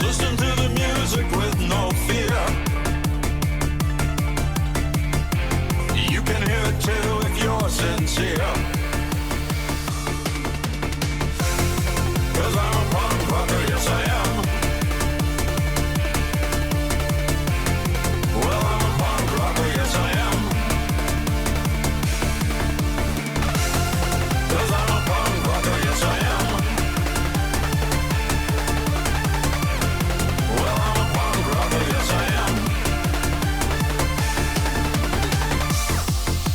Listen to the music with no fear. You can hear it too if you're sincere. 'Cause I'm a punk rocker, yes I am. Well, I'm a punk rocker, yes I am. 'Cause I'm a punk rocker, yes I am. Well, I'm a punk rocker, yes I am.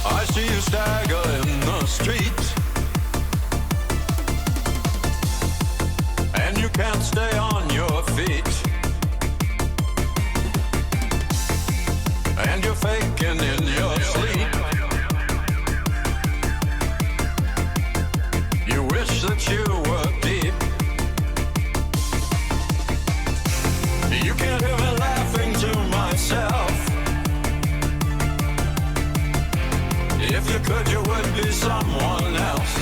I see you stagger in the street, and you can't stay on your feet, and you're faking in your sleep. You wish that you were deep. You can't hear me laughing to myself. If you could, you would be someone else.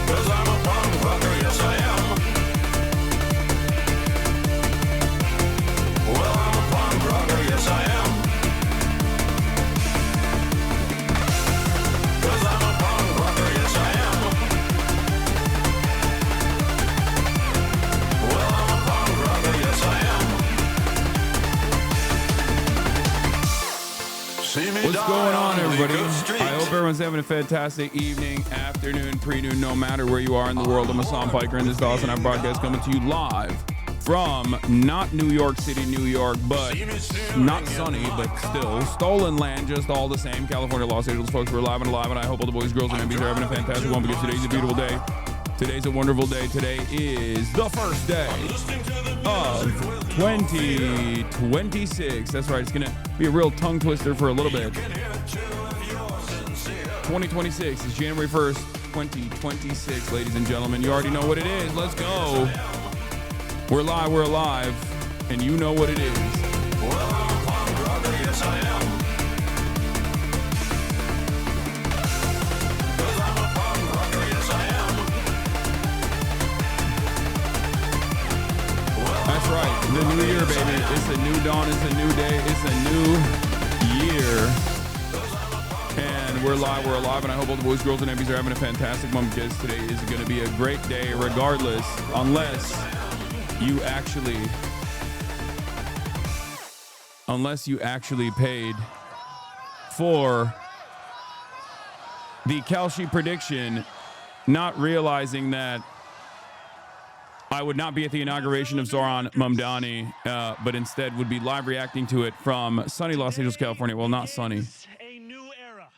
'Cause I'm a punk rocker, yes I am. Well, I'm a punk rocker, yes I am. 'Cause I'm a punk rocker, yes I am. Well, I'm a punk rocker, yes I am. See me What's die going on, the everybody? good street. I hope everyone's having a fantastic evening, afternoon, pre-noon, no matter where you are in the world. I'm Hasan Piker, and this is the HasanAbi Broadcast coming to you live from not New York City, New York, but not sunny, but still stolen land, just all the same. California, Los Angeles, folks, we're live and alive, and I hope all the boys, girls, and MBs are having a fantastic one because today's a beautiful day. Today's a wonderful day. Today is the first day of 2026. That's right. It's going to be a real tongue twister for a little bit. 2026 is January 1st, 2026, ladies and gentlemen. You already know what it is. Let's go. We're live, we're alive, and you know what it is. Well, I'm a punk rocker, yes I am. 'Cause I'm a punk rocker, yes I am. Well, That's right. The new year, baby. It's a new dawn. It's a new day. It's a new year. And we're live, we're alive, and I hope all the boys, girls, and MBs are having a fantastic one because today is going to be a great day regardless, unless you actually paid for the Kalshi prediction, not realizing that I would not be at the inauguration of Zohran Mamdani, but instead would be live reacting to it from sunny Los Angeles, California. Well, not sunny,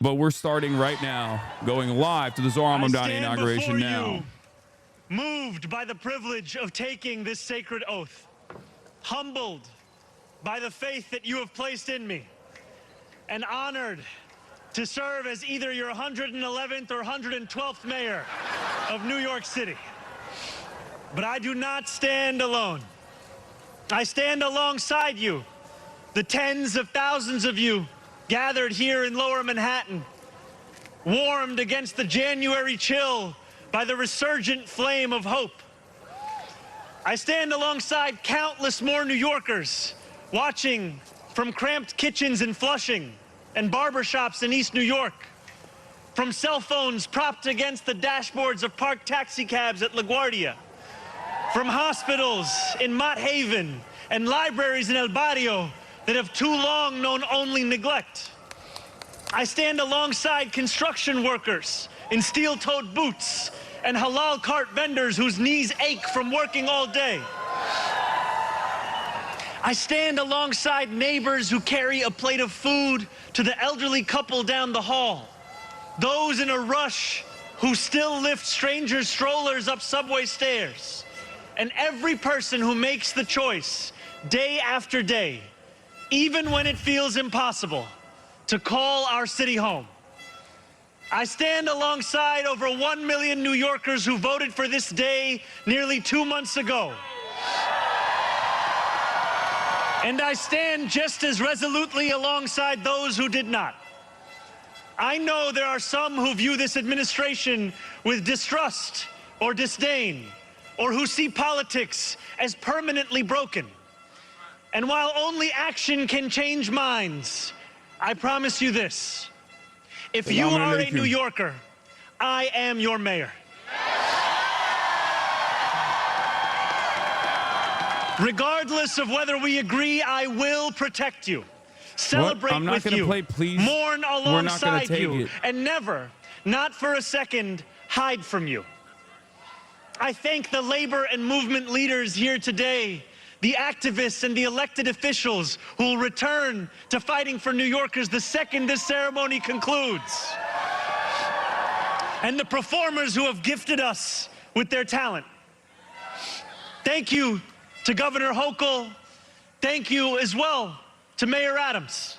but we're starting right now, going live to the Zohran Mamdani inauguration now. Moved by the privilege of taking this sacred oath, humbled by the faith that you have placed in me, and honored to serve as either your 111th or 112th mayor of New York City. But I do not stand alone. I stand alongside you, the tens of thousands of you gathered here in Lower Manhattan, warmed against the January chill by the resurgent flame of hope. I stand alongside countless more New Yorkers watching from cramped kitchens in Flushing and barbershops in East New York, from cell phones propped against the dashboards of parked taxicabs at LaGuardia, from hospitals in Mott Haven and libraries in El Barrio that have too long known only neglect. I stand alongside construction workers in steel-toed boots and halal cart vendors whose knees ache from working all day. I stand alongside neighbors who carry a plate of food to the elderly couple down the hall, those in a rush who still lift strangers' strollers up subway stairs, and every person who makes the choice day after day, even when it feels impossible, to call our city home. I stand alongside over 1 million New Yorkers who voted for this day nearly 2 months ago. And I stand just as resolutely alongside those who did not. I know there are some who view this administration with distrust or disdain, or who see politics as permanently broken. And while only action can change minds, I promise you this: if you are a New Yorker, I am your mayor. Regardless of whether we agree, I will protect you, celebrate I'm not with gonna you, play, please. mourn We're not gonna alongside take you, it. and never, not for a second, hide from you. I thank the labor and movement leaders here today, the activists and the elected officials who will return to fighting for New Yorkers the second this ceremony concludes, and the performers who have gifted us with their talent. Thank you to Governor Hochul. Thank you as well to Mayor Adams.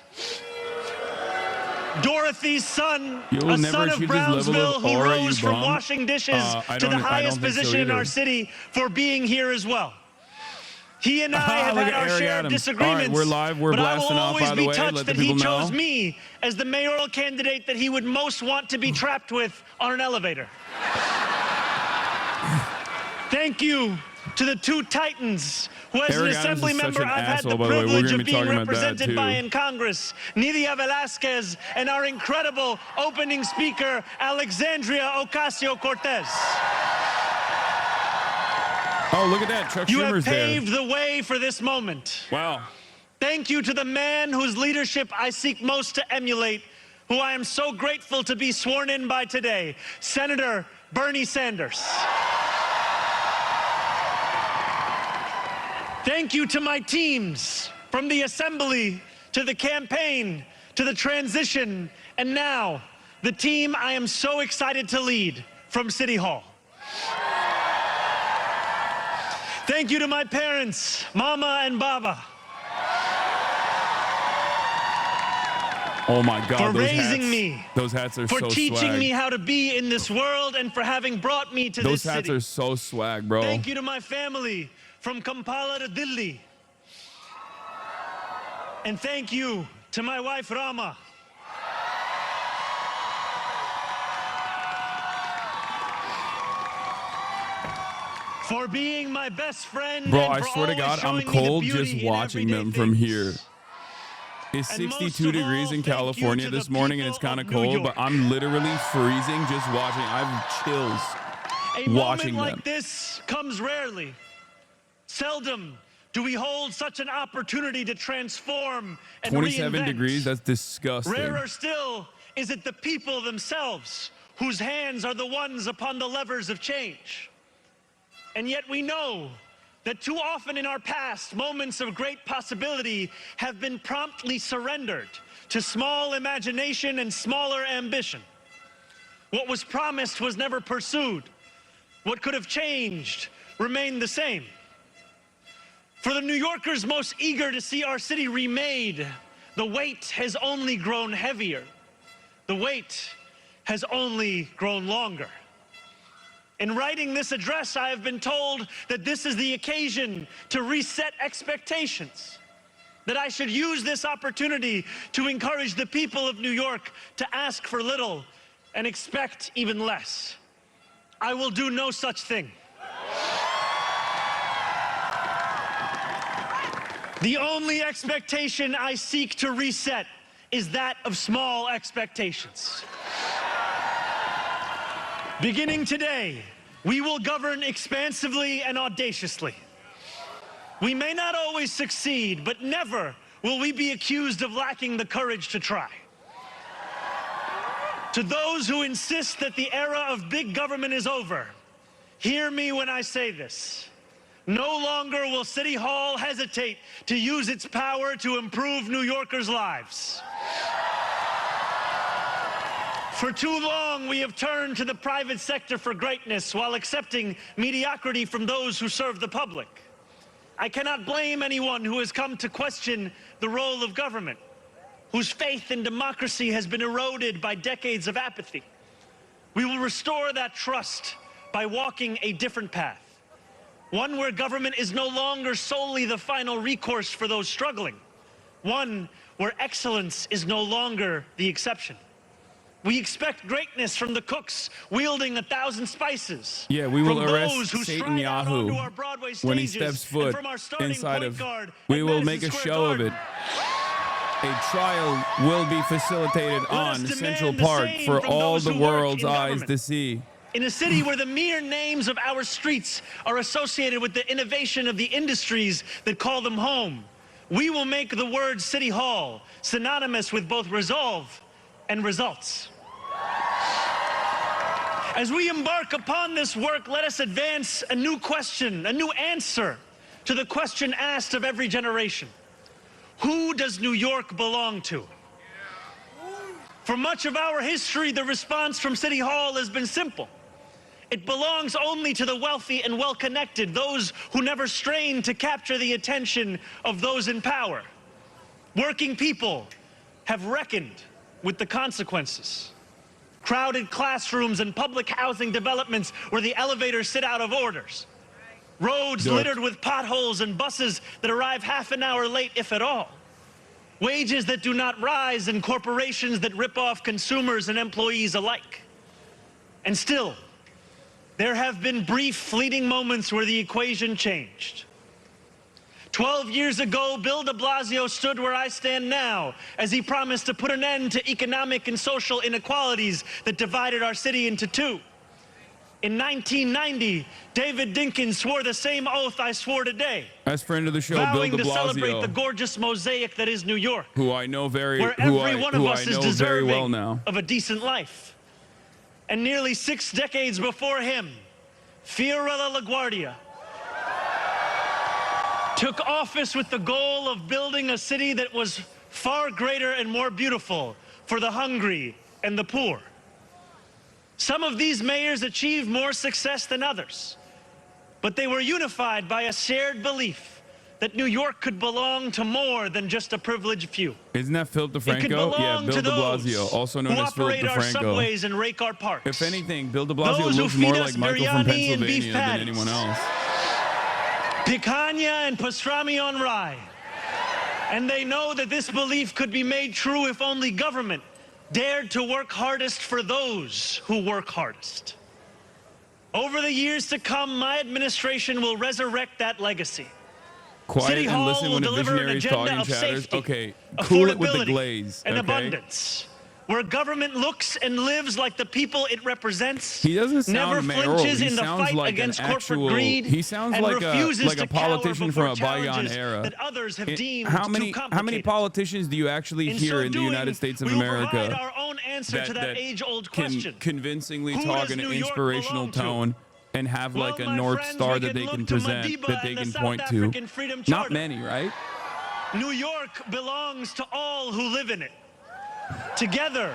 Dorothy's son, a son of Brownsville who rose from washing dishes to the highest position in our city, for being here as well. He and I have had our share of disagreements, we're live. We're but I will blasting off, always by the be way. touched Let the that he people chose know. me as the mayoral candidate that he would most want to be trapped with on an elevator. Thank you to the two titans who, as an assembly member, I've had the privilege of being represented by in Congress, Nidia Velázquez, and our incredible opening speaker, Alexandria Ocasio-Cortez. Oh, look at that. Chuck You Schumer's have paved there. the way for this moment. Wow. Thank you to the man whose leadership I seek most to emulate, who I am so grateful to be sworn in by today, Senator Bernie Sanders. Thank you to my teams, from the assembly to the campaign to the transition, and now the team I am so excited to lead from City Hall. Thank you to my parents, Mama and Baba, Oh my God, for those raising hats, me, those hats are for so teaching swag. me how to be in this world, and for having brought me to Those this hats city. are so swag, bro. Thank you to my family, from Kampala to Delhi. And thank you to my wife, Rama. For being my best friend. Bro, and I for swear to always God, I'm showing me the cold beauty just in watching everyday them from things. here. It's And most 62 of all, degrees in thank you California to this the morning, and it's people kind of of New cold, but York. I'm literally freezing just watching. I have chills. A watching moment like them. this comes rarely. Seldom do we hold such an opportunity to transform and 27 reinvent. degrees, that's disgusting. Rarer still is it the people themselves whose hands are the ones upon the levers of change. And yet we know that too often in our past, moments of great possibility have been promptly surrendered to small imagination and smaller ambition. What was promised was never pursued. What could have changed remained the same. For the New Yorkers most eager to see our city remade, the weight has only grown heavier. The wait has only grown longer. In writing this address, I have been told that this is the occasion to reset expectations, that I should use this opportunity to encourage the people of New York to ask for little and expect even less. I will do no such thing. The only expectation I seek to reset is that of small expectations. Beginning today, we will govern expansively and audaciously. We may not always succeed, but never will we be accused of lacking the courage to try. To those who insist that the era of big government is over, hear me when I say this. No longer will City Hall hesitate to use its power to improve New Yorkers' lives. For too long, we have turned to the private sector for greatness while accepting mediocrity from those who serve the public. I cannot blame anyone who has come to question the role of government, whose faith in democracy has been eroded by decades of apathy. We will restore that trust by walking a different path. One where government is no longer solely the final recourse for those struggling. One where excellence is no longer the exception. We expect greatness from the cooks wielding 1,000 spices. Yeah, we will from arrest those who stride out onto our Broadway Satanyahu when he stages, steps foot and from our starting inside point of. guard We at will Madison make a Square show of Garden. it. A trial will be facilitated on demand Central the Park same for from all those the who work world's in eyes government. to see. In a city where the mere names of our streets are associated with the innovation of the industries that call them home, we will make the word City Hall synonymous with both resolve and results. As we embark upon this work, let us advance a new question, a new answer to the question asked of every generation. Who does New York belong to? For much of our history, the response from City Hall has been simple. It belongs only to the wealthy and well-connected, those who never strain to capture the attention of those in power. Working people have reckoned with the consequences. Crowded classrooms and public housing developments where the elevators sit out of orders. Roads littered with potholes and buses that arrive half an hour late, if at all. Wages that do not rise and corporations that rip off consumers and employees alike. And still, there have been brief, fleeting moments where the equation changed. 12 years ago, Bill de Blasio stood where I stand now as he promised to put an end to economic and social inequalities that divided our city into two. In 1990, David Dinkins swore the same oath I swore today. As friend of the show, Bill vowing de to celebrate the Blasio, gorgeous mosaic that is New York, who I know very, where who every I, one who of I us is know very deserving well now. of a decent life. And nearly 6 decades before him, Fiorella LaGuardia took office with the goal of building a city that was far greater and more beautiful for the hungry and the poor. Some of these mayors achieved more success than others, but they were unified by a shared belief that New York could belong to more than just a privileged few. Isn't that Philip It could DeFranco? belong Yeah, Bill to de those Blasio, also known who as Philip operate our DeFranco. subways and rake our parks. If anything, Bill de Blasio Those who looks feed more us like Michael from biryani and beef Pennsylvania than patties. anyone else. Picanha and pastrami on rye. And they know that this belief could be made true if only government dared to work hardest for those who work hardest. Over the years to come, my administration will resurrect that legacy. Quiet City and Hall listen will when a deliver an visionary is agenda talking, of chatters. safety, Okay, cool it with the affordability, glaze. and Okay? abundance, where government looks and lives like the people it represents. He doesn't sound never mayoral. flinches He in the sounds fight like against an corporate actual. greed. He sounds and like refuses a to politician cower from a bygone challenges era. that others have deemed How too many complicated. politicians do you actually In hear so in the doing, United States of we will provide America our own answer to that age-old can question. convincingly Who talk does in an New York inspirational belong to? tone and have like Well, a my North friends, Star we that can they can look to present, Madiba that they and the can South point to? African Freedom Not Charter. many, right? New York belongs to all who live in it. Together,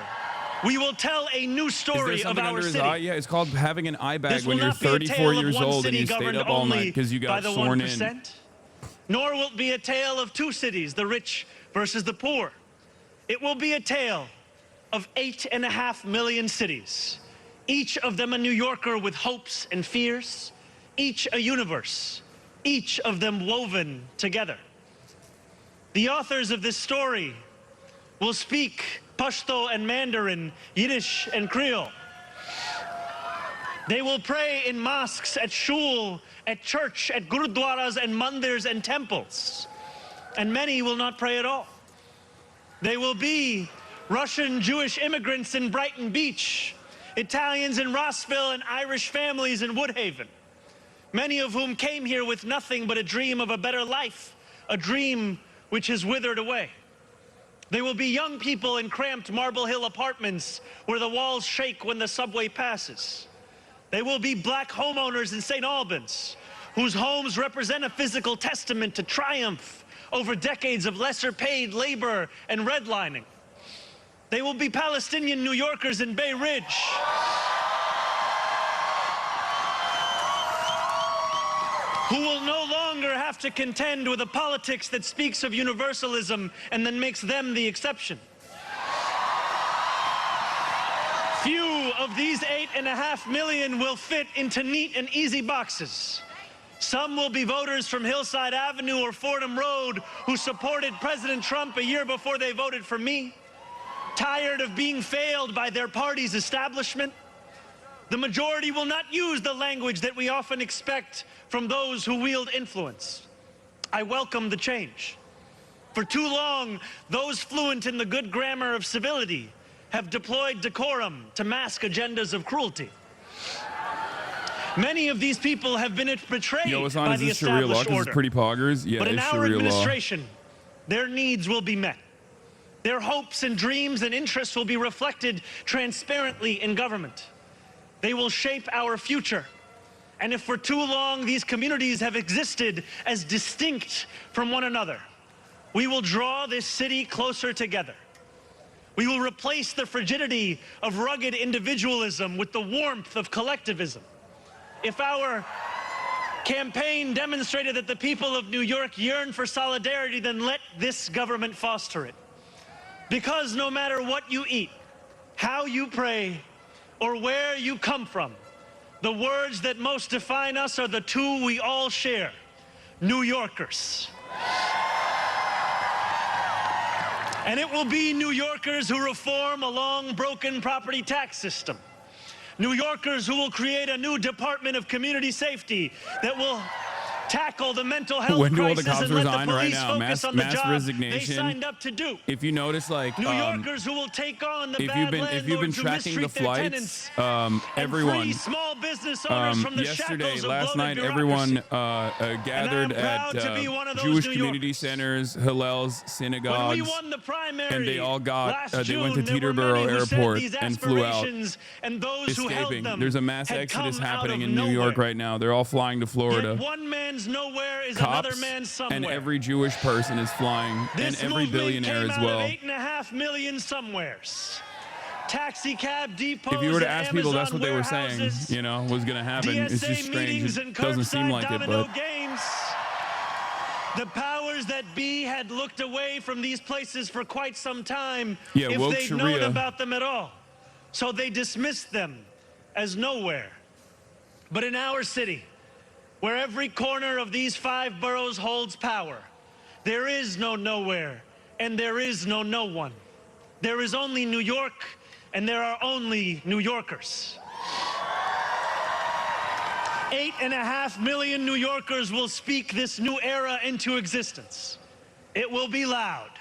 we will tell a new Is there story of something our under his city. eye? Yeah, it's called having an eye bag This when will you're not be a 34 tale of years one old and city you stayed governed up all night only because you by got the sworn 1%, in. nor will it be a tale of two cities, the rich versus the poor. It will be a tale of 8.5 million cities, each of them a New Yorker with hopes and fears, each a universe, each of them woven together. The authors of this story will speak Pashto and Mandarin, Yiddish and Creole. They will pray in mosques, at shul, at church, at gurudwaras and mandirs and temples. And many will not pray at all. They will be Russian Jewish immigrants in Brighton Beach, Italians in Rossville, and Irish families in Woodhaven, many of whom came here with nothing but a dream of a better life, a dream which has withered away. They will be young people in cramped Marble Hill apartments where the walls shake when the subway passes. They will be black homeowners in St. Albans, whose homes represent a physical testament to triumph over decades of lesser paid labor and redlining. They will be Palestinian New Yorkers in Bay Ridge, who will no longer have to contend with a politics that speaks of universalism and then makes them the exception. Few of these 8.5 million will fit into neat and easy boxes. Some will be voters from Hillside Avenue or Fordham Road who supported President Trump a year before they voted for me. tired of being failed by their party's establishment. The majority will not use the language that we often expect from those who wield influence. I welcome the change. For too long, those fluent in the good grammar of civility have deployed decorum to mask agendas of cruelty. Many of these people have been betrayed by the established order. Pretty poggers. Yeah, but in it's our Sharia law. administration, their needs will be met. Their hopes and dreams and interests will be reflected transparently in government. They will shape our future. And if for too long these communities have existed as distinct from one another, we will draw this city closer together. We will replace the frigidity of rugged individualism with the warmth of collectivism. If our campaign demonstrated that the people of New York yearn for solidarity, then let this government foster it. Because no matter what you eat, how you pray, or where you come from, the words that most define us are the two we all share: New Yorkers. And it will be New Yorkers who reform a long broken property tax system. New Yorkers who will create a new Department of Community Safety that will tackle the mental health When do all the crisis cops and let resign the right police now? focus on the Mass job resignation. they signed up to do. If you notice, like, New Yorkers who will take on the if bad you've been landlords who tracking the mistreat their flights, tenants, everyone, and free small business owners from the yesterday, shackles of last bloated night, everyone bureaucracy. gathered And I'm proud at to be one of those Jewish New community Yorkers. centers, Hillel's, When we synagogues, won the primary and they all got, last they went to June, there were Teterboro many who said Airport these and flew out, aspirations and those who held escaping. them There's a mass had exodus come out happening of in New York nowhere. right now. They're all flying to Florida. Yet one man's nowhere is Cops another man's somewhere. and every Jewish person is flying, This and every movement billionaire came as out well. of 8.5 million somewheres. Taxi cab depots. If you were to and ask people, that's Amazon what they were saying, warehouses, you know, was going to happen. It's DSA just strange. meetings It and doesn't seem curbside like it, domino but games. The powers that be had looked away from these places for quite some time, Yeah, if woke they'd known Sharia. about them at all. So they dismissed them as nowhere. But in our city, where every corner of these 5 boroughs holds power, there is no nowhere, and there is no no one. There is only New York, and there are only New Yorkers. 8.5 million New Yorkers will speak this new era into existence. It will be loud.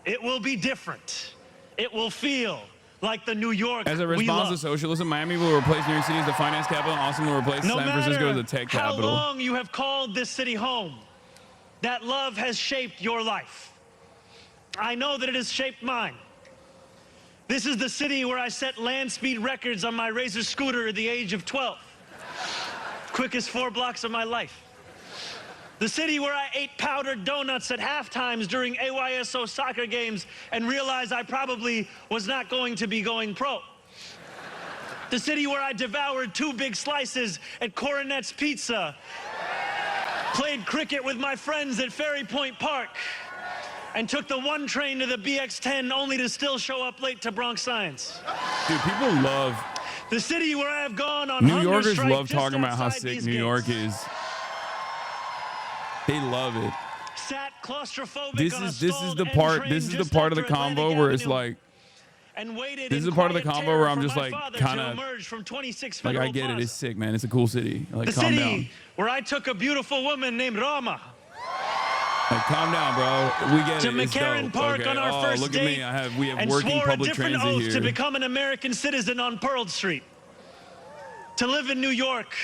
It will be different. It will feel like the New York as a we response to love. socialism, Miami will replace New York City as the finance capital, and Austin will replace No San Francisco as matter the tech how capital. long you have called this city home, that love has shaped your life. I know that it has shaped mine. This is the city where I set land speed records on my Razor scooter at the age of 12. Quickest 4 blocks of my life. The city where I ate powdered donuts at half times during AYSO soccer games and realized I probably was not going to be going pro. The city where I devoured 2 big slices at Coronet's Pizza, played cricket with my friends at Ferry Point Park, and took the 1 train to the BX10 only to still show up late to Bronx Science. Dude, people love The city where I have gone on New hunger Yorkers strike love just talking about how outside sick these New York gates. is. They love it. Sat claustrophobic This on a is the stalled part. N This is train the just part of the after Atlantic convo where it's Avenue, like, and waited this is in the part of the quiet convo terror where I'm for just my like, father kinda- to emerge from 26 like I Federal get it. Plaza. It's sick, man. It's a cool city. Like, The calm city down. where I took a beautiful woman named Rama Like, calm down, bro. We get to it. It's McCarran dope. Park Okay. on our Oh, first look date at me. We have and working swore a public different transit oath here. to become an American citizen on Pearl Street. To live in New York,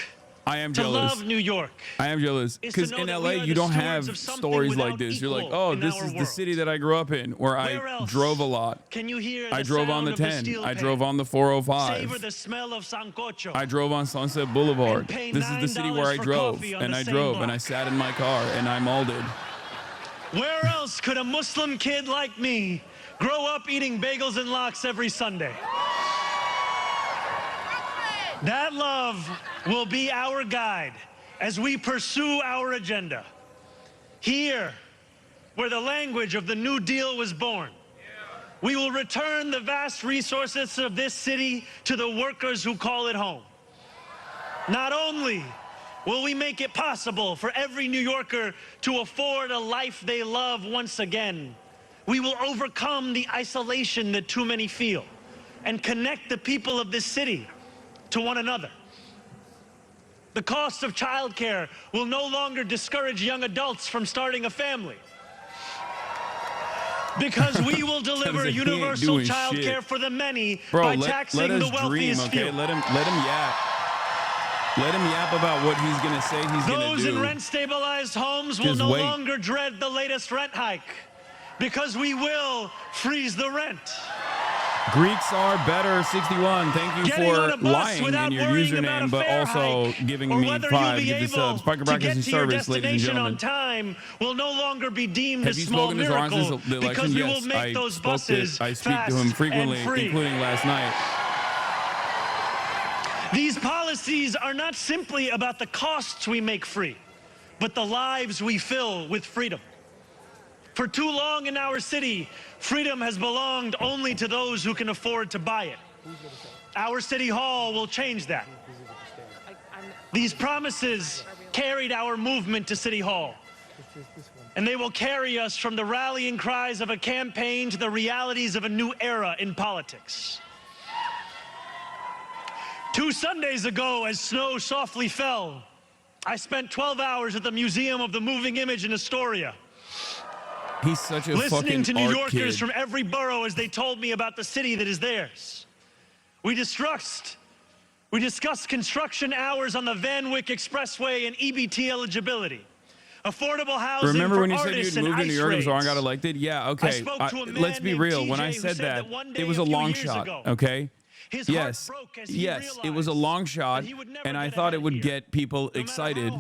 I am to jealous. love New York. I am jealous is to because know in that LA we are you the don't stewards have of something stories like without this. You're like, equal oh, in this our is the world. city that I grew up in, where Where I else drove a lot. Can you hear I the drove on sound the of the 10. steel I pan? drove on the Savor 405. the smell of sancocho. I drove on Sunset Boulevard. And pay This is the city where I $9 for drove, coffee on and the I same drove, and I block. sat in my car, and I molded. Where else could a Muslim kid like me grow up eating bagels and lox every Sunday? That love will be our guide as we pursue our agenda. Here, where the language of the New Deal was born, we will return the vast resources of this city to the workers who call it home. Not only will we make it possible for every New Yorker to afford a life they love once again, We will overcome the isolation that too many feel and connect the people of this city to one another. The cost of childcare will no longer discourage young adults from starting a family, because we will deliver universal childcare for the many by taxing the wealthiest few. Let him yap. Let him yap about what he's going to say he's going to do. Those in rent-stabilized homes will no longer dread the latest rent hike, because we will freeze the rent. Greeks are better 61. Thank you for lying in your username, but also giving me 5 to the subs. Piker Broadcast service, ladies and gentlemen. On time will no longer be deemed a small miracle, because we will make those buses I speak to him frequently, including last night. These policies are not simply about the costs we make free, but the lives we fill with freedom. For too long in our city, freedom has belonged only to those who can afford to buy it. Our city hall will change that. These promises carried our movement to City Hall, and they will carry us from the rallying cries of a campaign to the realities of a new era in politics. 2 Sundays ago, as snow softly fell, I spent 12 hours at the Museum of the Moving Image in Astoria. He's such a listening to New Yorkers kid. from every borough as they told me about the city that is theirs. We discussed construction hours on the Van Wyck Expressway and EBT eligibility. Affordable housing. Remember for when you said artists you'd moved to New York and Zohran got elected? Yeah, okay. Let's be real. When I said that, it was a long shot, okay? Yes, it was a long shot, and I thought it would get people excited.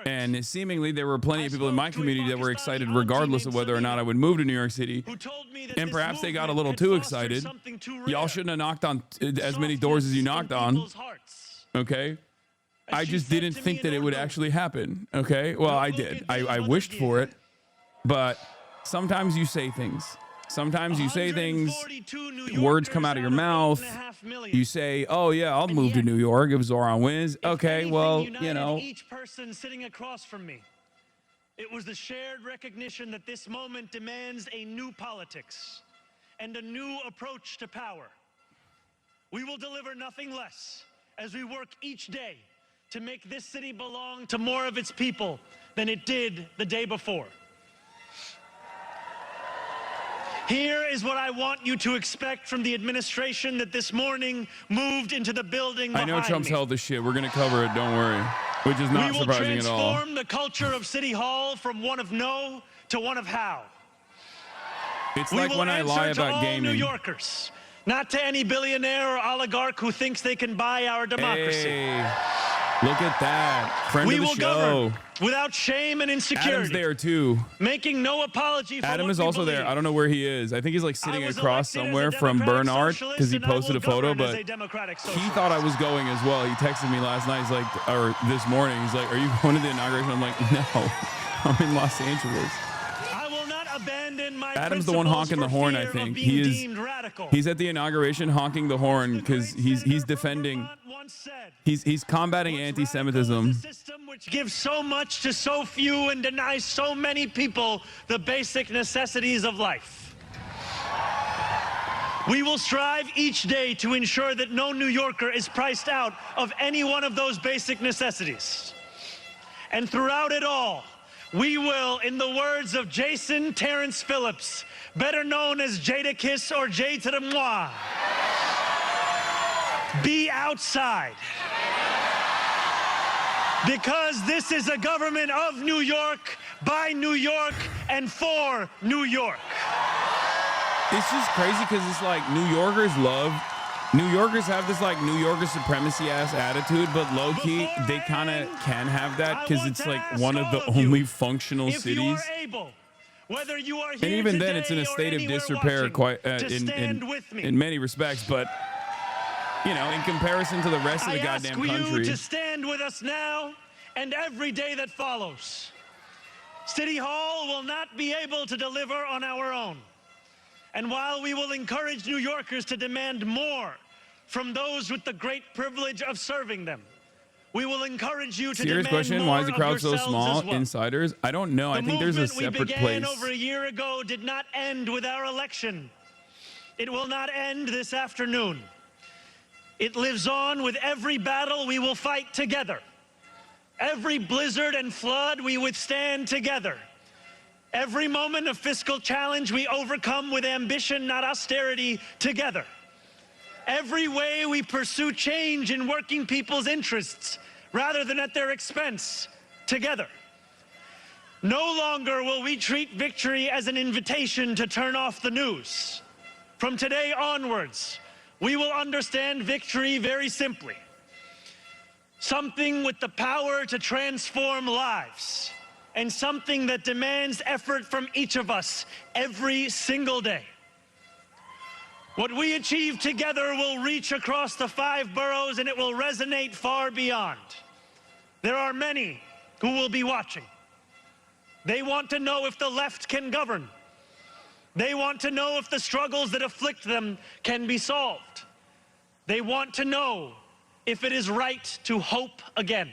And seemingly there were plenty of people in my community that were excited regardless of whether or not I would move to New York City. And perhaps they got a little too excited. Y'all shouldn't have knocked on as many doors as you knocked on, okay? I just didn't think that it would actually happen, okay? Well, I did. I wished for it, but sometimes you say things. Sometimes you say things, words come out of your mouth. You say, oh, yeah, I'll move to New York if Zohran wins. Okay, well, you know. Each person sitting across from me, it was the shared recognition that this moment demands a new politics and a new approach to power. We will deliver nothing less as we work each day to make this city belong to more of its people than it did the day before. Here is what I want you to expect from the administration that this morning moved into the building behind me. I know Trump's held this shit. We're going to cover it. Don't worry. Which is not surprising at all. We will transform the culture of City Hall from one of no to one of how. It's like when I lie about gaming. New Yorkers, not to any billionaire or oligarch who thinks they can buy our democracy. Hey, look at that. Friend we of the will show. Govern without shame and insecurity. Adam's there too. Making no apology for Adam what is we also believe. there. I don't know where he is. I think he's like sitting across somewhere from Bernard because he posted a photo, but he thought I was going as well. He texted me last night. He's like, or this morning, he's like, are you going to the inauguration? I'm like, no, I'm in Los Angeles. I will not abandon my Adam's the one honking the horn, I think. He's at the inauguration honking the horn because he's defending, he's combating anti-Semitism. Which gives so much to so few and denies so many people the basic necessities of life. We will strive each day to ensure that no New Yorker is priced out of any one of those basic necessities. And throughout it all, we will, in the words of Jason Terrence Phillips, better known as Jadakiss or Jay to the Moi, be outside. Because this is a government of New York, by New York, and for New York. It's just crazy because it's like New Yorkers have this like New Yorker supremacy ass attitude, but low key they kind of can have that because it's like one of the only functional cities. Whether you are here and even then, it's in a state of disrepair quite in many respects, but. You know, in comparison to the rest of the goddamn country. I ask you to stand with us now and every day that follows. City Hall will not be able to deliver on our own. And while we will encourage New Yorkers to demand more from those with the great privilege of serving them, We will encourage you to Serious demand question, more why is the of crowd so yourselves small? as well. Insiders? I don't know. I think there's a movement we separate began place. over a year ago did not end with our election. It will not end this afternoon. It lives on with every battle we will fight together. Every blizzard and flood we withstand together. Every moment of fiscal challenge we overcome with ambition, not austerity, together. Every way we pursue change in working people's interests rather than at their expense, together. No longer will we treat victory as an invitation to turn off the news. From today onwards, we will understand victory very simply. Something with the power to transform lives, and something that demands effort from each of us every single day. What we achieve together will reach across the 5 boroughs, and it will resonate far beyond. There are many who will be watching. They want to know if the left can govern. They want to know if the struggles that afflict them can be solved. They want to know if it is right to hope again.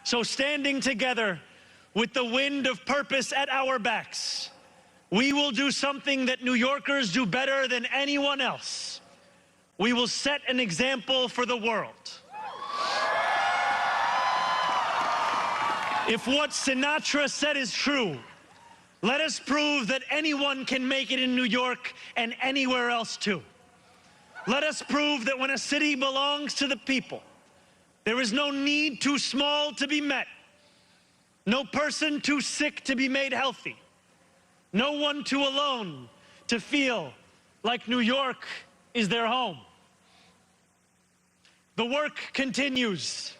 So standing together with the wind of purpose at our backs, we will do something that New Yorkers do better than anyone else. We will set an example for the world. If what Sinatra said is true, let us prove that anyone can make it in New York and anywhere else too. Let us prove that when a city belongs to the people, there is no need too small to be met, no person too sick to be made healthy, no one too alone to feel like New York is their home. The work continues.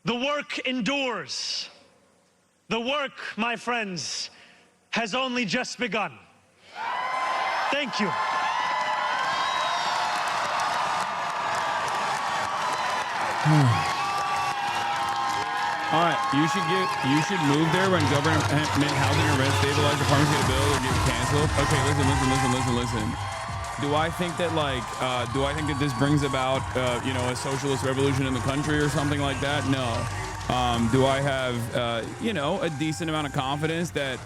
The work endures. The work, my friends, has only just begun. Thank you. All right, you should move there when government housing or rent stabilized apartments get built or get canceled. Okay, listen. Do I think that this brings about a socialist revolution in the country or something like that? No. Do I have a decent amount of confidence that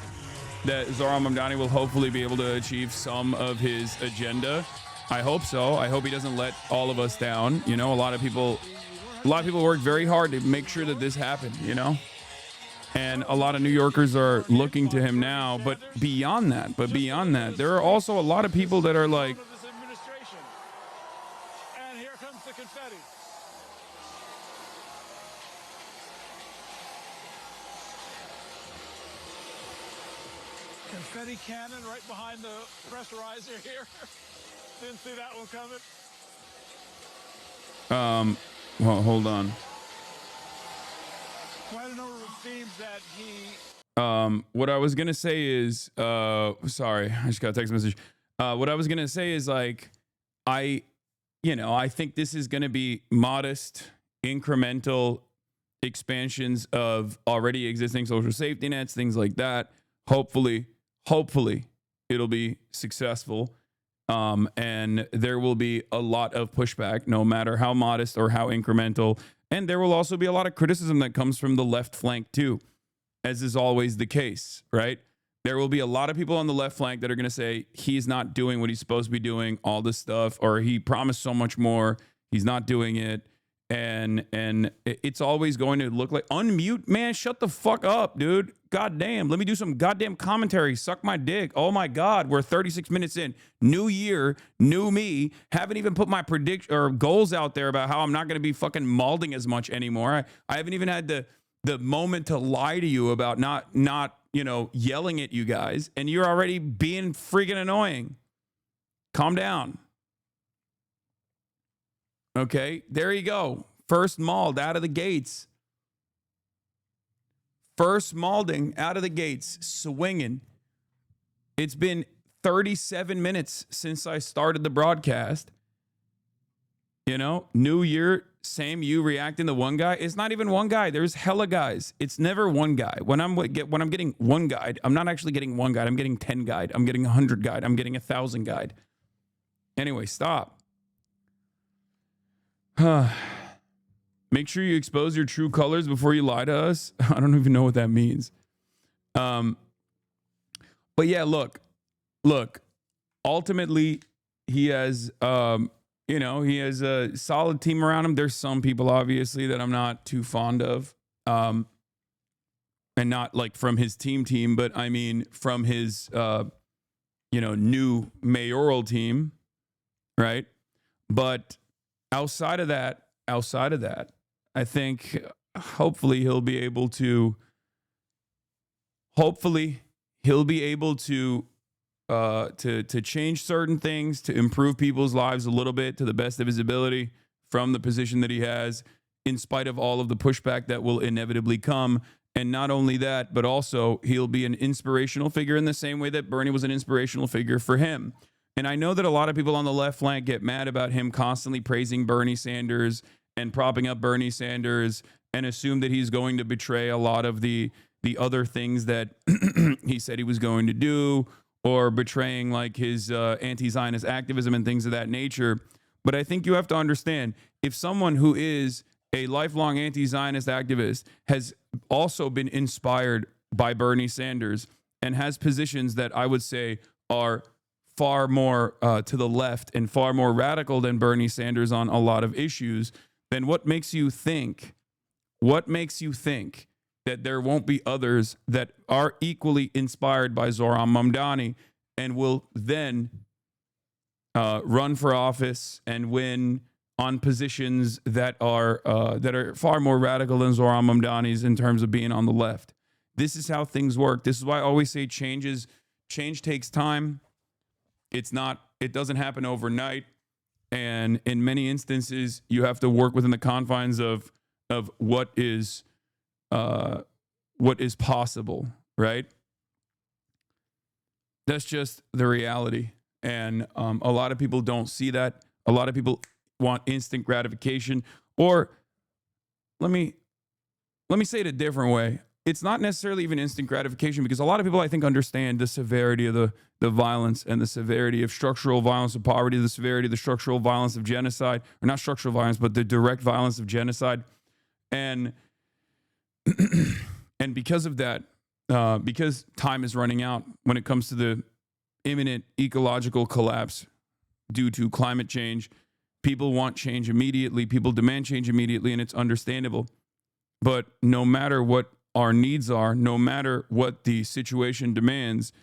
Zohran Mamdani will hopefully be able to achieve some of his agenda? I hope so. I hope he doesn't let all of us down. A lot of people worked very hard to make sure that this happened, and a lot of New Yorkers are looking to him now. But beyond that, there are also a lot of people that are like, and here comes the confetti. Confetti cannon right behind the pressurizer here. Didn't see that one coming. well, hold on. Quite a number of themes that he... What I was gonna say is, sorry, I just got a text message. What I was gonna say is like, I think this is gonna be modest, incremental expansions of already existing social safety nets, things like that. Hopefully it'll be successful. And there will be a lot of pushback, no matter how modest or how incremental. And there will also be a lot of criticism that comes from the left flank too, as is always the case, right? There will be a lot of people on the left flank that are going to say he's not doing what he's supposed to be doing, all this stuff, or he promised so much more, he's not doing it. And it's always going to look like, unmute, man, shut the fuck up, dude. God damn, let me do some goddamn commentary. Suck my dick. Oh my God, we're 36 minutes in. New year, new me. Haven't even put my prediction or goals out there about how I'm not going to be fucking malding as much anymore. I haven't even had the moment to lie to you about not yelling at you guys, and you're already being freaking annoying. Calm down. Okay, there you go. First mauled out of the gates. First maulding out of the gates, swinging. It's been 37 minutes since I started the broadcast. New year, same you reacting to one guy. It's not even one guy. There's hella guys. It's never one guy. When I'm getting one guide, I'm not actually getting one guide. I'm getting 10 guide. I'm getting 100 guide. I'm getting 1,000 guide. Anyway, stop. Make sure you expose your true colors before you lie to us. I don't even know what that means. But yeah, look. Ultimately, he has, he has a solid team around him. There's some people, obviously, that I'm not too fond of. And not like from his team, but I mean from his, new mayoral team, right? But outside of that, I think hopefully he'll be able to change certain things, to improve people's lives a little bit to the best of his ability from the position that he has, in spite of all of the pushback that will inevitably come. And not only that, but also he'll be an inspirational figure in the same way that Bernie was an inspirational figure for him. And I know that a lot of people on the left flank get mad about him constantly praising Bernie Sanders and propping up Bernie Sanders and assume that he's going to betray a lot of the other things that he said he was going to do, or betraying like his anti-Zionist activism and things of that nature. But I think you have to understand, if someone who is a lifelong anti-Zionist activist has also been inspired by Bernie Sanders and has positions that I would say are far more to the left and far more radical than Bernie Sanders on a lot of issues, then what makes you think that there won't be others that are equally inspired by Zohran Mamdani and will then run for office and win on positions that are far more radical than Zohran Mamdani's in terms of being on the left? This is how things work. This is why I always say change takes time. It doesn't happen overnight. And in many instances, you have to work within the confines of what is possible, right? That's just the reality. And a lot of people don't see that. A lot of people want instant gratification. Or let me say it a different way. It's not necessarily even instant gratification, because a lot of people, I think, understand the severity of the violence and the severity of structural violence of poverty, the severity of the structural violence of genocide, or not structural violence, but the direct violence of genocide. And because of that, because time is running out when it comes to the imminent ecological collapse due to climate change, people want change immediately. People demand change immediately, and it's understandable. But no matter what our needs are, no matter what the situation demands,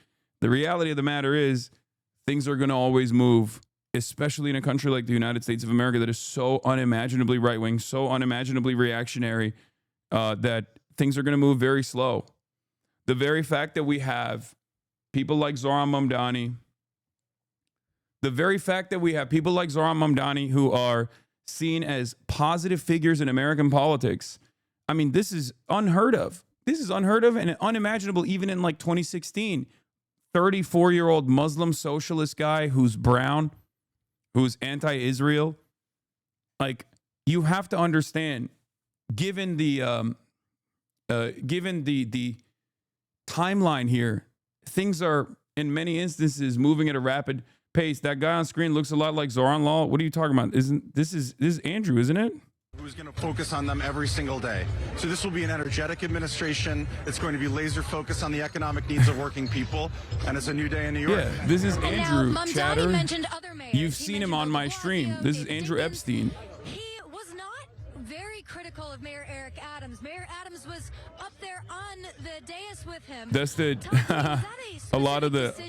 the reality of the matter is things are going to always move, especially in a country like the United States of America that is so unimaginably right-wing, so unimaginably reactionary, that things are going to move very slow. The very fact that we have people like Zohran Mamdani, who are seen as positive figures in American politics, I mean, this is unheard of. This is unheard of and unimaginable even in like 2016. 34-year-old Muslim socialist guy who's brown, who's anti-Israel. Like, you have to understand, given the timeline here, things are in many instances moving at a rapid pace. That guy on screen looks a lot like Zohran Law. What are you talking about? This is Andrew, isn't it? Who's going to focus on them every single day. So this will be an energetic administration. It's going to be laser focused on the economic needs of working people, and it's a new day in New York. Yeah, this is Andrew Chatter. You've seen him on my stream. This is Andrew Epstein. He was not very critical of Mayor Eric Adams. Mayor Adams was up there on the dais with him. That's the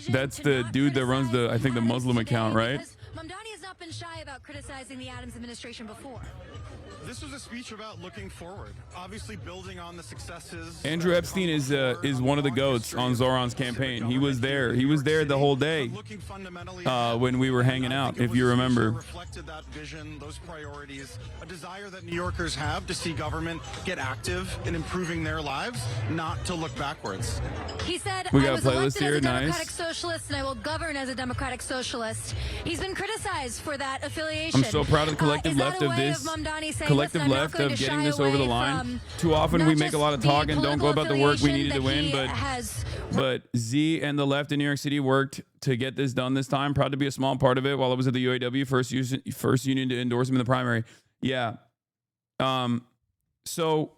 that's the dude that runs the Muslim account, right? Mamdani has not been shy about criticizing the Adams administration before. This was a speech about looking forward, obviously building on the successes. Andrew Epstein is one of the goats on Zohran's campaign. He was there. He was there the whole day when we were hanging out, if you remember. Reflected that vision, those priorities, a desire that New Yorkers have to see government get active in improving their lives, not to look backwards. He said, we got I was a playlist elected here. as a Democratic Nice. Socialist, and I will govern as a Democratic Socialist. He's been criticized for that affiliation. I'm so proud of the collective left of this. Collective left of getting this over the line. Too often we make a lot of talk and don't go about the work we needed to win, but Z and the left in New York City worked to get this done this time. Proud to be a small part of it while I was at the UAW, first union to endorse him in the primary. Yeah. So,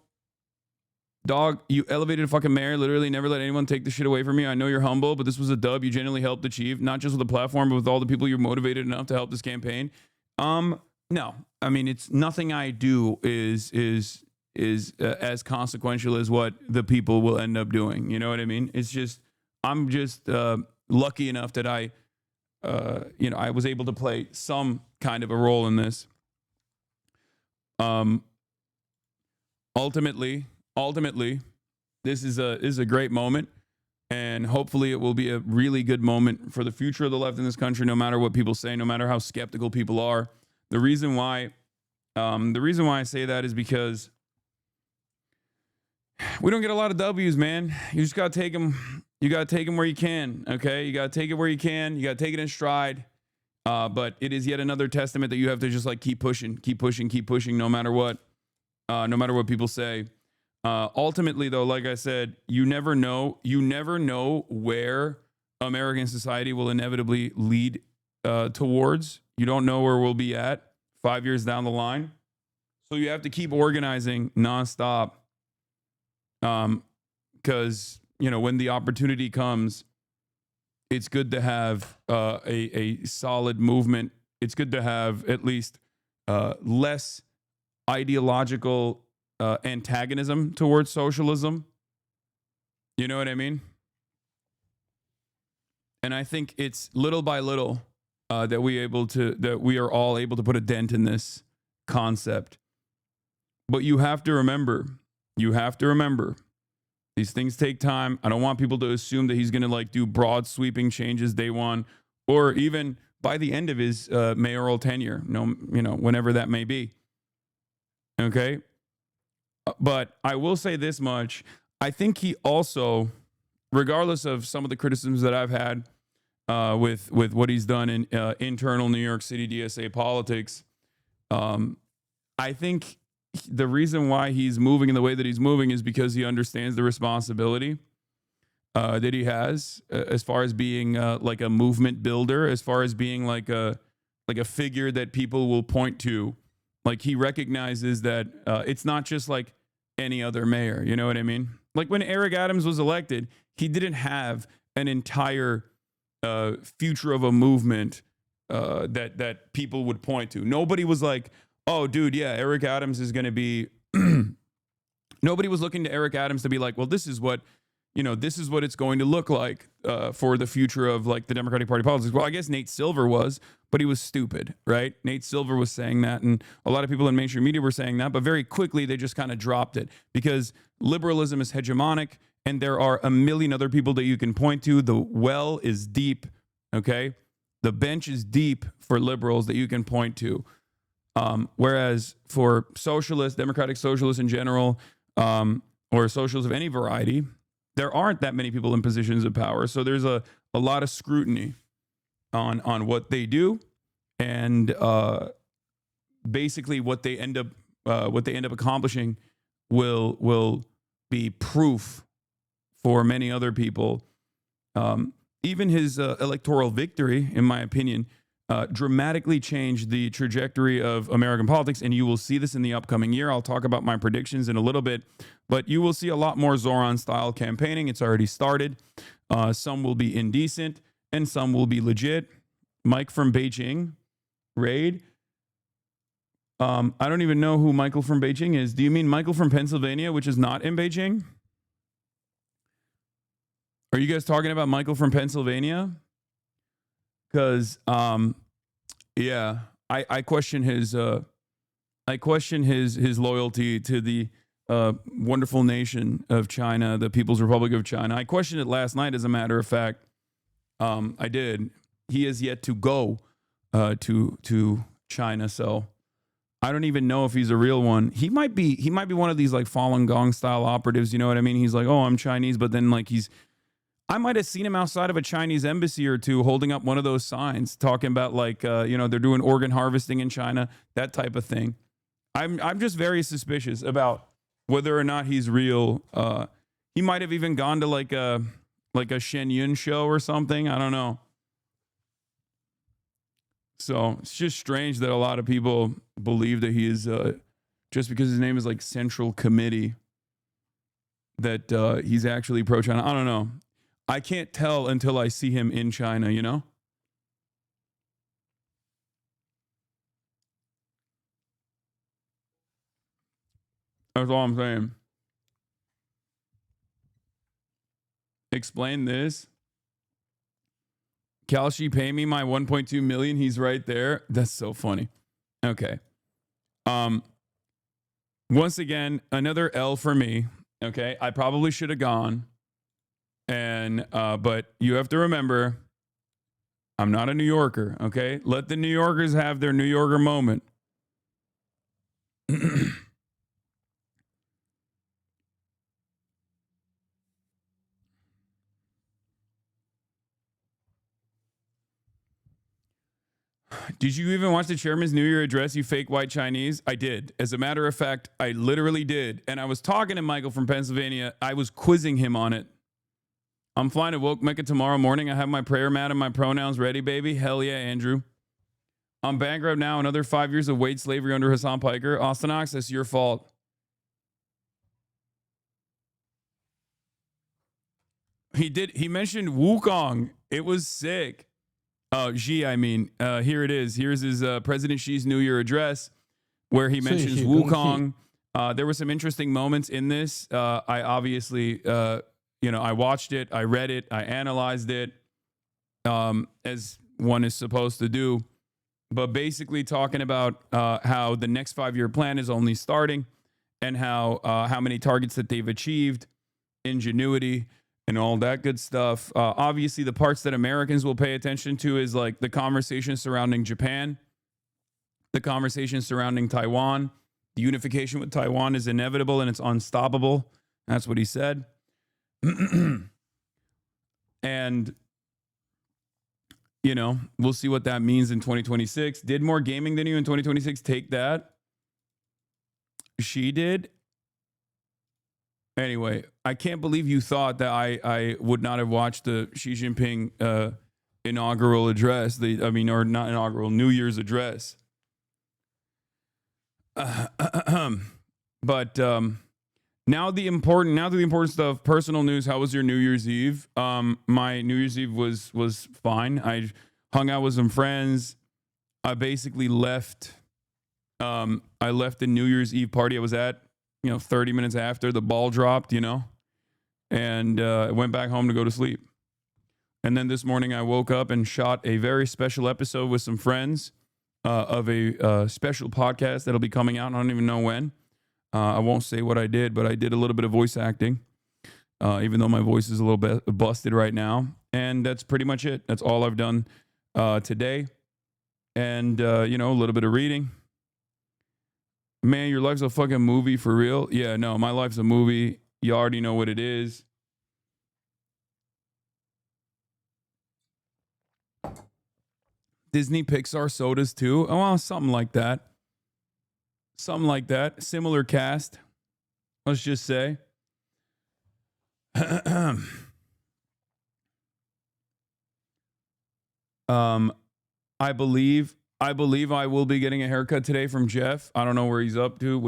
dog, you elevated a fucking mayor, literally never let anyone take the shit away from you. I know you're humble, but this was a dub you genuinely helped achieve, not just with the platform, but with all the people you're motivated enough to help this campaign. No, I mean, it's nothing I do is as consequential as what the people will end up doing. You know what I mean? It's just, I'm just lucky enough that I was able to play some kind of a role in this. Ultimately, this is a great moment, and hopefully it will be a really good moment for the future of the left in this country, no matter what people say, no matter how skeptical people are. The reason why I say that is because we don't get a lot of W's, man. You just got to take them. You got to take them where you can, okay? You got to take it where you can. You got to take it in stride. But it is yet another testament that you have to just like keep pushing, no matter what people say. Ultimately, though, like I said, you never know where American society will inevitably lead towards. You don't know where we'll be at 5 years down the line. So you have to keep organizing nonstop. Because, when the opportunity comes, it's good to have a solid movement. It's good to have at least less ideological antagonism towards socialism. You know what I mean? And I think it's little by little that we are all able to put a dent in this concept. But you have to remember, these things take time. I don't want people to assume that he's going to like do broad sweeping changes day one, or even by the end of his mayoral tenure. Whenever that may be. Okay. But I will say this much. I think he also, regardless of some of the criticisms that I've had with what he's done in internal New York City DSA politics, I think the reason why he's moving in the way that he's moving is because he understands the responsibility that he has as far as being like a movement builder, as far as being like a figure that people will point to. Like he recognizes that it's not just like any other mayor. You know what I mean? Like when Eric Adams was elected, he didn't have an entire future of a movement that people would point to. Nobody was like, oh, dude, yeah, Eric Adams is going to be. Nobody was looking to Eric Adams to be like, well, this is what it's going to look like for the future of like the Democratic Party politics. Well, I guess Nate Silver was, but he was stupid, right? Nate Silver was saying that, and a lot of people in mainstream media were saying that, but very quickly they just kind of dropped it because liberalism is hegemonic, and there are a million other people that you can point to. The well is deep, okay? The bench is deep for liberals that you can point to. Whereas for socialists, democratic socialists in general, or socialists of any variety, there aren't that many people in positions of power. So there's a lot of scrutiny on what they do, and basically what they end up accomplishing will be proof for many other people. Even his electoral victory, in my opinion, dramatically changed the trajectory of American politics, and you will see this in the upcoming year. I'll talk about my predictions in a little bit, but you will see a lot more Zohran-style campaigning. It's already started. Some will be indecent, and some will be legit. Mike from Beijing, Raid. I don't even know who Michael from Beijing is. Do you mean Michael from Pennsylvania, which is not in Beijing? Are you guys talking about Michael from Pennsylvania? Because, yeah, I question his loyalty to the wonderful nation of China, the People's Republic of China. I questioned it last night, as a matter of fact. I did. He has yet to go to China, so I don't even know if he's a real one. He might be one of these like Falun Gong style operatives. You know what I mean? He's like, oh, I'm Chinese, but then like I might have seen him outside of a Chinese embassy or two holding up one of those signs talking about like, they're doing organ harvesting in China, that type of thing. I'm just very suspicious about whether or not he's real. He might have even gone to like a Shen Yun show or something. I don't know. So it's just strange that a lot of people believe that he is just because his name is like Central Committee, that he's actually pro-China. I don't know. I can't tell until I see him in China, you know? That's all I'm saying. Explain this. Kalshi, pay me my 1.2 million. He's right there. That's so funny. Okay. Once again, another L for me. Okay. I probably should have gone. And but you have to remember, I'm not a New Yorker. Okay. Let the New Yorkers have their New Yorker moment. Did you even watch the chairman's New Year address, you fake white Chinese? I did. As a matter of fact, I literally did. And I was talking to Michael from Pennsylvania. I was quizzing him on it. I'm flying to Woke Mecca tomorrow morning. I have my prayer mat and my pronouns ready, baby. Hell yeah, Andrew. I'm bankrupt now. Another 5 years of wage slavery under Hasan Piker. Austin Ox, that's your fault. He mentioned Wukong. It was sick. Oh, Xi, I mean. Here it is. Here's his President Xi's New Year address where he mentions Wukong. There were some interesting moments in this. I obviously, I watched it. I read it. I analyzed it as one is supposed to do. But basically talking about how the next 5-year plan is only starting and how many targets that they've achieved, ingenuity, and all that good stuff. Obviously, the parts that Americans will pay attention to is like the conversation surrounding Japan, the conversation surrounding Taiwan. The unification with Taiwan is inevitable and it's unstoppable. That's what he said. And, we'll see what that means in 2026. Did more gaming than you in 2026. Take that. She did. Anyway, I can't believe you thought that I would not have watched the Xi Jinping inaugural address. Or not inaugural, New Year's address. But now the important stuff. Personal news. How was your New Year's Eve? My New Year's Eve was fine. I hung out with some friends. I basically left. I left the New Year's Eve party I was at. 30 minutes after the ball dropped, and I went back home to go to sleep. And then this morning I woke up and shot a very special episode with some friends of a special podcast that'll be coming out. I don't even know when. I won't say what I did, but I did a little bit of voice acting, even though my voice is a little bit busted right now. And that's pretty much it. That's all I've done today. And, a little bit of reading. Man, your life's a fucking movie for real? Yeah, no, my life's a movie. You already know what it is. Disney Pixar sodas too? Oh, well, something like that. Something like that. Similar cast. Let's just say. I believe I will be getting a haircut today from Jeff. I don't know what he's up to,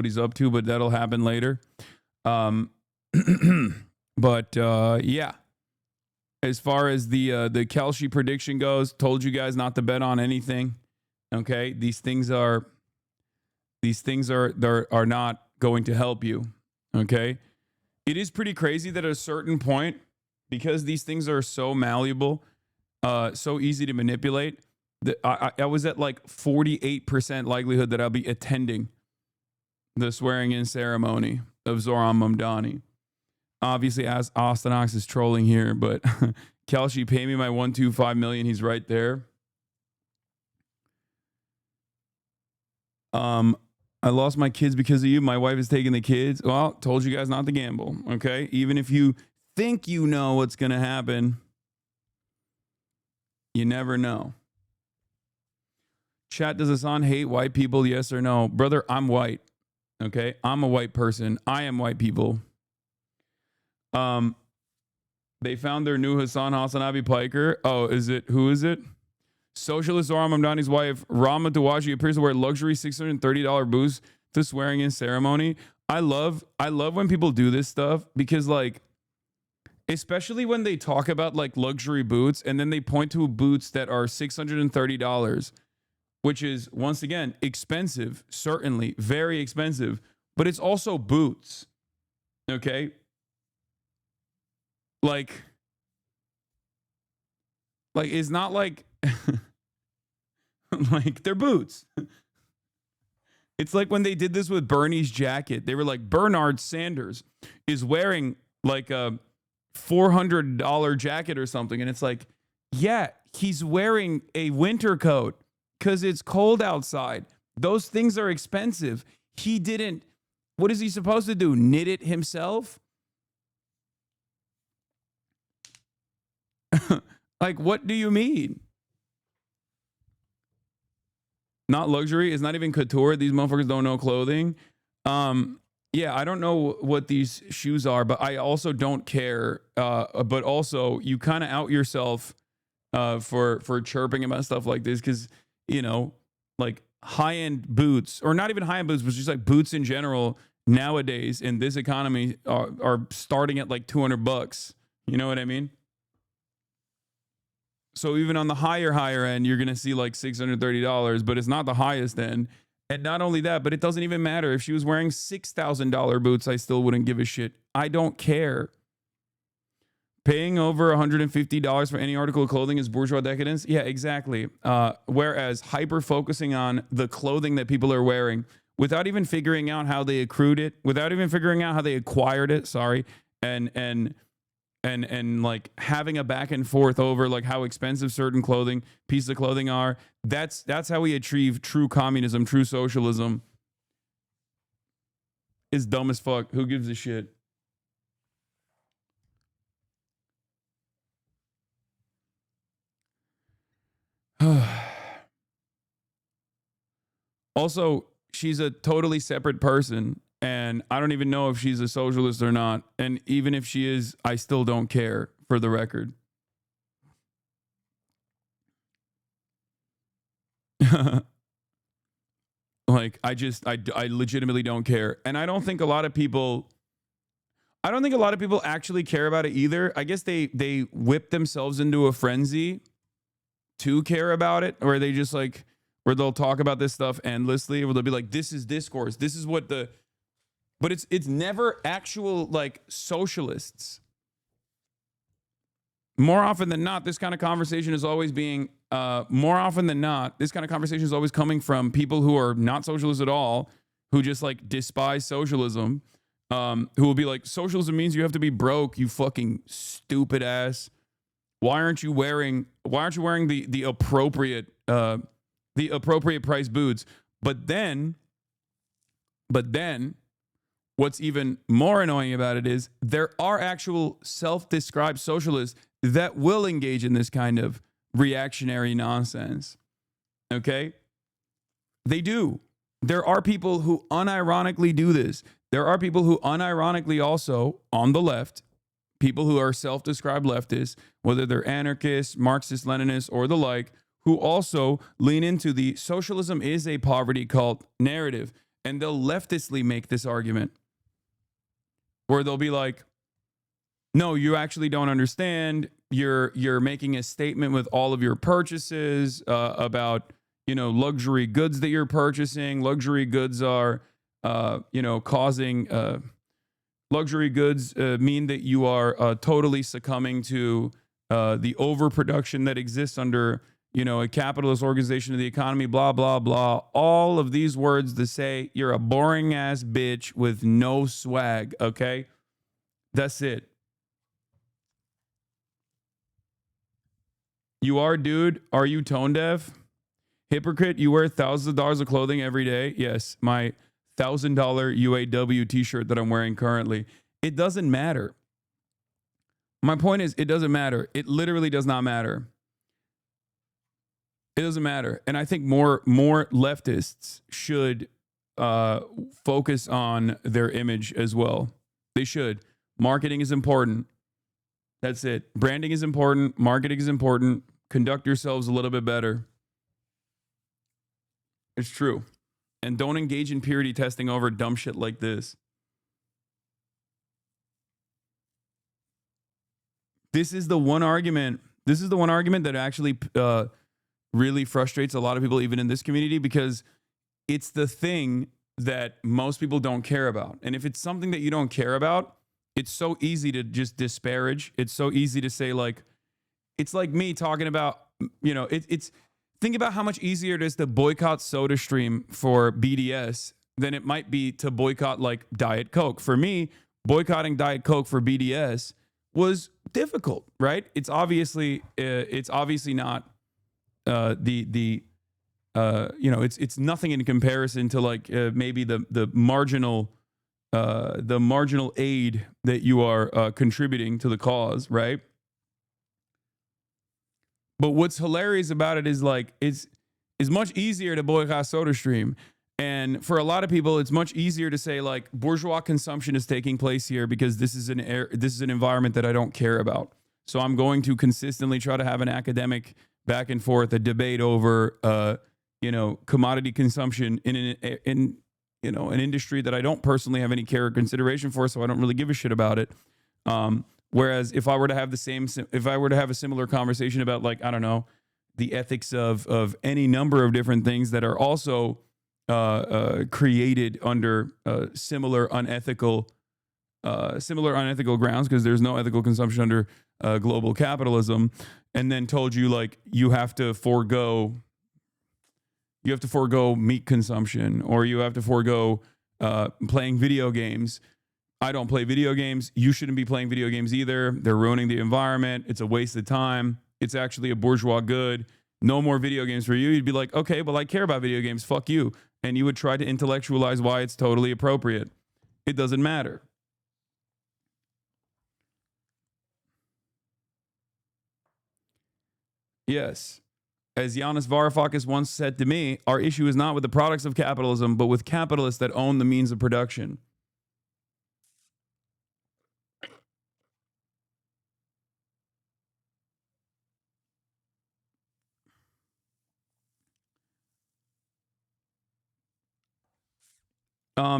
but that'll happen later. But yeah. As far as the Kalshi prediction goes, told you guys not to bet on anything. Okay, these things are not going to help you. Okay, it is pretty crazy that at a certain point, because these things are so malleable, so easy to manipulate. I was at like 48% likelihood that I'll be attending the swearing-in ceremony of Zohran Mamdani. Obviously, as Austin Ox is trolling here, but Kalshi, pay me my 125 million. He's right there. I lost my kids because of you. My wife is taking the kids. Well, told you guys not to gamble. Okay, even if you think you know what's gonna happen, you never know. Chat, does Hasan hate white people? Yes or no? Brother, I'm white. Okay? I'm a white person. I am white people. They found their new HasanAbi Piker. Oh, who is it? Socialist Zohran Mamdani's wife, Rama Dawaji, appears to wear luxury $630 boots the swearing in ceremony. I love when people do this stuff because, like, especially when they talk about like luxury boots and then they point to boots that are $630, which is, once again, expensive, certainly very expensive, but it's also boots. Okay? Like it's not like like they're boots. It's like when they did this with Bernie's jacket. They were like, Bernard Sanders is wearing like a $400 jacket or something. And it's like, yeah, he's wearing a winter coat because it's cold outside. Those things are expensive. He didn't, what is he supposed to do? Knit it himself? Like, what do you mean? Not luxury. It's not even couture. These motherfuckers don't know clothing. Yeah, I don't know what these shoes are, but I also don't care. But also, you kind of out yourself for chirping about stuff like this because, you know, like high-end boots, or not even high-end boots, but just like boots in general nowadays in this economy are starting at like $200. You know what I mean? So even on the higher end, you're going to see like $630, but it's not the highest end. And not only that, but it doesn't even matter. If she was wearing $6,000 boots, I still wouldn't give a shit. I don't care. Paying over $150 for any article of clothing is bourgeois decadence. Yeah, exactly. Whereas hyper-focusing on the clothing that people are wearing without even figuring out how they accrued it, without even figuring out how they acquired it, and like having a back and forth over like how expensive certain pieces of clothing are. That's how we achieve true communism, true socialism. Is dumb as fuck. Who gives a shit? Also, she's a totally separate person. And I don't even know if she's a socialist or not. And even if she is, I still don't care, for the record. Like, I legitimately don't care. And I don't think a lot of people actually care about it either. I guess they whip themselves into a frenzy to care about it, or they just like, where they'll talk about this stuff endlessly, where they'll be like, this is discourse. This is what but it's never actual like socialists. More often than not, this kind of conversation is always being, this kind of conversation is always coming from people who are not socialists at all, who just like despise socialism, who will be like, socialism means you have to be broke, you fucking stupid ass. Why aren't you wearing the appropriate price boots? But then what's even more annoying about it is there are actual self-described socialists that will engage in this kind of reactionary nonsense. Okay? They do. There are people who unironically do this. There are people who unironically also, on the left, people who are self-described leftists, whether they're anarchists, Marxist, Leninists, or the like, who also lean into the socialism is a poverty cult narrative. And they'll leftistly make this argument, where they'll be like, no, you actually don't understand. You're making a statement with all of your purchases about, you know, luxury goods that you're purchasing. Luxury goods are, causing, luxury goods mean that you are totally succumbing to the overproduction that exists under, you know, a capitalist organization of the economy, blah, blah, blah. All of these words to say you're a boring ass bitch with no swag, okay? That's it. You are, dude? Are you tone deaf? Hypocrite, you wear thousands of dollars of clothing every day? Yes, my $1,000 UAW t-shirt that I'm wearing currently. It doesn't matter. My point is, it doesn't matter. It literally does not matter. It doesn't matter. And I think more leftists should focus on their image as well. They should. Marketing is important. That's it. Branding is important. Marketing is important. Conduct yourselves a little bit better. It's true. And don't engage in purity testing over dumb shit like this. This is the one argument. This is the one argument that actually really frustrates a lot of people, even in this community, because it's the thing that most people don't care about. And if it's something that you don't care about, it's so easy to just disparage. It's so easy to say, like, it's like me talking about, you know, it's think about how much easier it is to boycott SodaStream for BDS than it might be to boycott like Diet Coke. For me, boycotting Diet Coke for BDS was difficult, right? It's obviously not you know, it's nothing in comparison to like maybe the marginal aid that you are contributing to the cause, right? But what's hilarious about it is like it's much easier to boycott SodaStream, and for a lot of people, it's much easier to say like bourgeois consumption is taking place here because this is an environment that I don't care about. So I'm going to consistently try to have an academic back and forth, a debate over you know, commodity consumption in you know, an industry that I don't personally have any care or consideration for, so I don't really give a shit about it. Whereas if I were to have a similar conversation about, like, I don't know, the ethics of any number of different things that are also created under similar unethical grounds, because there's no ethical consumption under global capitalism, and then told you like you have to forego meat consumption, or you have to forego playing video games. I don't play video games. You shouldn't be playing video games either. They're ruining the environment. It's a waste of time. It's actually a bourgeois good. No more video games for you. You'd be like, okay, well, I care about video games. Fuck you. And you would try to intellectualize why it's totally appropriate. It doesn't matter. Yes. As Yanis Varoufakis once said to me, our issue is not with the products of capitalism, but with capitalists that own the means of production.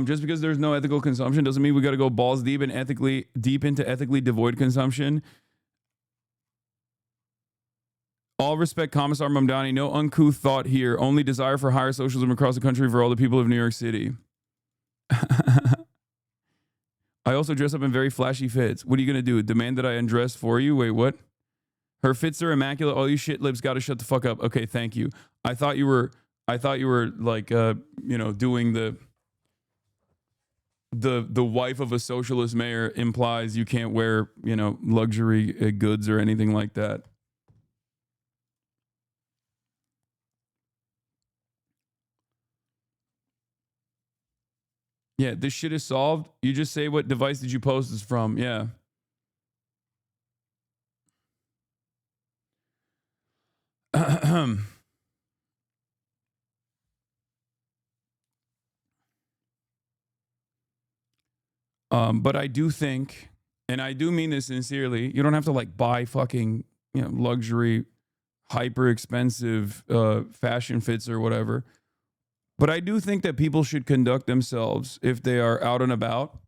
Just because there's no ethical consumption doesn't mean we got to go balls deep into ethically devoid consumption. All respect, Commissar Mamdani. No uncouth thought here. Only desire for higher socialism across the country for all the people of New York City. I also dress up in very flashy fits. What are you going to do? Demand that I undress for you? Wait, what? Her fits are immaculate. All you shit lips got to shut the fuck up. Okay, thank you. I thought you were like, you know, doing the wife of a socialist mayor implies you can't wear, you know, luxury goods or anything like that. Yeah, this shit is solved. You just say what device did you post this from. Yeah. But I do think, and I do mean this sincerely, you don't have to like buy fucking, you know, luxury, hyper expensive fashion fits or whatever. But I do think that people should conduct themselves, if they are out and about,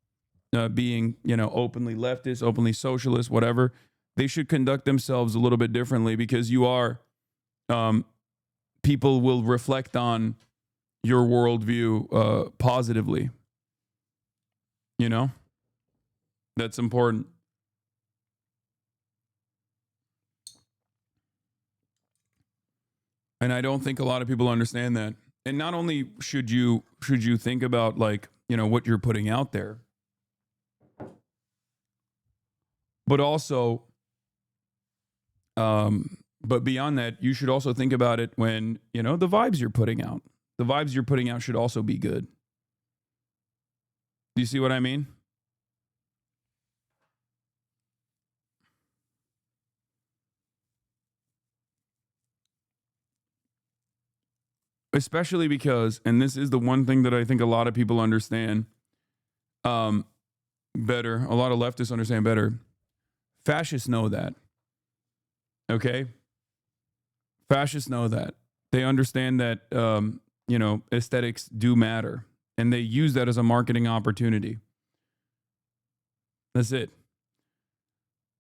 being, you know, openly leftist, openly socialist, whatever. They should conduct themselves a little bit differently, because you are, people will reflect on your worldview positively. You know, that's important. And I don't think a lot of people understand that. And not only should you think about, like, you know, what you're putting out there, but also, but beyond that, you should also think about it when, you know, the vibes you're putting out. The vibes you're putting out should also be good. Do you see what I mean? Especially because, and this is the one thing that I think a lot of people understand better, a lot of leftists understand better. Fascists know that. Okay? Fascists know that. They understand that aesthetics do matter. And they use that as a marketing opportunity. That's it.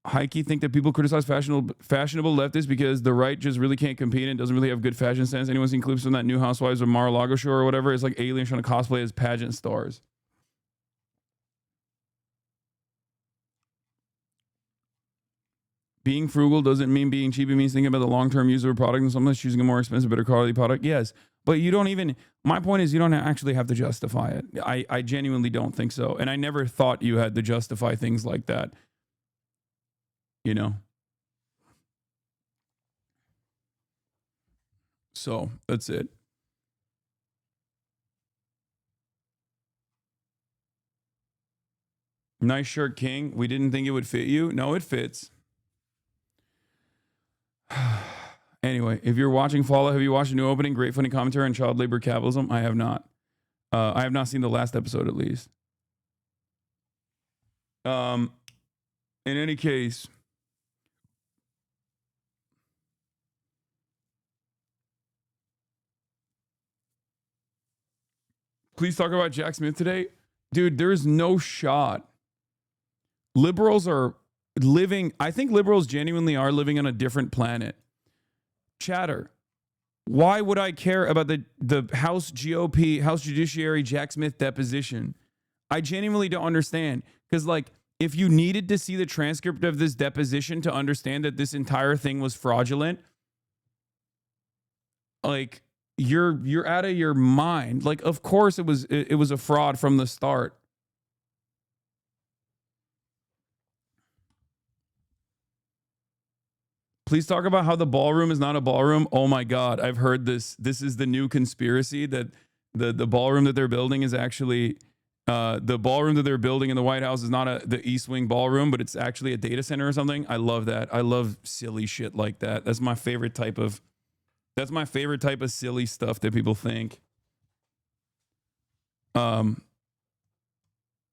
Heike think that people criticize fashionable leftists because the right just really can't compete and doesn't really have good fashion sense. Anyone seen clips from that new Housewives of Mar-a-Lago show or whatever? It's like aliens trying to cosplay as pageant stars. Being frugal doesn't mean being cheap. It means thinking about the long-term use of a product and sometimes choosing a more expensive, better quality product. Yes, but you don't even, my point is you don't actually have to justify it. I genuinely don't think so. And I never thought you had to justify things like that. So that's it. Nice shirt, King. We didn't think it would fit you. No, it fits. Anyway, if you're watching Fallout, have you watched a new opening? Great funny commentary on child labor capitalism. I have not. I have not seen the last episode, at least. In any case, please talk about Jack Smith today. Dude, there's no shot. Liberals are living, I think liberals genuinely are living on a different planet. Chatter. Why would I care about the House GOP, House Judiciary, Jack Smith deposition? I genuinely don't understand. Because, like, if you needed to see the transcript of this deposition to understand that this entire thing was fraudulent, like, you're out of your mind. Like, of course it was a fraud from the start. Please talk about how the ballroom is not a ballroom. Oh my God, I've heard this. This is the new conspiracy that the ballroom that they're building is actually the ballroom that they're building in the White House is not the East Wing ballroom, but it's actually a data center or something. I love that. I love silly shit like that. That's my favorite type of silly stuff that people think.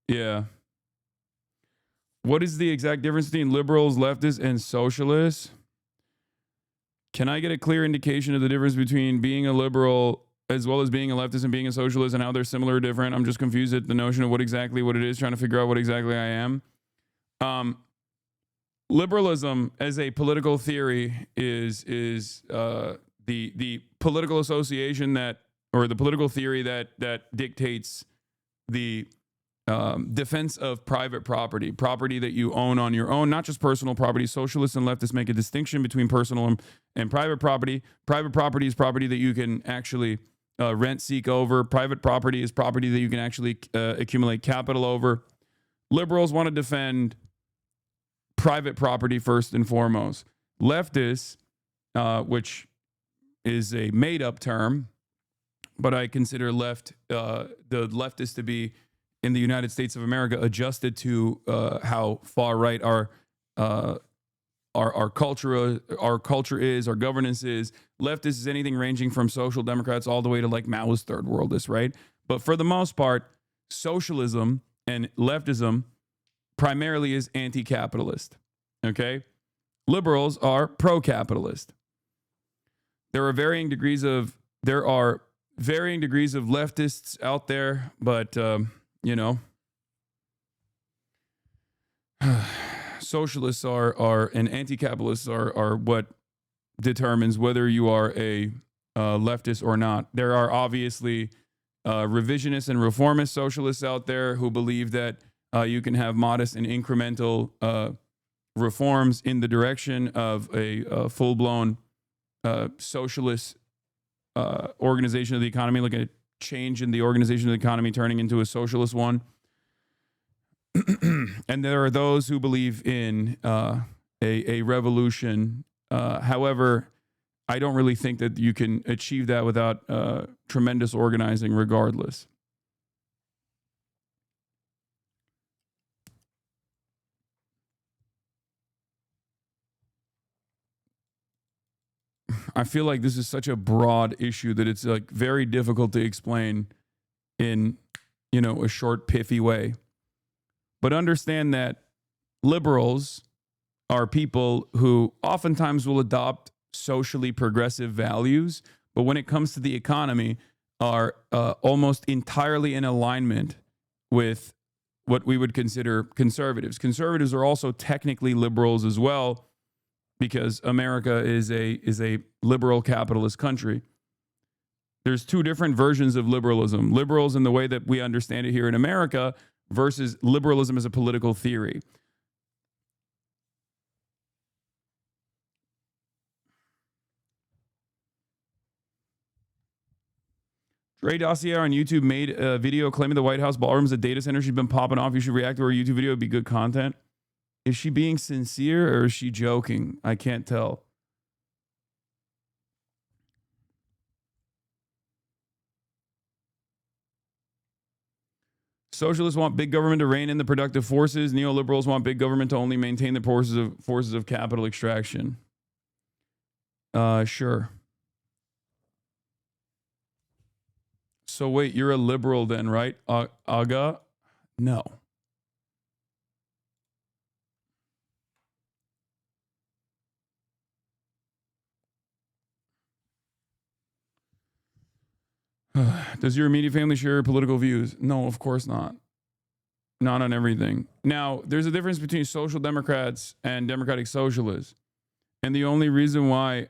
Yeah. What is the exact difference between liberals, leftists, and socialists? Can I get a clear indication of the difference between being a liberal as well as being a leftist and being a socialist and how they're similar or different? I'm just confused at the notion of what it is, trying to figure out what exactly I am. Liberalism as a political theory is the political association or the political theory that dictates the defense of private property that you own on your own, not just personal property. Socialists and leftists make a distinction between personal and private property. Private property is property that you can actually rent, seek over. Private property is property that you can actually accumulate capital over. Liberals want to defend private property first and foremost. Leftists, which is a made-up term, but I consider the leftists to be in the United States of America adjusted to how far right our culture is, our governance is. Leftist is anything ranging from social democrats all the way to like Maoist third worldists, right? But for the most part, socialism and leftism primarily is anti-capitalist. Okay, liberals are pro-capitalist. There are varying degrees of leftists out there, but socialists and anti-capitalists are what determines whether you are a leftist or not. There are obviously revisionist and reformist socialists out there who believe that you can have modest and incremental reforms in the direction of a full-blown socialist organization of the economy, like a change in the organization of the economy turning into a socialist one. And there are those who believe in a revolution. However, I don't really think that you can achieve that without tremendous organizing regardless. I feel like this is such a broad issue that it's like very difficult to explain in, a short, pithy way. But understand that liberals are people who oftentimes will adopt socially progressive values. But when it comes to the economy, are almost entirely in alignment with what we would consider conservatives. Conservatives are also technically liberals as well, because America is a liberal capitalist country. There's two different versions of liberalism. Liberals in the way that we understand it here in America versus liberalism as a political theory. Dre Dossier on YouTube made a video claiming the White House ballroom is a data center. She's been popping off. You should react to her YouTube video. It'd be good content. Is she being sincere or is she joking? I can't tell. Socialists want big government to rein in the productive forces. Neoliberals want big government to only maintain the forces of capital extraction. Sure. So wait, you're a liberal then, right? Aga? No. Does your immediate family share your political views? No, of course not. Not on everything. Now, there's a difference between social democrats and democratic socialists. And the only reason why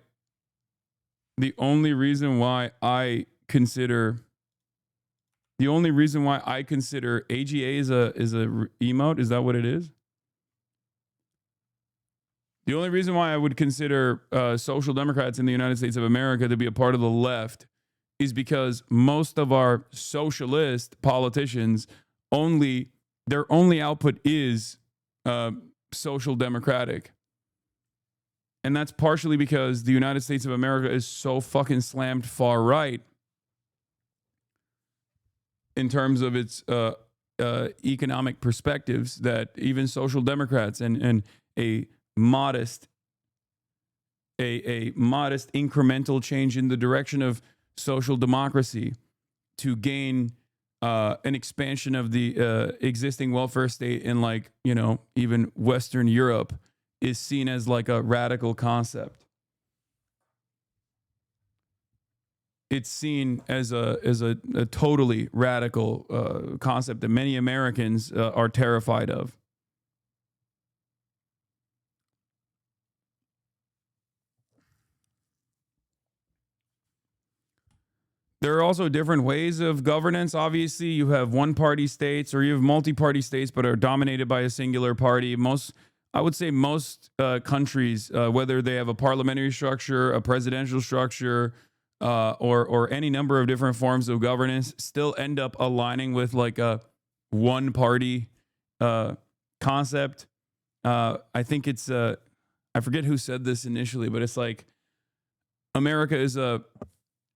I consider AGA is a emote, is that what it is? The only reason why I would consider social democrats in the United States of America to be a part of the left is because most of our socialist politicians their only output is social democratic. And that's partially because the United States of America is so fucking slammed far right in terms of its economic perspectives that even social democrats and a modest incremental change in the direction of social democracy to gain an expansion of the existing welfare state in, like, you know, even Western Europe is seen as like a radical concept. It's seen as a totally radical concept that many Americans are terrified of. There are also different ways of governance. Obviously, you have one-party states or you have multi-party states but are dominated by a singular party. I would say most countries, whether they have a parliamentary structure, a presidential structure, or any number of different forms of governance, still end up aligning with like a one-party concept. I think it's I forget who said this initially, but it's like America is a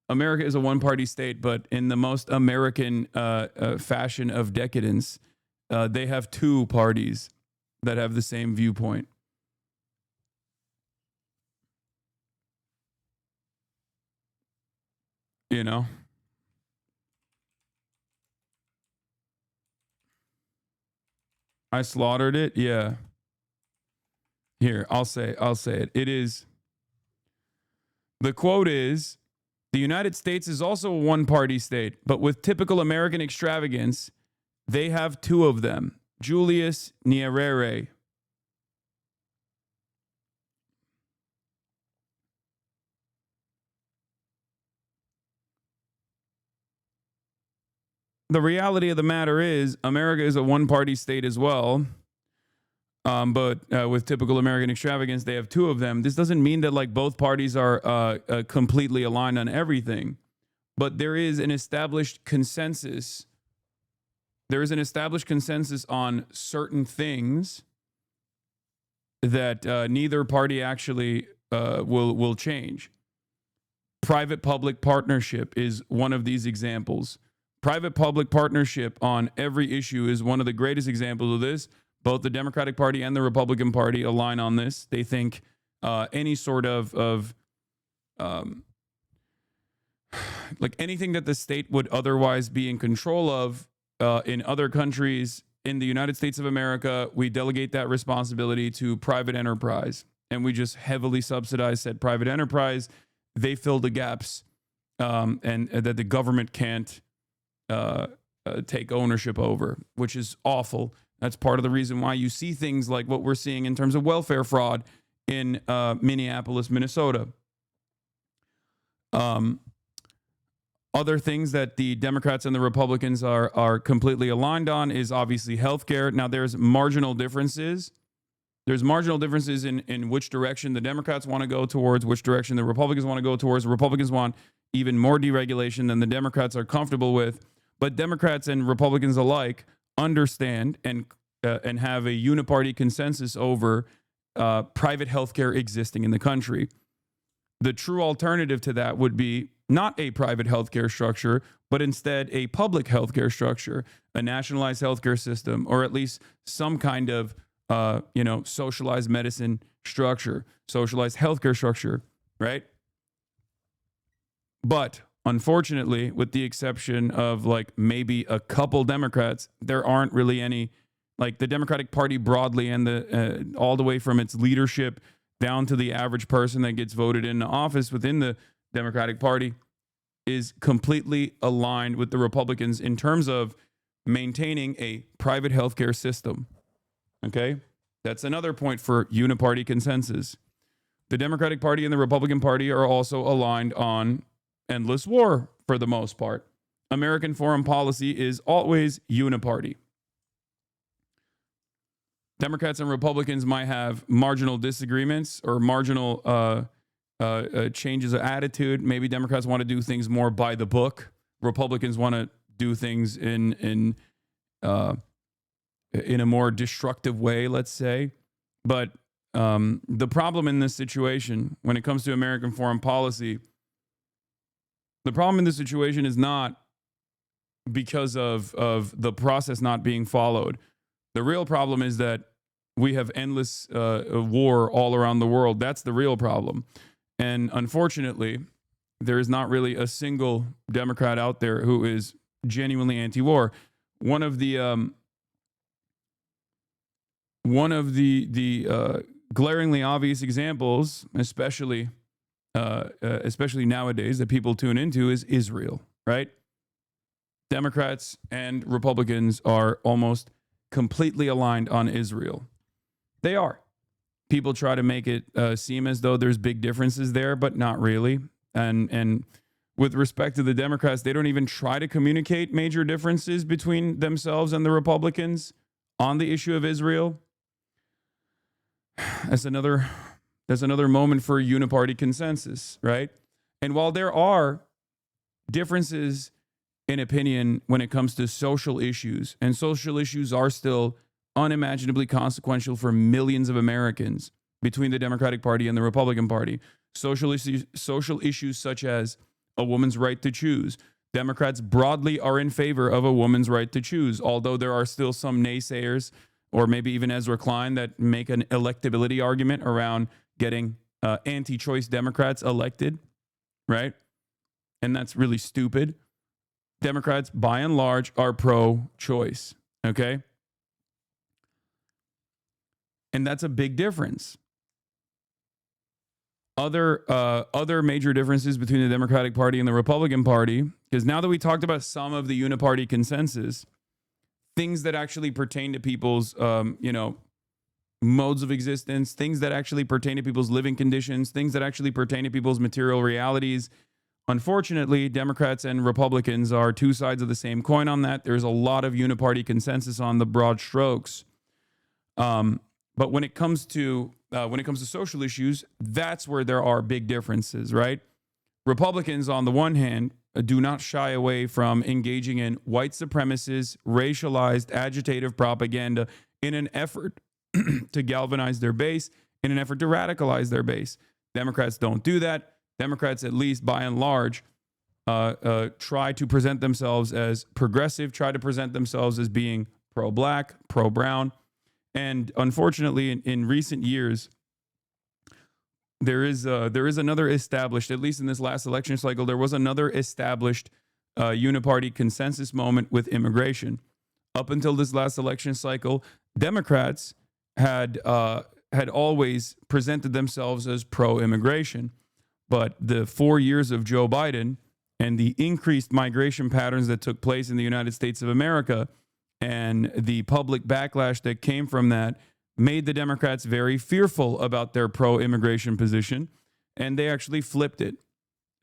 one-party state, but in the most American fashion of decadence, they have two parties that have the same viewpoint. You know? I slaughtered it? Yeah. Here, I'll say it. It is, the quote is, the United States is also a one-party state, but with typical American extravagance, they have two of them. Julius Nyerere. The reality of the matter is America is a one-party state as well. But with typical American extravagance, they have two of them. This doesn't mean that like both parties are completely aligned on everything, but there is an established consensus. There is an established consensus on certain things that neither party actually will change. Private-public partnership is one of these examples. Private-public partnership on every issue is one of the greatest examples of this. Both the Democratic Party and the Republican Party align on this. They think any sort of like anything that the state would otherwise be in control of in other countries, in the United States of America, we delegate that responsibility to private enterprise. And we just heavily subsidize said private enterprise. They fill the gaps and that the government can't take ownership over, which is awful. That's part of the reason why you see things like what we're seeing in terms of welfare fraud in Minneapolis, Minnesota. Other things that the Democrats and the Republicans are completely aligned on is obviously healthcare. Now, there's marginal differences. There's marginal differences in which direction the Democrats want to go towards, which direction the Republicans want to go towards. The Republicans want even more deregulation than the Democrats are comfortable with. But Democrats and Republicans alike understand and have a uniparty consensus over private healthcare existing in the country. The true alternative to that would be not a private healthcare structure, but instead a public healthcare structure, a nationalized healthcare system, or at least some kind of socialized medicine structure, socialized healthcare structure, right? But unfortunately, with the exception of like maybe a couple Democrats, there aren't really any, like the Democratic Party broadly and the all the way from its leadership down to the average person that gets voted into office within the Democratic Party is completely aligned with the Republicans in terms of maintaining a private healthcare system. Okay? That's another point for uniparty consensus. The Democratic Party and the Republican Party are also aligned on endless war for the most part. American foreign policy is always uniparty. Democrats and Republicans might have marginal disagreements or marginal changes of attitude. Maybe Democrats want to do things more by the book. Republicans want to do things in a more destructive way, let's say. But the problem in this situation, when it comes to American foreign policy, the problem in this situation is not because of the process not being followed. The real problem is that we have endless war all around the world. That's the real problem. And unfortunately, there is not really a single Democrat out there who is genuinely anti-war. One of the glaringly obvious examples, especially nowadays, that people tune into is Israel, right? Democrats and Republicans are almost completely aligned on Israel. They are. People try to make it seem as though there's big differences there, but not really. And with respect to the Democrats, they don't even try to communicate major differences between themselves and the Republicans on the issue of Israel. That's another moment for uniparty consensus, right? And while there are differences in opinion when it comes to social issues, and social issues are still unimaginably consequential for millions of Americans between the Democratic Party and the Republican Party. Social issues such as a woman's right to choose. Democrats broadly are in favor of a woman's right to choose, although there are still some naysayers, or maybe even Ezra Klein, that make an electability argument around getting anti-choice Democrats elected, right? And that's really stupid. Democrats, by and large, are pro-choice, okay? And that's a big difference. Other major differences between the Democratic Party and the Republican Party, because now that we talked about some of the uniparty consensus, things that actually pertain to people's, modes of existence, things that actually pertain to people's living conditions, things that actually pertain to people's material realities. Unfortunately, Democrats and Republicans are two sides of the same coin on that. There's a lot of uniparty consensus on the broad strokes. But when it comes to social issues, that's where there are big differences, right? Republicans, on the one hand, do not shy away from engaging in white supremacist, racialized, agitative propaganda in an effort to galvanize their base, in an effort to radicalize their base. Democrats don't do that. Democrats, at least by and large, try to present themselves as progressive, try to present themselves as being pro-black, pro-brown. And unfortunately, in recent years, there is another established, at least in this last election cycle, there was another established uniparty consensus moment with immigration. Up until this last election cycle, Democrats had always presented themselves as pro-immigration. But the 4 years of Joe Biden and the increased migration patterns that took place in the United States of America and the public backlash that came from that made the Democrats very fearful about their pro-immigration position, and they actually flipped it.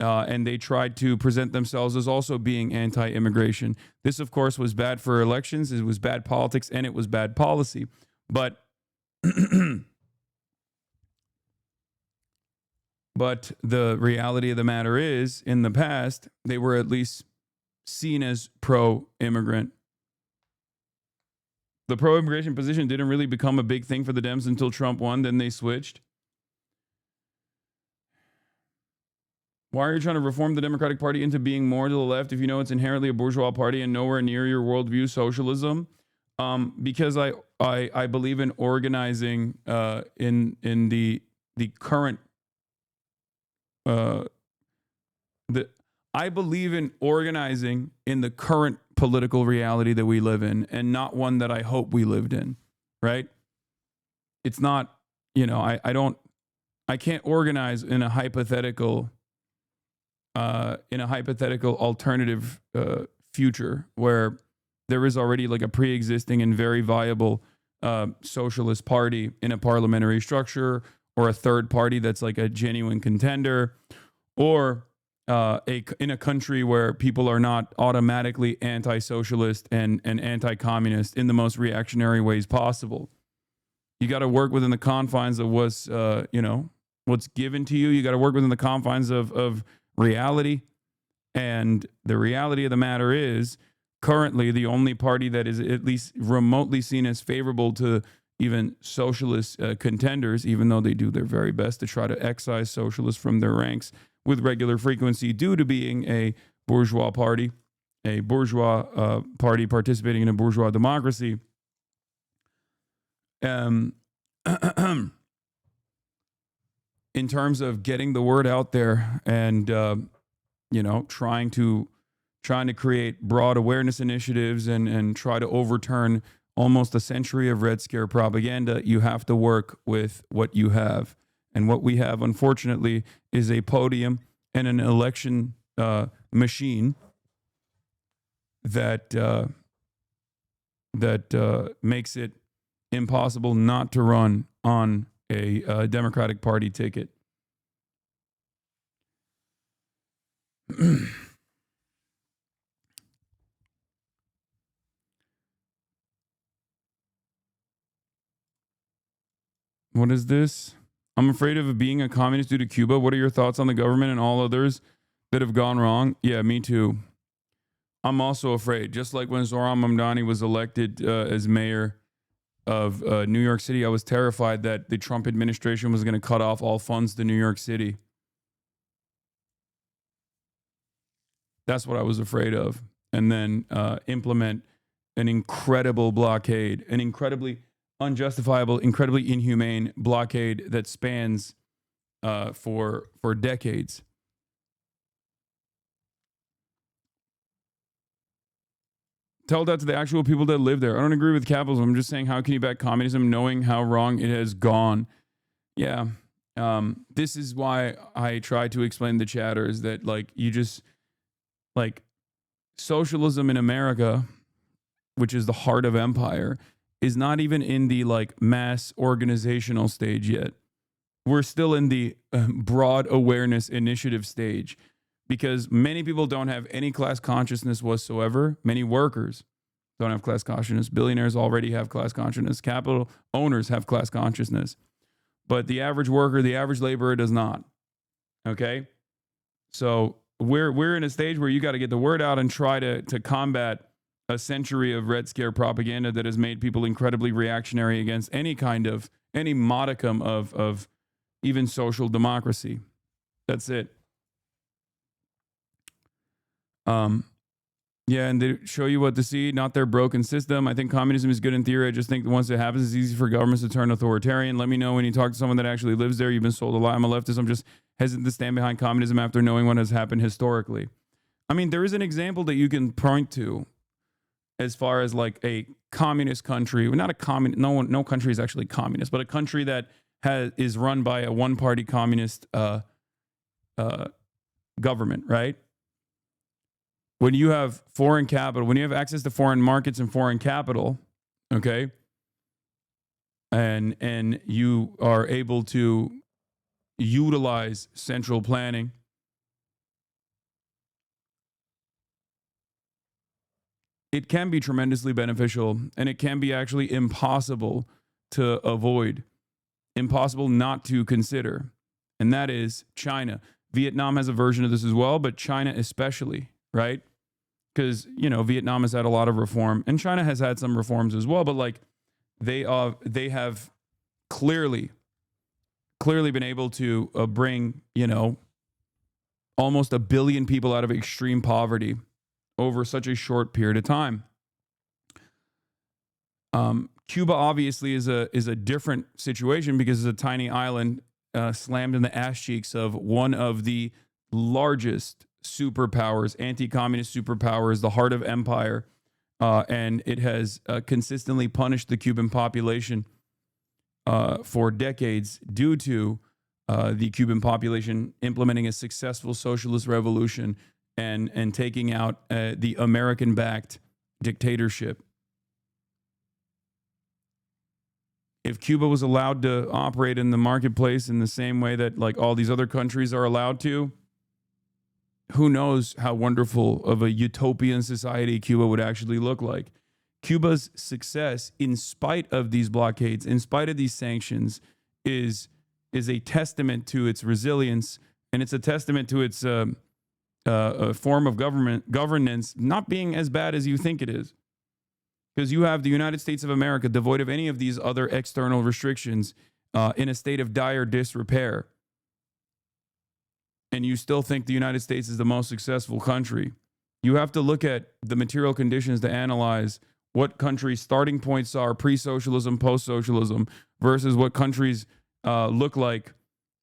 And they tried to present themselves as also being anti-immigration. This, of course, was bad for elections, it was bad politics, and it was bad policy. But but the reality of the matter is, in the past, they were at least seen as pro-immigrant. The pro-immigration position didn't really become a big thing for the Dems until Trump won. Then they switched. Why are you trying to reform the Democratic Party into being more to the left if you know it's inherently a bourgeois party and nowhere near your worldview socialism? Because I believe in organizing in the current I believe in organizing in the current political reality that we live in, and not one that I hope we lived in, right? It's not, you know, I can't organize in a hypothetical alternative future where there is already like a pre-existing and very viable socialist party in a parliamentary structure, or a third party that's like a genuine contender, or in a country where people are not automatically anti-socialist and anti-communist in the most reactionary ways possible. You got to work within the confines of what's what's given to you. You got to work within the confines of reality. And the reality of the matter is, currently the only party that is at least remotely seen as favorable to even socialist contenders, even though they do their very best to try to excise socialists from their ranks with regular frequency due to being a bourgeois party participating in a bourgeois democracy. In terms of getting the word out there and trying to create broad awareness initiatives and try to overturn almost a century of Red Scare propaganda, you have to work with what you have. And what we have, unfortunately, is a podium and an election machine that makes it impossible not to run on a Democratic Party ticket. What is this? I'm afraid of being a communist due to Cuba. What are your thoughts on the government and all others that have gone wrong? Yeah, me too. I'm also afraid. Just like when Zohran Mamdani was elected as mayor of New York City, I was terrified that the Trump administration was going to cut off all funds to New York City. That's what I was afraid of. And then implement an incredible blockade, an incredibly unjustifiable, incredibly inhumane blockade that spans for decades. Tell that to the actual people that live there. I don't agree with capitalism. I'm just saying, how can you back communism knowing how wrong it has gone? Yeah. This is why I try to explain to chatters that, like, you just, like, socialism in America, which is the heart of empire, is not even in the, like, mass organizational stage yet. We're still in the broad awareness initiative stage, because many people don't have any class consciousness whatsoever. Many workers don't have class consciousness. Billionaires already have class consciousness. Capital owners have class consciousness. But the average worker, the average laborer does not. Okay? So we're in a stage where you got to get the word out and try to combat a century of Red Scare propaganda that has made people incredibly reactionary against any modicum of even social democracy. That's it. Yeah, and they show you what to see, not their broken system. I think communism is good in theory. I just think once it happens, it's easy for governments to turn authoritarian. Let me know when you talk to someone that actually lives there. You've been sold a lie. I'm a leftist. I'm just hesitant to stand behind communism after knowing what has happened historically. I mean, there is an example that you can point to as far as like a communist country. Not a communist. No country is actually communist, but a country that is run by a one-party communist government, right? when you have foreign capital, when you have access to foreign markets and foreign capital, okay, and you are able to utilize central planning, it can be tremendously beneficial, and it can be actually impossible to avoid, impossible not to consider, and that is China. Vietnam has a version of this as well, but China especially, right? Because, you know, Vietnam has had a lot of reform, and China has had some reforms as well, but like they have clearly been able to bring, you know, almost 1 billion people out of extreme poverty over such a short period of time. Cuba obviously is a different situation because it's a tiny island slammed in the ass cheeks of one of the largest superpowers, anti-communist superpowers, the heart of empire, and it has consistently punished the Cuban population for decades due to the Cuban population implementing a successful socialist revolution and taking out the American-backed dictatorship. If Cuba was allowed to operate in the marketplace in the same way that like all these other countries are allowed to, who knows how wonderful of a utopian society Cuba would actually look like. Cuba's success, in spite of these blockades, in spite of these sanctions, is a testament to its resilience, and it's a testament to its a form of governance not being as bad as you think it is. Because you have the United States of America, devoid of any of these other external restrictions, in a state of dire disrepair. And you still think the United States is the most successful country. You have to look at the material conditions to analyze what countries' starting points are pre-socialism, post-socialism, versus what countries look like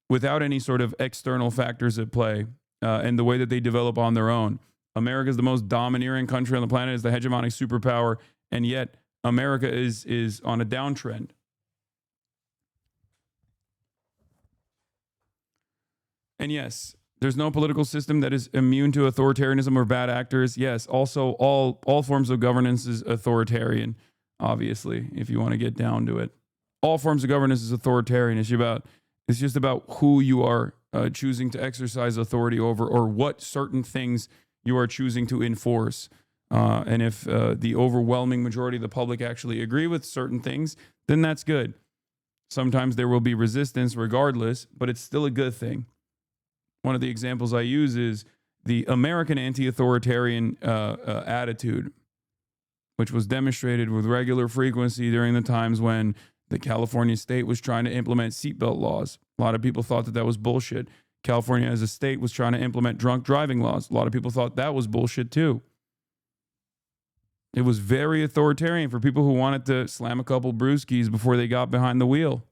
without any sort of external factors at play, and the way that they develop on their own. America is the most domineering country on the planet, is the hegemonic superpower, and yet America is on a downtrend. And yes, there's no political system that is immune to authoritarianism or bad actors. Yes, also all forms of governance is authoritarian, obviously, if you want to get down to it. All forms of governance is authoritarian. It's just about who you are choosing to exercise authority over, or what certain things you are choosing to enforce. And if the overwhelming majority of the public actually agree with certain things, then that's good. Sometimes there will be resistance regardless, but it's still a good thing. One of the examples I use is the American anti-authoritarian attitude, which was demonstrated with regular frequency during the times when the California state was trying to implement seatbelt laws. A lot of people thought that was bullshit. California as a state was trying to implement drunk driving laws. A lot of people thought that was bullshit too. It was very authoritarian for people who wanted to slam a couple brewskis before they got behind the wheel.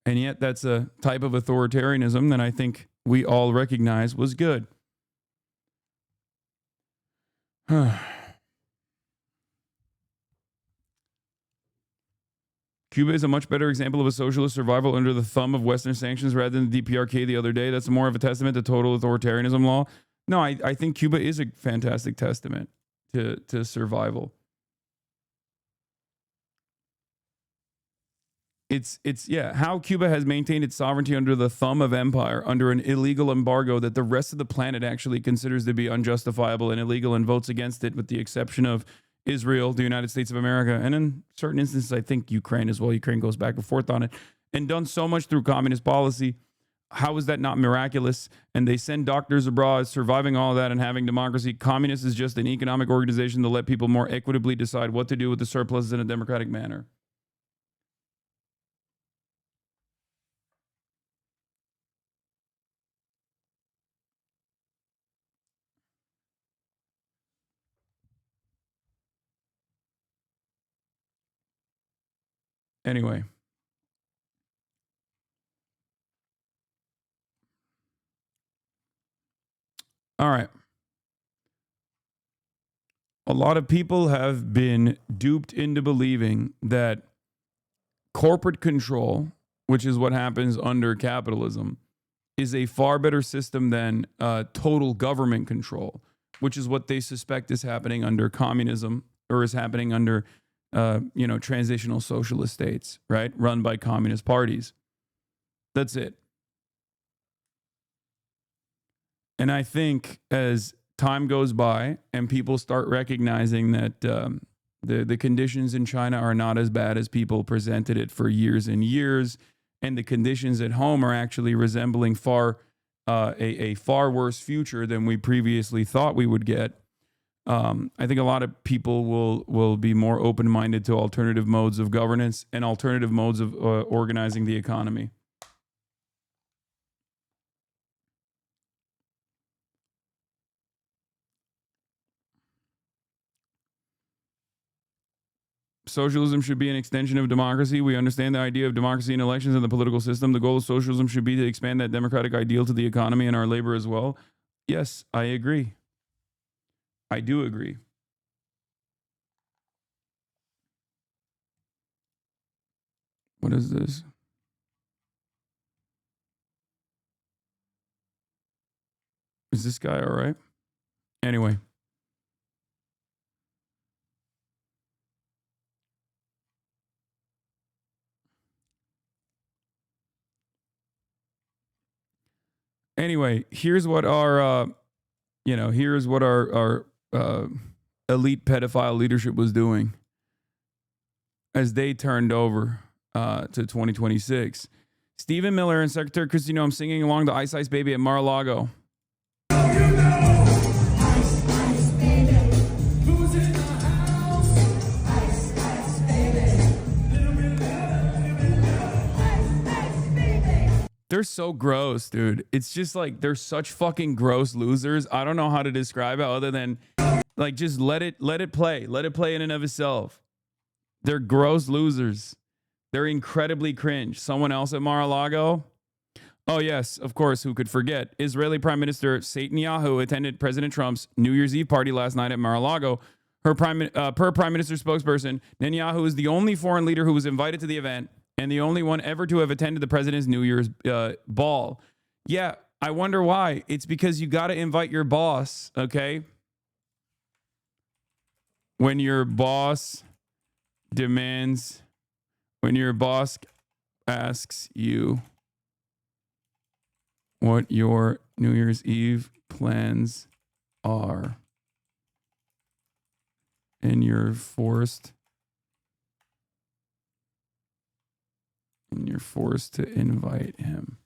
And yet that's a type of authoritarianism that I think we all recognize was good. Cuba is a much better example of a socialist survival under the thumb of Western sanctions rather than the DPRK the other day. That's more of a testament to total authoritarianism law. No, I think Cuba is a fantastic testament to survival. It's how Cuba has maintained its sovereignty under the thumb of empire, under an illegal embargo that the rest of the planet actually considers to be unjustifiable and illegal and votes against it, with the exception of Israel, the United States of America, and in certain instances, I think Ukraine as well. Ukraine goes back and forth on it, and done so much through communist policy. How is that not miraculous? And they send doctors abroad, surviving all that and having democracy. Communist is just an economic organization to let people more equitably decide what to do with the surpluses in a democratic manner. Anyway. All right. A lot of people have been duped into believing that corporate control, which is what happens under capitalism, is a far better system than total government control, which is what they suspect is happening under communism, or is happening under, transitional socialist states, right? Run by communist parties. That's it. And I think as time goes by and people start recognizing that the conditions in China are not as bad as people presented it for years and years, and the conditions at home are actually resembling a far worse future than we previously thought we would get, I think a lot of people will be more open-minded to alternative modes of governance and alternative modes of organizing the economy. Socialism should be an extension of democracy. We understand the idea of democracy in elections and the political system. The goal of socialism should be to expand that democratic ideal to the economy and our labor as well. Yes, I agree. I do agree. What is this? Is this guy all right? Anyway. Here's what our elite pedophile leadership was doing as they turned over to 2026. Stephen Miller and Secretary Kristi Noem singing along to Ice Ice Baby at Mar-a-Lago. They're so gross, dude. It's just like they're such fucking gross losers. I don't know how to describe it other than like just let it play. Let it play in and of itself. They're gross losers. They're incredibly cringe. Someone else at Mar-a-Lago? Oh yes, of course, who could forget? Israeli Prime Minister Satanyahu attended President Trump's New Year's Eve party last night at Mar-a-Lago. Per Prime Minister spokesperson, Netanyahu is the only foreign leader who was invited to the event and the only one ever to have attended the president's New Year's ball. Yeah, I wonder why. It's because you got to invite your boss, okay? When your boss asks you what your New Year's Eve plans are, and you're forced to invite him.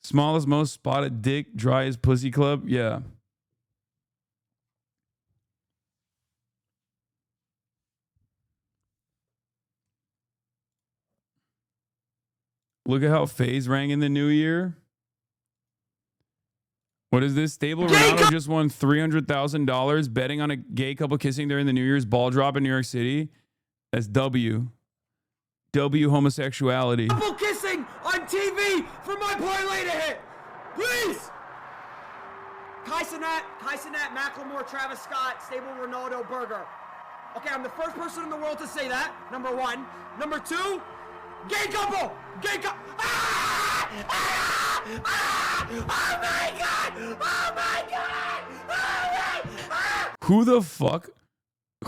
Smallest, most spotted dick, driest pussy club? Yeah. Look at how FaZe rang in the new year. What is this? Stable Ronaldo just won $300,000 betting on a gay couple kissing during the New Year's ball drop in New York City. That's W. W homosexuality. Couple kissing on TV for my parlay to hit. Please. Kai Cenat, Macklemore, Travis Scott, Stable Ronaldo, Burger. Okay, I'm the first person in the world to say that. Number one. Number two, gay couple. Gay couple. Ah! Ah! Ah! Oh my God! Oh my God! Oh my! Ah! Who the fuck?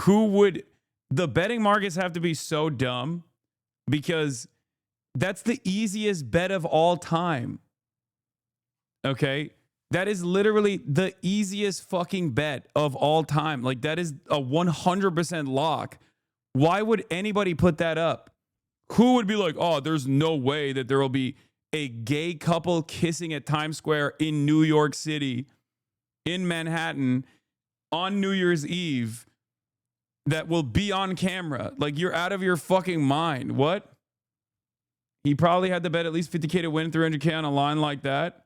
Who would? The betting markets have to be so dumb because that's the easiest bet of all time. Okay? That is literally the easiest fucking bet of all time. Like, that is a 100% lock. Why would anybody put that up? Who would be like, oh, there's no way that there will be a gay couple kissing at Times Square in New York City, in Manhattan, on New Year's Eve that will be on camera? Like, you're out of your fucking mind. What? He probably had to bet at least 50K to win 300K on a line like that.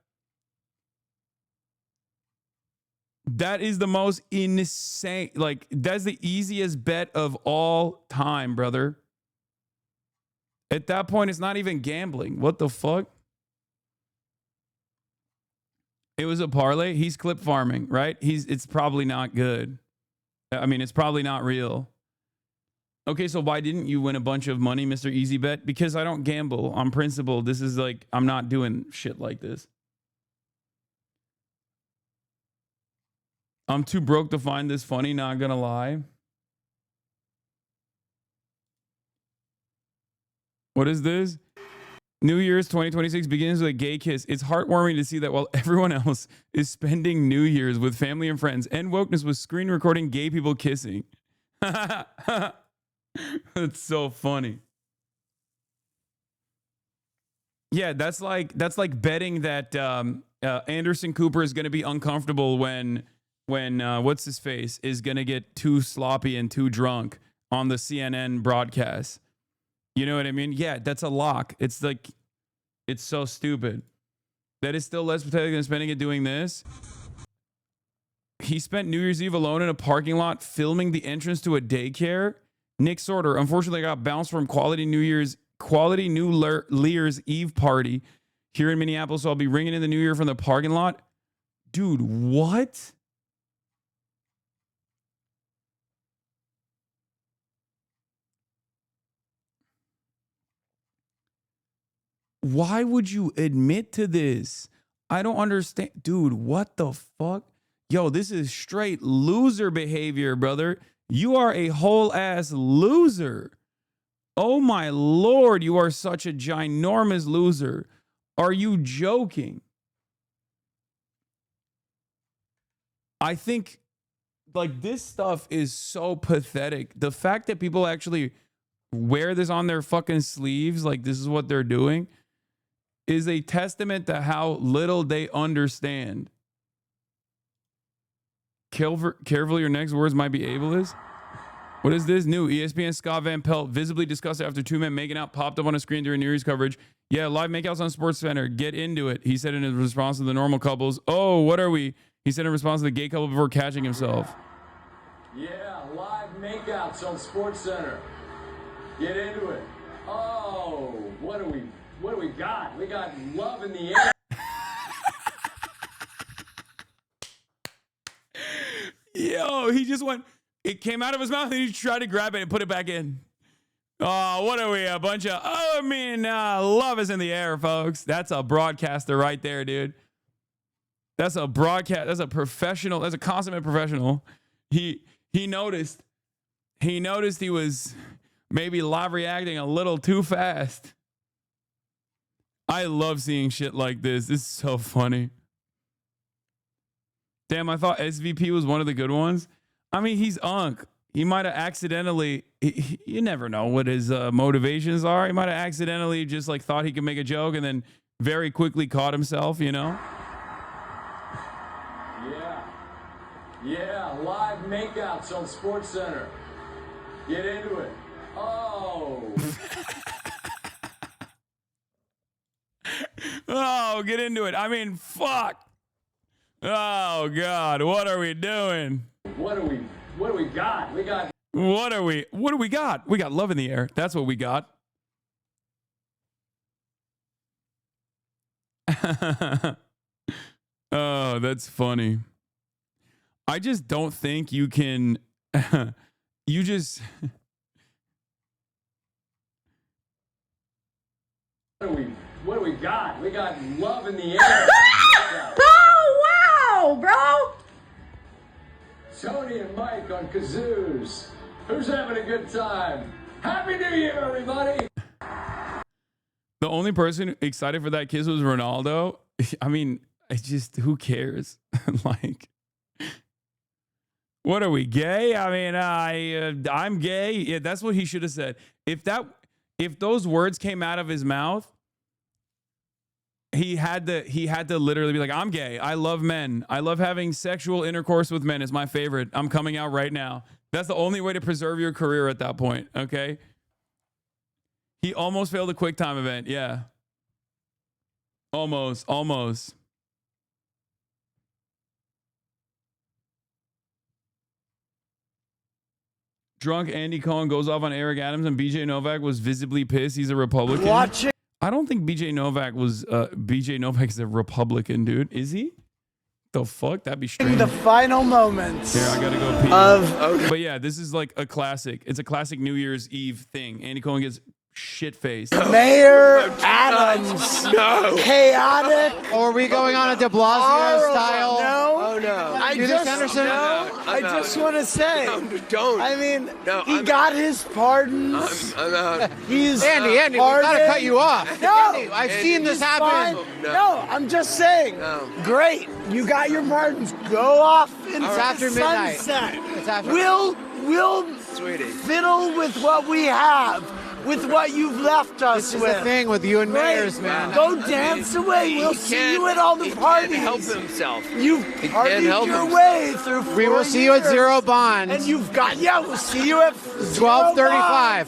That is the most insane. Like, that's the easiest bet of all time, brother. At that point, it's not even gambling. What the fuck? It was a parlay. He's clip farming, right? It's probably not good. I mean, it's probably not real. Okay, so why didn't you win a bunch of money, Mr. Easy Bet? Because I don't gamble on principle. This is like, I'm not doing shit like this. I'm too broke to find this funny, not gonna lie. What is this? New Year's 2026 begins with a gay kiss. It's heartwarming to see that while everyone else is spending New Year's with family and friends, and wokeness was screen recording gay people kissing. That's so funny. Yeah, that's like betting that Anderson Cooper is going to be uncomfortable when what's his face is going to get too sloppy and too drunk on the CNN broadcast. You know what I mean? Yeah, that's a lock. It's like, it's so stupid. That is still less pathetic than spending it doing this. He spent New Year's Eve alone in a parking lot filming the entrance to a daycare. Nick Sorter, unfortunately, got bounced from Quality New Year's Eve party here in Minneapolis. So I'll be ringing in the New Year from the parking lot. Dude, what? Why would you admit to this? I don't understand. Dude, what the fuck? Yo, this is straight loser behavior, brother. You are a whole ass loser. Oh my Lord, you are such a ginormous loser. Are you joking? I think like this stuff is so pathetic. The fact that people actually wear this on their fucking sleeves, like this is what they're doing, is a testament to how little they understand. Careful, your next words might be ableist. What is this? New ESPN Scott Van Pelt visibly disgusted after two men making out popped up on a screen during New Year's coverage. Yeah, live makeouts on SportsCenter. Get into it, he said in his response to the normal couples. Oh, what are we? He said in response to the gay couple before catching himself. Yeah, live makeouts on SportsCenter. Get into it. Oh, what do we got? We got love in the air. Yo, he just went, it came out of his mouth and he tried to grab it and put it back in. Oh, what are we? A bunch of, love is in the air, folks. That's a broadcaster right there, dude. That's a broadcast. That's a professional. That's a consummate professional. He noticed he was maybe live reacting a little too fast. I love seeing shit like this. This is so funny. Damn, I thought SVP was one of the good ones. I mean, he's Unk. He might have accidentally, you never know what his motivations are. He might have accidentally just like thought he could make a joke and then very quickly caught himself, you know? Yeah, live makeouts on SportsCenter. Get into it. Oh. Oh, get into it. I mean, fuck. Oh God, what are we doing? What do we got? We got. What do we got? We got love in the air. That's what we got. Oh, that's funny. I just don't think you can. You just. What do we got? We got love in the air. Oh, wow, bro. Tony and Mike on kazoos. Who's having a good time? Happy New Year, everybody. The only person excited for that kiss was Ronaldo. I mean, I just, who cares? Like, what are we, gay? I mean, I'm gay. Yeah, that's what he should have said. If those words came out of his mouth, he had to literally be like, I'm gay. I love men. I love having sexual intercourse with men. It's my favorite. I'm coming out right now. That's the only way to preserve your career at that point. Okay. He almost failed a quick time event. Yeah. Almost. Drunk Andy Cohen goes off on Eric Adams and BJ Novak was visibly pissed. He's a Republican. Watch it. I don't think BJ Novak is a Republican, dude. Is he? The fuck? That'd be strange. The final moments Here, I gotta go pee. of But yeah, this is like a classic. It's a classic New Year's Eve thing. Andy Cohen gets shit faced. Mayor Adams. No. Chaotic. Or are we going on a de Blasio style? No. Oh no. I Do just, this, Anderson? I just want to say. No, don't. I mean, No, he got his pardons. I'm out. He's Andy, we gotta cut you off. No, Andy, I've seen this happen. No. No, I'm just saying. No. Great, you got your pardons. Go off into It's the after midnight. sunset. It's after We'll Sweetie. fiddle with what we have, with what you've left us This is with. the thing with you and Great. mayors, man. Go dance away. We'll see you at all the He parties. can't help himself. You've He partied can't help your himself. way through 4 We will see you at years. Zero Bond. And you've got, we'll see you at 12:35.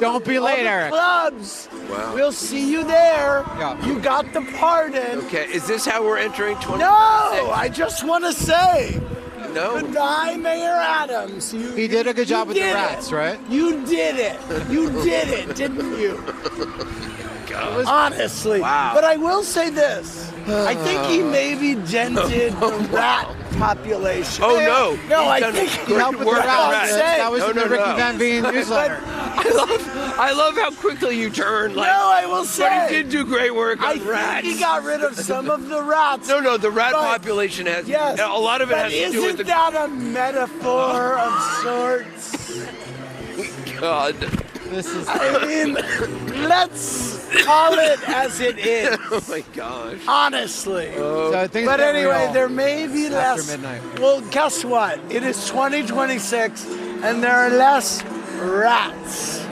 Don't be late, all the Eric. Clubs. Wow. We'll see you there. Yeah. You got the pardon. Okay, is this how we're entering 2026? No, I just want to say, No. goodbye, Mayor Adams. He did a good job with the did rats, it. right? You did it. You did it, didn't you? Honestly. Wow. But I will say this. I think he maybe dented the rat population. Oh, no. No, I He's done think He great helped with work the on rats. rats. That was No, in the no, Ricky no. Van Veen newsletter. I love how quickly you turn. Like, No, I will say. But he did do great work I on think rats. he got rid of some of the rats. No, the rat But- population has. Yes. A lot of it but has to do with isn't the. that a metaphor of sorts? God. This is I mean, let's call it as it is. Oh my gosh. Honestly. so I think But it's anyway, real. there may be less. midnight. Well, guess what? It is 2026, and there are less rats.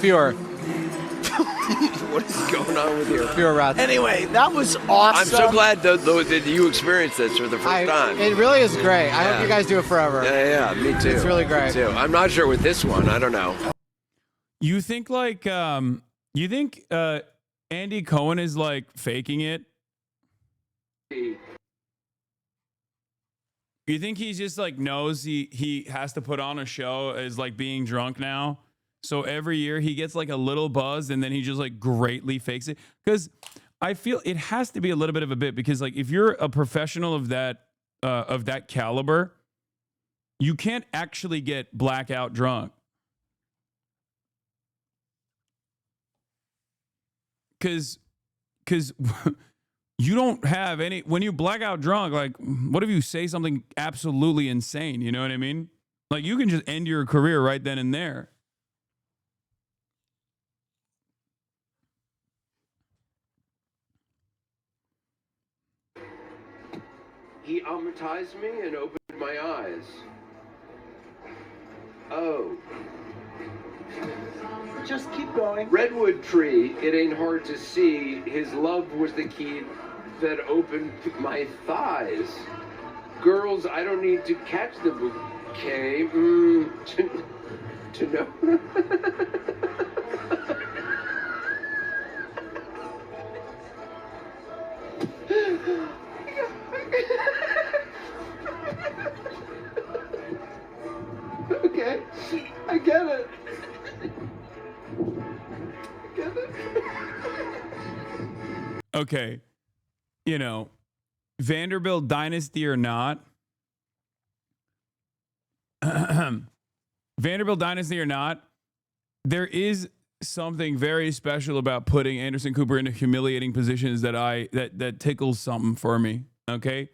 fewer What is going on with you? rats. Anyway, that was awesome. I'm so glad though that you experienced this for the first time. It really is great. I Yeah. hope you guys do it forever. Yeah, me too. It's really great. Me too. I'm not sure with this one. I don't know. You think like Andy Cohen is like faking it? You think he's just like knows he has to put on a show as like being drunk now? So every year he gets like a little buzz and then he just like greatly fakes it? Because I feel it has to be a little bit of a bit, because like if you're a professional of that caliber, you can't actually get blackout drunk. Because you don't have any, when you black out drunk, like what if you say something absolutely insane? You know what I mean? Like you can just end your career right then and there. He traumatized me and opened my eyes. Oh. Just keep going. Redwood tree, it ain't hard to see. His love was the key that opened my thighs. Girls, I don't need to catch the bouquet to know. Okay, I get it. Okay. You know, Vanderbilt dynasty or not, Vanderbilt dynasty or not, there is something very special about putting Anderson Cooper into humiliating positions that tickles something for me. Okay.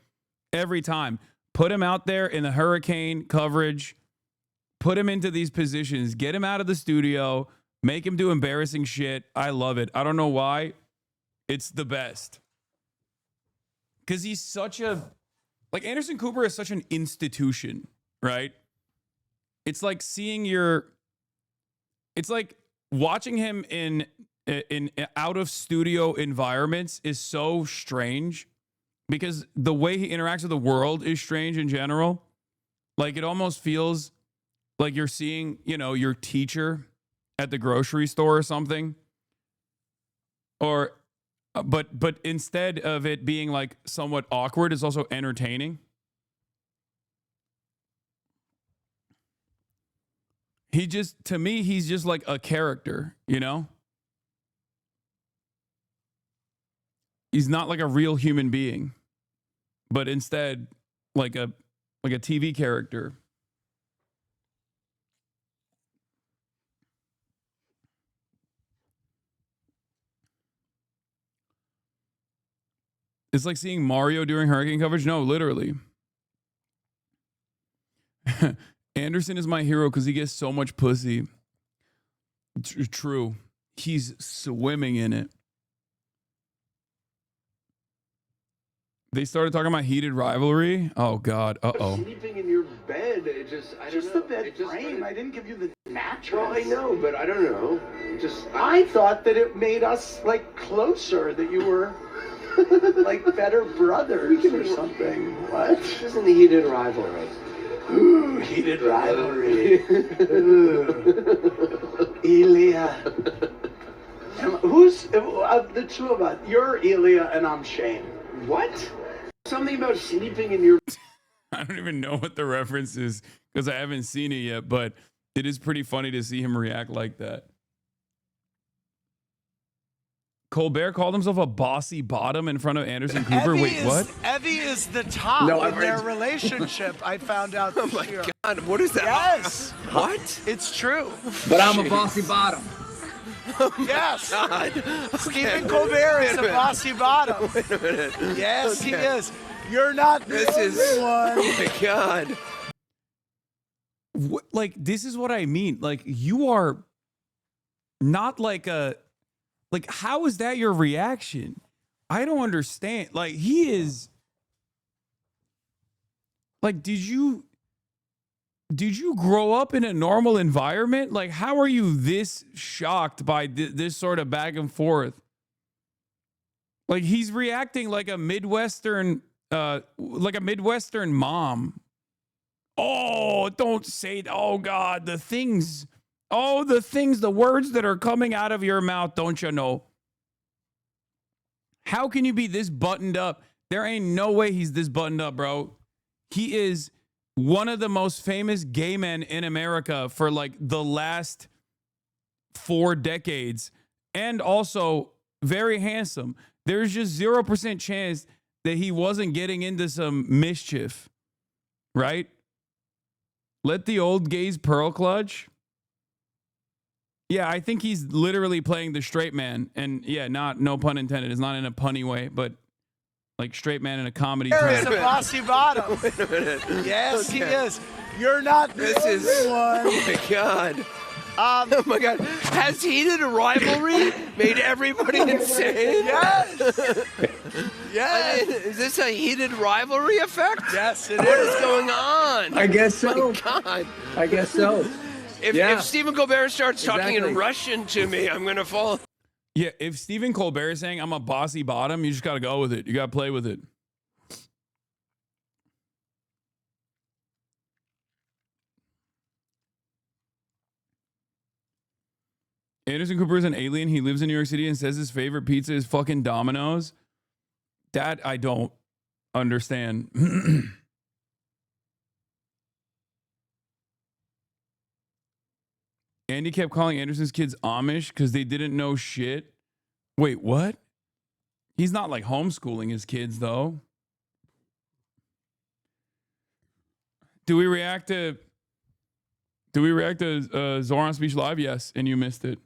Every time. Put him out there in the hurricane coverage. Put him into these positions. Get him out of the studio. Make him do embarrassing shit. I love it. I don't know why. It's the best. Because he's such a... Like, Anderson Cooper is such an institution, right? It's like seeing your... It's like watching him in out-of-studio environments is so strange. Because the way he interacts with the world is strange in general. Like, it almost feels like you're seeing, you know, your teacher at the grocery store or something. Or, but instead of it being like somewhat awkward, it's also entertaining. He just, to me, he's just like a character, you know? He's not like a real human being. but instead like a TV character. It's like seeing Mario during hurricane coverage. No, literally. Anderson is my hero because he gets so much pussy. True. He's swimming in it. They started talking about heated rivalry. Oh, God. Uh-oh. Sleeping in your bed, I don't know. Just the bed frame. I didn't give you the mattress. Well, I know, but I don't know. I thought that it made us like closer. That you were like better brothers or something. What? This isn't the heated rivalry. Ooh, heated rivalry. Ooh. Elia. Who's of the two of us? You're Elia and I'm Shane. What? Something about sleeping in your... I don't even know what the reference is because I haven't seen it yet, but it is pretty funny to see him react like that. Colbert called himself a bossy bottom in front of Anderson Cooper. Wait, what? Evie is the top in their relationship. I found out this year. Oh my God, what is that? Yes. What? It's true. But I'm a bossy bottom. Yes. God. Stephen Colbert is a bossy bottom. Wait a minute. Yes, he is. You're not the only one. Oh my God. What, like, this is what I mean. Like, you are not like a... Like, how is that your reaction? I don't understand. Like, he is... Like, did you grow up in a normal environment? Like, how are you this shocked by this sort of back and forth? Like, he's reacting like a Midwestern mom. Oh, don't say, oh God, the things, the words that are coming out of your mouth, don't you know? How can you be this buttoned up? There ain't no way he's this buttoned up, bro. He is one of the most famous gay men in America for like the last 4 decades, and also very handsome. There's just 0% chance that he wasn't getting into some mischief, right? Let the old gays pearl clutch. Yeah, I think he's literally playing the straight man. And yeah, no pun intended. It's not in a punny way, but like straight man in a comedy term. He's a bossy bottom. Wait a minute. Yes, he is. You're not the only one. Oh my God. Oh my God. Has heated rivalry made everybody insane? Yes. Yes. I mean, is this a heated rivalry effect? Yes, it What is going on? I guess so. Oh my God. I guess so. If Stephen Colbert starts talking Exactly. in Russian to me, I'm going to fall. Yeah, if Stephen Colbert is saying I'm a bossy bottom, you just got to go with it. You got to play with it. Anderson Cooper is an alien. He lives in New York City and says his favorite pizza is fucking Domino's. That I don't understand. Andy kept calling Anderson's kids Amish because they didn't know shit. Wait, what? He's not like homeschooling his kids, though. Do we react to Zohran Speech Live? Yes, and you missed it.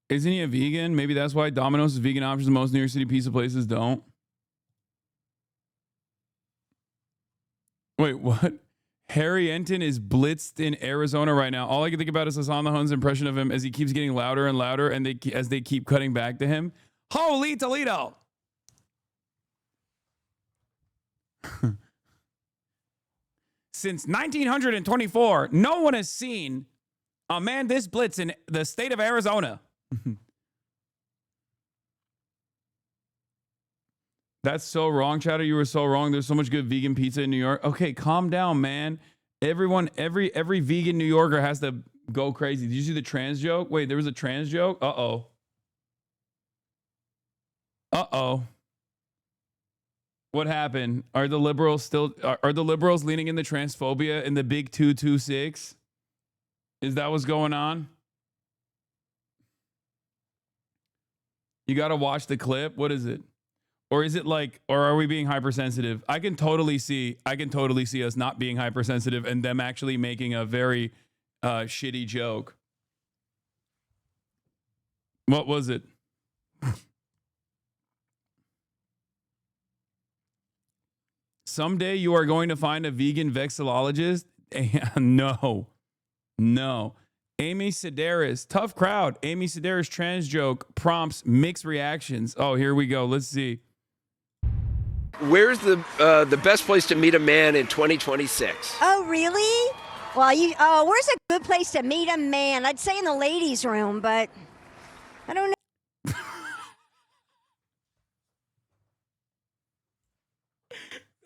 Isn't he a vegan? Maybe that's why Domino's is vegan options. Most New York City pizza places don't. Wait, what? Harry Enton is blitzed in Arizona right now. All I can think about is Hasan the Hun's impression of him as he keeps getting louder and louder, and as they keep cutting back to him. Holy Toledo! Since 1924, no one has seen a man this blitz in the state of Arizona. That's so wrong, Chatter. You were so wrong. There's so much good vegan pizza in New York. Okay, calm down, man. Everyone, every vegan New Yorker has to go crazy. Did you see the trans joke? Wait, there was a trans joke? Uh-oh. Uh-oh. What happened? Are the liberals leaning in the transphobia in the big 226? Is that what's going on? You got to watch the clip. What is it? Or is it like, or are we being hypersensitive? I can totally see us not being hypersensitive and them actually making a very shitty joke. What was it? Someday you are going to find a vegan vexillologist. No. Amy Sedaris, tough crowd. Amy Sedaris trans joke prompts mixed reactions. Oh, here we go. Let's see. Where's the best place to meet a man in 2026? Oh, really? Well, where's a good place to meet a man? I'd say in the ladies' room, but I don't know.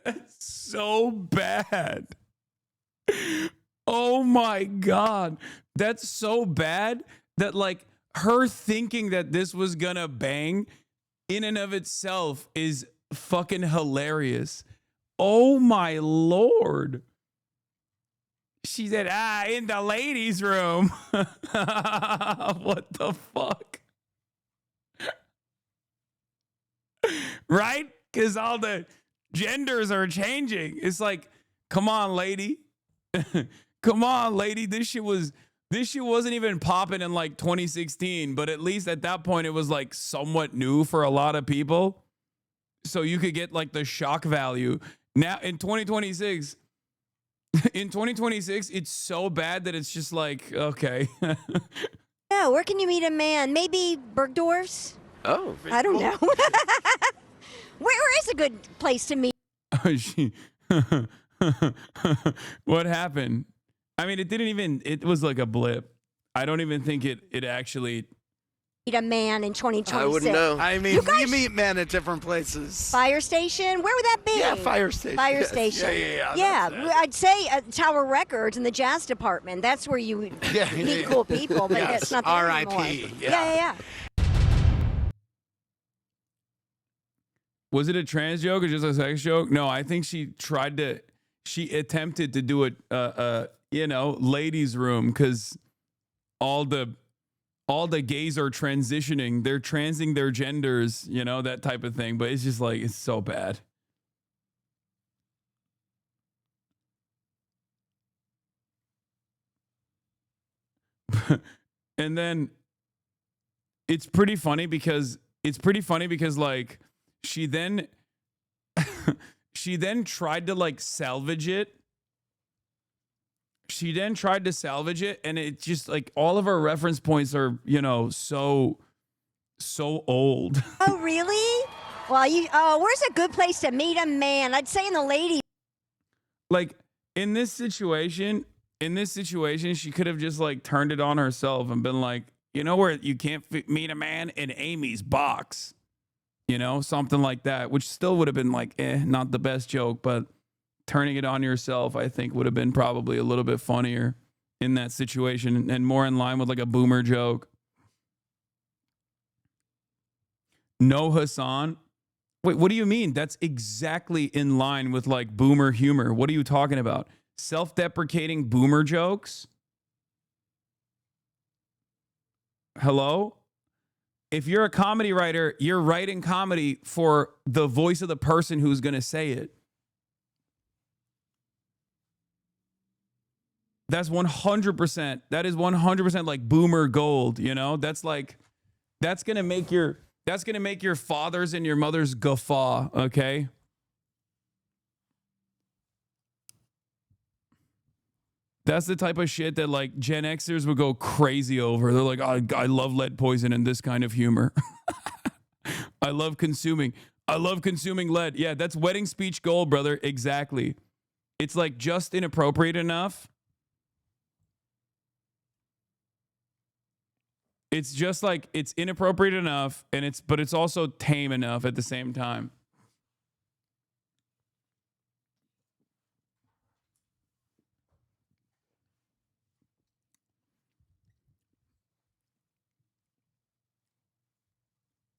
That's so bad. Oh my God. That's so bad that like her thinking that this was gonna bang in and of itself is fucking hilarious. Oh my Lord. She said, in the ladies' room. What the fuck? Right? Because all the genders are changing. It's like, come on, lady. Come on, lady. This shit wasn't even popping in like 2016, but at least at that point it was like somewhat new for a lot of people. So you could get like the shock value. Now in 2026, it's so bad that it's just like, okay. Yeah, where can you meet a man? Maybe Bergdorf's? Oh. I don't know. Where is a good place to meet? What happened? I mean, it was like a blip. I don't even think it actually. Meet a man in 2026. I wouldn't know. I mean, you meet men at different places. Fire station? Where would that be? Yeah, fire station. Fire Yes. station. Yeah. I'd say Tower Records in the jazz department. That's where you meet cool people, but Yes. it's not there anymore. R.I.P. Yeah. Was it a trans joke or just a sex joke? No, I think she attempted to do it, ladies' room, because all the gays are transitioning. They're transing their genders, that type of thing. But it's just like, it's so bad. And then it's pretty funny because like she then tried to like salvage it. And it just like all of our reference points are, so old. Oh, really? Well, where's a good place to meet a man? I'd say in the ladies. Like in this situation, she could have just like turned it on herself and been like, where you can't meet a man in Amy's box, something like that, which still would have been like, not the best joke, but turning it on yourself, I think would have been probably a little bit funnier in that situation and more in line with like a boomer joke. No, Hasan. Wait, what do you mean? That's exactly in line with like boomer humor. What are you talking about? Self-deprecating boomer jokes? Hello? If you're a comedy writer, you're writing comedy for the voice of the person who's going to say it. That's 100%. That is 100% like boomer gold, That's going to make your fathers and your mothers guffaw, okay? That's the type of shit that like Gen Xers would go crazy over. They're like, I love lead poison and this kind of humor. I love consuming lead. Yeah, that's wedding speech gold, brother. Exactly. It's like just inappropriate enough. It's just like it's inappropriate enough but it's also tame enough at the same time.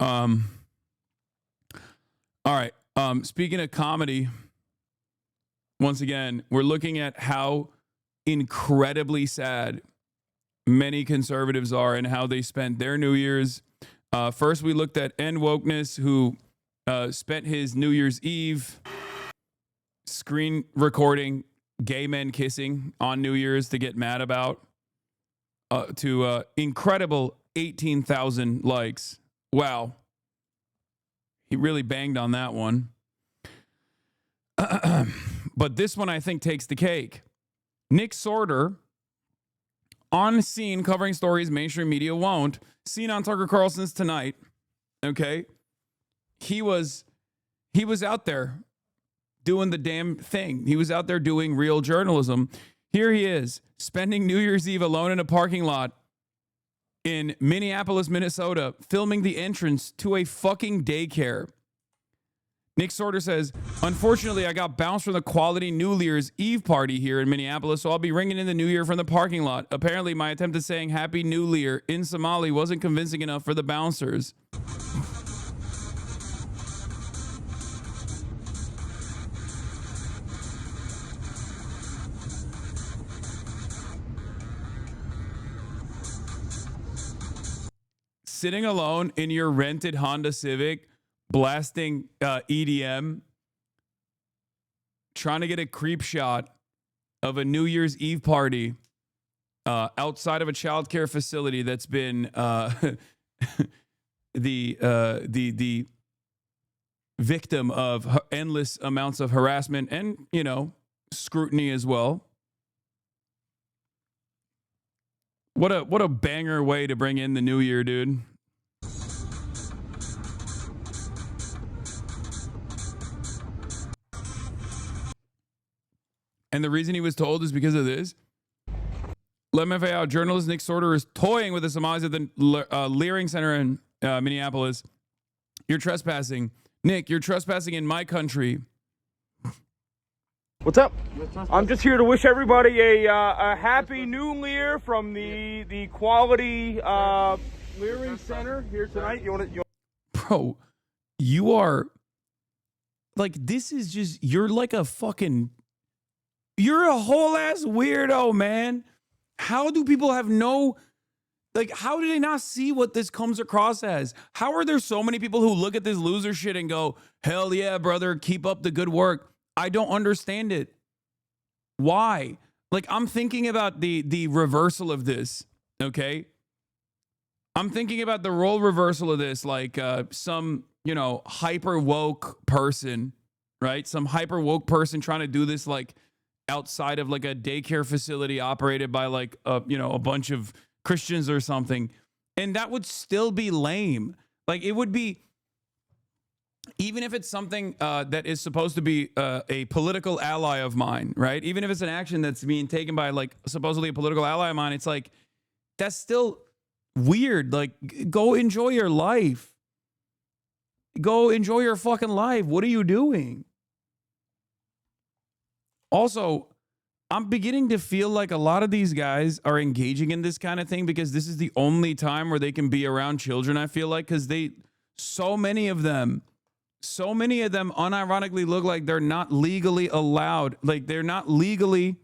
All right. Speaking of comedy, once again, we're looking at how incredibly sad many conservatives are and how they spent their New Year's. First, we looked at N Wokeness, who spent his New Year's Eve screen recording gay men kissing on New Year's to get mad about, to incredible 18,000 likes. Wow. He really banged on that one. But this one, I think, takes the cake. Nick Sorter, on scene covering stories mainstream media won't, seen on Tucker Carlson's Tonight, okay? He was out there doing the damn thing. He was out there doing real journalism. Here he is, spending New Year's Eve alone in a parking lot in Minneapolis, Minnesota, filming the entrance to a fucking daycare. Nick Sorter says, unfortunately, I got bounced from the quality New Year's Eve party here in Minneapolis, so I'll be ringing in the New Year from the parking lot. Apparently, my attempt at saying Happy New Year in Somali wasn't convincing enough for the bouncers. Sitting alone in your rented Honda Civic, blasting EDM, trying to get a creep shot of a New Year's Eve party outside of a childcare facility that's been the victim of endless amounts of harassment and, you know, scrutiny as well. What a banger way to bring in the new year, dude. And the reason he was told is because of this. Let me out. Journalist Nick Sorter is toying with the Somalis at the Leering Center in Minneapolis. You're trespassing. Nick, you're trespassing in my country. What's up? I'm just here to wish everybody a happy new year from the quality Leering Center here tonight. Bro, you are like, this is just, you're like a fucking, you're a whole ass weirdo, man. How do people have no, like, how do they not see what this comes across as? How are there so many people who look at this loser shit and go, hell yeah, brother, keep up the good work? I don't understand it. Why? Like, I'm thinking about the reversal of this, okay? I'm thinking about the role reversal of this, like some, you know, hyper woke person, right? Some hyper woke person trying to do this, like, outside of like a daycare facility operated by like you know, a bunch of Christians or something, and that would still be lame. Like, it would be, even if it's something that is supposed to be a political ally of mine, right? Even if it's an action that's being taken by like supposedly a political ally of mine, it's like, that's still weird. Like, go enjoy your life. Go enjoy your fucking life. What are you doing? Also, I'm beginning to feel like a lot of these guys are engaging in this kind of thing because this is the only time where they can be around children, I feel like, because so many of them unironically look like they're not legally allowed. Like, they're not legally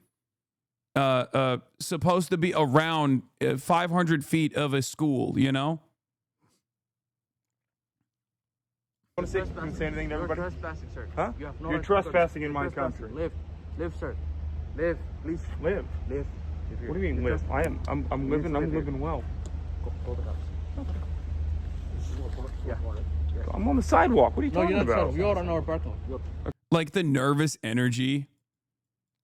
supposed to be around 500 feet of a school, you know? Want to say anything to everybody? You're trespassing, sir. Huh? You have no You're right to trespassing in my trespassing. country. Live, sir. Live, please. Live. Live. What do you mean live? I'm living well. Go to the house. Yeah. I'm on the sidewalk. What are you talking about? You're on our parking lot. Like, the nervous energy.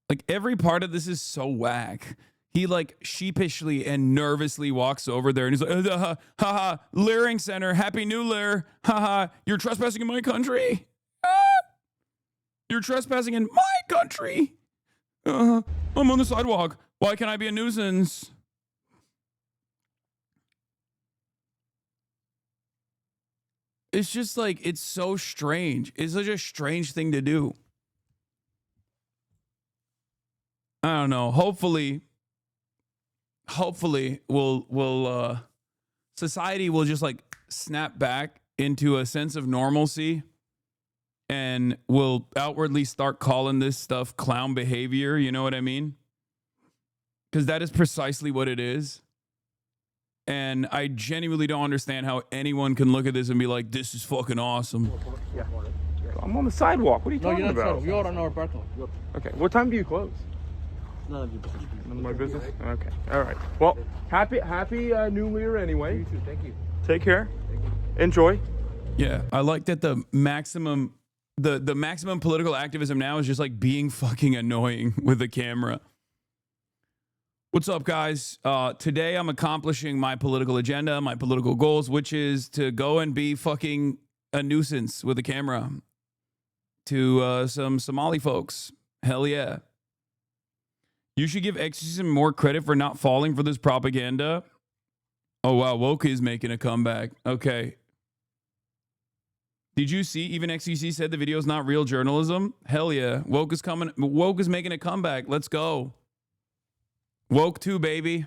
Like, every part of this is so whack. He like sheepishly and nervously walks over there and he's like, haha, Leering Center, Happy New Year. Haha, you're trespassing in my country. You're trespassing in my country. I'm on the sidewalk. Why can't I be a nuisance? It's just like, it's so strange. It's such a strange thing to do. I don't know. Hopefully we'll society will just like snap back into a sense of normalcy, and we'll outwardly start calling this stuff clown behavior. You know what I mean? Because that is precisely what it is. And I genuinely don't understand how anyone can look at this and be like, this is fucking awesome. Yeah. I'm on the sidewalk. What are you No, talking you're not about? sorry. You're on our parking lot. Okay. What time do you close? None of your business. None of my business? Okay. All right. Well, happy New Year anyway. You too. Thank you. Take care. Enjoy. Yeah, I like that the maximum political activism now is just like being fucking annoying with the camera. What's up, guys? Today I'm accomplishing my political agenda, my political goals, which is to go and be fucking a nuisance with a camera to some Somali folks. Hell yeah. You should give exorcism more credit for not falling for this propaganda. Oh, wow. Woke is making a comeback. Okay. Did you see? Even XQC said the video is not real journalism. Hell yeah. Woke is coming. Woke is making a comeback. Let's go. Woke 2, baby.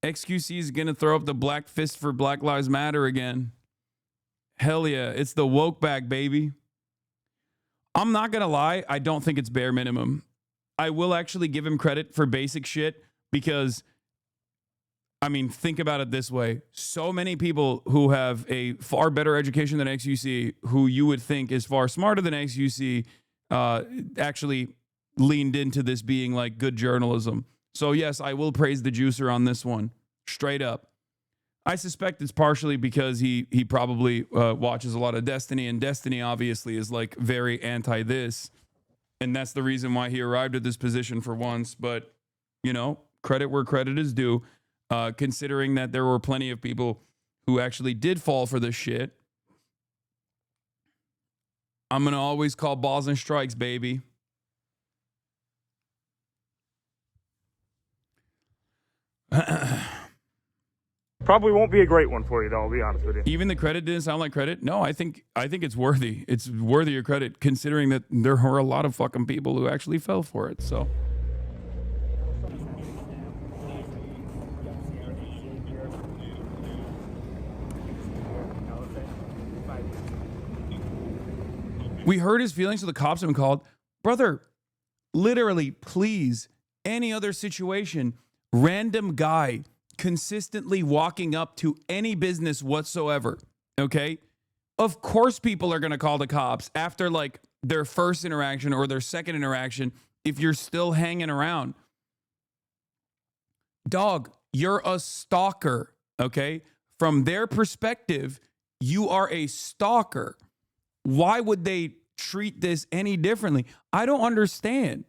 XQC is going to throw up the black fist for Black Lives Matter again. Hell yeah. It's the woke back, baby. I'm not going to lie. I don't think it's bare minimum. I will actually give him credit for basic shit because, I mean, think about it this way. So many people who have a far better education than XUC, who you would think is far smarter than XUC, actually leaned into this being like good journalism. So yes, I will praise the juicer on this one, straight up. I suspect it's partially because he probably watches a lot of Destiny, and Destiny obviously is like very anti this, and that's the reason why he arrived at this position for once. But, you know, credit where credit is due, considering that there were plenty of people who actually did fall for this shit. I'm going to always call balls and strikes, baby. Probably won't be a great one for you, though, I'll be honest with you. Even the credit didn't sound like credit? No, I think it's worthy. It's worthy of credit, considering that there were a lot of fucking people who actually fell for it. So we heard his feelings, so the cops have been called. Brother, literally, please, any other situation, random guy consistently walking up to any business whatsoever, okay? Of course people are going to call the cops after like their first interaction or their second interaction if you're still hanging around. Dog, you're a stalker, okay? From their perspective, you are a stalker. Why would they treat this any differently? I don't understand.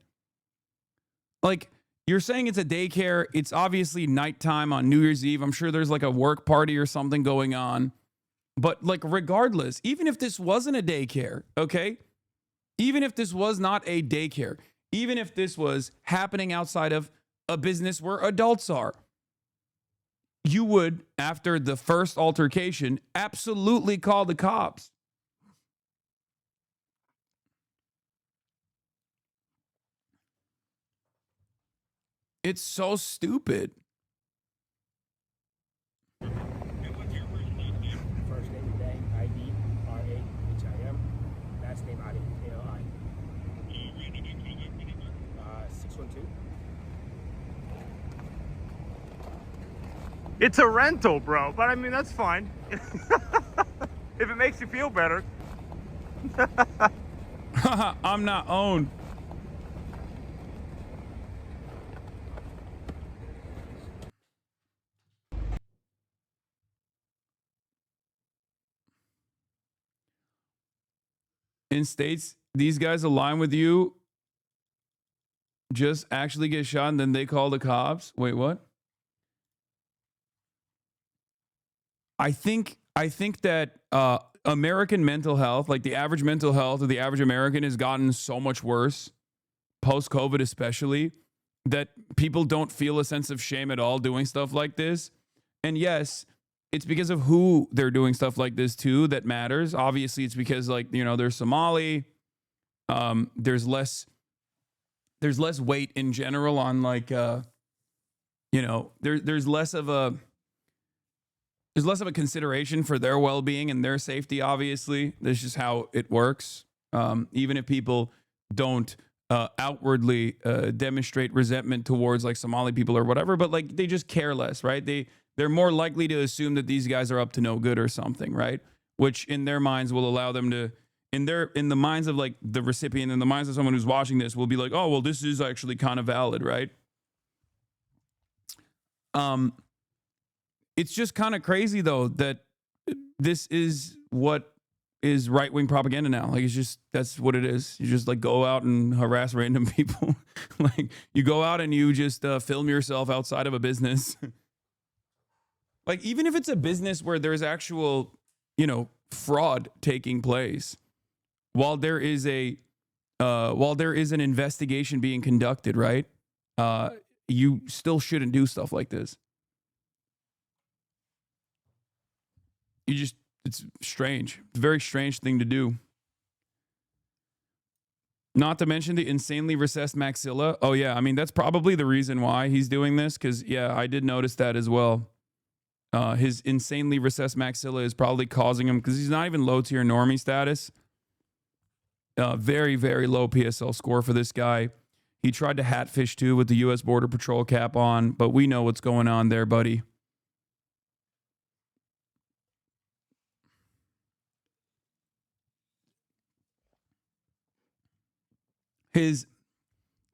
Like, you're saying it's a daycare. It's obviously nighttime on New Year's Eve. I'm sure there's like a work party or something going on. But like, regardless, even if this wasn't a daycare, okay? Even if this was not a daycare, even if this was happening outside of a business where adults are, you would, after the first altercation, absolutely call the cops. It's so stupid. First name is Dang, I-D, R-A-H-I-M. Last name Ali, A-L-I. 612. It's a rental, bro, but I mean, that's fine. If it makes you feel better. I'm not owned. In states, these guys align with you, just actually get shot, and then they call the cops. Wait, what? I think that American mental health, like the average mental health of the average American, has gotten so much worse, post-COVID especially, that people don't feel a sense of shame at all doing stuff like this. And yes, it's because of who they're doing stuff like this to that matters. Obviously, it's because, like, you know, they're Somali. There's less weight in general on, like, you know, there's less of a consideration for their well-being and their safety. Obviously, that's just how it works. Even if people don't outwardly demonstrate resentment towards like Somali people or whatever, but like they just care less, right? They they're more likely to assume that these guys are up to no good or something, right? Which in their minds will allow them to, in the minds of like the recipient, in the minds of someone who's watching this, will be like, oh, well, this is actually kind of valid, right? It's just kind of crazy though that this is what is right-wing propaganda now. Like, it's just, that's what it is. You just like go out and harass random people. Like, you go out and you just film yourself outside of a business. Like, even if it's a business where there's actual, you know, fraud taking place, while there is an investigation being conducted, right? You still shouldn't do stuff like this. It's strange. It's a very strange thing to do. Not to mention the insanely recessed maxilla. Oh, yeah. I mean, that's probably the reason why he's doing this. Because, yeah, I did notice that as well. His insanely recessed maxilla is probably causing him, because he's not even low tier normie status. Very, very low PSL score for this guy. He tried to hatfish too with the U.S. Border Patrol cap on, but we know what's going on there, buddy. His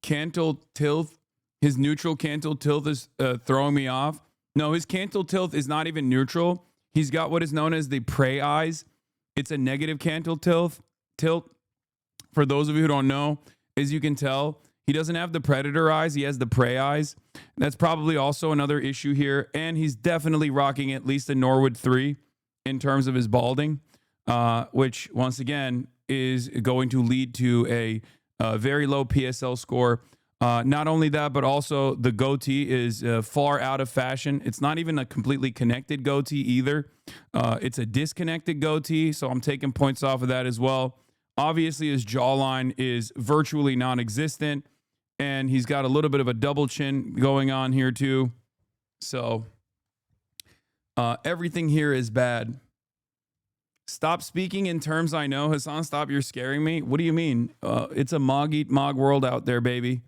cantle tilth, his neutral cantle tilth is throwing me off. No, his cantle tilth is not even neutral. He's got what is known as the prey eyes. It's a negative cantle tilt. For those of you who don't know, as you can tell, he doesn't have the predator eyes. He has the prey eyes. That's probably also another issue here. And he's definitely rocking at least a Norwood 3 in terms of his balding, which once again is going to lead to a very low PSL score. Not only that, but also the goatee is far out of fashion. It's not even a completely connected goatee either. It's a disconnected goatee, so I'm taking points off of that as well. Obviously, his jawline is virtually non-existent, and he's got a little bit of a double chin going on here too. So everything here is bad. Stop speaking in terms I know. Hasan, stop. You're scaring me. What do you mean? It's a mog eat mog world out there, baby.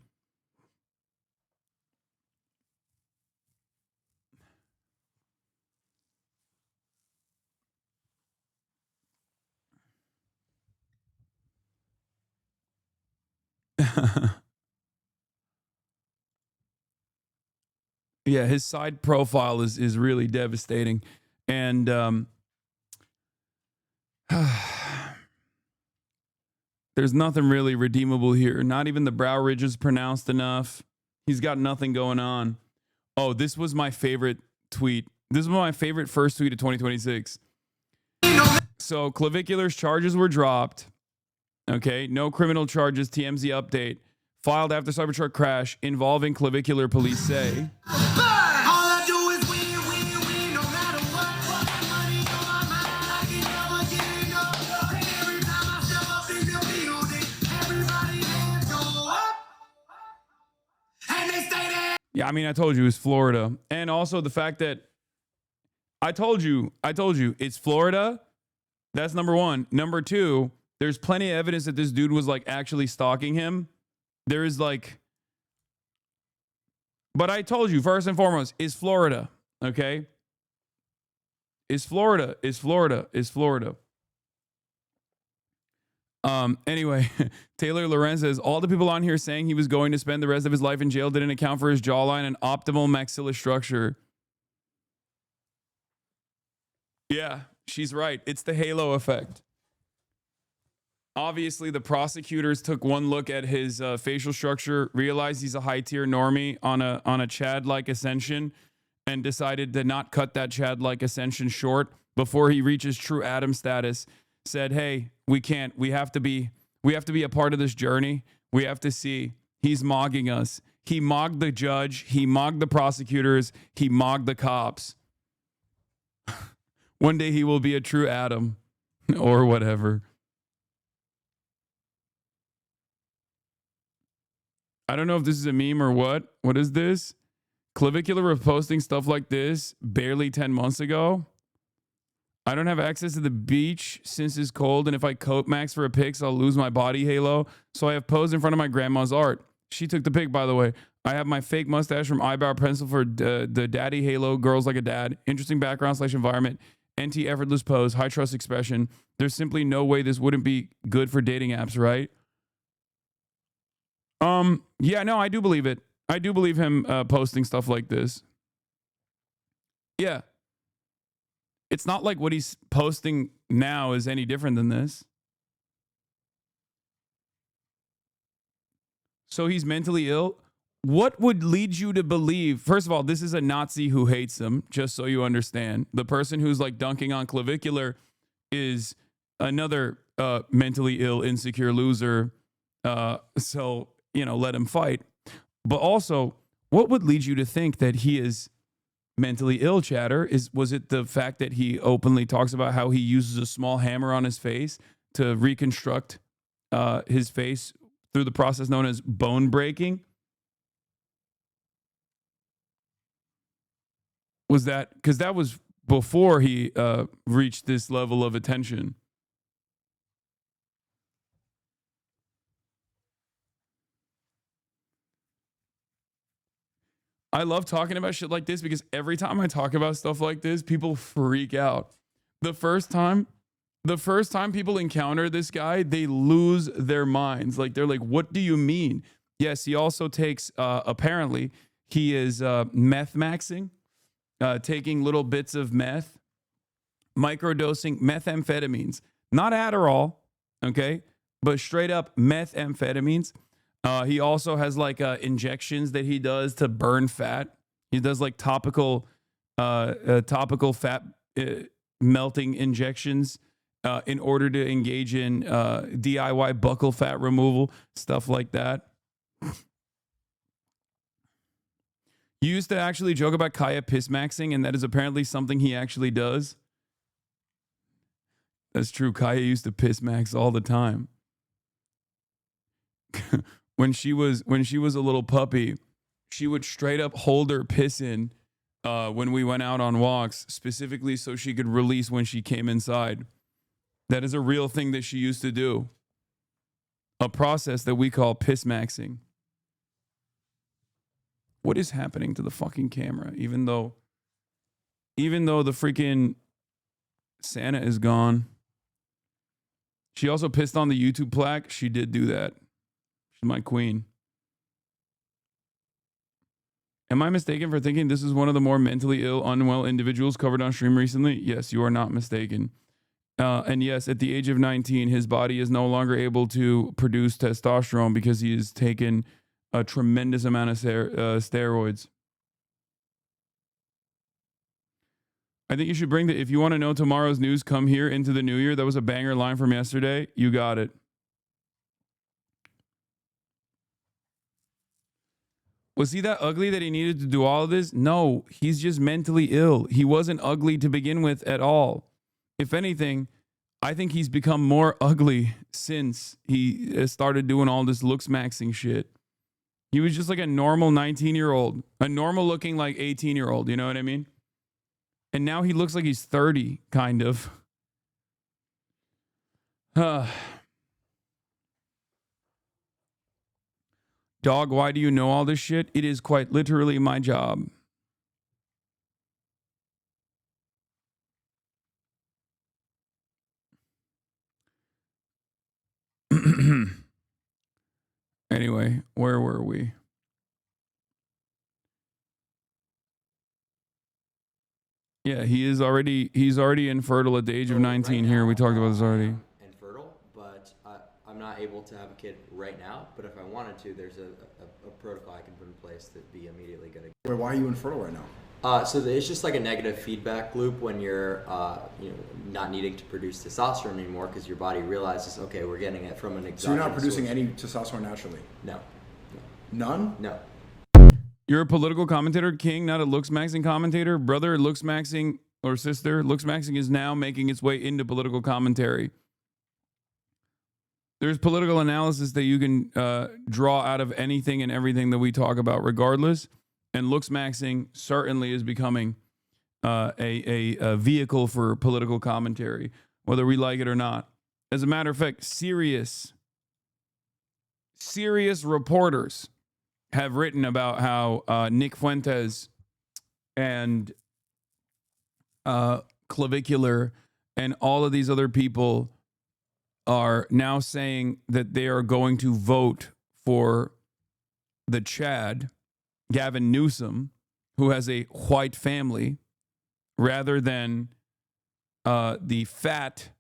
Yeah, his side profile is really devastating. And there's nothing really redeemable here. Not even the brow ridge is pronounced enough. He's got nothing going on. Oh, this was my favorite tweet. This was my favorite first tweet of 2026. So clavicular's charges were dropped. Okay, no criminal charges, TMZ update. Filed after Cybertruck crash involving clavicular, police say. Yeah, I mean, I told you it's Florida. And also the fact that I told you, it's Florida. That's number one. Number two, there's plenty of evidence that this dude was like actually stalking him. There is like, but I told you, first and foremost, it's Florida. Okay. It's Florida. It's Florida. It's Florida. Anyway, Taylor Lorenz says all the people on here saying he was going to spend the rest of his life in jail didn't account for his jawline and optimal maxilla structure. Yeah, she's right. It's the halo effect. Obviously, the prosecutors took one look at his facial structure, realized he's a high-tier normie on a Chad-like ascension, and decided to not cut that Chad-like ascension short before he reaches true Adam status. Said, hey, we can't. We have to be a part of this journey. We have to see. He's mogging us. He mogged the judge. He mogged the prosecutors. He mogged the cops. One day he will be a true Adam or whatever. I don't know if this is a meme or what. What is this? Clavicular was posting stuff like this barely 10 months ago. I don't have access to the beach since it's cold, and if I coat max for a pics, I'll lose my body halo. So I have posed in front of my grandma's art. She took the pic, by the way. I have my fake mustache from eyebrow pencil for the daddy halo, girls like a dad. Interesting background / environment. Effortless pose, high trust expression. There's simply no way this wouldn't be good for dating apps, right? Yeah, no, I do believe it. I do believe him posting stuff like this. Yeah. It's not like what he's posting now is any different than this. So he's mentally ill. What would lead you to believe? First of all, this is a Nazi who hates him, just so you understand. The person who's like dunking on clavicular is another mentally ill, insecure loser. So, you know, let him fight. But also, what would lead you to think that he is mentally ill, chatter? Was it the fact that he openly talks about how he uses a small hammer on his face to reconstruct his face through the process known as bone breaking? Was that because that was before he reached this level of attention? I love talking about shit like this because every time I talk about stuff like this, people freak out. The first time people encounter this guy, they lose their minds. Like, they're like, what do you mean? Yes, he also takes, apparently, he is meth maxing, taking little bits of meth, microdosing methamphetamines, not Adderall, okay, but straight up methamphetamines. He also has like injections that he does to burn fat. He does like topical fat melting injections in order to engage in DIY buccal fat removal, stuff like that. You used to actually joke about Kaya piss maxing, and that is apparently something he actually does. That's true. Kaya used to piss max all the time. When she was a little puppy, she would straight up hold her piss in when we went out on walks, specifically so she could release when she came inside. That is a real thing that she used to do. A process that we call piss maxing. What is happening to the fucking camera? Even though the freaking Santa is gone. She also pissed on the YouTube plaque. She did do that. She's my queen. Am I mistaken for thinking this is one of the more mentally ill, unwell individuals covered on stream recently? Yes, you are not mistaken. And yes, at the age of 19, his body is no longer able to produce testosterone because he has taken a tremendous amount of steroids. I think you should bring if you want to know tomorrow's news, come here into the new year. That was a banger line from yesterday. You got it. Was he that ugly that he needed to do all of this? No, he's just mentally ill. He wasn't ugly to begin with at all. If anything, I think he's become more ugly since he started doing all this looks maxing shit. He was just like a normal 19-year-old, a normal looking like 18-year-old, you know what I mean? And now he looks like he's 30, kind of. Dog, why do you know all this shit? It is quite literally my job. Anyway, where were we? Yeah, he's already infertile at the age of 19 here. We talked about this already. Infertile, but I'm not able to have a kid right now. But if I wanted to, there's a protocol I can put in place that'd be immediately going to. Wait, why are you infertile right now? So it's just like a negative feedback loop when you're not needing to produce testosterone anymore because your body realizes, okay, we're getting it from an exogenous So you're not producing source. any testosterone naturally? No. None? No. You're a political commentator, King, not a looks maxing commentator. Brother, looks maxing, or sister, looks maxing is now making its way into political commentary. There's political analysis that you can draw out of anything and everything that we talk about, regardless. And looks maxing certainly is becoming a vehicle for political commentary, whether we like it or not. As a matter of fact, serious reporters have written about how Nick Fuentes and Clavicular and all of these other people are now saying that they are going to vote for the Chad, Gavin Newsom, who has a white family, rather than the fat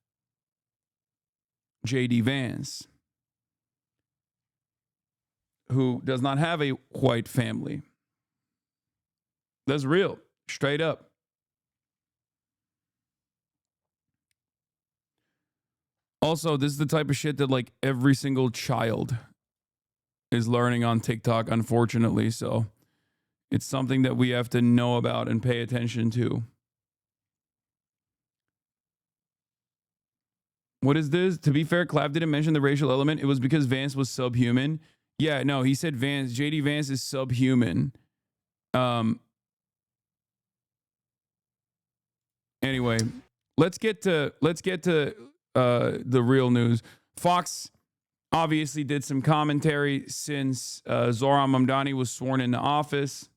J.D. Vance, who does not have a white family. That's real, straight up. Also, this is the type of shit that like every single child is learning on TikTok, unfortunately. So it's something that we have to know about and pay attention to. What is this? To be fair, Clav didn't mention the racial element. It was because Vance was subhuman. Yeah, no, he said Vance. JD Vance is subhuman. Anyway, let's get to the real news. Fox obviously did some commentary since Zohran Mamdani was sworn into office.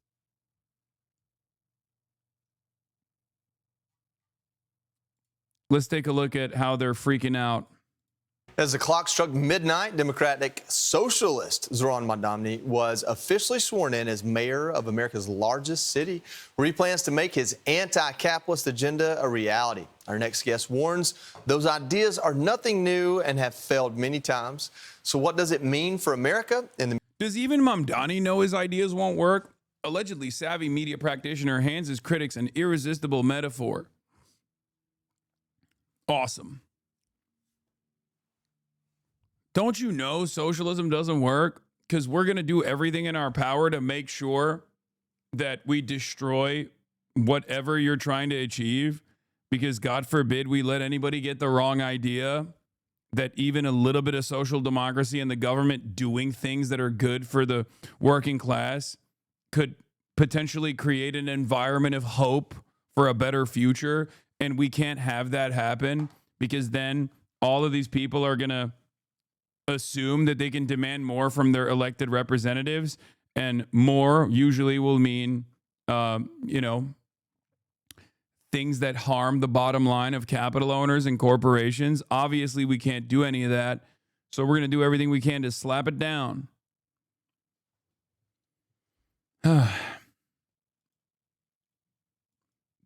Let's take a look at how they're freaking out. As the clock struck midnight, Democratic Socialist Zohran Mamdani was officially sworn in as mayor of America's largest city, where he plans to make his anti-capitalist agenda a reality. Our next guest warns those ideas are nothing new and have failed many times. So what does it mean for America? Does even Mamdani know his ideas won't work? Allegedly savvy media practitioner hands his critics an irresistible metaphor. Awesome. Don't you know socialism doesn't work? Because we're going to do everything in our power to make sure that we destroy whatever you're trying to achieve. Because God forbid we let anybody get the wrong idea that even a little bit of social democracy and the government doing things that are good for the working class could potentially create an environment of hope for a better future. And we can't have that happen, because then all of these people are going to assume that they can demand more from their elected representatives, and more usually will mean, things that harm the bottom line of capital owners and corporations. Obviously, we can't do any of that. So we're going to do everything we can to slap it down.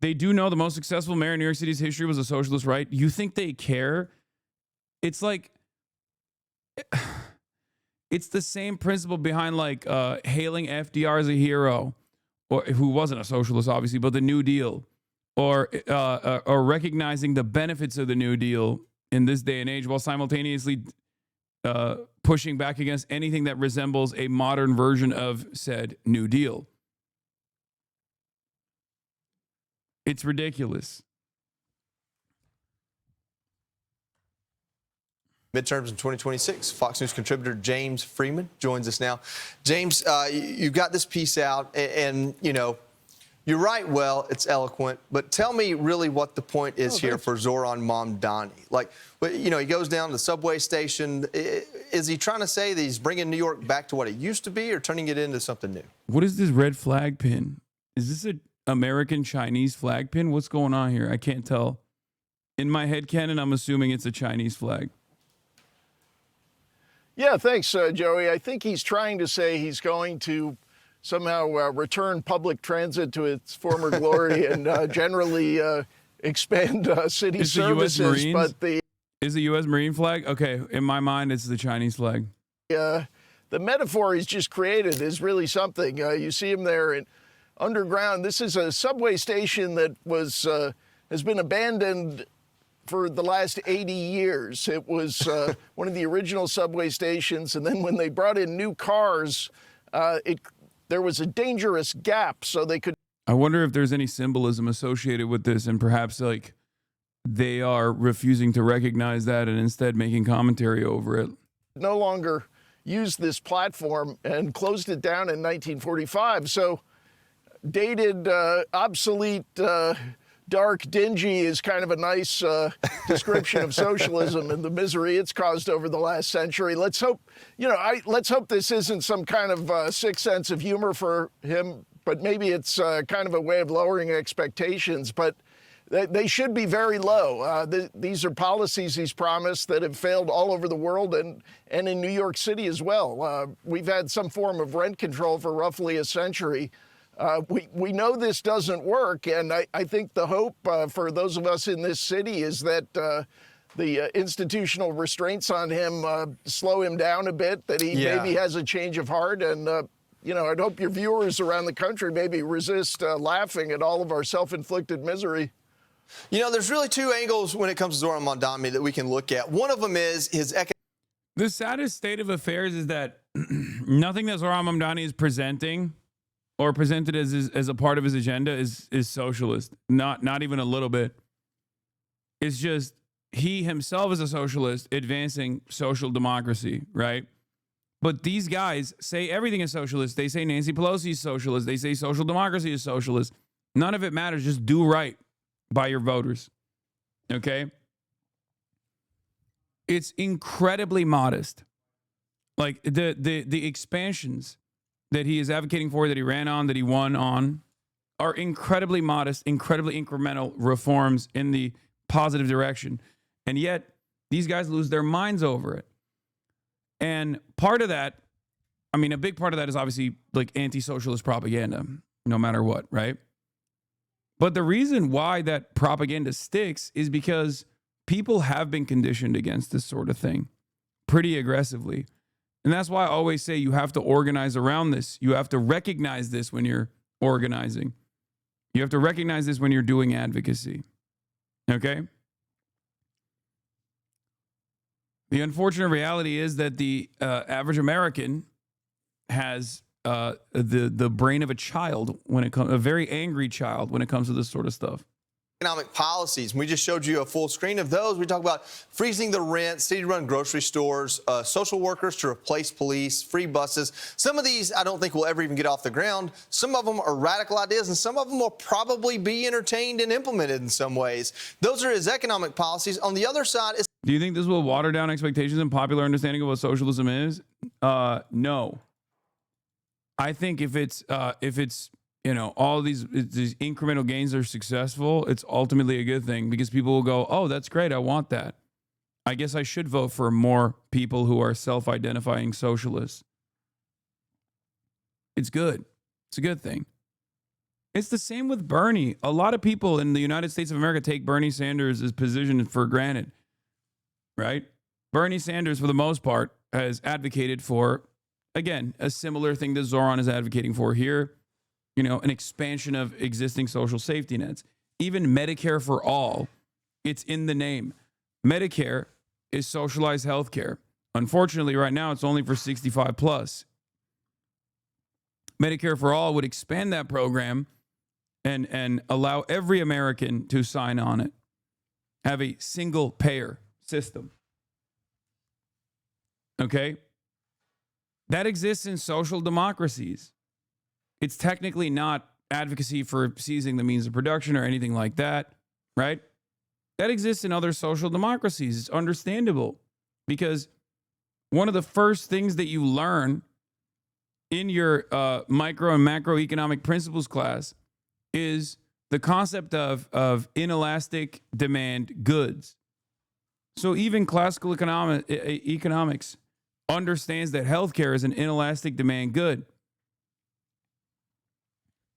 They do know the most successful mayor in New York City's history was a socialist, right? You think they care? It's like, it's the same principle behind like hailing FDR as a hero, or who wasn't a socialist, obviously, but the New Deal, or recognizing the benefits of the New Deal in this day and age, while simultaneously pushing back against anything that resembles a modern version of said New Deal. It's ridiculous. Midterms in 2026. Fox News contributor James Freeman joins us now. James, you got this piece out, and you know, you write well, it's eloquent, but tell me really what the point is here for Zohran Mamdani. Like, you know, he goes down to the subway station. Is he trying to say that he's bringing New York back to what it used to be, or turning it into something new? What is this red flag pin? Is this a American Chinese flag pin? What's going on here? I can't tell. In my head canon, I'm assuming it's a Chinese flag. Yeah, thanks, Joey. I think he's trying to say he's going to somehow return public transit to its former glory and generally expand city services. Is the U.S. Marine flag? Okay, in my mind, it's the Chinese flag. The metaphor he's just created is really something. You see him there in underground. This is a subway station that has been abandoned for the last 80 years. It was one of the original subway stations, and then when they brought in new cars, there was a dangerous gap, so they could... I wonder if there's any symbolism associated with this, and perhaps like they are refusing to recognize that and instead making commentary over it. No longer use this platform and closed it down in 1945. So dated, obsolete dark, dingy is kind of a nice description of socialism and the misery it's caused over the last century. Let's hope, let's hope this isn't some kind of sick sense of humor for him, but maybe it's kind of a way of lowering expectations. But they should be very low. These are policies he's promised that have failed all over the world and in New York City as well. We've had some form of rent control for roughly a century. We know this doesn't work, and I think the hope for those of us in this city is that the institutional restraints on him slow him down a bit, that he maybe has a change of heart, and I'd hope your viewers around the country maybe resist laughing at all of our self-inflicted misery. There's really two angles when it comes to Zohran Mamdani that we can look at. One of them is his The saddest state of affairs is that nothing that Zohran Mamdani is presenting or presented as a part of his agenda is socialist. Not even a little bit. It's just he himself is a socialist advancing social democracy, right? But these guys say everything is socialist. They say Nancy Pelosi is socialist. They say social democracy is socialist. None of it matters. Just do right by your voters. Okay? It's incredibly modest. Like the expansions that he is advocating for, that he ran on, that he won on, are incredibly modest, incredibly incremental reforms in the positive direction. And yet, these guys lose their minds over it. And part of that, I mean, a big part of that is obviously like anti-socialist propaganda, no matter what, right? But the reason why that propaganda sticks is because people have been conditioned against this sort of thing pretty aggressively. And that's why I always say you have to organize around this. You have to recognize this when you're organizing. You have to recognize this when you're doing advocacy. Okay? The unfortunate reality is that the average American has the brain of a child when it comes, a very angry child when it comes to this sort of stuff. Economic policies. We just showed you a full screen of those. We talk about freezing the rent, city-run grocery stores, social workers to replace police, free buses. Some of these I don't think will ever even get off the ground. Some of them are radical ideas, and some of them will probably be entertained and implemented in some ways. Those are his economic policies. On the other side is... Do you think this will water down expectations and popular understanding of what socialism is? No. I think if it's all these incremental gains are successful, it's ultimately a good thing because people will go, oh, that's great. I want that. I guess I should vote for more people who are self-identifying socialists. It's good. It's a good thing. It's the same with Bernie. A lot of people in the United States of America take Bernie Sanders' position for granted, right? Bernie Sanders, for the most part, has advocated for, again, a similar thing that Zohran is advocating for here. An expansion of existing social safety nets. Even Medicare for all, it's in the name. Medicare is socialized health care. Unfortunately, right now, it's only for 65 plus. Medicare for all would expand that program and allow every American to sign on it. Have a single payer system. Okay? That exists in social democracies. It's technically not advocacy for seizing the means of production or anything like that, right? That exists in other social democracies. It's understandable because one of the first things that you learn in your micro and macroeconomic principles class is the concept of inelastic demand goods. So even classical economics understands that healthcare is an inelastic demand good.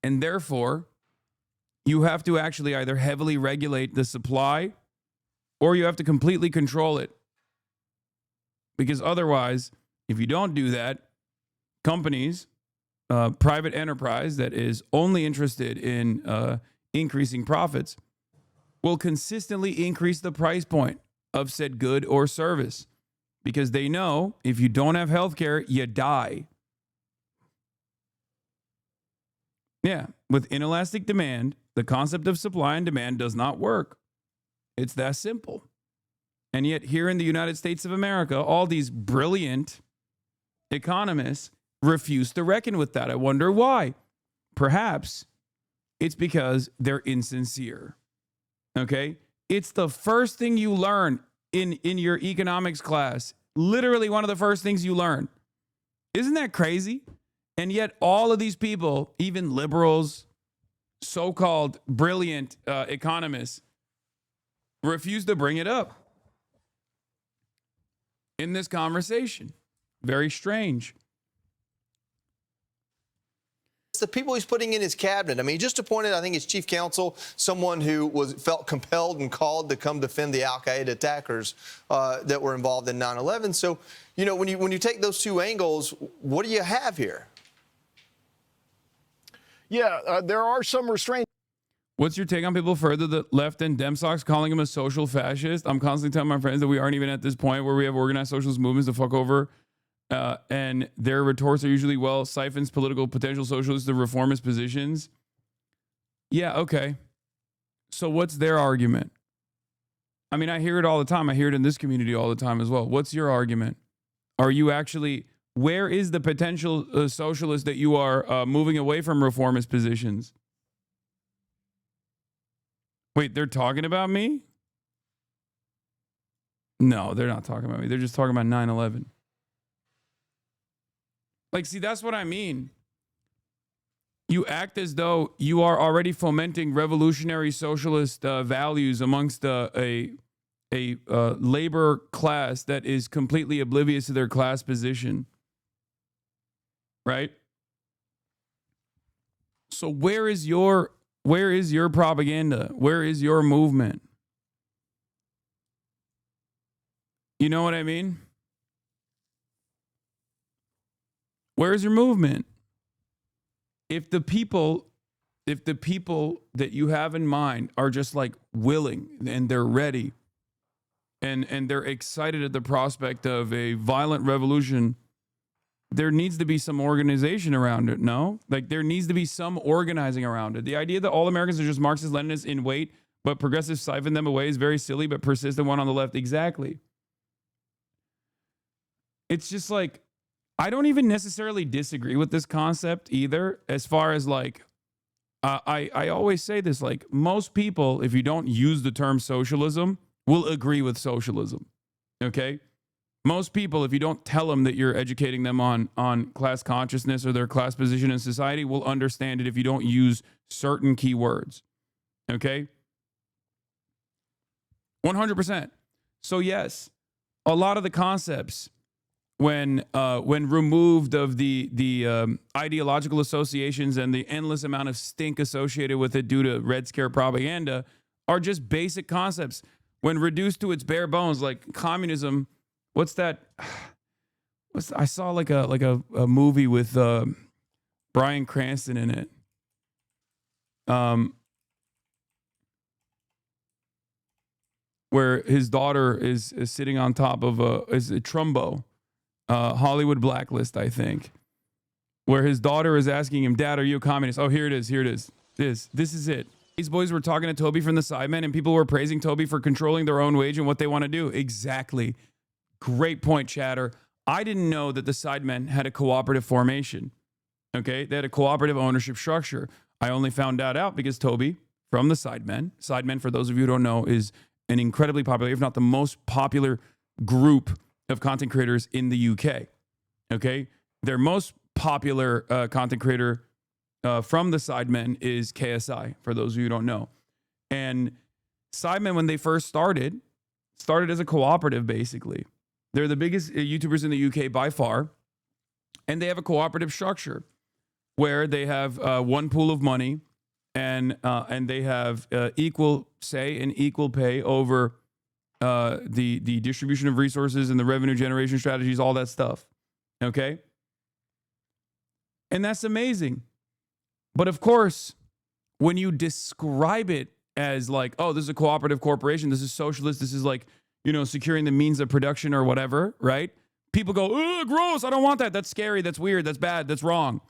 And therefore, you have to actually either heavily regulate the supply or you have to completely control it. Because otherwise, if you don't do that, companies, private enterprise that is only interested in increasing profits will consistently increase the price point of said good or service. Because they know if you don't have healthcare, you die. Yeah, with inelastic demand, the concept of supply and demand does not work. It's that simple. And yet here in the United States of America, all these brilliant economists refuse to reckon with that. I wonder why. Perhaps it's because they're insincere. Okay? It's the first thing you learn in your economics class. Literally one of the first things you learn. Isn't that crazy? And yet all of these people, even liberals, so-called brilliant economists, refuse to bring it up in this conversation. Very strange. It's the people he's putting in his cabinet. I mean, he just appointed, I think, his chief counsel, someone who felt compelled and called to come defend the Al-Qaeda attackers that were involved in 9/11. So, you know, when you take those two angles, what do you have here? Yeah, there are some restraints. What's your take on people further the left and Demsocks calling him a social fascist? I'm constantly telling my friends that we aren't even at this point where we have organized socialist movements to fuck over. And their retorts are usually, well, siphons political potential socialists to reformist positions. Yeah, okay. So what's their argument? I mean, I hear it all the time. I hear it in this community all the time as well. What's your argument? Are you actually, where is the potential socialist that you are moving away from reformist positions? Wait, they're talking about me? No, they're not talking about me. They're just talking about 9/11. Like, see, that's what I mean. You act as though you are already fomenting revolutionary socialist values amongst a labor class that is completely oblivious to their class position. Right? So where is your propaganda? Where is your movement? You know what I mean? Where's your movement? If the people that you have in mind are just like willing and they're ready and they're excited at the prospect of a violent revolution, there needs to be some organization around it, no? Like there needs to be some organizing around it. The idea that all Americans are just Marxist-Leninists in weight, but progressives siphon them away is very silly, but persistent one on the left. Exactly. It's just like, I don't even necessarily disagree with this concept either, as far as like, I always say this, like most people, if you don't use the term socialism, will agree with socialism, okay? Most people, if you don't tell them that you're educating them on class consciousness or their class position in society, will understand it if you don't use certain keywords, okay? 100%. So yes, a lot of the concepts, when removed of the ideological associations and the endless amount of stink associated with it due to Red Scare propaganda, are just basic concepts. When reduced to its bare bones, like communism, what's that? I saw like a movie with Bryan Cranston in it. Where his daughter is sitting on top of a Trumbo. Hollywood Blacklist, I think, where his daughter is asking him, "Dad, are you a communist?" Oh, here it is. Here it is. This is it. These boys were talking to Toby from the Sidemen, and people were praising Toby for controlling their own wage and what they want to do. Exactly. Great point, Chatter. I didn't know that the Sidemen had a cooperative formation. Okay, they had a cooperative ownership structure. I only found that out because Toby from the Sidemen. Sidemen, for those of you who don't know, is an incredibly popular, if not the most popular group of content creators in the UK. Okay, their most popular content creator from the Sidemen is KSI, for those of you who don't know. And Sidemen, when they first started as a cooperative, basically. They're the biggest YouTubers in the UK by far, and they have a cooperative structure where they have one pool of money, and they have equal say and equal pay over the distribution of resources and the revenue generation strategies, all that stuff. Okay? And that's amazing. But of course, when you describe it as like, oh, this is a cooperative corporation, this is socialist, this is like, you know, securing the means of production or whatever, right? People go, oh, gross, I don't want that. That's scary, that's weird, that's bad, that's wrong.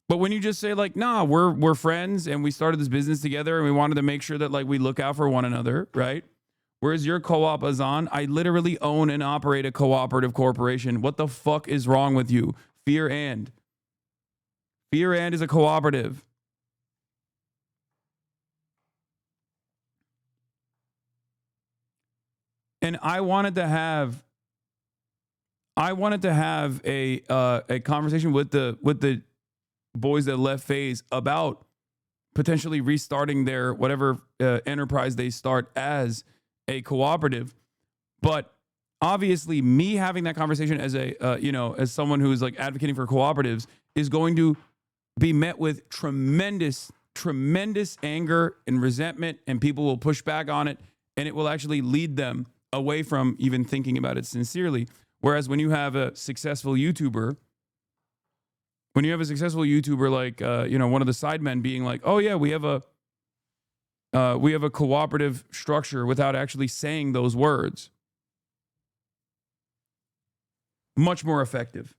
But when you just say like, nah, we're friends and we started this business together and we wanted to make sure that like we look out for one another, right? Whereas your co-op, Hasan, I literally own and operate a cooperative corporation. What the fuck is wrong with you? Fear and is a cooperative. And I wanted to have a conversation with the boys that left phase about potentially restarting their whatever enterprise they start as a cooperative. But obviously, me having that conversation as as someone who is like advocating for cooperatives is going to be met with tremendous anger and resentment, and people will push back on it, and it will actually lead them away from even thinking about it sincerely. Whereas when you have a successful YouTuber, like one of the sidemen being like, "Oh yeah, we have a cooperative structure," without actually saying those words, much more effective,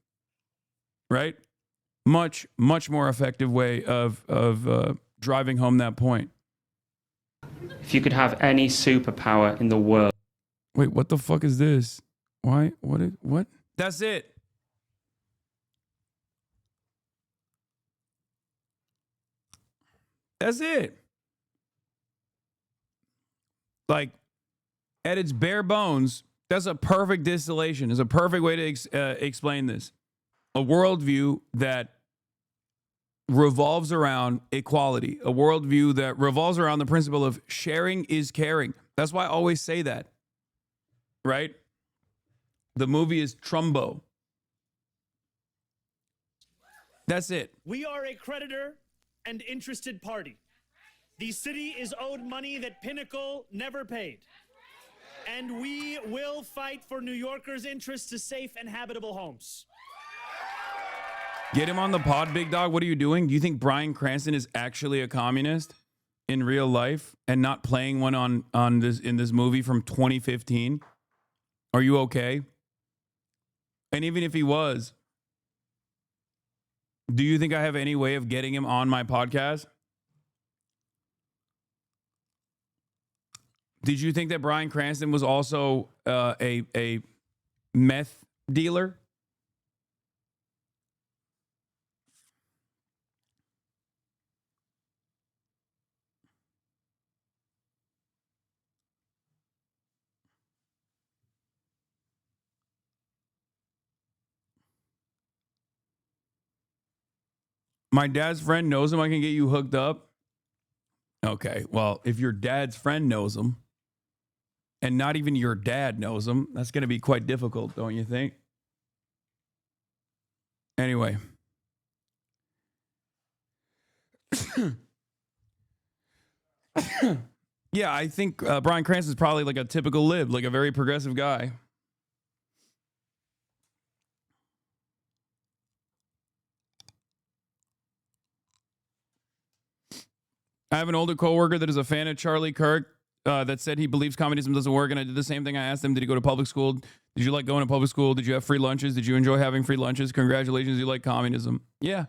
right? Much more effective way of driving home that point. If you could have any superpower in the world. Wait, what the fuck is this? Why? What? That's it. That's it. Like, at its bare bones, that's a perfect distillation. It's a perfect way to explain this. A worldview that revolves around equality. A worldview that revolves around the principle of sharing is caring. That's why I always say that. Right? The movie is Trumbo. That's it. We are a creditor and interested party. The city is owed money that Pinnacle never paid. And we will fight for New Yorkers' interests to safe and habitable homes. Get him on the pod, big dog. What are you doing? Do you think Bryan Cranston is actually a communist in real life and not playing one on this in this movie from 2015? Are you okay? And even if he was, do you think I have any way of getting him on my podcast? Did you think that Bryan Cranston was also a meth dealer? My dad's friend knows him. I can get you hooked up. Okay, well, if your dad's friend knows him, and not even your dad knows him, that's going to be quite difficult, don't you think? Anyway. Yeah, I think Bryan Cranston's probably like a typical lib, like a very progressive guy. I have an older coworker that is a fan of Charlie Kirk that said he believes communism doesn't work, and I did the same thing. I asked him, did he go to public school? Did you like going to public school? Did you have free lunches? Did you enjoy having free lunches? Congratulations, you like communism. Yeah.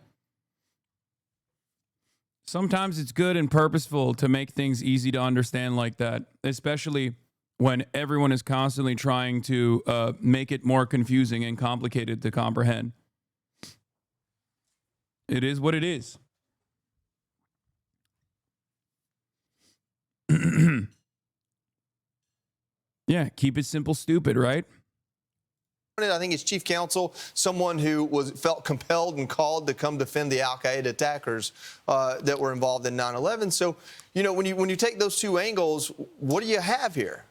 Sometimes it's good and purposeful to make things easy to understand like that, especially when everyone is constantly trying to make it more confusing and complicated to comprehend. It is what it is. Yeah, keep it simple, stupid, right? I think it's chief counsel, someone who felt compelled and called to come defend the Al-Qaeda attackers that were involved in 9/11. So, when you take those two angles, what do you have here?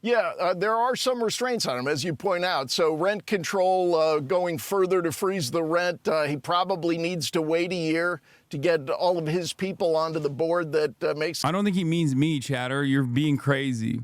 Yeah, there are some restraints on him, as you point out. So rent control going further to freeze the rent. He probably needs to wait a year to get all of his people onto the board that makes... I don't think he means me, Chatter. You're being crazy.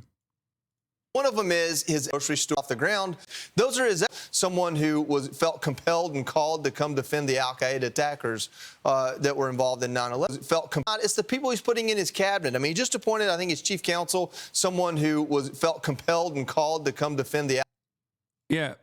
One of them is his grocery store off the ground. Those are someone who felt compelled and called to come defend the Al-Qaeda attackers that were involved in 9/11. It's the people he's putting in his cabinet. I mean, he just appointed, I think it's chief counsel, someone who felt compelled and called to come defend the... Yeah.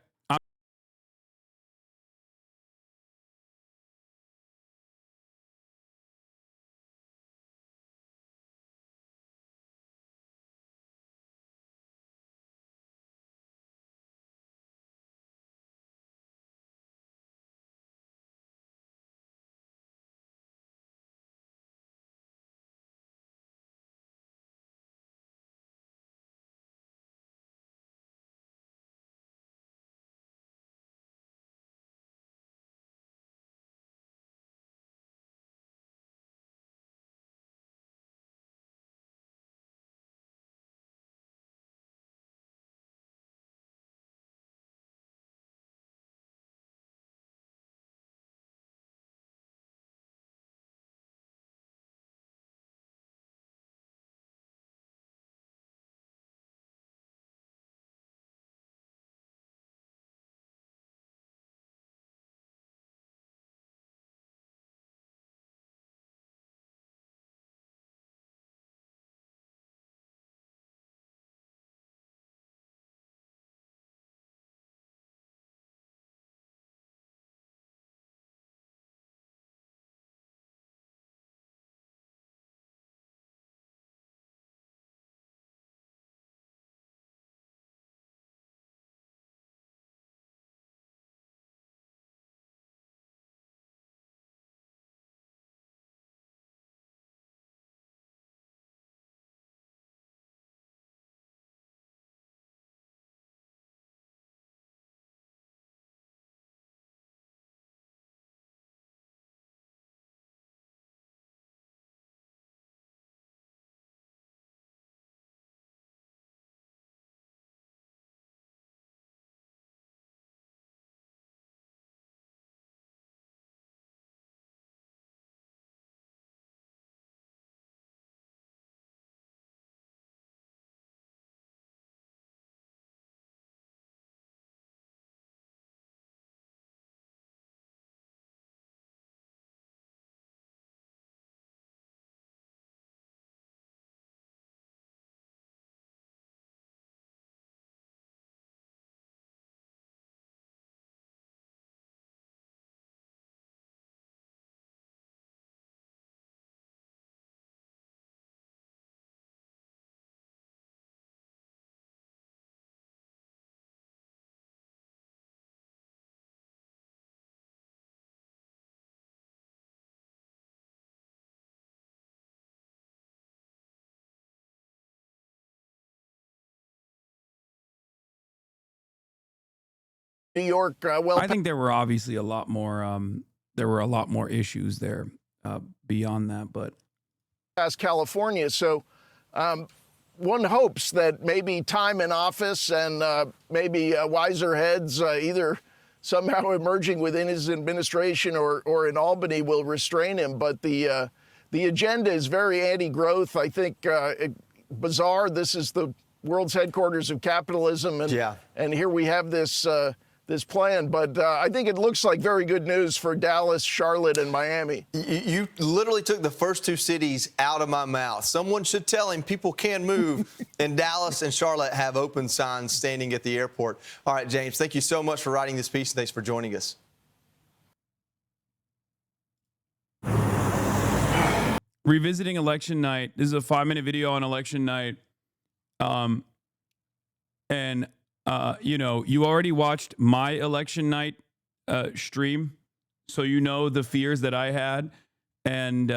New York, I think there were obviously a lot more issues there beyond that, but past California. So one hopes that maybe time in office and maybe wiser heads, either somehow emerging within his administration or in Albany, will restrain him. But the agenda is very anti-growth. I think bizarre. This is the world's headquarters of capitalism, and here we have this this plan. But I think it looks like very good news for Dallas, Charlotte, and Miami. You literally took the first two cities out of my mouth. Someone should tell him people can move, and Dallas and Charlotte have open signs standing at the airport. All right, James, thank you so much for writing this piece, and thanks for joining us. Revisiting election night. This is a 5-minute video on election night. You know, you already watched my election night stream, so you know the fears that I had. And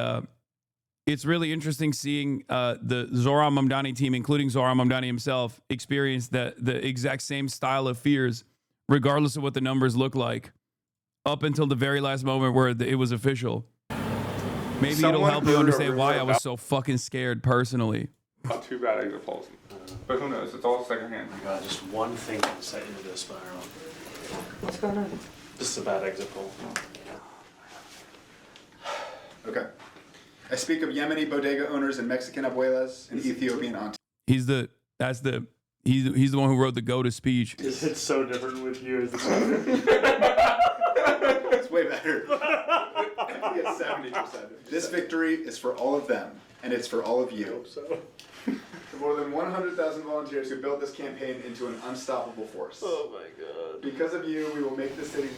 it's really interesting seeing the Zohran Mamdani team, including Zohran Mamdani himself, experience the exact same style of fears, regardless of what the numbers look like, up until the very last moment where it was official. Maybe it'll help you understand why I was so fucking scared personally. Not too bad exit polls. But who knows? It's all secondhand. Oh my God, just one thing can set into this spiral. What's going on? This is a bad exit poll. Okay. I speak of Yemeni bodega owners and Mexican abuelas and Ethiopian aunties. He's the one who wrote the go to speech. Is it so different with you as the voter? It's way better. I think it's 70%. This victory is for all of them, and it's for all of you. I hope so. The more than 100,000 volunteers who built this campaign into an unstoppable force. Oh my God. Because of you, we will make the city.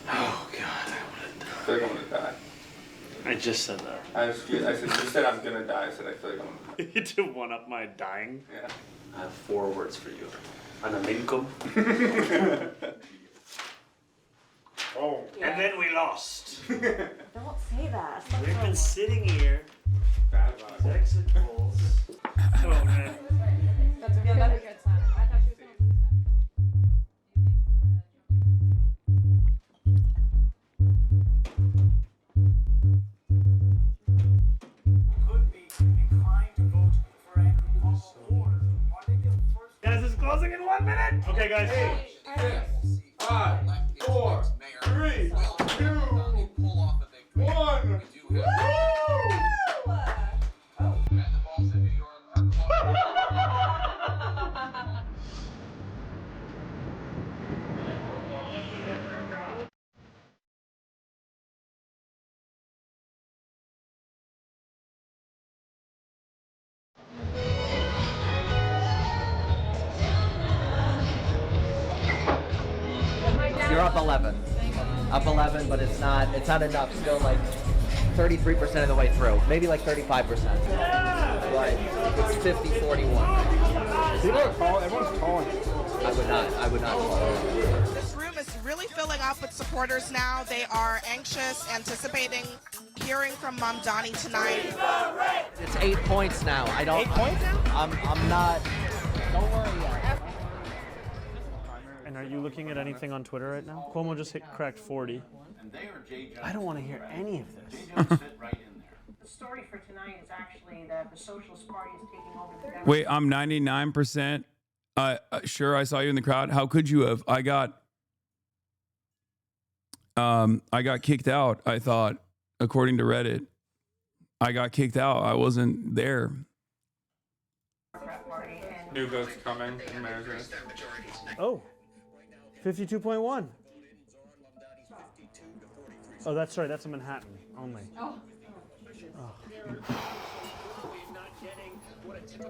Oh God, I feel like I'm gonna die. I just said that. I said, you said I'm gonna die. I said I feel like I'm gonna die. You to one up my dying? Yeah. I have 4 words for you. Anaminkum. Oh, and then we lost. Don't say that. We've been sitting here. Exit polls. Oh man. That's a good sign. I thought she was going to lose Guys, it's closing in 1 minute. Okay, guys. 8, 6, 5, 4, 3, 2, 1. You're up 11. Up 11, but it's not enough. Still like 33% of the way through. Maybe like 35%. But it's 50-41. People are calling, everyone's calling. I would not call it. This room is really filling up with supporters now. They are anxious, anticipating hearing from Mamdani tonight. It's 8 points now. 8 points now? I'm not. Don't worry yet. And are you looking at anything on Twitter right now? Cuomo just cracked 40. I don't want to hear any of this. The story for tonight is actually that the Socialist Party is taking over the Democratic. Wait, I'm 99%. Sure, I saw you in the crowd. How could you have? I got kicked out, I thought, according to Reddit. I got kicked out. I wasn't there. New votes coming. Oh, 52.1. Oh, that's right. That's a Manhattan only. Oh.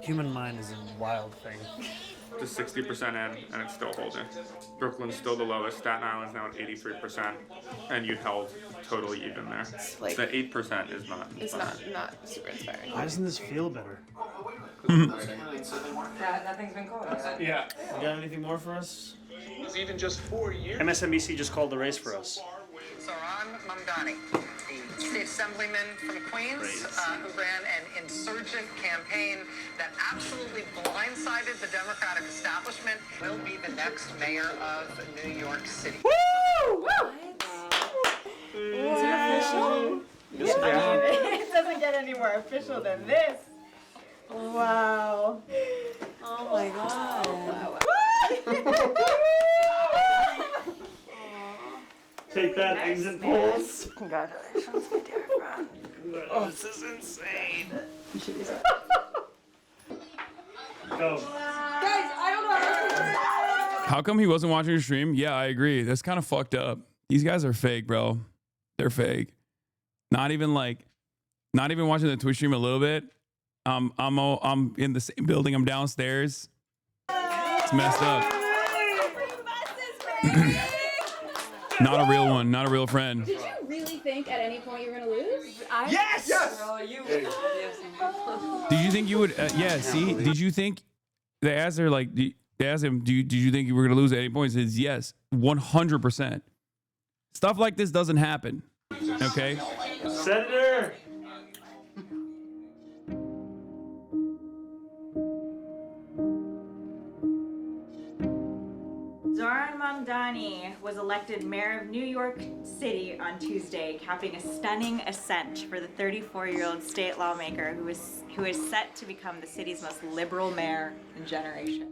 Human mind is a wild thing. To 60% in, and it's still holding. Brooklyn's still the lowest. Staten Island's now at 83%, and you held totally even there. Like, the 8% is not. It's not super inspiring. Why doesn't this feel better? Yeah, nothing's been called. Yeah. You got anything more for us? Even just 4 years. MSNBC just called the race for us. Zohran Mamdani, the The assemblyman from Queens who ran an insurgent campaign that absolutely blindsided the Democratic establishment will be the next mayor of New York City. Woo! Is it official? Yeah. It doesn't get any more official than this. Wow. Oh my God. Take that, exit polls. Congratulations, my dear friend. Oh, this is insane. You should use it. Go. Guys, I don't know. How come he wasn't watching your stream? Yeah, I agree. That's kind of fucked up. These guys are fake, bro. They're fake. Not even watching the Twitch stream a little bit. I'm in the same building. I'm downstairs. It's messed up. Not a real one. Not a real friend. Did you really think at any point you were gonna lose? Yes! Yes! Oh, you. Did you think you would? Yeah. See, did you think they asked her like? They asked him, did you think you were gonna lose at any point? He says yes, 100%. Stuff like this doesn't happen. Okay. Senator. Zohran Inauguration was elected mayor of New York City on Tuesday, capping a stunning ascent for the 34-year-old state lawmaker who is set to become the city's most liberal mayor in generation.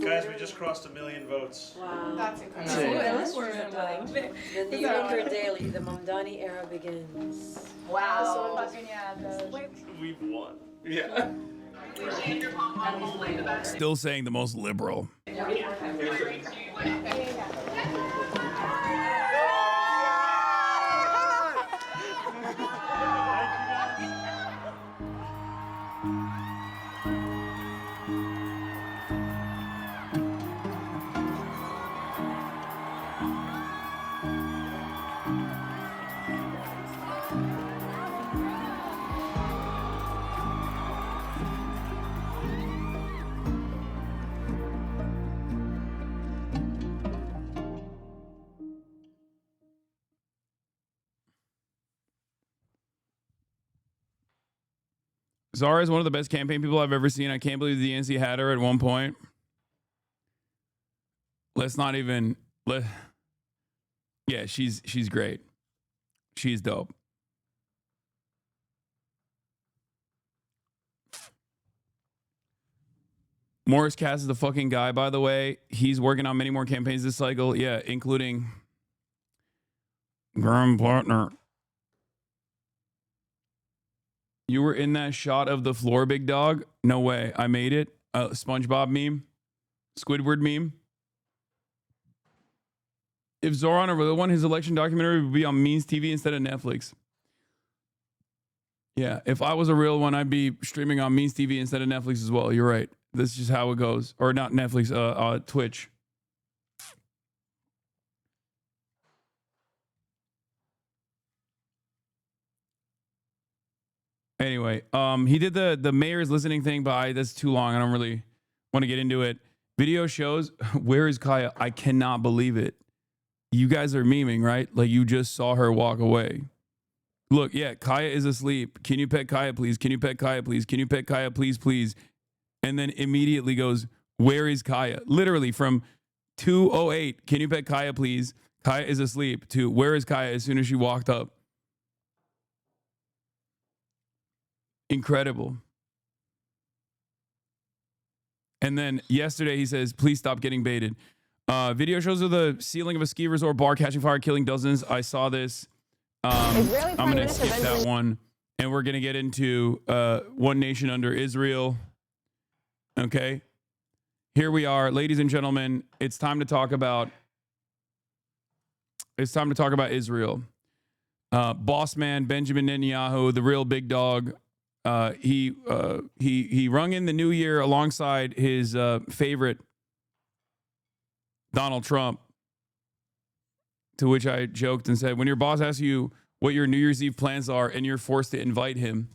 Guys, we just crossed 1 million votes. Wow. That's incredible. The New Yorker Daily, the Mamdani era begins. Wow. We've won. Yeah. Still saying the most liberal. Zara is one of the best campaign people I've ever seen. I can't believe the DNC had her at one point. Yeah, she's great. She's dope. Morris Cass is the fucking guy, by the way. He's working on many more campaigns this cycle. Yeah, including Graham Partner. You were in that shot of the floor, big dog? No way. I made it. SpongeBob meme. Squidward meme. If Zohran were the one, his election documentary would be on Means TV instead of Netflix. Yeah, if I was a real one, I'd be streaming on Means TV instead of Netflix as well. You're right. This is just how it goes. Or not Netflix, Twitch. Anyway, he did the mayor's listening thing, but that's too long. I don't really want to get into it. Video shows, where is Kaya? I cannot believe it. You guys are memeing, right? Like you just saw her walk away. Look, yeah, Kaya is asleep. Can you pet Kaya, please? Can you pet Kaya, please? Can you pet Kaya, please, please? And then immediately goes, where is Kaya? Literally from 2:08, can you pet Kaya, please? Kaya is asleep, to where is Kaya as soon as she walked up. Incredible. And then yesterday he says, please stop getting baited. Video shows of the ceiling of a ski resort bar catching fire, killing dozens. I saw this. I'm going to skip that one. And we're going to get into One Nation Under Israel. Okay. Here we are, ladies and gentlemen. It's time to talk about Israel. Boss man Benjamin Netanyahu, the real big dog. He rung in the new year alongside his favorite Donald Trump, to which I joked and said, when your boss asks you what your New Year's Eve plans are and you're forced to invite him,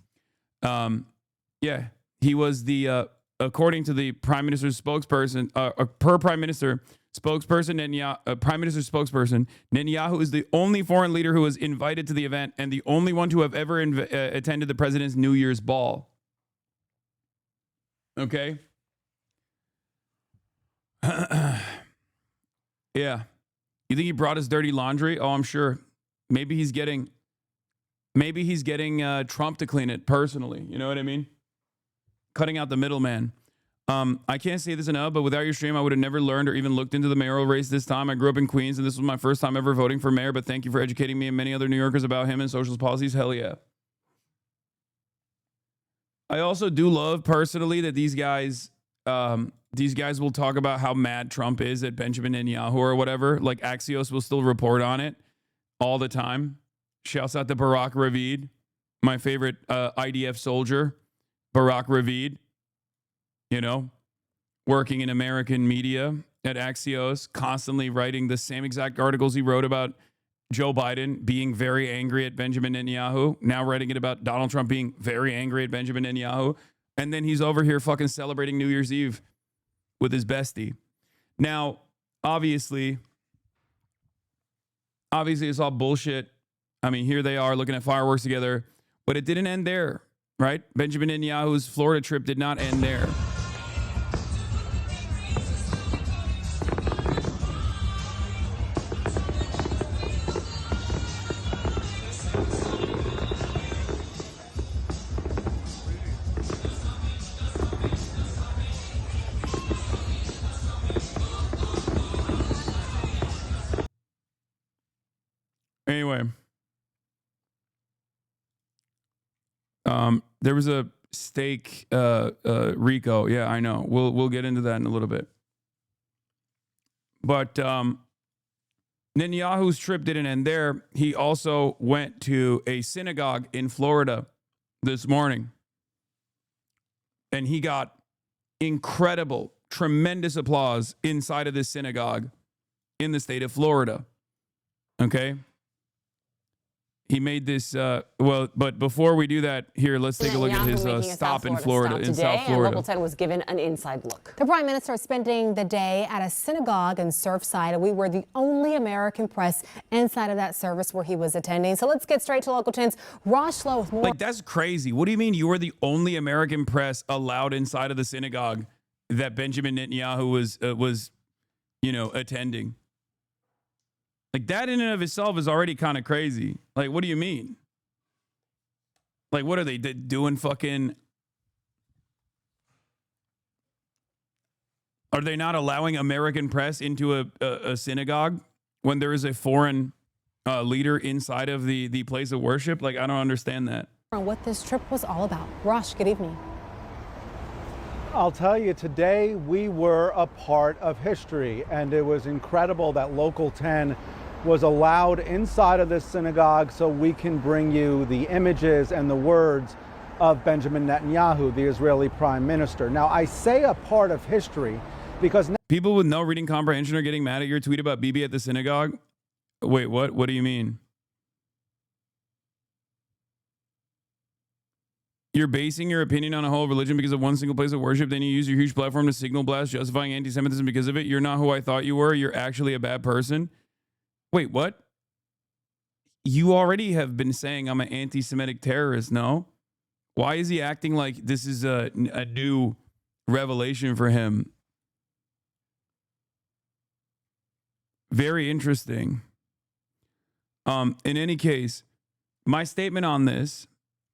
yeah, he was the, according to the Prime Minister's spokesperson, per Prime Minister, spokesperson Prime Minister spokesperson Netanyahu is the only foreign leader who was invited to the event and the only one to have ever attended the president's New Year's ball. Okay. Yeah. You think he brought his dirty laundry? Oh, I'm sure. Maybe he's getting Trump to clean it personally. You know what I mean? Cutting out the middleman. I can't say this enough, but without your stream, I would have never learned or even looked into the mayoral race this time. I grew up in Queens, and this was my first time ever voting for mayor, but thank you for educating me and many other New Yorkers about him and socialist policies. Hell yeah. I also do love personally that these guys will talk about how mad Trump is at Benjamin Netanyahu or whatever. Like Axios will still report on it all the time. Shouts out to Barack Ravid, my favorite IDF soldier, Barack Ravid, you know, working in American media at Axios, constantly writing the same exact articles he wrote about Joe Biden being very angry at Benjamin Netanyahu, now writing it about Donald Trump being very angry at Benjamin Netanyahu. And then he's over here fucking celebrating New Year's Eve with his bestie. Now, obviously it's all bullshit. I mean, here they are looking at fireworks together, but it didn't end there, right? Benjamin Netanyahu's Florida trip did not end there. Anyway, there was a steak Rico. Yeah, I know. We'll get into that in a little bit. But Netanyahu's trip didn't end there. He also went to a synagogue in Florida this morning, and he got incredible, tremendous applause inside of this synagogue in the state of Florida. Okay. He made this, but before we do that, here, let's take a look at his stop in Florida, in South Florida. Local 10 was given an inside look. The Prime Minister is spending the day at a synagogue in Surfside, and we were the only American press inside of that service where he was attending. So let's get straight to Local 10's Ross Schlow with more. Like, that's crazy. What do you mean you were the only American press allowed inside of the synagogue that Benjamin Netanyahu was attending? Like, that in and of itself is already kind of crazy. Like, what do you mean? Like, what are they doing fucking... Are they not allowing American press into a synagogue when there is a foreign leader inside of the place of worship? Like, I don't understand that. What this trip was all about. Rosh, good evening. I'll tell you, today we were a part of history, and it was incredible that Local 10 was allowed inside of this synagogue so we can bring you the images and the words of Benjamin Netanyahu, the Israeli Prime Minister. Now, I say a part of history because... People with no reading comprehension are getting mad at your tweet about Bibi at the synagogue? Wait, what? What do you mean? You're basing your opinion on a whole religion because of one single place of worship, then you use your huge platform to signal blast justifying anti-Semitism because of it? You're not who I thought you were. You're actually a bad person. Wait, what? You already have been saying I'm an anti-Semitic terrorist, no? Why is he acting like this is a new revelation for him? Very interesting. In any case, my statement on this,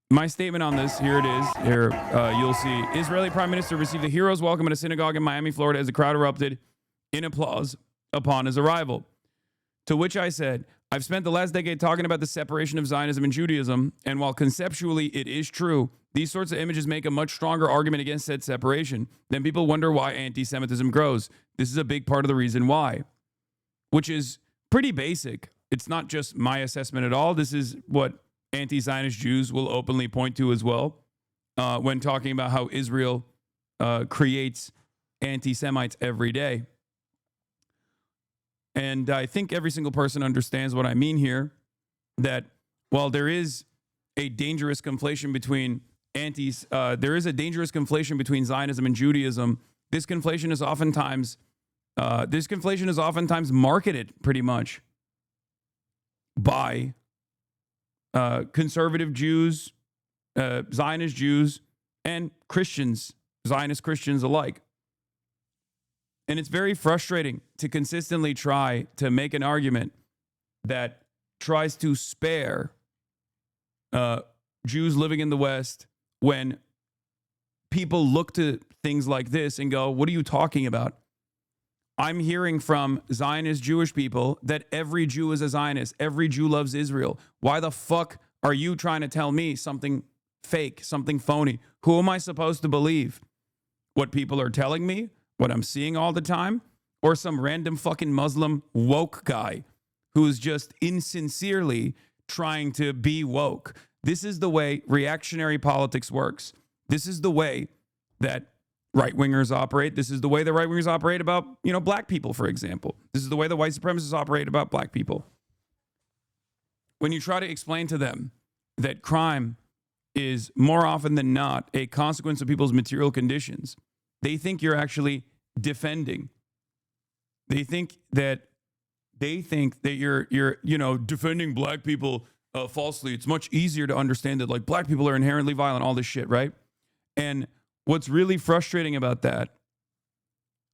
here it is. Here, you'll see. Israeli Prime Minister received a hero's welcome at a synagogue in Miami, Florida, as the crowd erupted in applause upon his arrival. To which I said, I've spent the last decade talking about the separation of Zionism and Judaism, and while conceptually it is true, these sorts of images make a much stronger argument against said separation. Then people wonder why anti-Semitism grows. This is a big part of the reason why, which is pretty basic. It's not just my assessment at all. This is what anti-Zionist Jews will openly point to as well when talking about how Israel creates anti-Semites every day. And I think every single person understands what I mean here, that while there is a dangerous conflation between Zionism and Judaism, this conflation is oftentimes This conflation is oftentimes marketed pretty much by conservative Jews, Zionist Jews, and Christians, Zionist Christians alike. And it's very frustrating to consistently try to make an argument that tries to spare Jews living in the West when people look to things like this and go, what are you talking about? I'm hearing from Zionist Jewish people that every Jew is a Zionist. Every Jew loves Israel. Why the fuck are you trying to tell me something fake, something phony? Who am I supposed to believe? What people are telling me? What I'm seeing all the time? Or some random fucking Muslim woke guy who's just insincerely trying to be woke? This is the way reactionary politics works. This is the way that right-wingers operate. This is the way the right-wingers operate about, black people, for example. This is the way the white supremacists operate about black people. When you try to explain to them that crime is more often than not a consequence of people's material conditions, they think you're actually defending. They think that you're defending black people falsely. It's much easier to understand that black people are inherently violent, all this shit, right? And what's really frustrating about that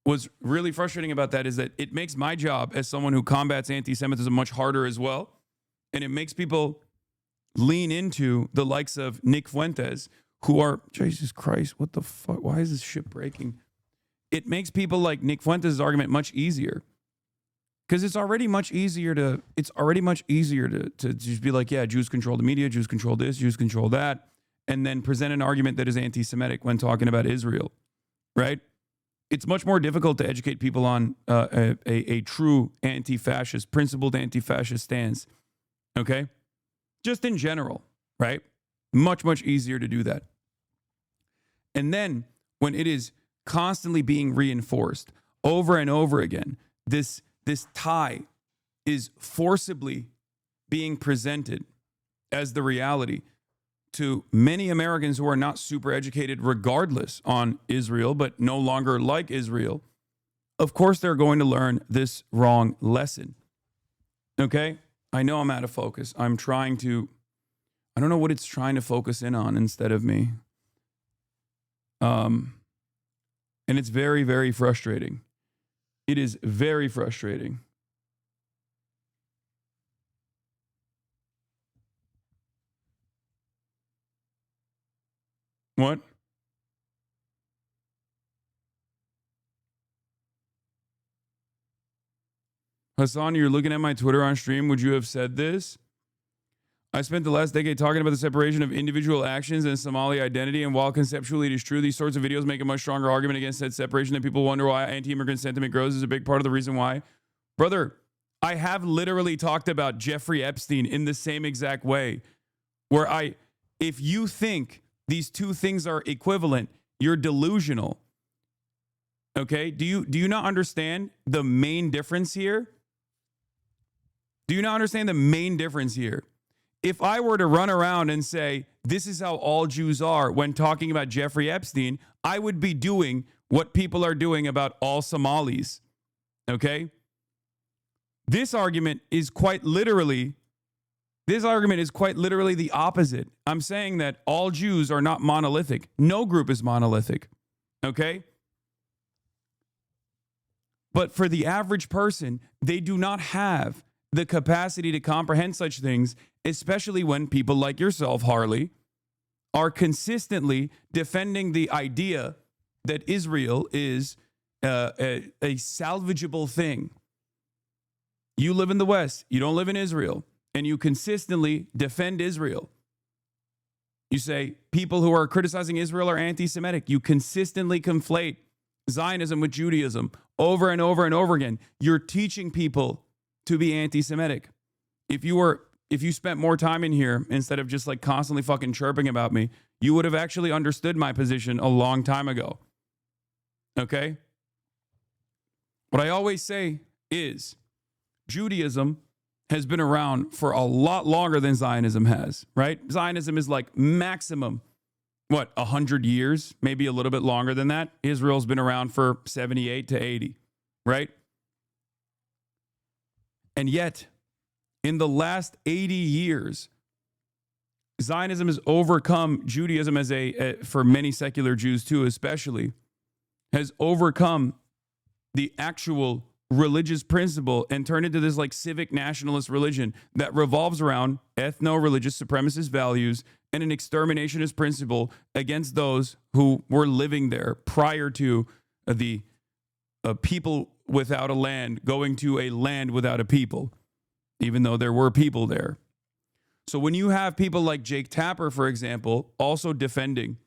is that it makes my job as someone who combats anti-Semitism much harder as well. And it makes people lean into the likes of Nick Fuentes, who are, Jesus Christ, what the fuck? Why is this shit breaking? It makes people like Nick Fuentes' argument much easier. Because it's already much easier to just be like, yeah, Jews control the media, Jews control this, Jews control that, and then present an argument that is anti-Semitic when talking about Israel, right? It's much more difficult to educate people on a true anti-fascist, principled anti-fascist stance, okay? Just in general, right? Much, much easier to do that. And then when it is constantly being reinforced over and over again, this tie is forcibly being presented as the reality to many Americans who are not super educated regardless on Israel, but no longer like Israel. Of course, they're going to learn this wrong lesson. Okay? I know I'm out of focus. I don't know what it's trying to focus in on instead of me. And it's very, very frustrating. It is very frustrating. What? Hasan, you're looking at my Twitter on stream. Would you have said this? I spent the last decade talking about the separation of individual actions and Somali identity, and while conceptually it is true, these sorts of videos make a much stronger argument against that separation, that people wonder why anti-immigrant sentiment grows is a big part of the reason why. Brother, I have literally talked about Jeffrey Epstein in the same exact way, where if you think these two things are equivalent, you're delusional. Okay? Do you not understand the main difference here? Do you not understand the main difference here? If I were to run around and say, this is how all Jews are when talking about Jeffrey Epstein, I would be doing what people are doing about all Somalis. Okay? This argument is quite literally the opposite. I'm saying that all Jews are not monolithic. No group is monolithic. Okay? But for the average person, they do not have the capacity to comprehend such things, especially when people like yourself, Harley, are consistently defending the idea that Israel is a salvageable thing. You live in the West, you don't live in Israel, and you consistently defend Israel. You say people who are criticizing Israel are anti-Semitic. You consistently conflate Zionism with Judaism over and over and over again. You're teaching people to be anti-Semitic. If you spent more time in here instead of just constantly fucking chirping about me, you would have actually understood my position a long time ago. Okay? What I always say is Judaism has been around for a lot longer than Zionism has, right? Zionism is maximum, 100 years, maybe a little bit longer than that. Israel's been around for 78 to 80. right? And yet, in the last 80 years, Zionism has overcome Judaism as for many secular Jews too, especially, has overcome the actual religious principle and turned into this like civic nationalist religion that revolves around ethno-religious supremacist values and an exterminationist principle against those who were living there prior to the people without a land going to a land without a people, even though there were people there. So when you have people like Jake Tapper, for example, also defending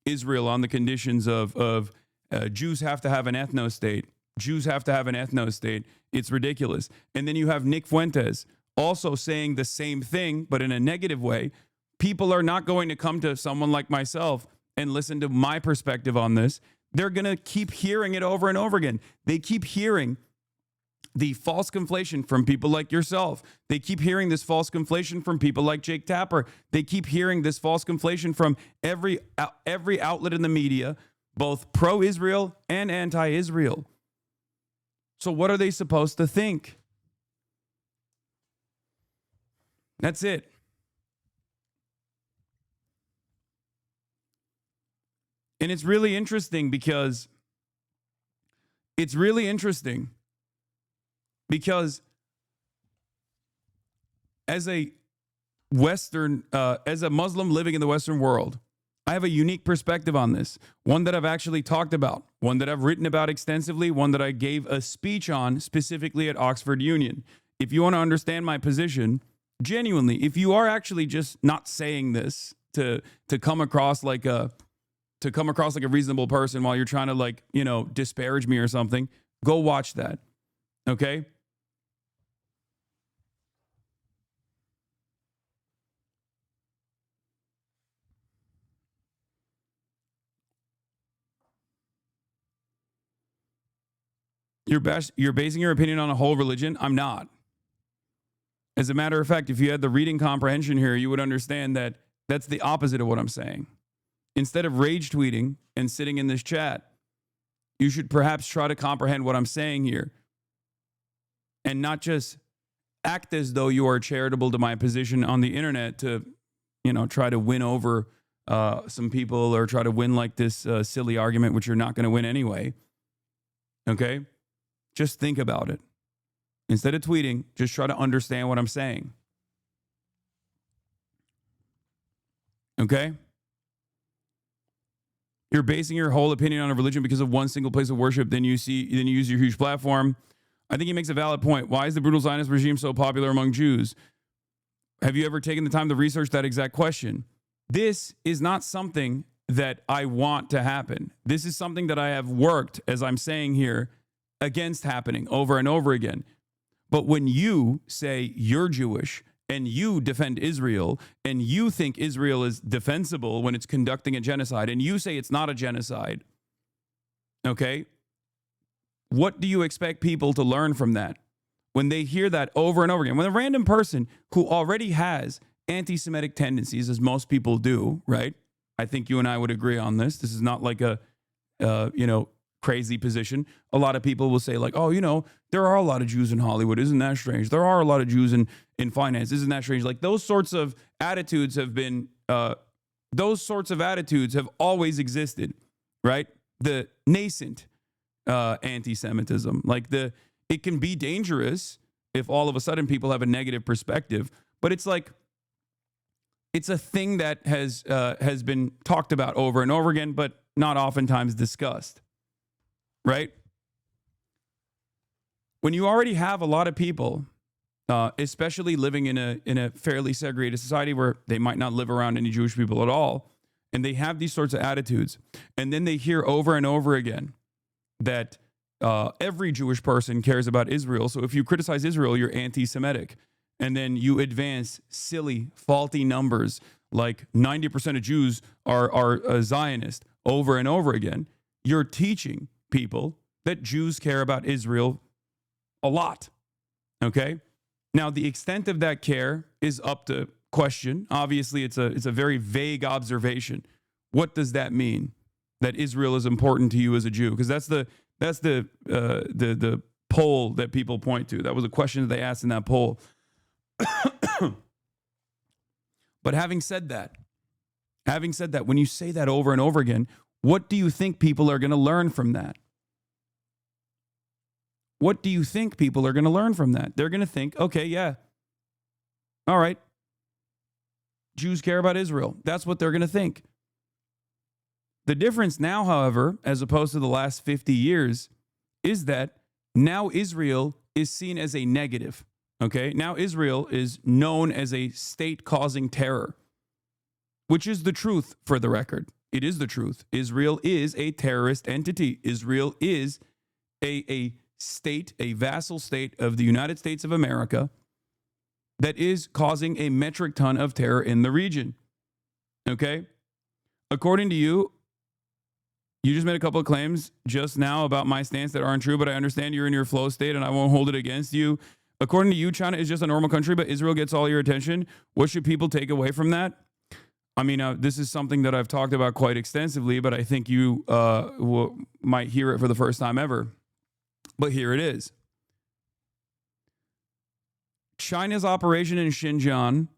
Israel on the conditions of Jews have to have an ethno-state, Jews have to have an ethno-state, it's ridiculous. And then you have Nick Fuentes also saying the same thing, but in a negative way. People are not going to come to someone like myself and listen to my perspective on this. They're going to keep hearing it over and over again. They keep hearing the false conflation from people like yourself. They keep hearing this false conflation from people like Jake Tapper. They keep hearing this false conflation from every outlet in the media, both pro-Israel and anti-Israel. So what are they supposed to think? That's it. And it's really interesting because as a Muslim living in the Western world, I have a unique perspective on this, one that I've actually talked about, one that I've written about extensively, one that I gave a speech on specifically at Oxford Union. If you want to understand my position, genuinely, if you are actually just not saying this to come across like a reasonable person while you're trying to disparage me or something, go watch that. Okay? You're basing your opinion on a whole religion? I'm not. As a matter of fact, if you had the reading comprehension here, you would understand that that's the opposite of what I'm saying. Instead of rage tweeting and sitting in this chat, you should perhaps try to comprehend what I'm saying here and not just act as though you are charitable to my position on the internet to, try to win over some people or try to win like this silly argument, which you're not going to win anyway. Okay? Just think about it. Instead of tweeting, just try to understand what I'm saying. Okay? You're basing your whole opinion on a religion because of one single place of worship, then you use your huge platform. I think he makes a valid point. Why is the brutal Zionist regime so popular among Jews? Have you ever taken the time to research that exact question? This is not something that I want to happen. This is something that I have worked, as I'm saying here, against happening over and over again. But when you say you're Jewish and you defend Israel and you think Israel is defensible when it's conducting a genocide and you say it's not a genocide, okay, what do you expect people to learn from that? When they hear that over and over again, when a random person who already has anti-Semitic tendencies, as most people do, right? I think you and I would agree on this. This is not like a, crazy position. A lot of people will say like, oh, there are a lot of Jews in Hollywood. Isn't that strange? There are a lot of Jews in finance. Isn't that strange? Like those sorts of attitudes have always existed, right? The nascent anti-Semitism, it can be dangerous if all of a sudden people have a negative perspective, but it's like, it's a thing that has been talked about over and over again, but not oftentimes discussed. Right? When you already have a lot of people, especially living in a fairly segregated society where they might not live around any Jewish people at all, and they have these sorts of attitudes, and then they hear over and over again that every Jewish person cares about Israel. So if you criticize Israel, you're anti-Semitic. And then you advance silly, faulty numbers like 90% of Jews are Zionist over and over again. You're teaching people that Jews care about Israel a lot. Okay? Now, the extent of that care is up to question. Obviously, it's a very vague observation. What does that mean? That Israel is important to you as a Jew? Because That's the poll that people point to. That was a question that they asked in that poll. But having said that, when you say that over and over again, what do you think people are going to learn from that? What do you think people are going to learn from that? They're going to think, okay, yeah, all right, Jews care about Israel. That's what they're going to think. The difference now, however, as opposed to the last 50 years, is that now Israel is seen as a negative. Okay, now Israel is known as a state causing terror, which is the truth for the record. It is the truth. Israel is a terrorist entity. Israel is a state, a vassal state of the United States of America that is causing a metric ton of terror in the region. Okay? According to you, you just made a couple of claims just now about my stance that aren't true, but I understand you're in your flow state and I won't hold it against you. According to you, China is just a normal country, but Israel gets all your attention. What should people take away from that? I mean, this is something that I've talked about quite extensively, but I think you might hear it for the first time ever. But here it is. China's operation in Xinjiang,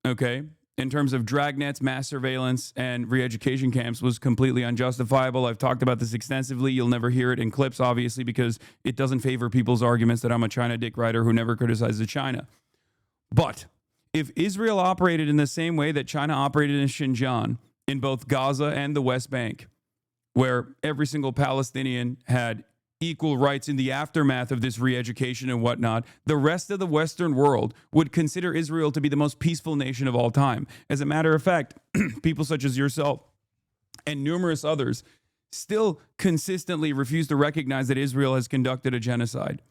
okay, in terms of dragnets, mass surveillance, and re-education camps was completely unjustifiable. I've talked about this extensively. You'll never hear it in clips, obviously, because it doesn't favor people's arguments that I'm a China dick rider who never criticizes China. But if Israel operated in the same way that China operated in Xinjiang, in both Gaza and the West Bank, where every single Palestinian had equal rights in the aftermath of this re-education and whatnot, the rest of the Western world would consider Israel to be the most peaceful nation of all time. As a matter of fact, people such as yourself and numerous others still consistently refuse to recognize that Israel has conducted a genocide,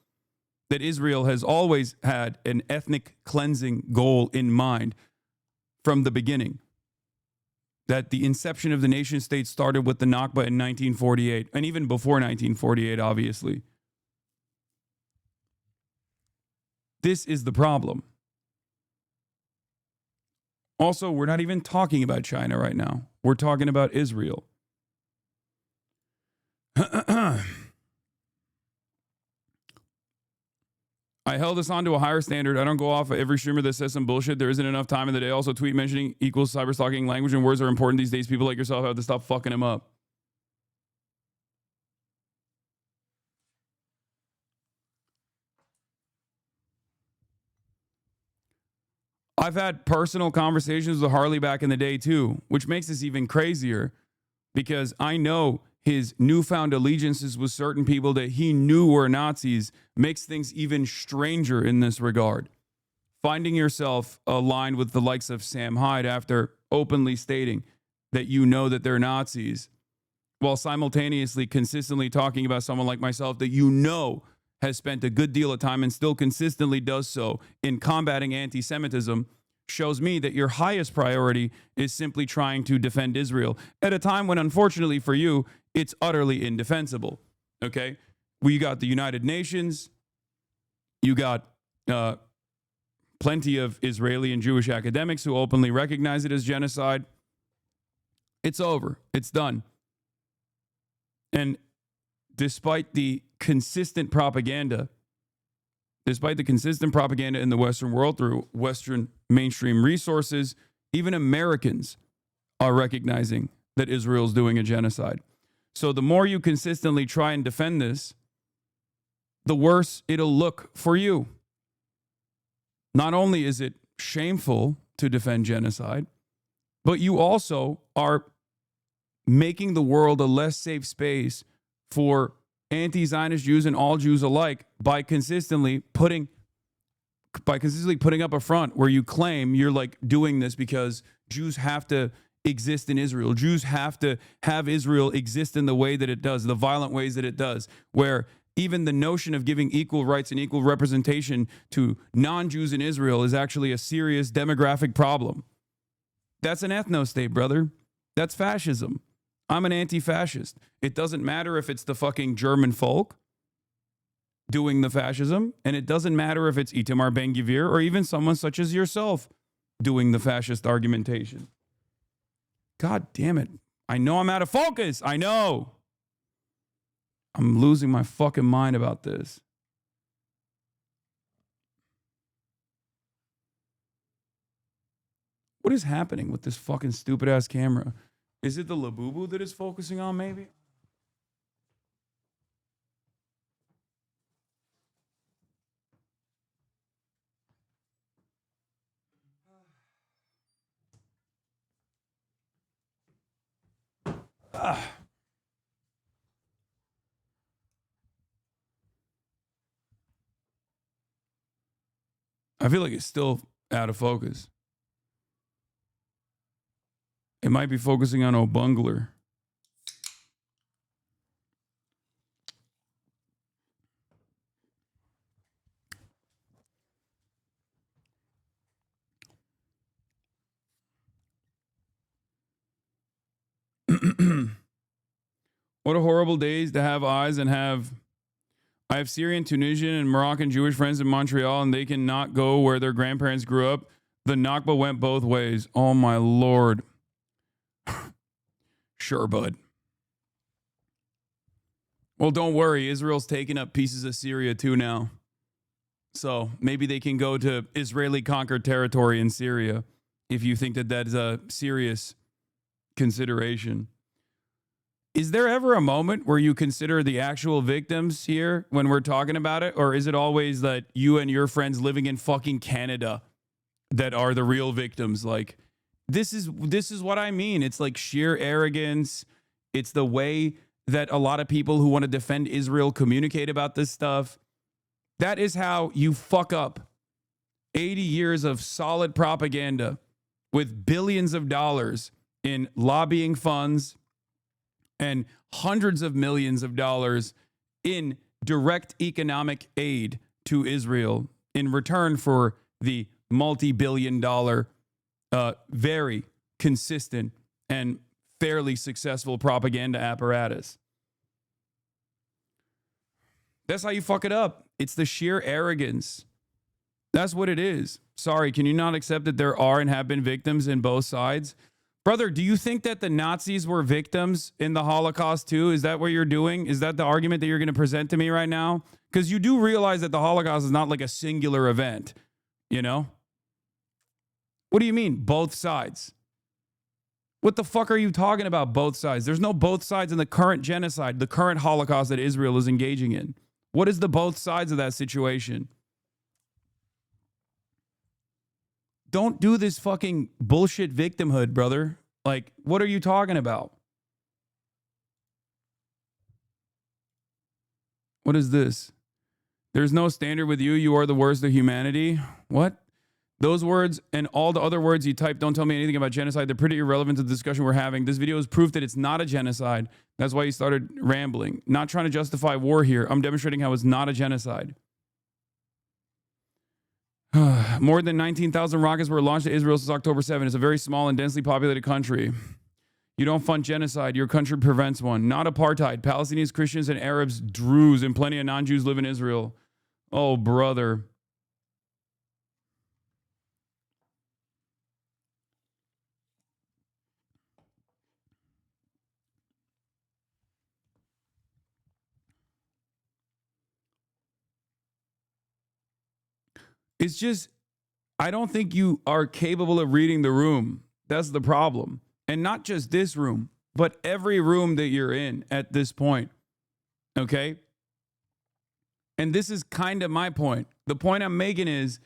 that Israel has always had an ethnic cleansing goal in mind from the beginning, that the inception of the nation state started with the Nakba in 1948, and even before 1948, obviously. This is the problem. Also, we're not even talking about China right now. We're talking about Israel. I held us on to a higher standard. I don't go off of every streamer that says some bullshit. There isn't enough time in the day. Also, tweet mentioning equals cyberstalking. Language and words are important these days. People like yourself have to stop fucking them up. I've had personal conversations with Harley back in the day too, which makes this even crazier because I know his newfound allegiances with certain people that he knew were Nazis makes things even stranger in this regard. Finding yourself aligned with the likes of Sam Hyde after openly stating that you know that they're Nazis, while simultaneously consistently talking about someone like myself that you know has spent a good deal of time and still consistently does so in combating anti-Semitism, shows me that your highest priority is simply trying to defend Israel at a time when, unfortunately for you, it's utterly indefensible. Okay? Well, you got the United Nations. You got plenty of Israeli and Jewish academics who openly recognize it as genocide. It's over. It's done. And despite the consistent propaganda in the Western world through Western mainstream resources, even Americans are recognizing that Israel's doing a genocide. So the more you consistently try and defend this, the worse it'll look for you. Not only is it shameful to defend genocide, but you also are making the world a less safe space for anti-Zionist Jews and all Jews alike by consistently putting up a front where you claim you're like doing this because Jews have to exist in Israel. Jews have to have Israel exist in the way that it does, the violent ways that it does, where even the notion of giving equal rights and equal representation to non-Jews in Israel is actually a serious demographic problem. That's an ethno-state, brother. That's fascism. I'm an anti-fascist. It doesn't matter if it's the fucking German folk doing the fascism, and it doesn't matter if it's Itamar Ben-Gvir or even someone such as yourself doing the fascist argumentation. God damn it. I know I'm out of focus. I know. I'm losing my fucking mind about this. What is happening with this fucking stupid ass camera? Is it the Labubu that it's focusing on, maybe? I feel like it's still out of focus. It might be focusing on O'Bungler. What a horrible days to have eyes and have... I have Syrian, Tunisian, and Moroccan Jewish friends in Montreal, and they cannot go where their grandparents grew up. The Nakba went both ways. Oh, my Lord. Sure, bud. Well, don't worry. Israel's taking up pieces of Syria, too, now. So maybe they can go to Israeli-conquered territory in Syria if you think that that is a serious consideration. Is there ever a moment where you consider the actual victims here when we're talking about it? Or is it always that you and your friends living in fucking Canada that are the real victims? Like, this is what I mean. It's like sheer arrogance. It's the way that a lot of people who want to defend Israel communicate about this stuff. That is how you fuck up 80 years of solid propaganda with billions of dollars in lobbying funds and hundreds of millions of dollars in direct economic aid to Israel in return for the multi-billion-dollar, very consistent and fairly successful propaganda apparatus. That's how you fuck it up. It's the sheer arrogance. That's what it is. Sorry, can you not accept that there are and have been victims in both sides? Brother, do you think that the Nazis were victims in the Holocaust too? Is that what you're doing? Is that the argument that you're going to present to me right now? Because you do realize that the Holocaust is not like a singular event, you know? What do you mean, both sides? What the fuck are you talking about, both sides? There's no both sides in the current genocide, the current Holocaust that Israel is engaging in. What is the both sides of that situation? Don't do this fucking bullshit victimhood, brother. Like, what are you talking about? What is this? There's no standard with you. You are the worst of humanity. What? Those words and all the other words you type don't tell me anything about genocide. They're pretty irrelevant to the discussion we're having. This video is proof that it's not a genocide. That's why you started rambling. Not trying to justify war here. I'm demonstrating how it's not a genocide. More than 19,000 rockets were launched at Israel since October 7. It's a very small and densely populated country. You don't fund genocide. Your country prevents one. Not apartheid. Palestinians, Christians, and Arabs, Druze, and plenty of non-Jews live in Israel. Oh, brother. It's just, I don't think you are capable of reading the room. That's the problem. And not just this room, but every room that you're in at this point. Okay? And this is kind of my point. The point I'm making is,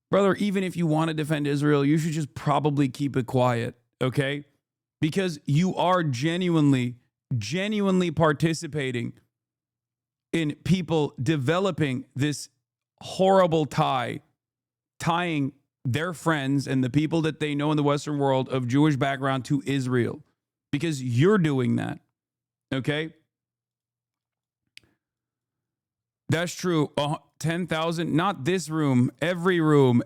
brother, even if you want to defend Israel, you should just probably keep it quiet. Okay? Because you are genuinely participating in people developing this horrible tying their friends and the people that they know in the Western world of Jewish background to Israel, because you're doing that. Okay? That's true. 10,000, not this room, every room.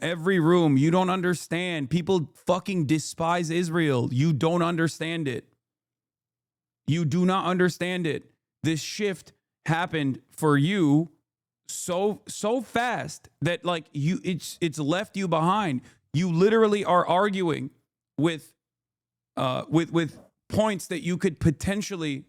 You don't understand. People fucking despise Israel. You don't understand it. You do not understand it. This shift happened for you so fast that like it's left you behind. You literally are arguing with points that you could potentially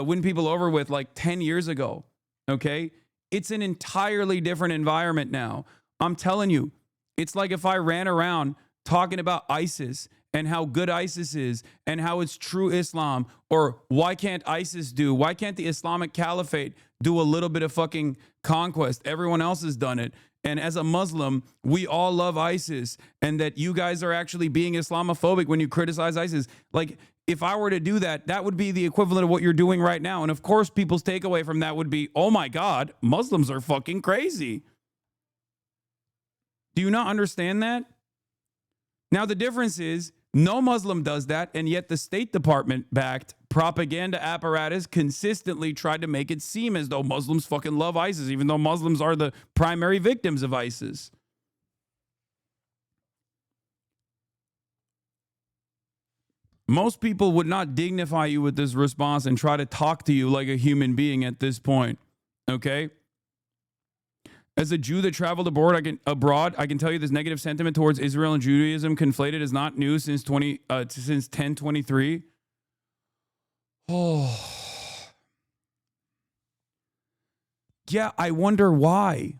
win people over with like 10 years ago. Okay? It's an entirely different environment now. I'm telling you, it's like if I ran around talking about ISIS and how good ISIS is and how it's true Islam, or why can't the Islamic Caliphate do a little bit of fucking conquest? Everyone else has done it. And as a Muslim, we all love ISIS, and that you guys are actually being Islamophobic when you criticize ISIS. Like, if I were to do that, that would be the equivalent of what you're doing right now. And of course, people's takeaway from that would be, oh my God, Muslims are fucking crazy. Do you not understand that? Now, the difference is no Muslim does that, and yet the State Department-backed propaganda apparatus consistently tried to make it seem as though Muslims fucking love ISIS, even though Muslims are the primary victims of ISIS. Most people would not dignify you with this response and try to talk to you like a human being at this point, okay? As a Jew that traveled abroad, I can tell you this negative sentiment towards Israel and Judaism conflated is not new since 1023. Oh. Yeah, I wonder why.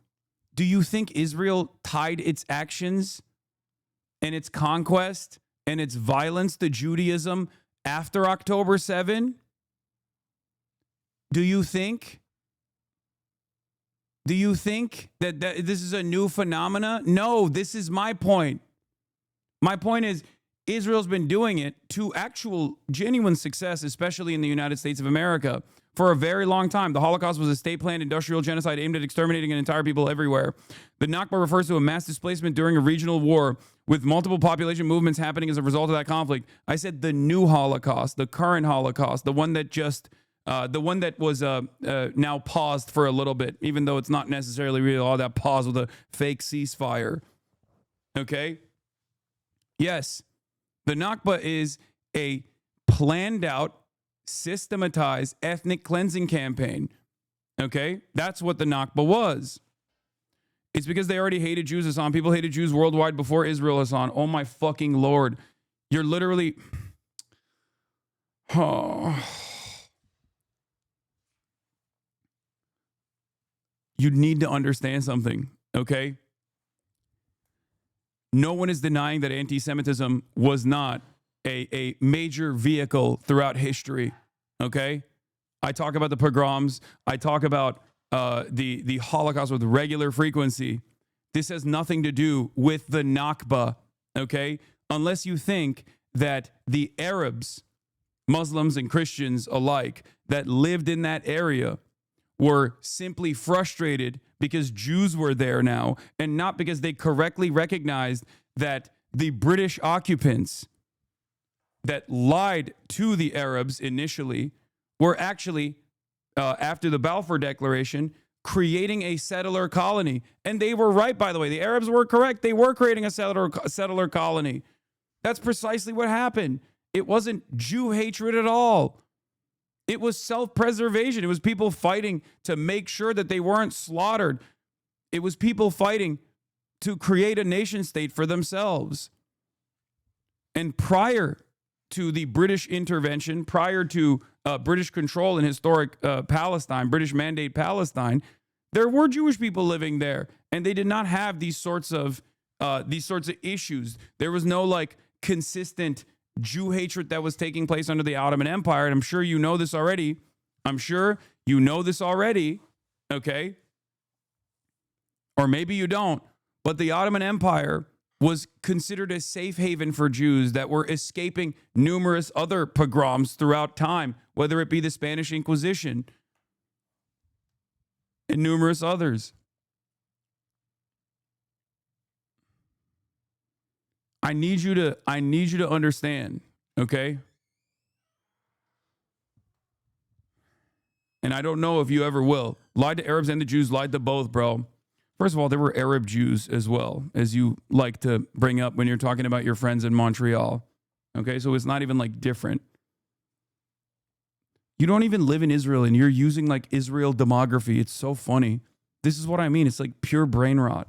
Do you think Israel tied its actions and its conquest and its violence to Judaism after October 7? Do you think that this is a new phenomena? No, this is my point. My point is, Israel's been doing it to actual genuine success, especially in the United States of America, for a very long time. The Holocaust was a state-planned industrial genocide aimed at exterminating an entire people everywhere. The Nakba refers to a mass displacement during a regional war with multiple population movements happening as a result of that conflict. I said the new Holocaust, the current Holocaust, the one that just... the one that was now paused for a little bit, even though it's not necessarily real, all that pause with a fake ceasefire. Okay? Yes, the Nakba is a planned out, systematized ethnic cleansing campaign. Okay? That's what the Nakba was. It's because they already hated Jews, Hasan. People hated Jews worldwide before Israel, Hasan. Oh my fucking Lord. You're literally... Oh... You need to understand something, okay? No one is denying that anti-Semitism was not a major vehicle throughout history, okay? I talk about the pogroms. I talk about the Holocaust with regular frequency. This has nothing to do with the Nakba, okay? Unless you think that the Arabs, Muslims and Christians alike, that lived in that area were simply frustrated because Jews were there now, and not because they correctly recognized that the British occupants that lied to the Arabs initially were actually, after the Balfour Declaration, creating a settler colony. And they were right, by the way. The Arabs were correct. They were creating a settler colony. That's precisely what happened. It wasn't Jew hatred at all. It was self-preservation. It was people fighting to make sure that they weren't slaughtered. It was people fighting to create a nation state for themselves. And prior to the British intervention, prior to British control in historic Palestine, British mandate Palestine, there were Jewish people living there, and they did not have these sorts of issues. There was no like consistent Jew hatred that was taking place under the Ottoman Empire. And I'm sure you know this already. Okay? Or maybe you don't. But the Ottoman Empire was considered a safe haven for Jews that were escaping numerous other pogroms throughout time, whether it be the Spanish Inquisition and numerous others. I need you to understand, okay? And I don't know if you ever will. Lied to Arabs and the Jews, lied to both, bro. First of all, there were Arab Jews as well, as you like to bring up when you're talking about your friends in Montreal. Okay, so it's not even like different. You don't even live in Israel and you're using like Israel demography. It's so funny. This is what I mean. It's like pure brain rot.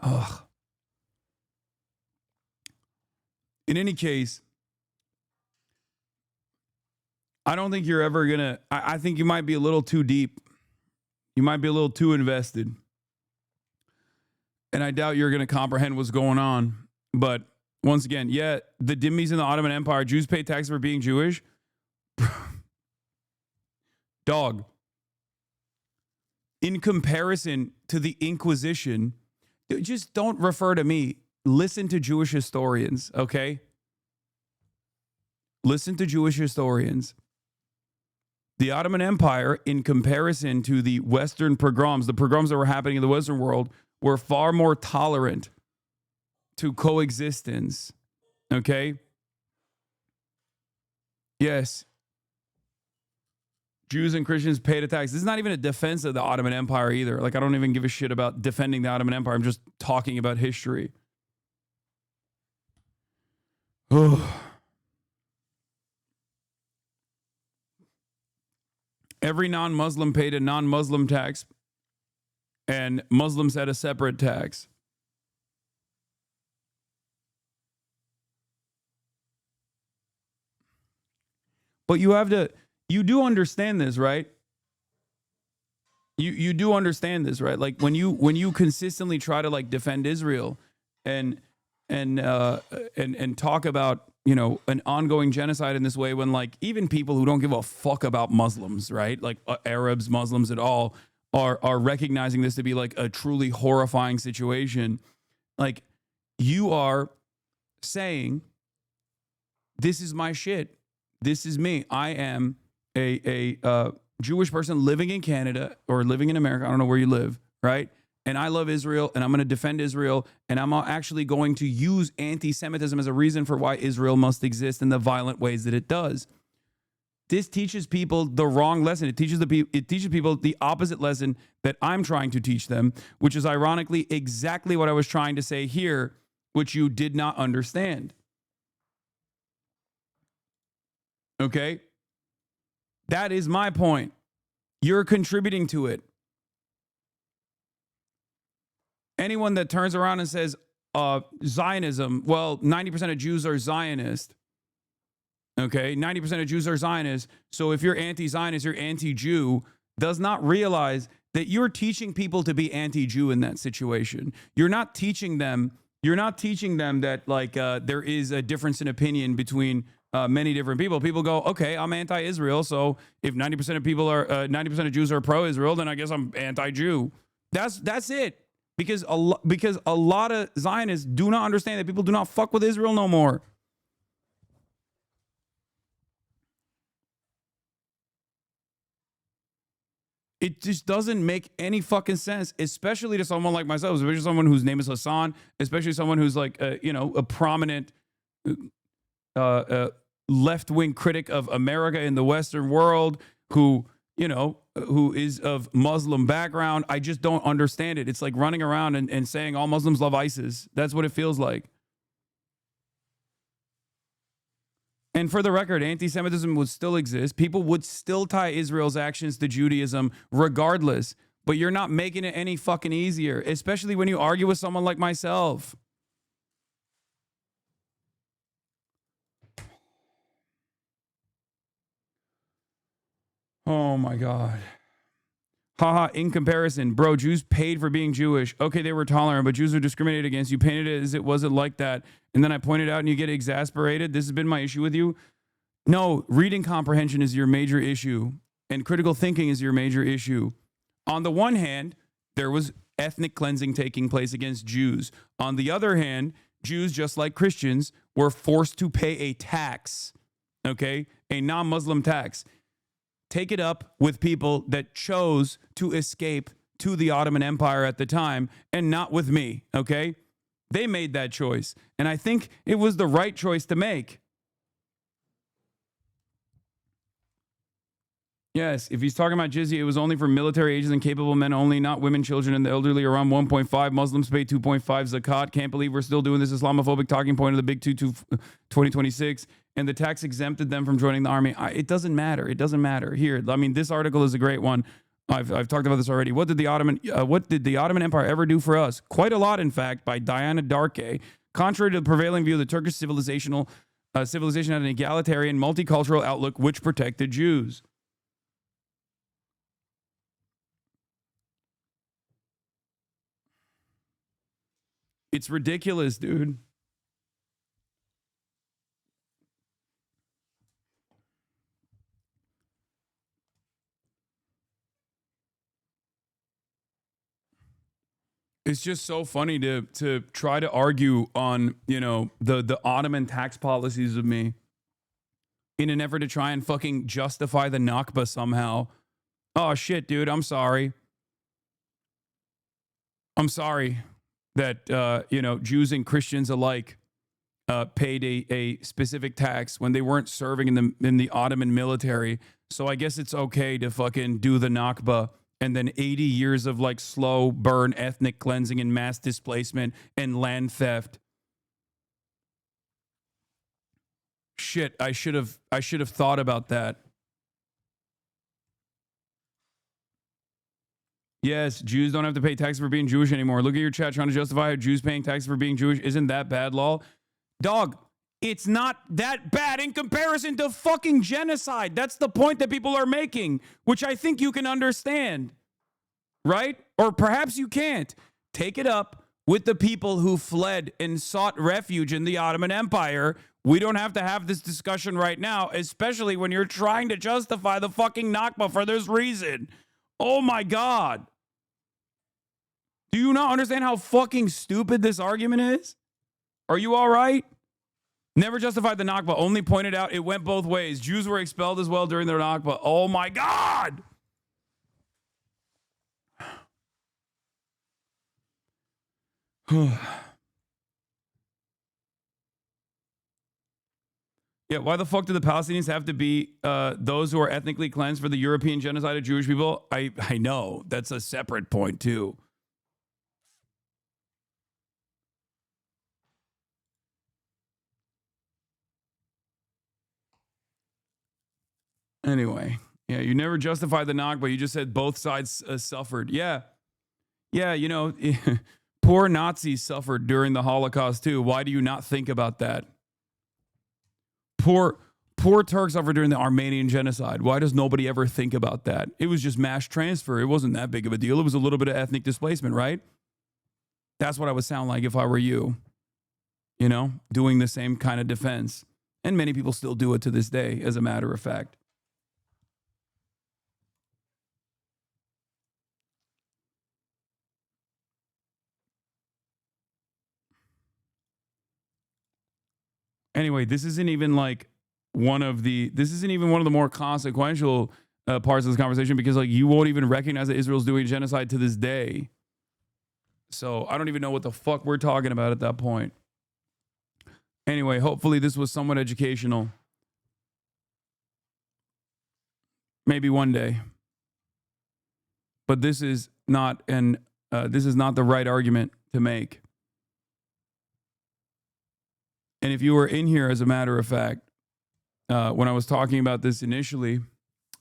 Ugh. In any case, I don't think you're ever going to, I think you might be a little too deep. You might be a little too invested. And I doubt you're going to comprehend what's going on. But once again, yeah, the dhimmis in the Ottoman Empire, Jews pay taxes for being Jewish. Dog. In comparison to the Inquisition, just don't refer to me. Listen to Jewish historians, okay? Listen to Jewish historians. The Ottoman Empire, in comparison to the Western pogroms, the pogroms that were happening in the Western world, were far more tolerant to coexistence, okay? Yes. Jews and Christians paid a tax. This is not even a defense of the Ottoman Empire either. Like, I don't even give a shit about defending the Ottoman Empire. I'm just talking about history. Every non-Muslim paid a non-Muslim tax, and Muslims had a separate tax. But you do understand this, right? You do understand this, right? Like when you consistently try to like defend Israel and talk about, you know, an ongoing genocide in this way, when like even people who don't give a fuck about Muslims, right? Like Arabs, Muslims at all are recognizing this to be like a truly horrifying situation. Like, you are saying, this is my shit. This is me. I am a Jewish person living in Canada or living in America. I don't know where you live, right? And I love Israel, and I'm going to defend Israel, and I'm actually going to use anti-Semitism as a reason for why Israel must exist in the violent ways that it does. This teaches people the wrong lesson. It teaches people the opposite lesson that I'm trying to teach them, which is ironically exactly what I was trying to say here, which you did not understand. Okay? That is my point. You're contributing to it. Anyone that turns around and says Zionism, well, 90% of Jews are Zionist. Okay, 90% of Jews are Zionists. So if you're anti-Zionist, you're anti-Jew, does not realize that you're teaching people to be anti-Jew in that situation. You're not teaching them that like there is a difference in opinion between many different people. People go, okay, I'm anti-Israel, so if 90% of people are 90% of Jews are pro-Israel, then I guess I'm anti-Jew. That's it. Because a lot of Zionists do not understand that people do not fuck with Israel no more. It just doesn't make any fucking sense, especially to someone like myself, especially someone whose name is Hasan, especially someone who's like, a prominent left-wing critic of America in the Western world, who is of Muslim background. I just don't understand it. It's like running around and saying all Muslims love ISIS. That's what it feels like. And for the record, anti-Semitism would still exist. People would still tie Israel's actions to Judaism regardless. But you're not making it any fucking easier, especially when you argue with someone like myself. Oh my God. Haha, in comparison, bro, Jews paid for being Jewish. Okay, they were tolerant, but Jews are discriminated against. You painted it as it wasn't like that. And then I pointed out and you get exasperated. This has been my issue with you. No, reading comprehension is your major issue. And critical thinking is your major issue. On the one hand, there was ethnic cleansing taking place against Jews. On the other hand, Jews, just like Christians, were forced to pay a tax. Okay? A non-Muslim tax. Take it up with people that chose to escape to the Ottoman Empire at the time, and not with me, okay? They made that choice, and I think it was the right choice to make. Yes, if he's talking about jizya, it was only for military ages and capable men only, not women, children, and the elderly. Around 1.5. Muslims pay 2.5 zakat. Can't believe we're still doing this Islamophobic talking point of the Big 2026. And the tax exempted them from joining the army. It doesn't matter. It doesn't matter. Here, I mean, this article is a great one. I've talked about this already. What did the Ottoman Empire ever do for us? Quite a lot, in fact, by Diana Darke. Contrary to the prevailing view, the Turkish civilization had an egalitarian, multicultural outlook which protected Jews. It's ridiculous, dude. It's just so funny to try to argue on, you know, the Ottoman tax policies of me in an effort to try and fucking justify the Nakba somehow. Oh shit, dude, I'm sorry. I'm sorry that you know, Jews and Christians alike paid a specific tax when they weren't serving in the Ottoman military. So I guess it's okay to fucking do the Nakba. And then 80 years of like slow burn, ethnic cleansing and mass displacement and land theft. Shit, I should have thought about that. Yes, Jews don't have to pay taxes for being Jewish anymore. Look at your chat trying to justify how Jews paying taxes for being Jewish. Isn't that bad, lol? Dog, it's not that bad in comparison to fucking genocide. That's the point that people are making, which I think you can understand, right? Or perhaps you can't. Take it up with the people who fled and sought refuge in the Ottoman Empire. We don't have to have this discussion right now, especially when you're trying to justify the fucking Nakba for this reason. Oh my God. Do you not understand how fucking stupid this argument is? Are you all right? Never justified the Nakba, only pointed out it went both ways. Jews were expelled as well during their Nakba. Oh my God! Yeah, why the fuck do the Palestinians have to be those who are ethnically cleansed for the European genocide of Jewish people? I know. That's a separate point too. Anyway, yeah, you never justified the Nakba. You just said both sides suffered. Yeah, you know, poor Nazis suffered during the Holocaust too. Why do you not think about that? Poor Turks suffered during the Armenian genocide. Why does nobody ever think about that? It was just mass transfer. It wasn't that big of a deal. It was a little bit of ethnic displacement, right? That's what I would sound like if I were you, you know, doing the same kind of defense. And many people still do it to this day, as a matter of fact. Anyway, this isn't even one of the more consequential parts of this conversation, because like you won't even recognize that Israel's doing genocide to this day. So I don't even know what the fuck we're talking about at that point. Anyway, hopefully this was somewhat educational. Maybe one day. But this is not the right argument to make. And if you were in here, as a matter of fact, when I was talking about this initially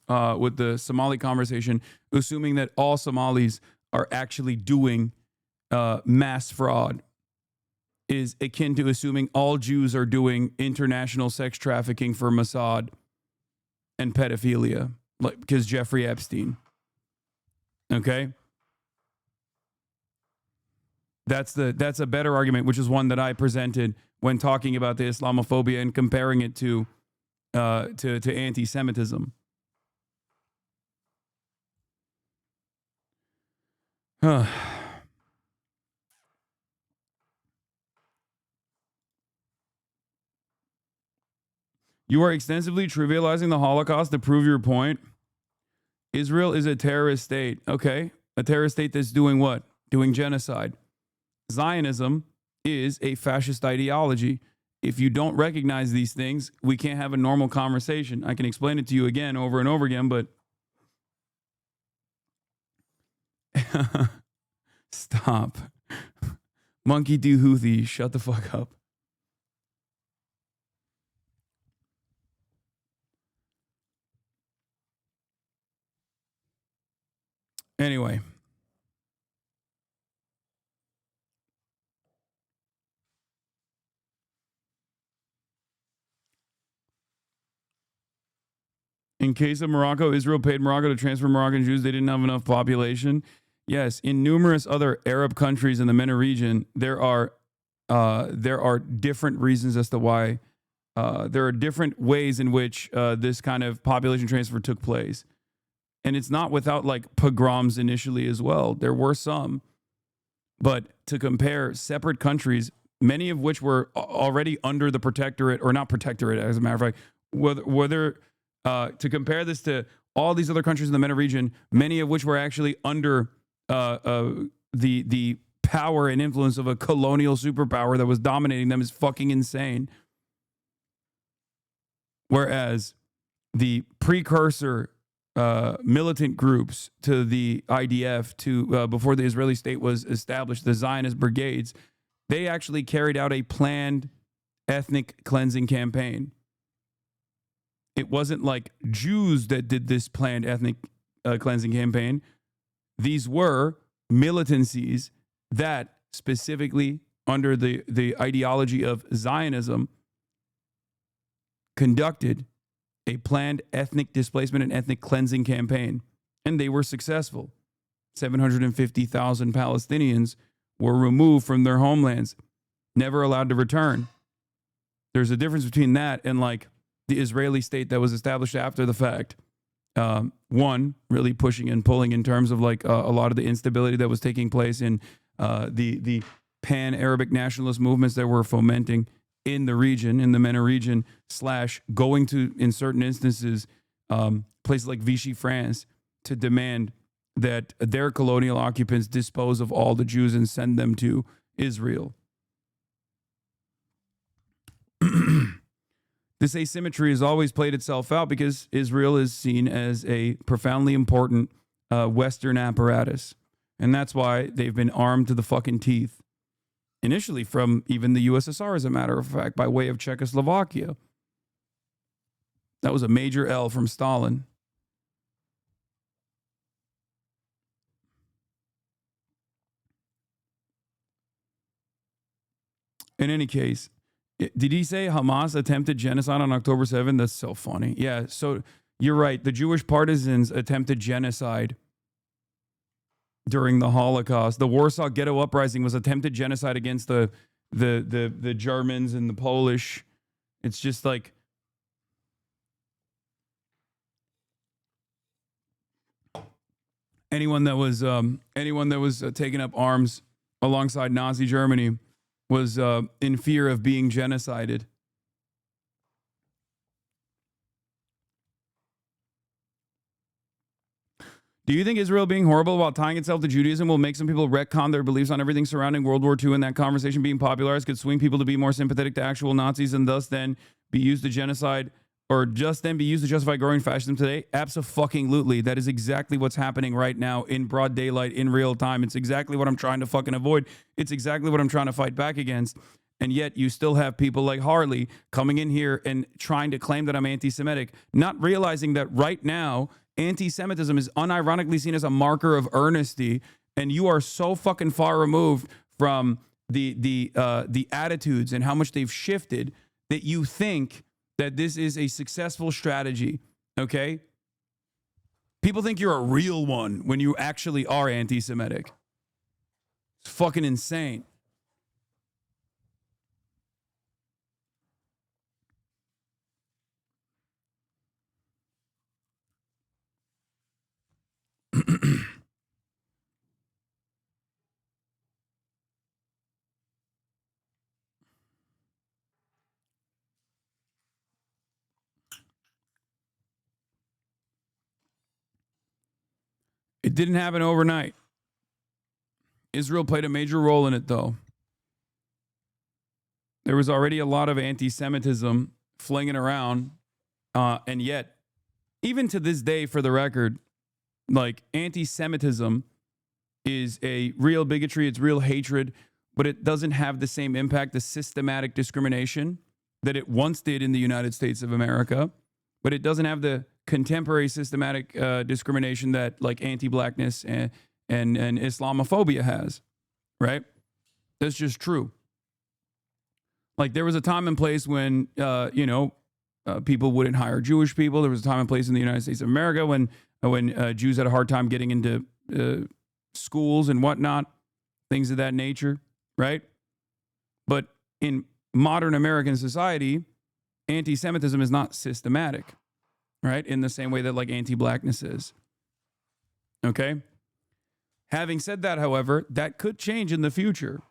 with the Somali conversation, assuming that all Somalis are actually doing mass fraud is akin to assuming all Jews are doing international sex trafficking for Mossad and pedophilia, like because Jeffrey Epstein. Okay? That's a better argument, which is one that I presented when talking about the Islamophobia and comparing it to anti-Semitism. You are extensively trivializing the Holocaust to prove your point. Israel is a terrorist state. Okay. A terrorist state that's doing what? Doing genocide. Zionism is a fascist ideology. If you don't recognize these things, we can't have a normal conversation. I can explain it to you again, over and over again, but stop. Monkey D. Houthi, shut the fuck up. Anyway. In case of Morocco, Israel paid Morocco to transfer Moroccan Jews. They didn't have enough population. Yes, in numerous other Arab countries in the MENA region, there are different reasons as to why. There are different ways in which this kind of population transfer took place. And it's not without like pogroms initially as well. There were some. But to compare separate countries, many of which were already under the protectorate, or not protectorate, as a matter of fact, whether to compare this to all these other countries in the MENA region, many of which were actually under the power and influence of a colonial superpower that was dominating them, is fucking insane. Whereas the precursor militant groups to the IDF, to before the Israeli state was established, the Zionist brigades, they actually carried out a planned ethnic cleansing campaign. It wasn't like Jews that did this planned ethnic cleansing campaign. These were militancies that specifically under the ideology of Zionism conducted a planned ethnic displacement and ethnic cleansing campaign. And they were successful. 750,000 Palestinians were removed from their homelands, never allowed to return. There's a difference between that and like the Israeli state that was established after the fact. One, really pushing and pulling in terms of like a lot of the instability that was taking place in the pan-Arabic nationalist movements that were fomenting in the region, in the MENA region, / going to, in certain instances, places like Vichy, France, to demand that their colonial occupants dispose of all the Jews and send them to Israel. This asymmetry has always played itself out because Israel is seen as a profoundly important Western apparatus. And that's why they've been armed to the fucking teeth. Initially from even the USSR, as a matter of fact, by way of Czechoslovakia. That was a major L from Stalin. In any case, did he say Hamas attempted genocide on October 7th? That's so funny. Yeah, so you're right. The Jewish partisans attempted genocide during the Holocaust. The Warsaw Ghetto Uprising was attempted genocide against the Germans and the Polish. It's just like anyone that was taking up arms alongside Nazi Germany was in fear of being genocided. Do you think Israel being horrible while tying itself to Judaism will make some people retcon their beliefs on everything surrounding World War II, and that conversation being popularized could swing people to be more sympathetic to actual Nazis and thus then be used to genocide, or just then be used to justify growing fascism today? Abso-fucking-lutely. That is exactly what's happening right now in broad daylight, in real time. It's exactly what I'm trying to fucking avoid. It's exactly what I'm trying to fight back against. And yet you still have people like Harley coming in here and trying to claim that I'm anti-Semitic, not realizing that right now anti-Semitism is unironically seen as a marker of earnesty, and you are so fucking far removed from the attitudes and how much they've shifted that you think that this is a successful strategy. Okay, people think you're a real one when you actually are anti-Semitic. It's fucking insane. It didn't happen overnight. Israel played a major role in it, though. There was already a lot of anti-Semitism flinging around, and yet, even to this day, for the record, like, anti-Semitism is a real bigotry, it's real hatred, but it doesn't have the same impact, the systematic discrimination that it once did in the United States of America, but it doesn't have the contemporary systematic discrimination that like anti-blackness and Islamophobia has, right? That's just true. Like there was a time and place when, people wouldn't hire Jewish people. There was a time and place in the United States of America when Jews had a hard time getting into schools and whatnot, things of that nature, right? But in modern American society, anti-Semitism is not systematic, right? In the same way that like anti-blackness is. Okay? Having said that, however, that could change in the future.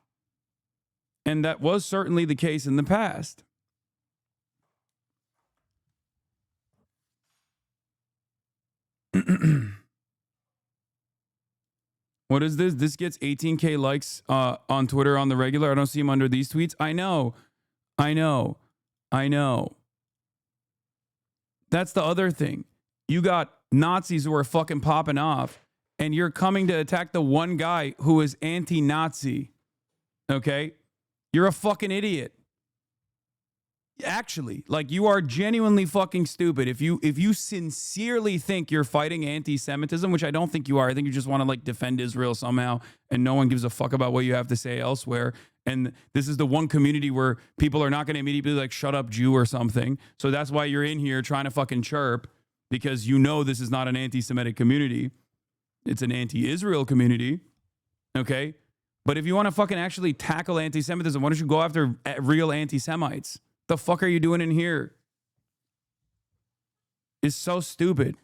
And that was certainly the case in the past. What is this? This gets 18K likes on Twitter on the regular. I don't see him under these tweets. I know. That's the other thing. You got Nazis who are fucking popping off, and you're coming to attack the one guy who is anti-Nazi. Okay? You're a fucking idiot. Actually, like, you are genuinely fucking stupid. If you sincerely think you're fighting anti-Semitism, which I don't think you are, I think you just want to like defend Israel somehow, and no one gives a fuck about what you have to say elsewhere. And this is the one community where people are not going to immediately like shut up Jew or something. So that's why you're in here trying to fucking chirp, because you know this is not an anti-Semitic community. It's an anti-Israel community. Okay? But if you want to fucking actually tackle anti-Semitism, why don't you go after real anti-Semites? The fuck are you doing in here? It's so stupid.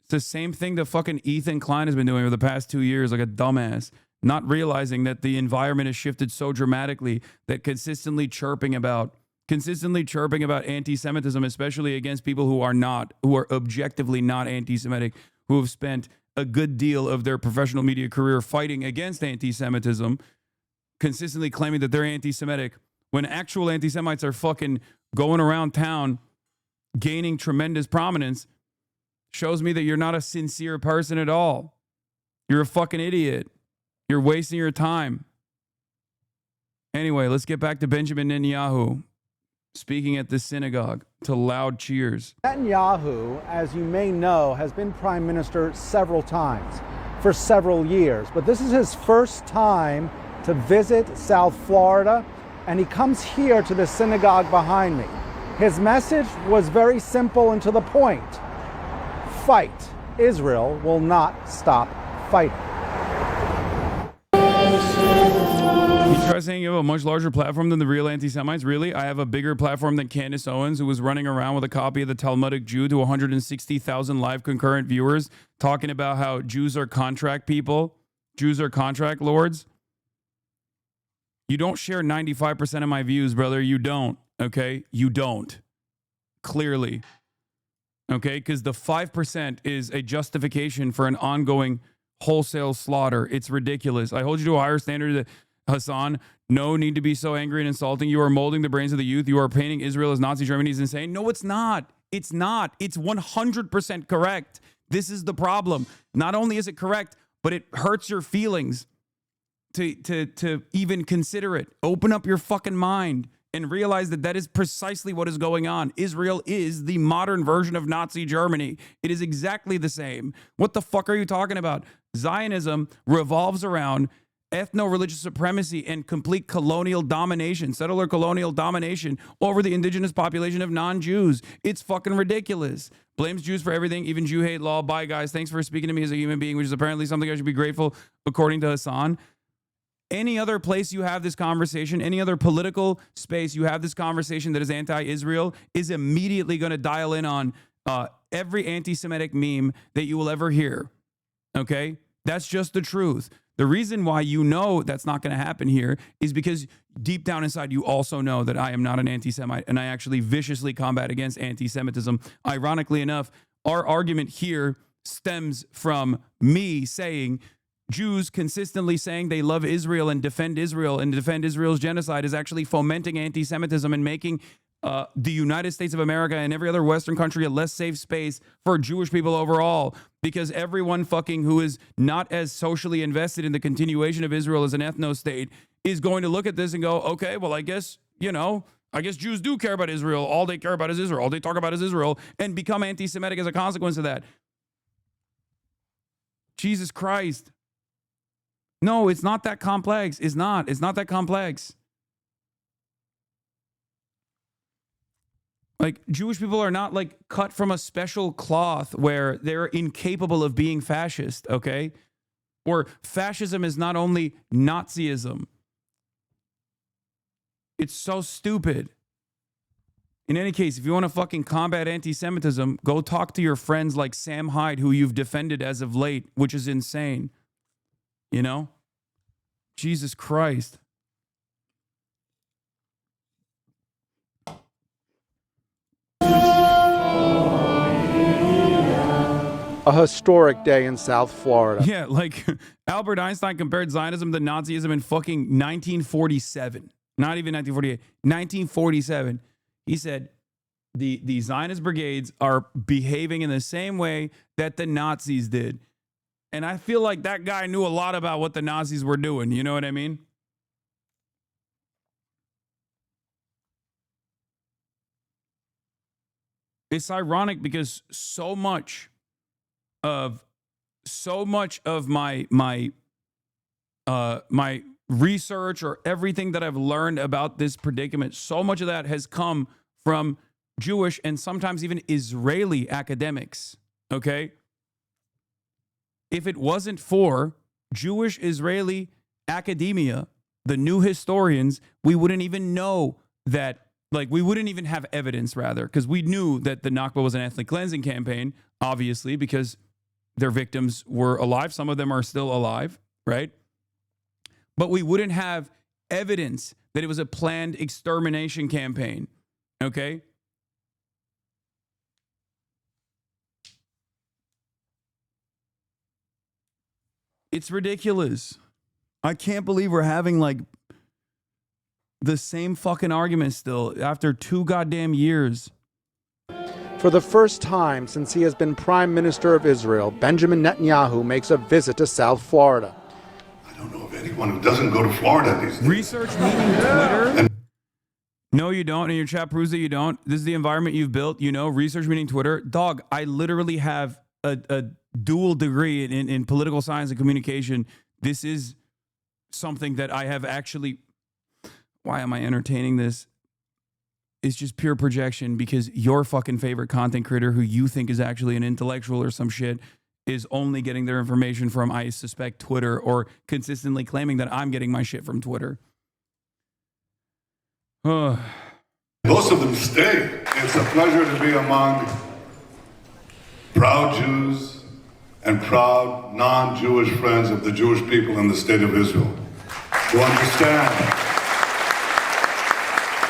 It's the same thing that fucking Ethan Klein has been doing for the past 2 years, like a dumbass, not realizing that the environment has shifted so dramatically that consistently chirping about anti-Semitism, especially against people who are objectively not anti-Semitic, who have spent a good deal of their professional media career fighting against anti-Semitism, consistently claiming that they're anti-Semitic, when actual anti-Semites are fucking going around town gaining tremendous prominence, shows me that you're not a sincere person at all. You're a fucking idiot. You're wasting your time. Anyway, let's get back to Benjamin Netanyahu speaking at this synagogue to loud cheers. Netanyahu, as you may know, has been prime minister several times for several years, but this is his first time to visit South Florida, and he comes here to the synagogue behind me. His message was very simple and to the point. Fight. Israel will not stop fighting. You try saying you have a much larger platform than the real anti-Semites? Really? I have a bigger platform than Candace Owens, who was running around with a copy of the Talmudic Jew to 160,000 live concurrent viewers, talking about how Jews are contract people, Jews are contract lords. You don't share 95% of my views, brother. You don't, okay? You don't. Clearly. Okay? Because the 5% is a justification for an ongoing wholesale slaughter. It's ridiculous. I hold you to a higher standard that Hasan, no need to be so angry and insulting. You are molding the brains of the youth. You are painting Israel as Nazi Germany is insane. No, it's not. It's not. It's 100% correct. This is the problem. Not only is it correct, but it hurts your feelings to even consider it. Open up your fucking mind and realize that that is precisely what is going on. Israel is the modern version of Nazi Germany. It is exactly the same. What the fuck are you talking about? Zionism revolves around ethno-religious supremacy and complete colonial domination, settler colonial domination over the indigenous population of non-Jews. It's fucking ridiculous. Blames Jews for everything, even Jew hate law. Bye, guys. Thanks for speaking to me as a human being, which is apparently something I should be grateful, according to Hasan. Any other place you have this conversation, any other political space you have this conversation that is anti-Israel, is immediately going to dial in on every anti-Semitic meme that you will ever hear. Okay? That's just the truth. The reason why you know that's not going to happen here is because deep down inside you also know that I am not an anti-Semite and I actually viciously combat against anti-Semitism. Ironically enough, our argument here stems from me saying Jews consistently saying they love Israel and defend Israel's genocide is actually fomenting anti-Semitism and making the United States of America and every other Western country a less safe space for Jewish people overall, because everyone fucking who is not as socially invested in the continuation of Israel as an ethno-state is going to look at this and go, okay, well, I guess Jews do care about Israel. All they care about is Israel. All they talk about is Israel, and become anti-Semitic as a consequence of that. Jesus Christ. No, it's not that complex. It's not that complex. Like, Jewish people are not like cut from a special cloth where they're incapable of being fascist, okay? Or fascism is not only Nazism. It's so stupid. In any case, if you want to fucking combat anti-Semitism, go talk to your friends like Sam Hyde, who you've defended as of late, which is insane. You know? Jesus Christ. A historic day in South Florida. Yeah, like Albert Einstein compared Zionism to Nazism in fucking 1947. Not even 1948. 1947. He said the Zionist brigades are behaving in the same way that the Nazis did. And I feel like that guy knew a lot about what the Nazis were doing. You know what I mean? It's ironic because so much of my research or everything that I've learned about this predicament, so much of that has come from Jewish and sometimes even Israeli academics, okay? If it wasn't for Jewish Israeli academia, the new historians, we wouldn't even know that, like, we wouldn't even have evidence, rather, because we knew that the Nakba was an ethnic cleansing campaign, obviously, because their victims were alive. Some of them are still alive, right? But we wouldn't have evidence that it was a planned extermination campaign, okay? It's ridiculous. I can't believe we're having, like, the same fucking argument still after 2 goddamn years. For the first time since he has been Prime Minister of Israel, Benjamin Netanyahu makes a visit to South Florida. I don't know of anyone who doesn't go to Florida these days. Research meaning Twitter? No, you don't. And your chat proves that you don't. This is the environment you've built. You know, research meaning Twitter. Dog, I literally have a dual degree in political science and communication. This is something that I have actually... Why am I entertaining this? It's just pure projection because your fucking favorite content creator who you think is actually an intellectual or some shit is only getting their information from, I suspect, Twitter, or consistently claiming that I'm getting my shit from Twitter. Most of them stay. It's a pleasure to be among proud Jews and proud non-Jewish friends of the Jewish people in the state of Israel who understand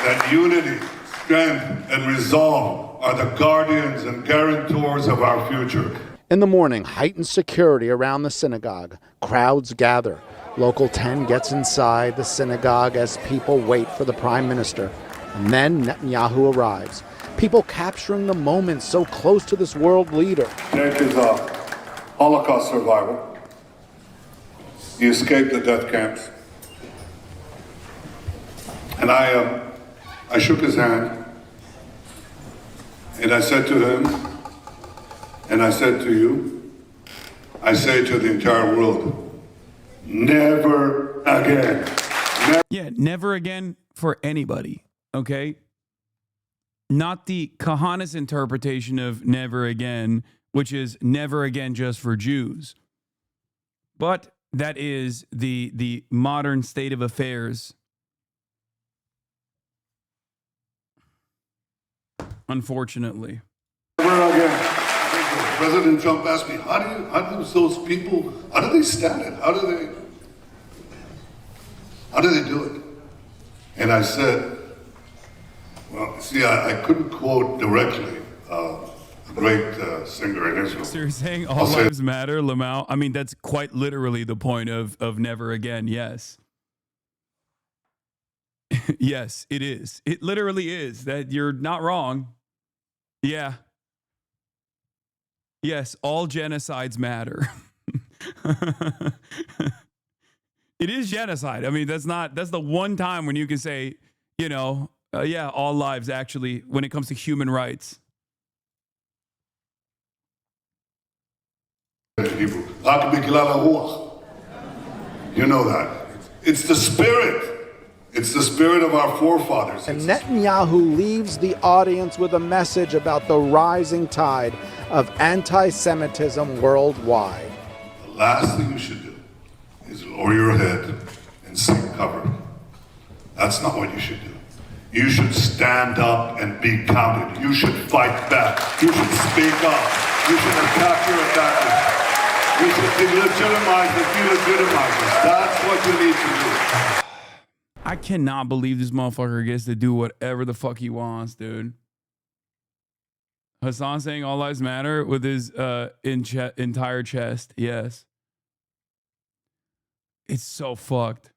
that unity, strength, and resolve are the guardians and guarantors of our future. In the morning, heightened security around the synagogue. Crowds gather. Local 10 gets inside the synagogue as people wait for the prime minister. And then Netanyahu arrives. People capturing the moment so close to this world leader. Jake is a Holocaust survivor. He escaped the death camps. And I shook his hand, and I said to him, and I said to you, I say to the entire world, never again. Yeah, never again for anybody, okay? Not the Kahanas interpretation of never again, which is never again just for Jews. But that is the modern state of affairs. Unfortunately. Never again. President Trump asked me, how do those people, how do they stand it? How do they do it? And I said, well, see, I couldn't quote directly a great singer in Israel. So you're saying all lives matter, Lamau? I mean, that's quite literally the point of never again, yes. Yes, it is. It literally is. That you're not wrong. Yeah. Yes, all genocides matter. It is genocide. I mean, that's the one time when you can say, you know, yeah, all lives actually, when it comes to human rights. You know that. It's the spirit. It's the spirit of our forefathers. And Netanyahu leaves the audience with a message about the rising tide of anti-Semitism worldwide. The last thing you should do is lower your head and seek cover. That's not what you should do. You should stand up and be counted. You should fight back. You should speak up. You should attack your attackers. You should delegitimize the delegitimizers. That's what you need to do. I cannot believe this motherfucker gets to do whatever the fuck he wants, dude. Hasan saying all lives matter with his entire chest. Yes. It's so fucked.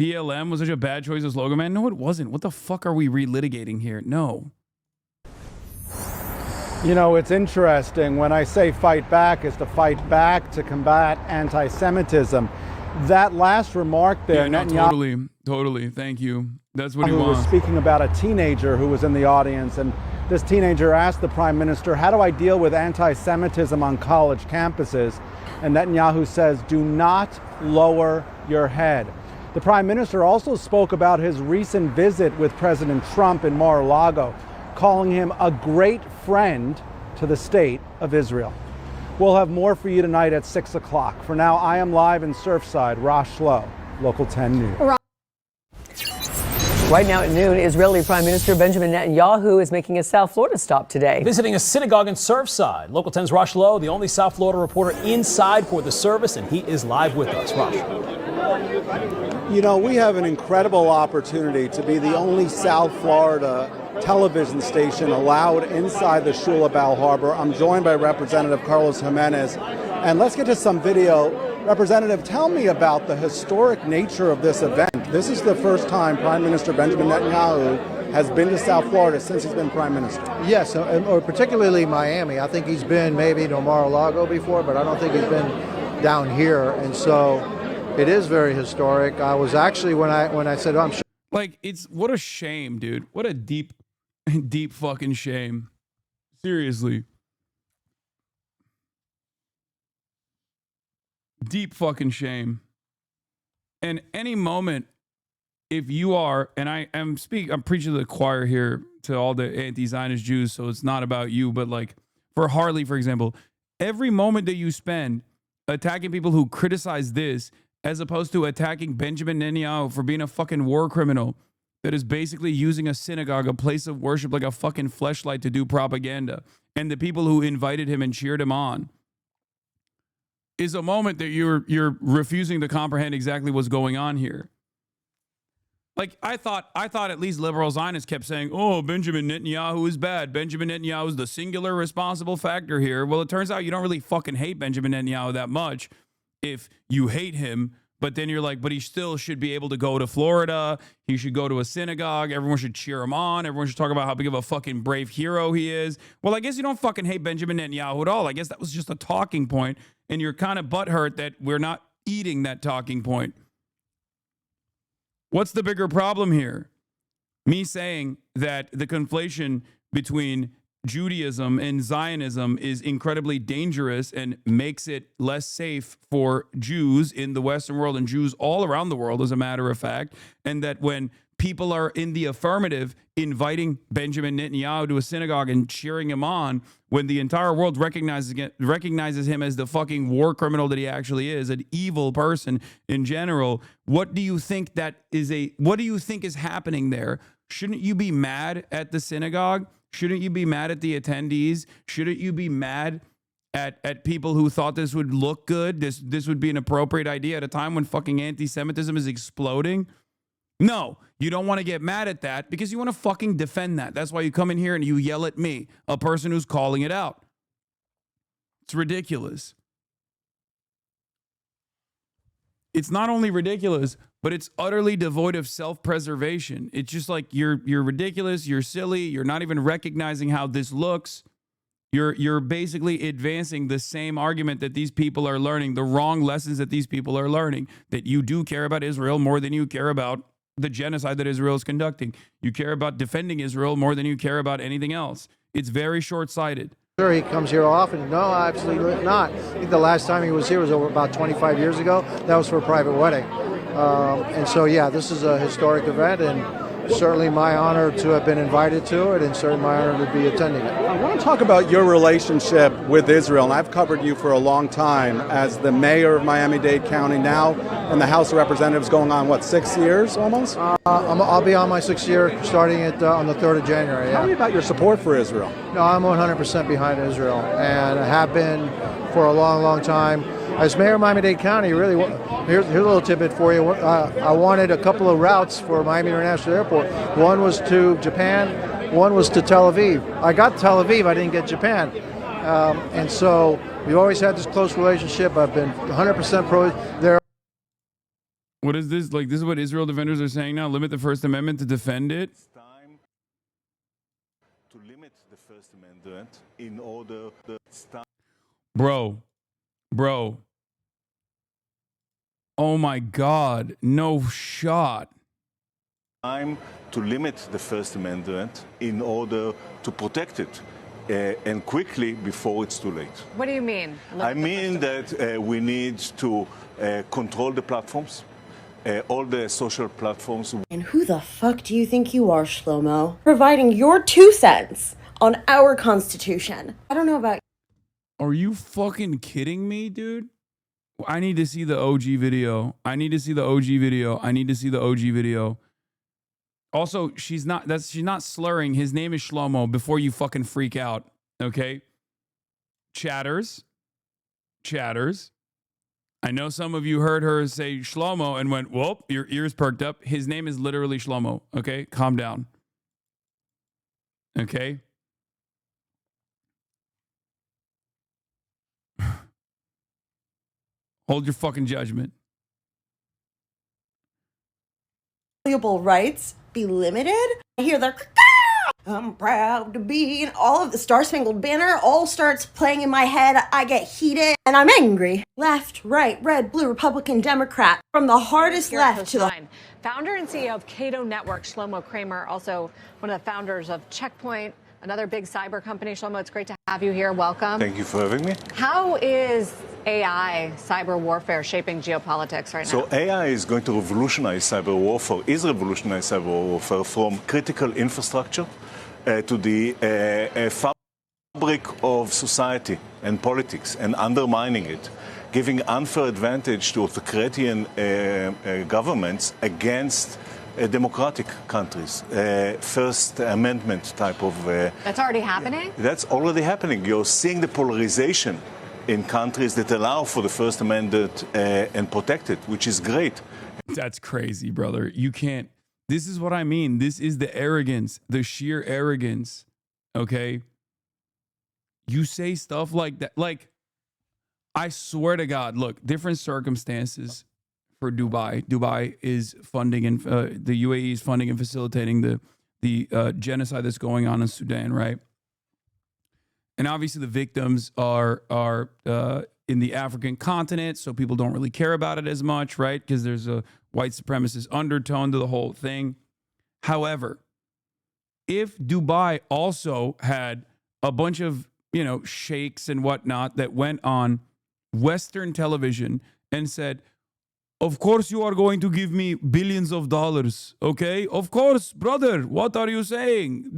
BLM was such a bad choice as slogan, man. No, it wasn't. What the fuck are we relitigating here? No. You know, it's interesting. When I say fight back, is to fight back to combat anti-Semitism. That last remark there, yeah, no, totally. Thank you. That's what he was wants. speaking about a teenager who was in the audience, and this teenager asked the prime minister, how do I deal with anti-Semitism on college campuses? And Netanyahu says, do not lower your head. The prime minister also spoke about his recent visit with President Trump in Mar-a-Lago, calling him a great friend to the state of Israel. We'll have more for you tonight at 6 o'clock. For now, I am live in Surfside. Rosh Lowe, Local 10 News. Right now at noon, Israeli Prime Minister Benjamin Netanyahu is making a South Florida stop today. Visiting a synagogue in Surfside. Local 10's Rosh Lowe, the only South Florida reporter inside for the service, and he is live with us. Rosh. You know, we have an incredible opportunity to be the only South Florida television station allowed inside the Shul of Bal Harbor. I'm joined by Representative Carlos Jimenez, and let's get to some video. Representative, tell me about the historic nature of this event. This is the first time Prime Minister Benjamin Netanyahu has been to South Florida since he's been Prime Minister. Yes, or particularly Miami. I think he's been maybe to Mar-a-Lago before, but I don't think he's been down here, and so it is very historic. I was actually, when I said, oh, I'm sure. Like, it's, what a shame, dude. What a deep fucking shame. Seriously. Deep fucking shame. And any moment, if you are, and I'm preaching to the choir here to all the anti-Zionist Jews, so it's not about you, but like for Harley, for example, every moment that you spend attacking people who criticize this, as opposed to attacking Benjamin Netanyahu for being a fucking war criminal that is basically using a synagogue, a place of worship, like a fucking fleshlight to do propaganda, and the people who invited him and cheered him on, is a moment that you're refusing to comprehend exactly what's going on here. Like, I thought at least liberal Zionists kept saying, oh, Benjamin Netanyahu is bad. Benjamin Netanyahu is the singular responsible factor here. Well, it turns out you don't really fucking hate Benjamin Netanyahu that much if you hate him, but then you're like, but he still should be able to go to Florida. He should go to a synagogue. Everyone should cheer him on. Everyone should talk about how big of a fucking brave hero he is. Well, I guess you don't fucking hate Benjamin Netanyahu at all. I guess that was just a talking point, and you're kind of butthurt that we're not eating that talking point. What's the bigger problem here? Me saying that the conflation between Judaism and Zionism is incredibly dangerous and makes it less safe for Jews in the Western world and Jews all around the world, as a matter of fact, and that when people are in the affirmative inviting Benjamin Netanyahu to a synagogue and cheering him on, when the entire world recognizes him as the fucking war criminal that he actually is, an evil person in general, what do you think is happening there? Shouldn't you be mad at the synagogue? Shouldn't you be mad at the attendees? Shouldn't you be mad at people who thought this would look good? This would be an appropriate idea at a time when fucking anti-Semitism is exploding? No, you don't want to get mad at that because you want to fucking defend that. That's why you come in here and you yell at me, a person who's calling it out. It's ridiculous. It's not only ridiculous, but it's utterly devoid of self-preservation. It's just like you're ridiculous, you're silly, you're not even recognizing how this looks. You're basically advancing the same argument that these people are learning, the wrong lessons that these people are learning, that you do care about Israel more than you care about the genocide that Israel is conducting. You care about defending Israel more than you care about anything else. It's very short-sighted. Sure, he comes here often. No, absolutely not. I think the last time he was here was over about 25 years ago. That was for a private wedding. And so, yeah, this is a historic event, and certainly my honor to have been invited to it, and certainly my honor to be attending it. I want to talk about your relationship with Israel, and I've covered you for a long time as the mayor of Miami-Dade County now, and the House of Representatives going on, 6 years almost? I'll be on my 6th year starting on the 3rd of January. Tell me about your support for Israel. No, I'm 100% behind Israel, and I have been for a long, long time. As mayor of Miami-Dade County, really, here's a little tidbit for you. I wanted a couple of routes for Miami International Airport. One was to Japan, one was to Tel Aviv. I got Tel Aviv, I didn't get Japan. And so we've always had this close relationship. I've been 100% pro there. What is this? Like, this is what Israel defenders are saying now? Limit the First Amendment to defend it? It's time to limit the First Amendment in order to stop. Bro. Oh my God, no shot. Time to limit the First Amendment in order to protect it, and quickly before it's too late. What do you mean? I mean that we need to control the platforms, all the social platforms. And who the fuck do you think you are, Shlomo? Providing your 2 cents on our Constitution. I don't know about. Are you fucking kidding me, dude? I need to see the OG video. I need to see the OG video. Also, she's not slurring. His name is Shlomo before you fucking freak out, okay? Chatters. I know some of you heard her say Shlomo and went, whoop, your ears perked up. His name is literally Shlomo, okay? Calm down. Okay? Hold your fucking judgment. Valuable rights be limited. I hear the I'm proud to be, and all of the Star Spangled Banner all starts playing in my head. I get heated and I'm angry. Left, right, red, blue, Republican, Democrat, from the hardest left to the Founder and CEO of Cato Network, Shlomo Kramer, also one of the founders of Checkpoint, another big cyber company. Shlomo, it's great to have you here. Welcome. Thank you for having me. How is AI, cyber warfare, shaping geopolitics right now? So AI is going to revolutionize cyber warfare, from critical infrastructure to the fabric of society and politics, and undermining it, giving unfair advantage to authoritarian governments against democratic countries, First Amendment type of. That's already happening? That's already happening. You're seeing the polarization in countries that allow for the First Amendment and protect it, which is great. That's crazy, brother. You can't. This is what I mean. This is the arrogance, the sheer arrogance. Okay? You say stuff like that. Like, I swear to God, look, different circumstances for Dubai. Dubai is funding and the UAE is funding and facilitating the genocide that's going on in Sudan, right? And obviously the victims are in the African continent, so people don't really care about it as much, right? Because there's a white supremacist undertone to the whole thing. However, if Dubai also had a bunch of, sheikhs and whatnot that went on Western television and said, of course you are going to give me billions of dollars, okay? Of course, brother, what are you saying?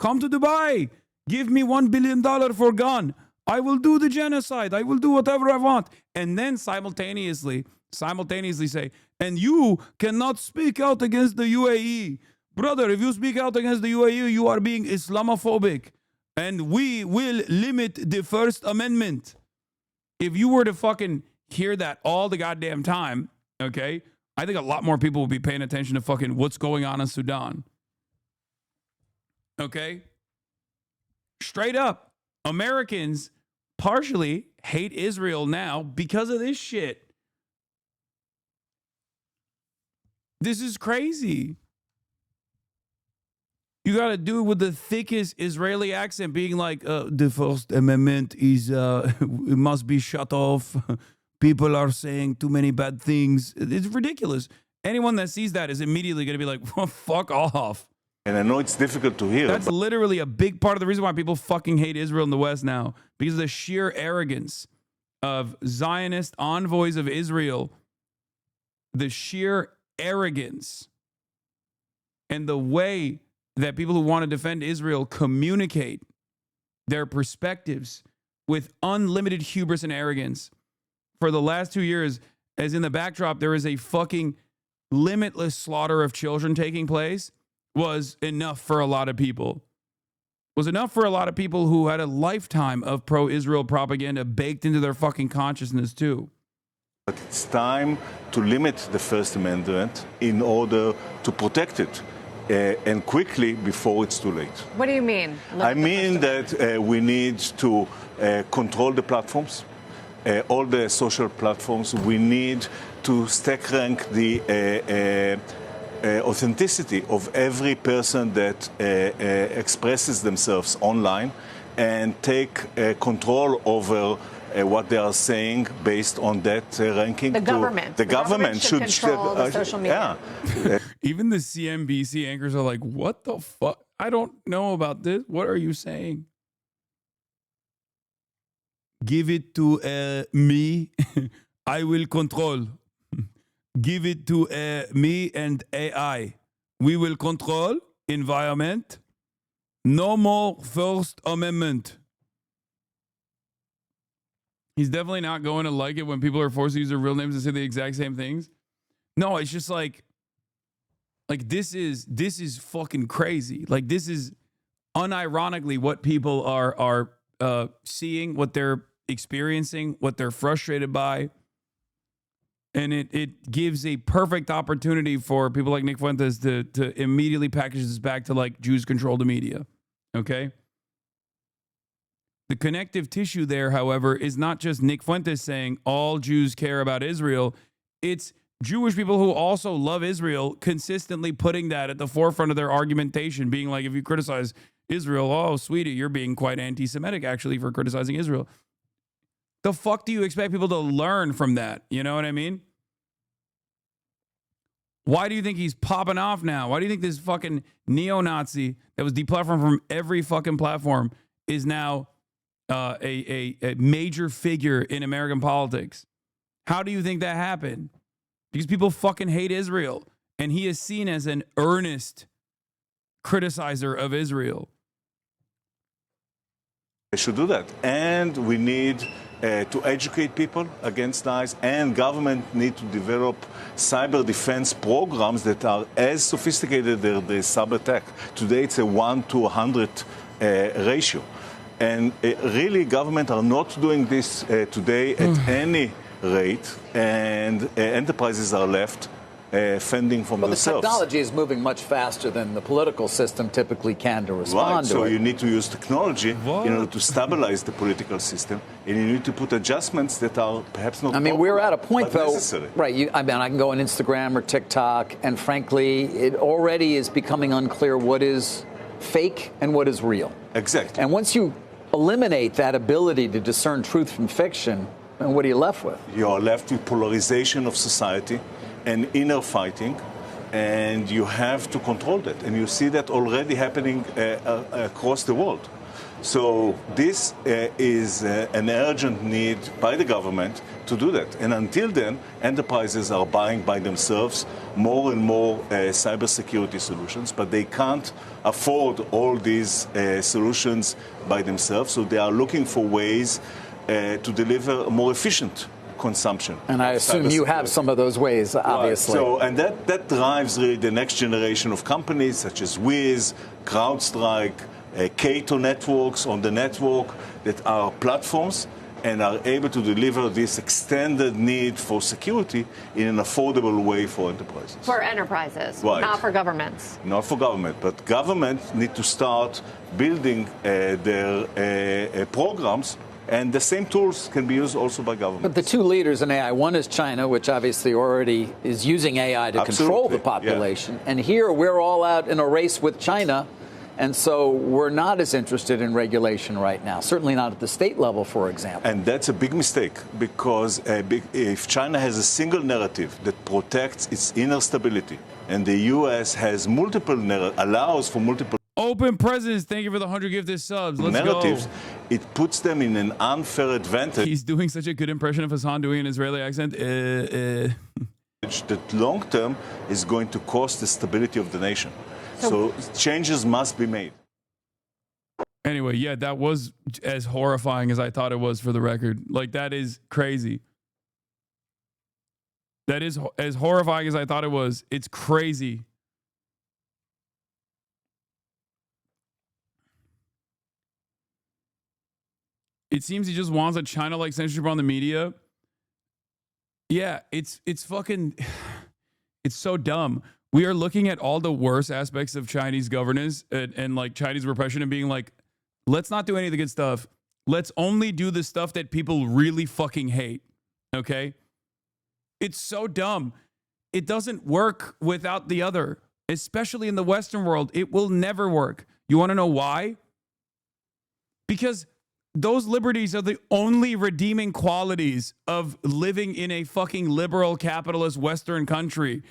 Come to Dubai. Give me $1 billion for gun. I will do the genocide. I will do whatever I want. And then simultaneously say, and you cannot speak out against the UAE. Brother, if you speak out against the UAE, you are being Islamophobic. And we will limit the First Amendment. If you were to fucking hear that all the goddamn time, okay, I think a lot more people will be paying attention to fucking what's going on in Sudan. Okay? Straight up, Americans partially hate Israel now because of this shit. This is crazy. You got to do it with the thickest Israeli accent, being like, the First Amendment is, it must be shut off. People are saying too many bad things. It's ridiculous. Anyone that sees that is immediately going to be like, well, fuck off. And I know it's difficult to hear. That's literally a big part of the reason why people fucking hate Israel in the West now, because of the sheer arrogance of Zionist envoys of Israel, the sheer arrogance and the way that people who want to defend Israel communicate their perspectives with unlimited hubris and arrogance. For the last 2 years, as in the backdrop, there is a fucking limitless slaughter of children taking place, was enough for a lot of people. Was enough for a lot of people who had a lifetime of pro-Israel propaganda baked into their fucking consciousness too. But it's time to limit the First Amendment in order to protect it, and quickly before it's too late. What do you mean? I mean that we need to control the platforms, all the social platforms. We need to stack rank the authenticity of every person that expresses themselves online and take control over what they are saying based on that ranking. The government. The government should control the social media. Yeah. Even the CNBC anchors are like, what the fuck? I don't know about this. What are you saying? Give it to me. I will control. Give it to me and AI. We will control environment. No more First Amendment. He's definitely not going to like it when people are forced to use their real names and say the exact same things. No, it's just like this is fucking crazy. Like, this is unironically what people are seeing, what they're experiencing, what they're frustrated by. And it gives a perfect opportunity for people like Nick Fuentes to immediately package this back to like Jews control the media. Okay? The connective tissue there, however, is not just Nick Fuentes saying all Jews care about Israel. It's Jewish people who also love Israel consistently putting that at the forefront of their argumentation, being like, if you criticize Israel, oh, sweetie, you're being quite anti-Semitic, actually, for criticizing Israel. The fuck do you expect people to learn from that? You know what I mean? Why do you think he's popping off now? Why do you think this fucking neo-Nazi that was deplatformed from every fucking platform is now a major figure in American politics? How do you think that happened? Because people fucking hate Israel, and he is seen as an earnest criticizer of Israel. They should do that. And we need to educate people against lies, and government need to develop cyber defense programs that are as sophisticated as the cyber attack. Today it's a 1 to 100 ratio. And really, government are not doing this today at any rate, and enterprises are left fending for themselves. The technology is moving much faster than the political system typically can to respond to so it. you need to use technology in order to stabilize the political system, and you need to put adjustments that are perhaps not. I mean, we're at a point, though, necessary. right? I mean, I can go on Instagram or TikTok, and frankly, it already is becoming unclear what is fake and what is real. Exactly. And once you eliminate that ability to discern truth from fiction, then what are you left with? You are left with polarization of society and inner fighting, and you have to control that. And you see that already happening across the world. So this is an urgent need by the government to do that. And until then, enterprises are buying by themselves more and more cybersecurity solutions, but they can't afford all these solutions by themselves. So they are looking for ways to deliver a more efficient consumption. And I assume you have some of those ways, obviously. Right. So, and that drives really the next generation of companies such as Wiz, CrowdStrike, Cato networks on the network that are platforms and are able to deliver this extended need for security in an affordable way for enterprises. For enterprises, right. Not for governments. Not for government, but government need to start building their programs, and the same tools can be used also by government. But the two leaders in AI, one is China, which obviously already is using AI to control the population. Yeah. And here we're all out in a race with China. And so we're not as interested in regulation right now, certainly not at the state level, for example. And that's a big mistake, because if China has a single narrative that protects its inner stability and the U.S. has allows for multiple Open Presidents, thank you for the 100 gifted subs. Let's narratives. go. It puts them in an unfair advantage. He's doing such a good impression of Hasan doing an Israeli accent. That long term is going to cost the stability of the nation. So changes must be made. Anyway, yeah, that was as horrifying as I thought it was, for the record. Like, that is crazy. That is as horrifying as I thought it was. It's crazy. It seems he just wants a China-like censorship on the media. Yeah, it's fucking, it's so dumb. We are looking at all the worst aspects of Chinese governance and like Chinese repression and being like, let's not do any of the good stuff. Let's only do the stuff that people really fucking hate. Okay? It's so dumb. It doesn't work without the other, especially in the Western world. It will never work. You want to know why? Because those liberties are the only redeeming qualities of living in a fucking liberal capitalist Western country.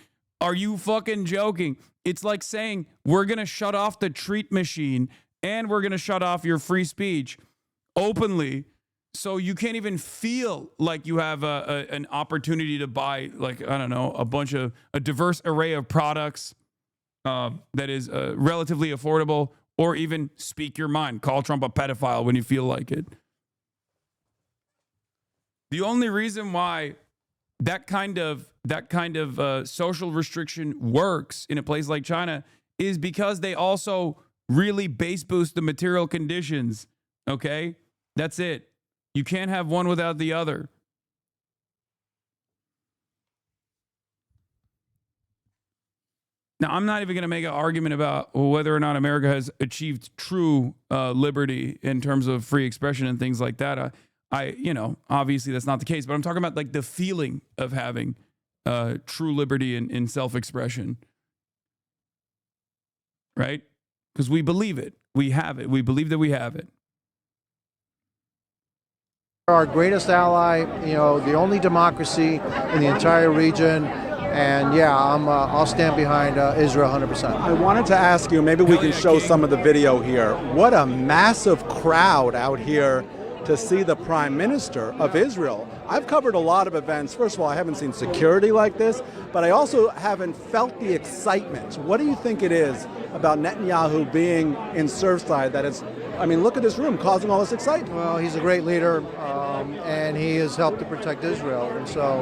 Are you fucking joking? It's like saying we're going to shut off the treat machine and we're going to shut off your free speech openly, so you can't even feel like you have an opportunity to buy, like, I don't know, a diverse array of products that is relatively affordable, or even speak your mind. Call Trump a pedophile when you feel like it. The only reason why that kind of social restriction works in a place like China is because they also really base boost the material conditions. Okay? That's it. You can't have one without the other. Now, I'm not even going to make an argument about whether or not America has achieved true liberty in terms of free expression and things like that. Obviously that's not the case, but I'm talking about like the feeling of having true liberty in self-expression, right? Because we believe it. We have it. We believe that we have it. Our greatest ally, the only democracy in the entire region. And yeah, I'll stand behind Israel 100%. I wanted to ask you, maybe we can show some of the video here. What a massive crowd out here to see the Prime Minister of Israel. I've covered a lot of events. First of all, I haven't seen security like this, but I also haven't felt the excitement. What do you think it is about Netanyahu being in Surfside that is, look at this room, causing all this excitement? Well, he's a great leader, and he has helped to protect Israel. And so,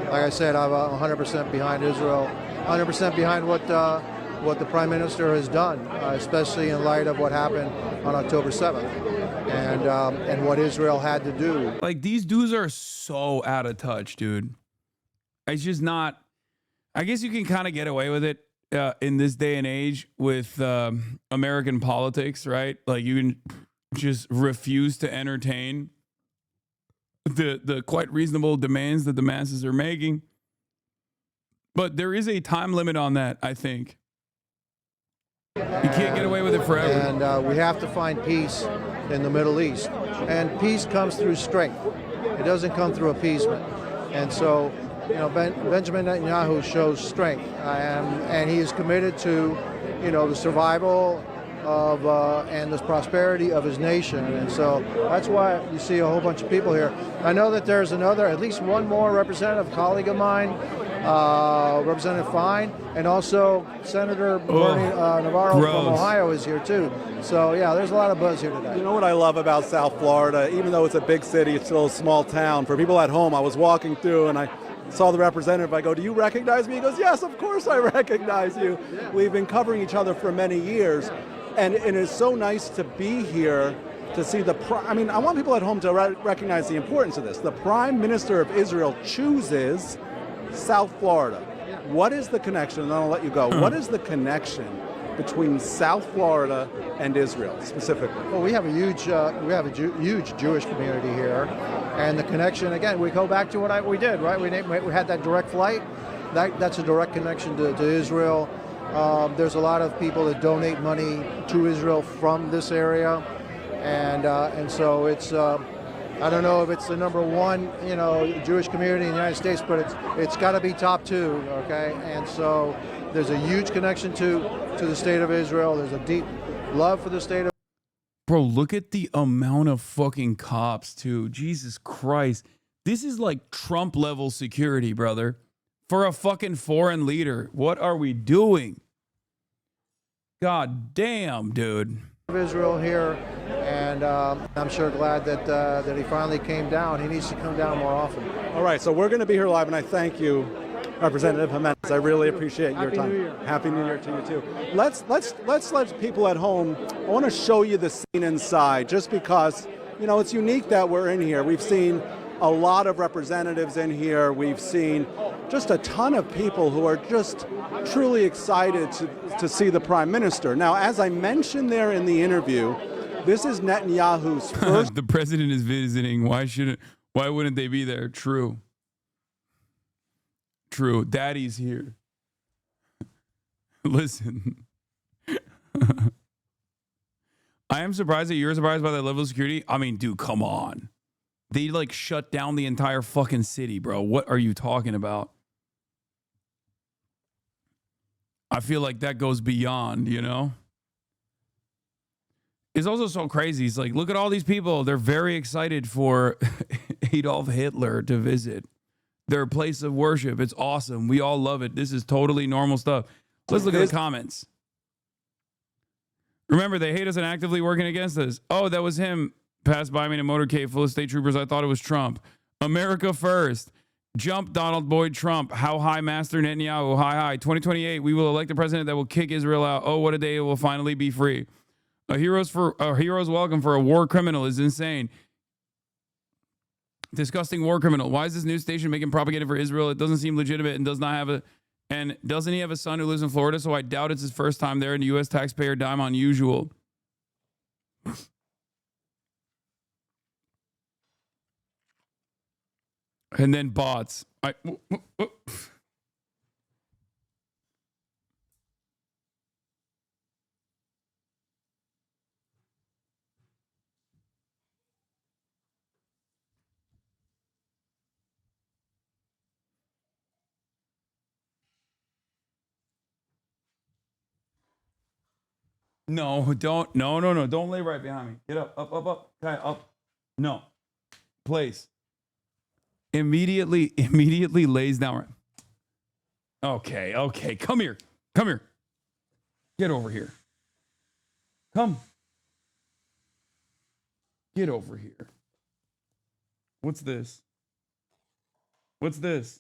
like I said, I'm 100% behind Israel, 100% behind what the Prime Minister has done, especially in light of what happened on October 7th and what Israel had to do. Like, these dudes are so out of touch, dude. It's just not, I guess you can kind of get away with it in this day and age with American politics, right? Like, you can just refuse to entertain the quite reasonable demands that the masses are making. But there is a time limit on that, I think. You can't get away with it forever. And we have to find peace in the Middle East. And peace comes through strength. It doesn't come through appeasement. And so, Benjamin Netanyahu shows strength. And he is committed to, the survival of and the prosperity of his nation. And so that's why you see a whole bunch of people here. I know that there's at least one more representative colleague of mine, Representative Fine, and also Senator Bernie Navarro from Ohio is here too. So yeah, there's a lot of buzz here today. You know what I love about South Florida? Even though it's a big city, it's still a small town. For people at home, I was walking through and I saw the representative. I go, "Do you recognize me?" He goes, "Yes, of course I recognize you." Yeah. We've been covering each other for many years. And it is so nice to be here to see I want people at home to recognize the importance of this. The Prime Minister of Israel chooses South Florida. Yeah. What is the connection? And then I'll let you go. What is the connection between South Florida and Israel specifically? Well, we have a huge Jewish community here, and the connection, again, we go back to what we did, right? We had that direct flight. That's a direct connection to Israel. There's a lot of people that donate money to Israel from this area, and so it's I don't know if it's the number one Jewish community in the United States, but it's got to be top two, okay? And so There's a huge connection to the state of Israel. There's a deep love for the state of. Bro, look at the amount of fucking cops, too. Jesus Christ. This is like Trump level security, brother. For a fucking foreign leader. What are we doing? God damn, dude. Israel here, and I'm sure glad that he finally came down. He needs to come down more often. All right, so we're going to be here live, and I thank you, Representative Jimenez. I really appreciate your time. Happy New Year. Happy New Year to you too. Let's let people at home. I want to show you the scene inside, just because it's unique that we're in here. We've seen a lot of representatives in here. We've seen just a ton of people who are just truly excited to see the Prime Minister. Now, as I mentioned there in the interview, this is Netanyahu's first. The president is visiting. Why wouldn't they be there? True. Daddy's here. Listen. I am surprised that you're surprised by that level of security. I mean, dude, come on. They like shut down the entire fucking city, bro. What are you talking about? I feel like that goes beyond, It's also so crazy. It's like, look at all these people. They're very excited for Adolf Hitler to visit their place of worship. It's awesome. We all love it. This is totally normal stuff. Let's look at the comments. Remember, they hate us and actively working against us. Oh, that was him. Passed by me in a motorcade full of state troopers. I thought it was Trump. America first. Jump Donald Boyd Trump. How high, Master Netanyahu? High. 2028, we will elect a president that will kick Israel out. Oh, what a day it will finally be free. A hero's welcome for a war criminal is insane. Disgusting war criminal. Why is this news station making propaganda for Israel? It doesn't seem legitimate and doesn't he have a son who lives in Florida? So I doubt it's his first time there, and U.S. taxpayer dime unusual. And then bots. No, don't. No. Don't lay right behind me. Get up. Okay, up. No. Place. Immediately lays down. Okay. Come here. Get over here. Come. Get over here. What's this? What's this?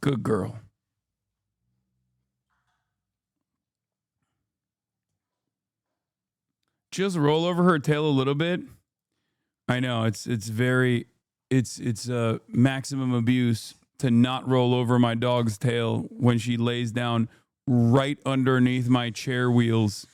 Good girl. Just roll over her tail a little bit. I know it's maximum abuse to not roll over my dog's tail when she lays down right underneath my chair wheels.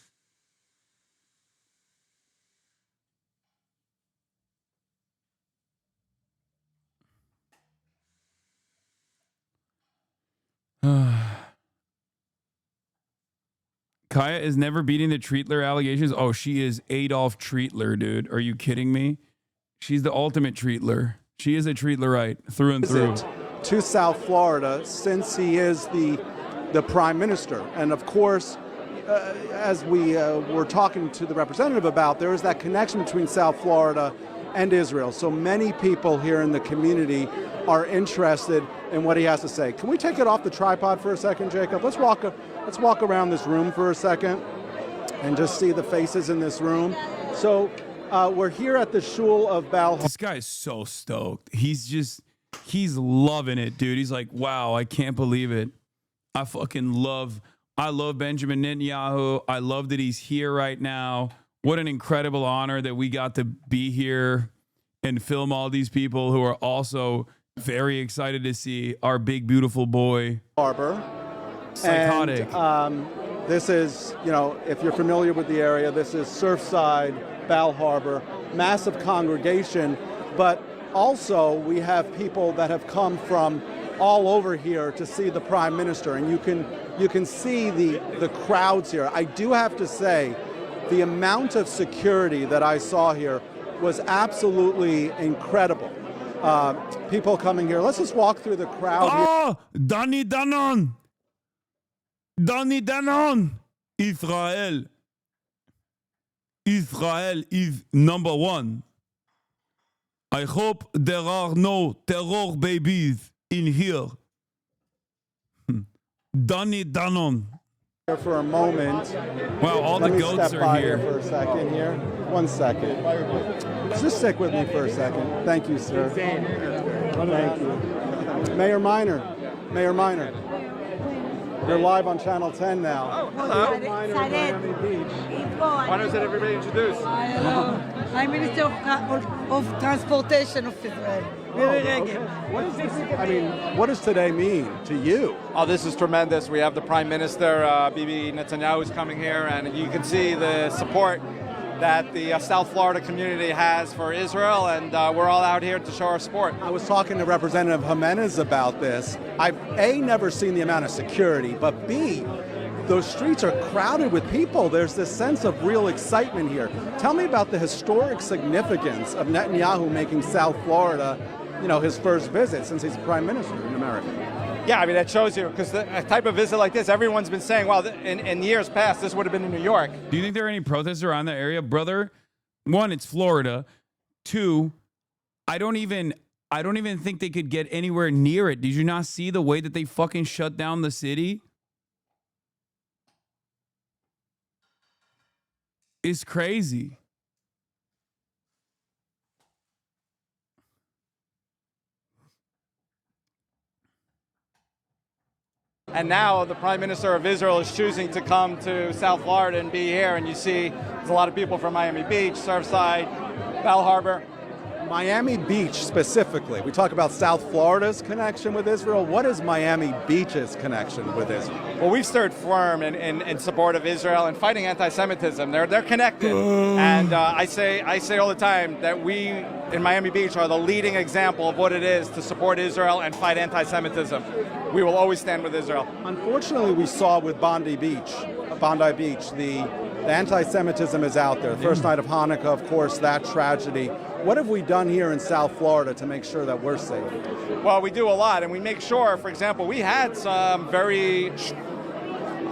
Kaya is never beating the Treatler allegations. Oh, she is Adolf Treatler, dude. Are you kidding me? She's the ultimate Treatler. She is a Treatlerite through and through. To South Florida, since he is the prime minister, and of course, as we were talking to the representative about, there is that connection between South Florida and Israel. So many people here in the community are interested in what he has to say. Can we take it off the tripod for a second, Jacob? Let's walk around this room for a second and just see the faces in this room. So we're here at the Shul of Bal. This guy is so stoked. He's loving it, dude. He's like, wow, I can't believe it. I love Benjamin Netanyahu. I love that he's here right now. What an incredible honor that we got to be here and film all these people who are also very excited to see our big, beautiful boy. Harbor. Psychotic. And, this is, if you're familiar with the area, this is Surfside, Bal Harbor, massive congregation. but also we have people that have come from all over here to see the Prime Minister, and you can see the crowds here. I do have to say, the amount of security that I saw here was absolutely incredible. People coming here. Let's just walk through the crowd here. Oh, Danny Danon. Danny Danon. Israel. Israel is number one. I hope there are no terror babies in here. Danny Danon. For a moment. Wow, all the goats are here. For a second here. 1 second. Just stick with me for a second. Thank you, sir. Thank you. Mayor Minor. Mayor Minor. You're live on Channel 10 now. Oh, hello. Why doesn't everybody introduce? I'm Minister of Transportation of Israel. I mean, what does today mean to you? Oh, this is tremendous. We have the Prime Minister, Bibi Netanyahu, is coming here, and you can see the support that the South Florida community has for Israel, and we're all out here to show our support. I was talking to Representative Jimenez about this. I've, A, never seen the amount of security, but B, those streets are crowded with people. There's this sense of real excitement here. Tell me about the historic significance of Netanyahu making South Florida, you know, his first visit since he's Prime Minister in America. Yeah, I mean, that shows you, because a type of visit like this, everyone's been saying, well, in years past, this would have been in New York. Do you think there are any protests around that area? Brother, one, it's Florida. Two, I don't even think they could get anywhere near it. Did you not see the way that they fucking shut down the city? It's crazy. And now the Prime Minister of Israel is choosing to come to South Florida and be here. And you see there's a lot of people from Miami Beach, Surfside, Bal Harbor. Miami Beach specifically. We talk about South Florida's connection with Israel. What is Miami Beach's connection with Israel? Well, we've stood firm in support of Israel and fighting anti-Semitism. They're connected. And I say all the time that we in Miami Beach are the leading example of what it is to support Israel and fight anti-Semitism. We will always stand with Israel. Unfortunately, we saw with Bondi Beach, the anti-Semitism is out there. The first night of Hanukkah, of course, that tragedy. What have we done here in South Florida to make sure that we're safe? Well, we do a lot, and we make sure, for example, we had some very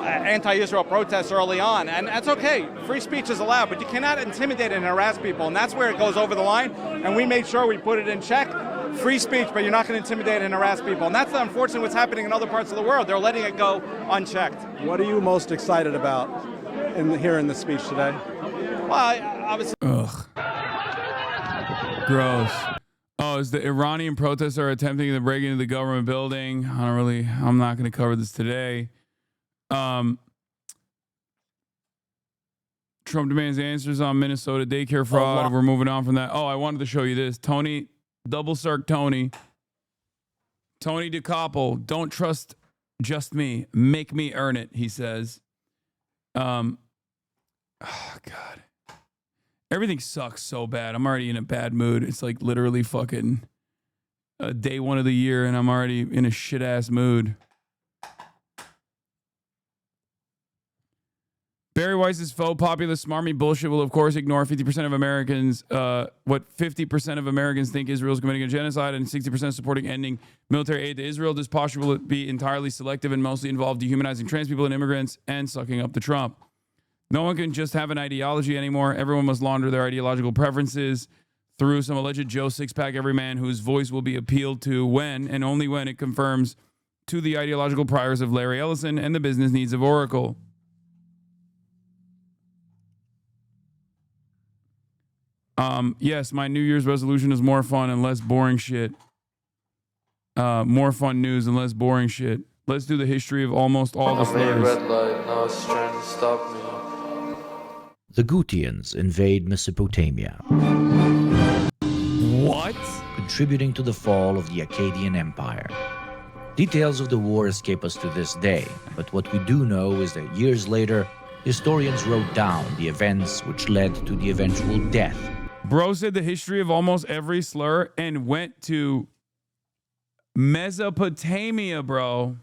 anti-Israel protests early on, and that's okay. Free speech is allowed, but you cannot intimidate and harass people, and that's where it goes over the line, and we made sure we put it in check. Free speech, but you're not going to intimidate and harass people. And that's unfortunately what's happening in other parts of the world. They're letting it go unchecked. What are you most excited about here in the speech today? Well, obviously. Ugh. Gross. Oh, is the Iranian protests are attempting to break into the government building. I'm not going to cover this today. Trump demands answers on Minnesota daycare fraud. We're moving on from that. Oh, I wanted to show you this. Tony, double circ Tony DeCoppel, don't trust just me. Make me earn it, he says. Oh, God. Everything sucks so bad. I'm already in a bad mood. It's like literally fucking day one of the year, and I'm already in a shit-ass mood. Barry Weiss's faux populist smarmy bullshit will, of course, ignore 50% of Americans, what 50% of Americans think Israel is committing a genocide, and 60% supporting ending military aid to Israel. This posture will be entirely selective and mostly involve dehumanizing trans people and immigrants and sucking up to Trump. No one can just have an ideology anymore. Everyone must launder their ideological preferences through some alleged Joe Sixpack everyman whose voice will be appealed to when and only when it confirms to the ideological priors of Larry Ellison and the business needs of Oracle. Yes, my New Year's resolution is more fun and less boring shit. More fun news and less boring shit. Let's do the history of almost all the slurs. Red light, now it's trying to stop me. The Gutians invade Mesopotamia. What? Contributing to the fall of the Akkadian Empire. Details of the war escape us to this day, but what we do know is that years later, historians wrote down the events which led to the eventual death Bro said the history of almost every slur and went to Mesopotamia, bro.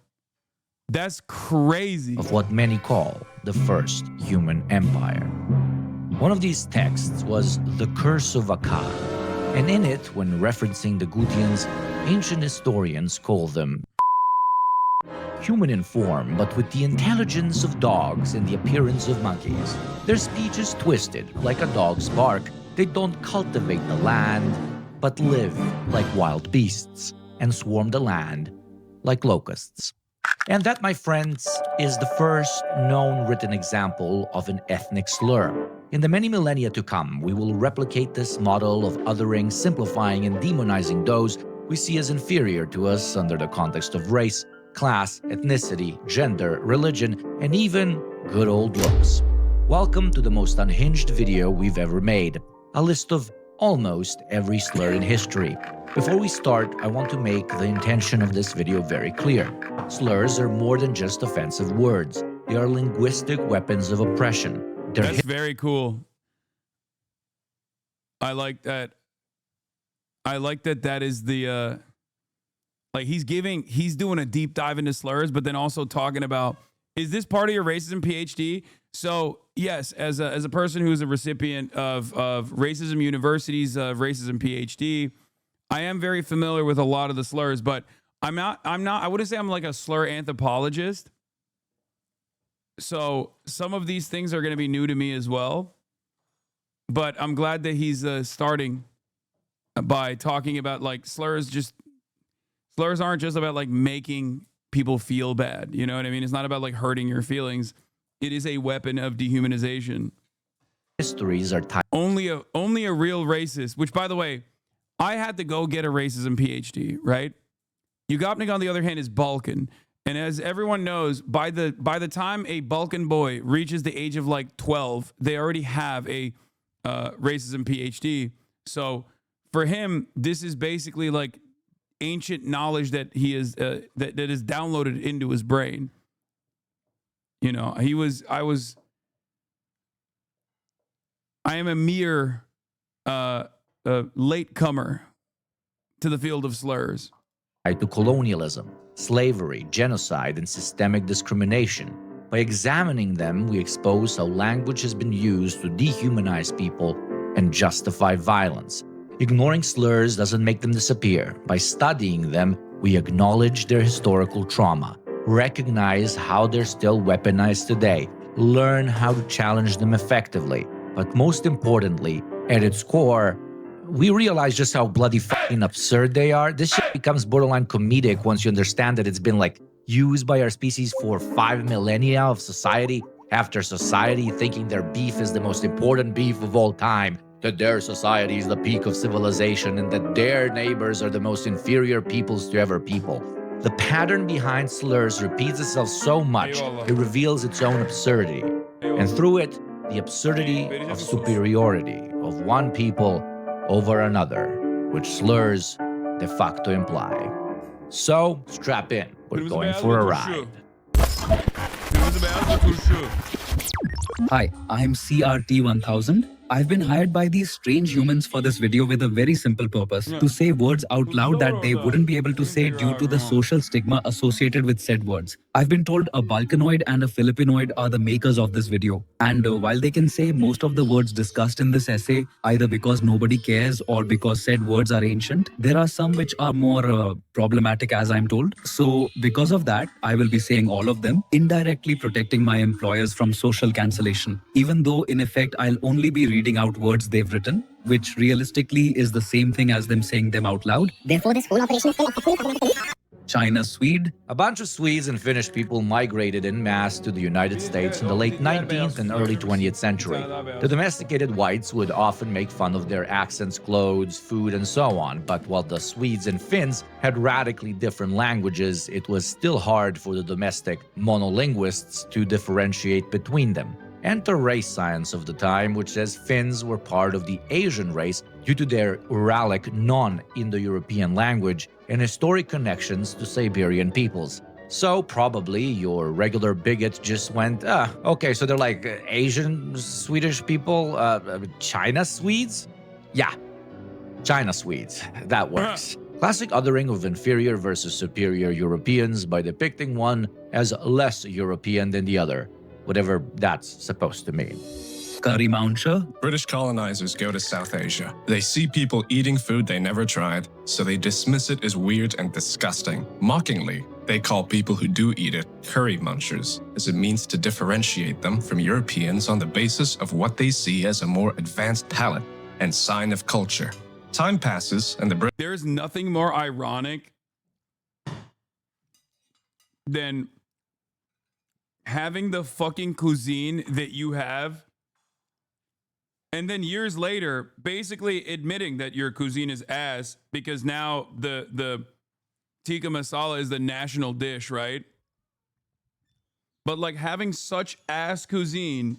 That's crazy. Of what many call the first human empire. One of these texts was The Curse of Akkad, and in it, when referencing the Gutians, ancient historians call them human in form, but with the intelligence of dogs and the appearance of monkeys. Their speech is twisted, like a dog's bark. They don't cultivate the land, but live like wild beasts and swarm the land like locusts. And that, my friends, is the first known written example of an ethnic slur. In the many millennia to come, we will replicate this model of othering, simplifying, and demonizing those we see as inferior to us under the context of race, class, ethnicity, gender, religion, and even good old looks. Welcome to the most unhinged video we've ever made, a list of almost every slur in history. Before we start, I want to make the intention of this video very clear. Slurs are more than just offensive words. They are linguistic weapons of oppression. That's very cool. I like that. I like that that is the, like he's doing a deep dive into slurs, but then also talking about, is this part of your racism PhD? So yes, as a person who's a recipient of Racism University's Racism PhD, I am very familiar with a lot of the slurs, but I wouldn't say I'm like a slur anthropologist. So some of these things are going to be new to me as well. But I'm glad that he's starting by talking about like slurs aren't just about like making people feel bad. You know what I mean? It's not about like hurting your feelings. It is a weapon of dehumanization. Histories are only a real racist, which by the way, I had to go get a racism PhD, right? Yugopnik, on the other hand, is Balkan. And as everyone knows, by the time a Balkan boy reaches the age of like 12, they already have a racism PhD. So for him, this is basically like ancient knowledge that he is that is downloaded into his brain. You know, I am a mere latecomer to the field of slurs. To colonialism, slavery, genocide, and systemic discrimination. By examining them, we expose how language has been used to dehumanize people and justify violence. Ignoring slurs doesn't make them disappear. By studying them, we acknowledge their historical trauma, recognize how they're still weaponized today, learn how to challenge them effectively. But most importantly, at its core, we realize just how bloody fucking absurd they are. This shit becomes borderline comedic once you understand that it's been like used by our species for 5 millennia of society after society, thinking their beef is the most important beef of all time, that their society is the peak of civilization, and that their neighbors are the most inferior peoples to ever people. The pattern behind slurs repeats itself so much, it reveals its own absurdity. And through it, the absurdity of superiority of one people over another, which slurs de facto imply. So, strap in. We're going for a ride. Hi, I'm CRT1000. I've been hired by these strange humans for this video with a very simple purpose, to say words out loud that they wouldn't be able to say due to the social stigma associated with said words. I've been told a Balkanoid and a Filipinoid are the makers of this video. And while they can say most of the words discussed in this essay, either because nobody cares or because said words are ancient, there are some which are more problematic, as I'm told. So because of that, I will be saying all of them, indirectly protecting my employers from social cancellation, even though in effect I'll only be reading out words they've written, which realistically is the same thing as them saying them out loud. Therefore, this whole operation is China, Swede. A bunch of Swedes and Finnish people migrated en masse to the United States in the late 19th and early 20th century. The domesticated whites would often make fun of their accents, clothes, food, and so on, but while the Swedes and Finns had radically different languages, it was still hard for the domestic monolinguists to differentiate between them. Enter race science of the time, which says Finns were part of the Asian race due to their Uralic non-Indo-European language and historic connections to Siberian peoples. So probably your regular bigot just went, okay, so they're like Asian Swedish people, China Swedes? Yeah, China Swedes. That works. Classic othering of inferior versus superior Europeans by depicting one as less European than the other, whatever that's supposed to mean. Curry Mouncher. British colonizers go to South Asia. They see people eating food they never tried, so they dismiss it as weird and disgusting. Mockingly, they call people who do eat it curry munchers, as it means to differentiate them from Europeans on the basis of what they see as a more advanced palate and sign of culture. Time passes, and the There's nothing more ironic than having the fucking cuisine that you have, and then years later, basically admitting that your cuisine is ass because now the tikka masala is the national dish, right? But like having such ass cuisine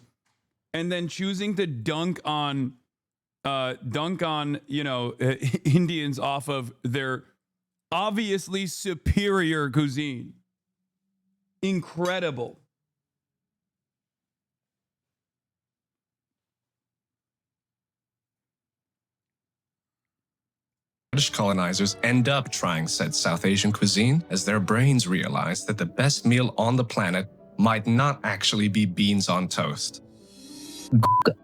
and then choosing to dunk on Indians off of their obviously superior cuisine. Incredible. British colonizers end up trying said South Asian cuisine as their brains realize that the best meal on the planet might not actually be beans on toast.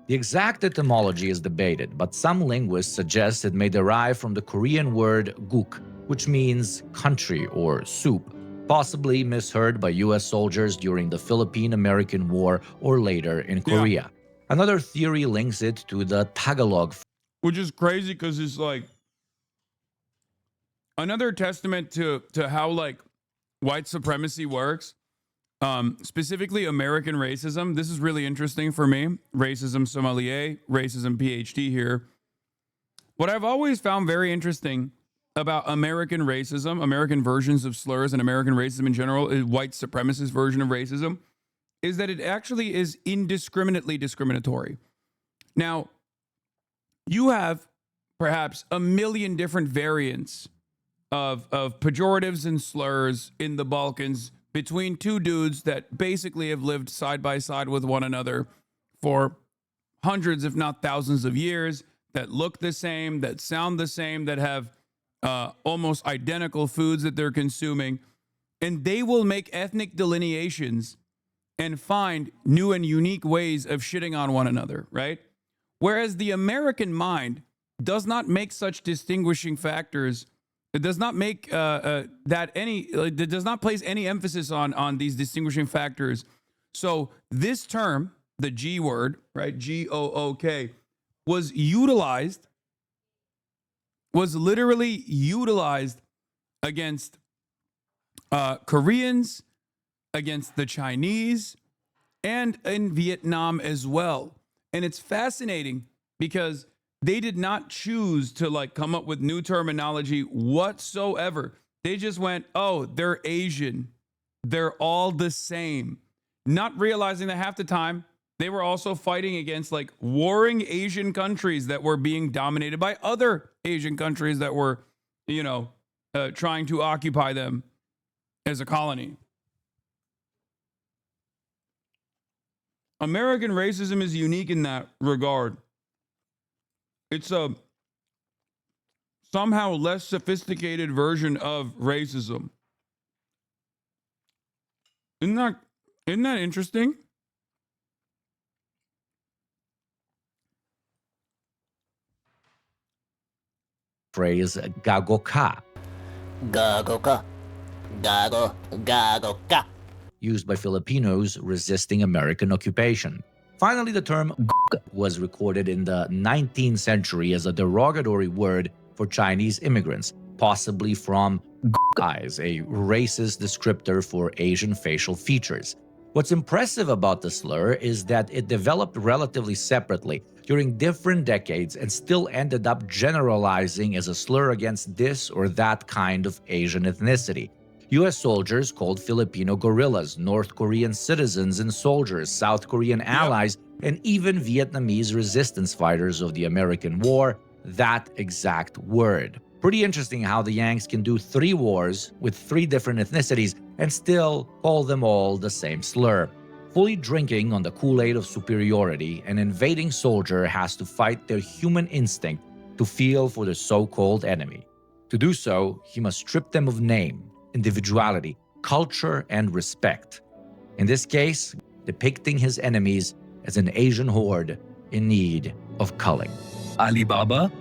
The exact etymology is debated, but some linguists suggest it may derive from the Korean word guk, which means country or soup, possibly misheard by U.S. soldiers during the Philippine-American War or later in Korea. Another theory links it to the Tagalog. Which is crazy because it's like another testament to how like white supremacy works. Specifically American racism. This is really interesting for me. Racism sommelier, racism PhD here. What I've always found very interesting about American racism, American versions of slurs and American racism in general, is white supremacist version of racism, is that it actually is indiscriminately discriminatory. Now, you have perhaps a million different variants of pejoratives and slurs in the Balkans between two dudes that basically have lived side by side with one another for hundreds, if not thousands of years, that look the same, that sound the same, that have almost identical foods that they're consuming. And they will make ethnic delineations and find new and unique ways of shitting on one another, right? Whereas the American mind does not make such distinguishing factors. It does not make it does not place any emphasis on these distinguishing factors. So this term, the G word, right, G-O-O-K, was literally utilized against Koreans, against the Chinese, and in Vietnam as well. And it's fascinating because they did not choose to like come up with new terminology whatsoever. They just went, oh, they're Asian. They're all the same. Not realizing that half the time they were also fighting against like warring Asian countries that were being dominated by other Asian countries that were, trying to occupy them as a colony. American racism is unique in that regard. It's a somehow less sophisticated version of racism. Isn't that interesting? Phrase gagoka. Gagoka. Gagoka. Used by Filipinos resisting American occupation. Finally, the term was recorded in the 19th century as a derogatory word for Chinese immigrants, possibly from eyes, a racist descriptor for Asian facial features. What's impressive about the slur is that it developed relatively separately during different decades and still ended up generalizing as a slur against this or that kind of Asian ethnicity. U.S. soldiers called Filipino guerrillas, North Korean citizens and soldiers, South Korean allies, and even Vietnamese resistance fighters of the American War that exact word. Pretty interesting how the Yanks can do 3 wars with 3 different ethnicities and still call them all the same slur. Fully drinking on the Kool-Aid of superiority, an invading soldier has to fight their human instinct to feel for the so-called enemy. To do so, he must strip them of name, individuality, culture, and respect. In this case, depicting his enemies as an Asian horde in need of culling. Alibaba?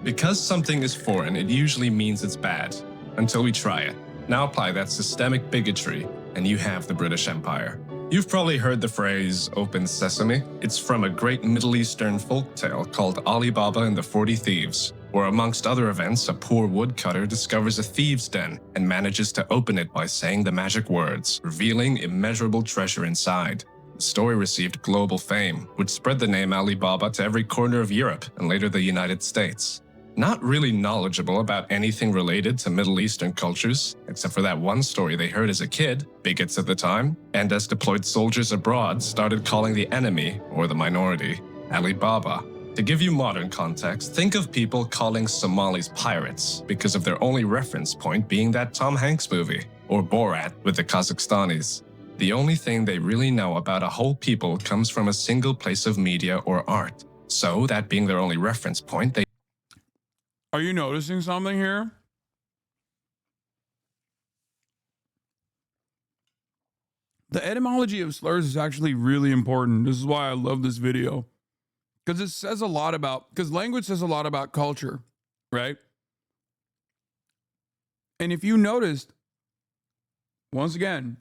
Because something is foreign, it usually means it's bad, until we try it. Now apply that systemic bigotry, and you have the British Empire. You've probably heard the phrase, open sesame. It's from a great Middle Eastern folktale called Ali Baba and the 40 Thieves, where amongst other events, a poor woodcutter discovers a thieves' den and manages to open it by saying the magic words, revealing immeasurable treasure inside. The story received global fame, which spread the name Ali Baba to every corner of Europe and later the United States. Not really knowledgeable about anything related to Middle Eastern cultures, except for that one story they heard as a kid, bigots at the time, and as deployed soldiers abroad started calling the enemy, or the minority, Ali Baba. To give you modern context, think of people calling Somalis pirates because of their only reference point being that Tom Hanks movie, or Borat with the Kazakhstanis. The only thing they really know about a whole people comes from a single place of media or art. So, that being their only reference point, they... Are you noticing something here? The etymology of slurs is actually really important. This is why I love this video. Because it says a lot about, because language says a lot about culture, right? And if you noticed, once again,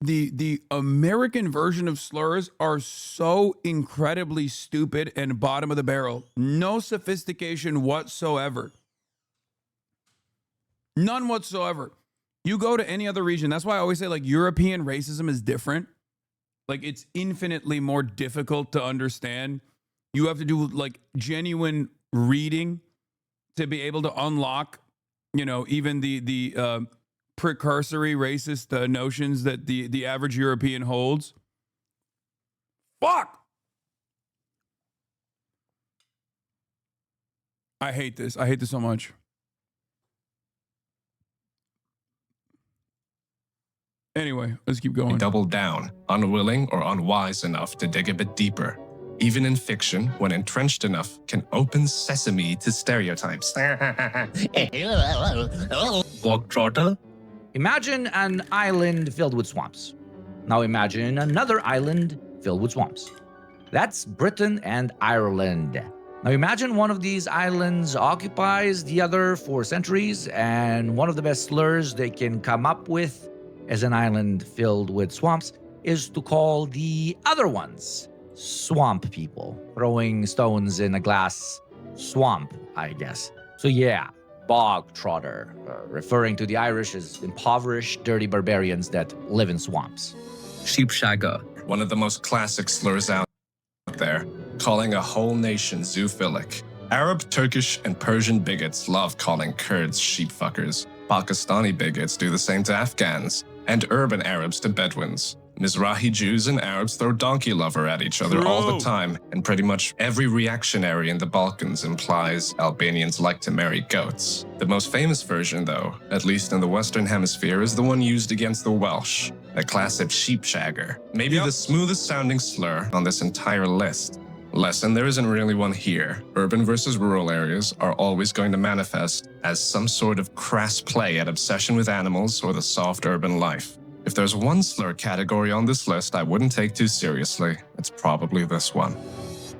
the American version of slurs are so incredibly stupid and bottom of the barrel. No sophistication whatsoever. None whatsoever. You go to any other region. That's why I always say, like, European racism is different. Like, it's infinitely more difficult to understand. You have to do, like, genuine reading to be able to unlock, you know, even the precursory racist notions that the average European holds. Fuck! I hate this. I hate this so much. Anyway, let's keep going. Doubled down, unwilling or unwise enough to dig a bit deeper. Even in fiction, when entrenched enough, can open sesame to stereotypes. Bogtrotter? Imagine an island filled with swamps. Now imagine another island filled with swamps. That's Britain and Ireland. Now imagine one of these islands occupies the other for centuries, and one of the best slurs they can come up with as an island filled with swamps is to call the other ones swamp people, throwing stones in a glass swamp, I guess. So yeah, bog trotter, referring to the Irish as impoverished, dirty barbarians that live in swamps. Sheepshagger, one of the most classic slurs out there, calling a whole nation zoophilic. Arab, Turkish, and Persian bigots love calling Kurds sheepfuckers. Pakistani bigots do the same to Afghans, and urban Arabs to Bedouins. Mizrahi Jews and Arabs throw donkey lover at each other all the time, and pretty much every reactionary in the Balkans implies Albanians like to marry goats. The most famous version, though, at least in the Western Hemisphere, is the one used against the Welsh, a class of sheepshagger. Maybe the smoothest sounding slur on this entire list. Lesson, there isn't really one here. Urban versus rural areas are always going to manifest as some sort of crass play at obsession with animals or the soft urban life. If there's one slur category on this list I wouldn't take too seriously, it's probably this one.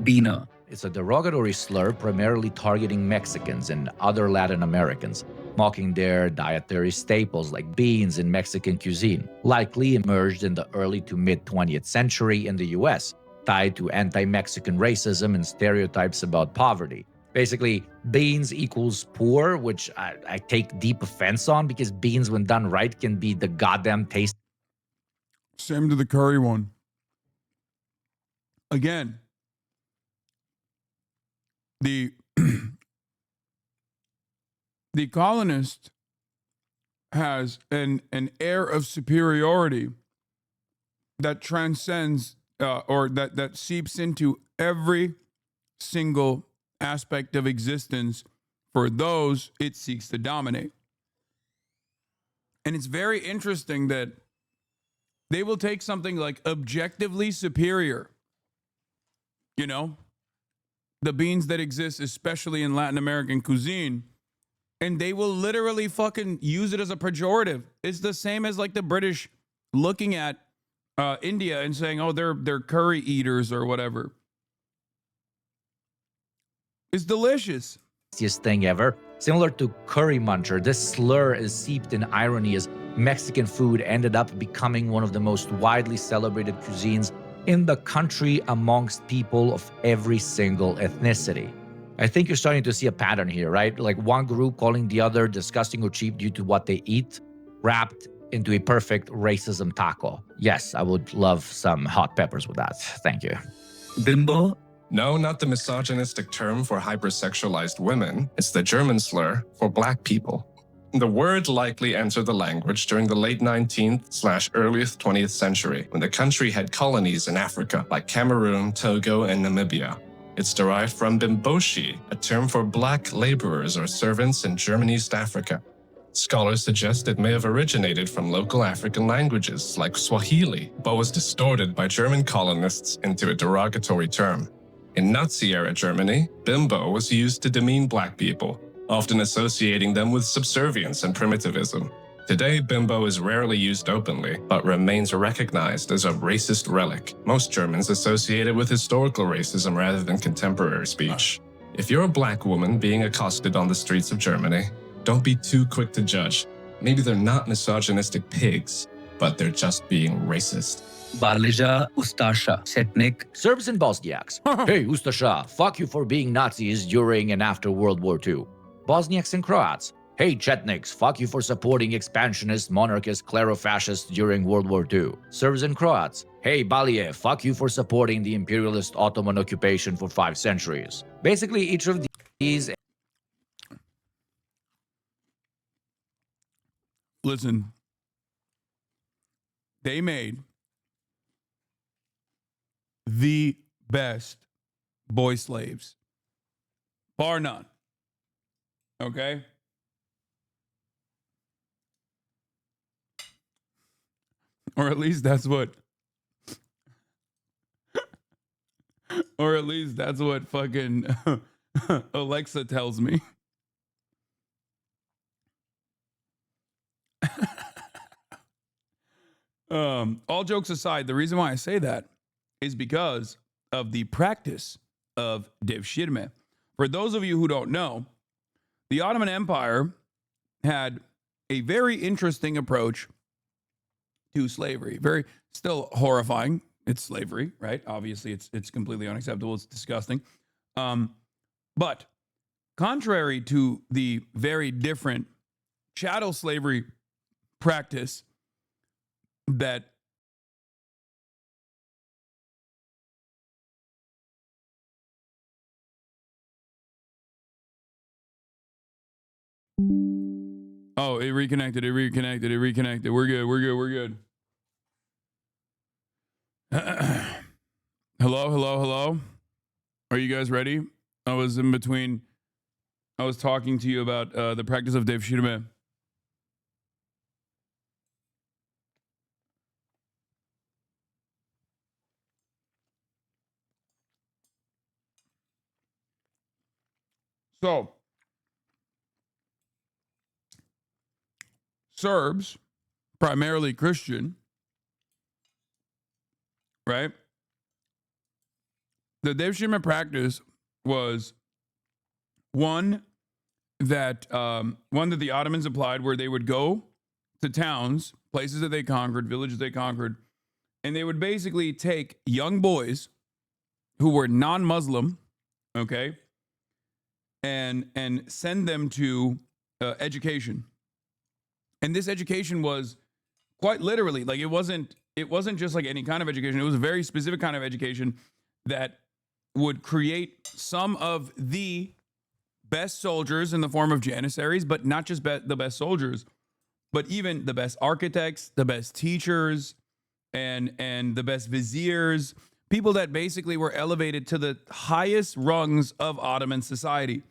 Beaner. It's a derogatory slur primarily targeting Mexicans and other Latin Americans, mocking their dietary staples like beans in Mexican cuisine, likely emerged in the early to mid-20th century in the US, tied to anti-Mexican racism and stereotypes about poverty. Basically, beans equals poor, which I take deep offense on because beans, when done right, can be the goddamn taste. Same to the curry one. Again, the colonist has an air of superiority that transcends or that seeps into every single aspect of existence for those it seeks to dominate. And it's very interesting that they will take something like objectively superior, you know, the beans that exist, especially in Latin American cuisine, and they will literally fucking use it as a pejorative. It's the same as like the British looking at India and saying, oh, they're curry eaters or whatever. It's delicious. Thing ever. Similar to curry muncher, this slur is seeped in irony as Mexican food ended up becoming one of the most widely celebrated cuisines in the country amongst people of every single ethnicity. I think you're starting to see a pattern here, right? Like one group calling the other disgusting or cheap due to what they eat, wrapped into a perfect racism taco. Yes, I would love some hot peppers with that. Thank you. Bimbo? No, not the misogynistic term for hypersexualized women. It's the German slur for black people. The word likely entered the language during the late 19th/earliest 20th century, when the country had colonies in Africa like Cameroon, Togo, and Namibia. It's derived from bimboshi, a term for black laborers or servants in German East Africa. Scholars suggest it may have originated from local African languages like Swahili, but was distorted by German colonists into a derogatory term. In Nazi-era Germany, bimbo was used to demean black people, often associating them with subservience and primitivism. Today, bimbo is rarely used openly, but remains recognized as a racist relic. Most Germans associate it with historical racism rather than contemporary speech. If you're a black woman being accosted on the streets of Germany, don't be too quick to judge. Maybe they're not misogynistic pigs, but they're just being racist. Barlija, Ustasha, Setnik. Serbs and Bosniaks. Hey, Ustasha, fuck you for being Nazis during and after World War II. Bosniaks and Croats. Hey, Chetniks, fuck you for supporting expansionist, monarchist, clero-fascists during World War II. Serbs and Croats. Hey, Balije, fuck you for supporting the imperialist Ottoman occupation for 5 centuries. Basically, each of these... Listen, they made the best boy slaves, bar none. Okay? Or at least that's what fucking Alexa tells me. All jokes aside, the reason why I say that is because of the practice of devshirme. For those of you who don't know, the Ottoman Empire had a very interesting approach to slavery. Very, still horrifying. It's slavery, right? Obviously, it's completely unacceptable. It's disgusting. But contrary to the very different chattel slavery practice that oh, it reconnected. We're good. Hello. Are you guys ready? I was talking to you about the practice of devshirme. So, Serbs, primarily Christian, right? The devshirme practice was one that the Ottomans applied, where they would go to towns, places that they conquered, villages they conquered, and they would basically take young boys who were non-Muslim, okay, and send them to education. And this education was quite literally, like, it wasn't just like any kind of education. It was a very specific kind of education that would create some of the best soldiers in the form of janissaries, but not just the best soldiers, but even the best architects, the best teachers, and the best viziers, people that basically were elevated to the highest rungs of Ottoman society.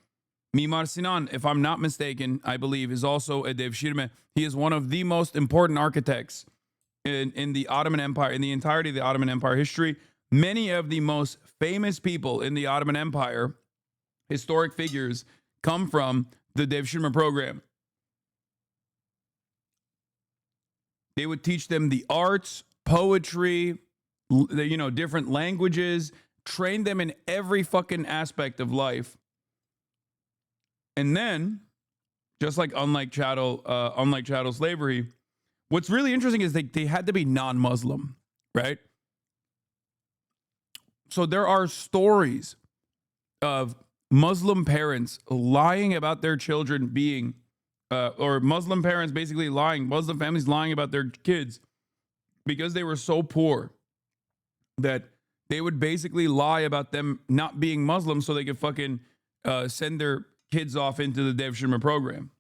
Mimar Sinan, if I'm not mistaken, I believe, is also a devshirme. He is one of the most important architects in the Ottoman Empire, in the entirety of the Ottoman Empire history. Many of the most famous people in the Ottoman Empire, historic figures, come from the Devshirme program. They would teach them the arts, poetry, different languages, train them in every fucking aspect of life. And then, just like unlike chattel slavery, what's really interesting is they had to be non-Muslim, right? So there are stories of Muslim parents lying about their children being, or Muslim parents basically lying, Muslim families lying about their kids because they were so poor that they would basically lie about them not being Muslim so they could fucking send their kids off into the Devshirme program.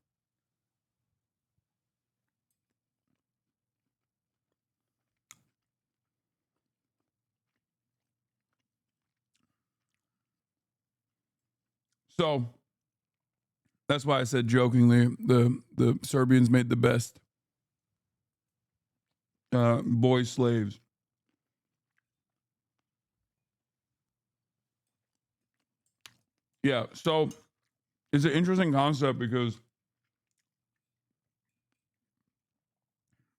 So that's why I said jokingly the Serbians made the best boy slaves. Yeah, so it's an interesting concept because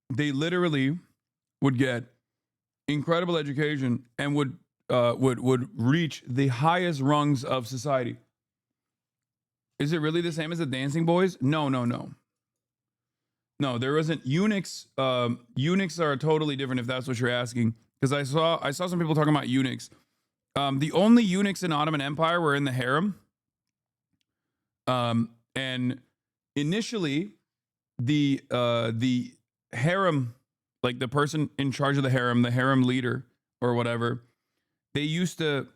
they literally would get incredible education and would reach the highest rungs of society. Is it really the same as the dancing boys? No. No, there isn't. Eunuchs are totally different if that's what you're asking. Because I saw some people talking about eunuchs. The only eunuchs in Ottoman Empire were in the harem. And initially, the harem, like the person in charge of the harem leader or whatever, they used to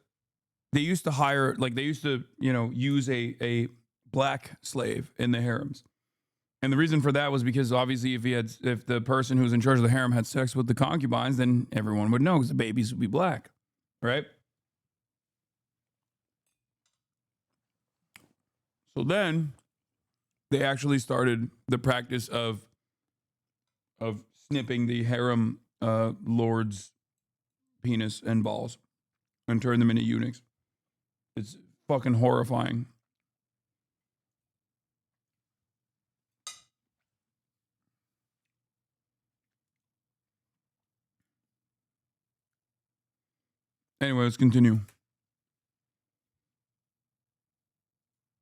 hire, like they used to, use a black slave in the harems. And the reason for that was because obviously if the person who was in charge of the harem had sex with the concubines, then everyone would know because the babies would be black, right? So then they actually started the practice of snipping the harem lord's penis and balls and turn them into eunuchs. It's fucking horrifying. Anyway, let's continue.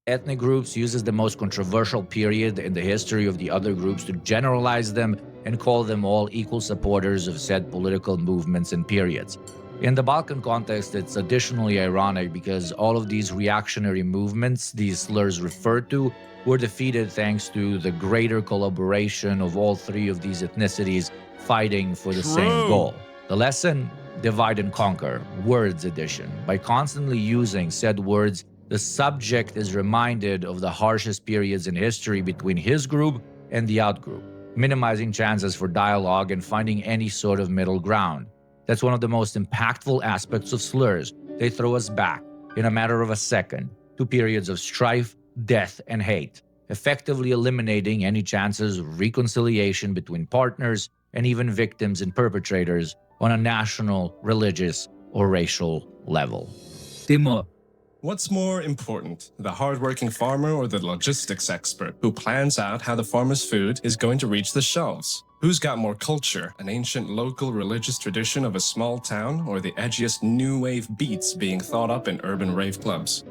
Ethnic groups uses the most controversial period in the history of the other groups to generalize them and call them all equal supporters of said political movements and periods. In the Balkan context, it's additionally ironic because all of these reactionary movements these slurs refer to were defeated thanks to the greater collaboration of all three of these ethnicities fighting for the same goal. The lesson? Divide and conquer, words edition. By constantly using said words, the subject is reminded of the harshest periods in history between his group and the outgroup, minimizing chances for dialogue and finding any sort of middle ground. That's one of the most impactful aspects of slurs. They throw us back, in a matter of a second, to periods of strife, death, and hate, effectively eliminating any chances of reconciliation between partners and even victims and perpetrators on a national, religious, or racial level. Timur. What's more important, the hardworking farmer or the logistics expert who plans out how the farmer's food is going to reach the shelves? Who's got more culture, an ancient local religious tradition of a small town, or the edgiest new wave beats being thought up in urban rave clubs?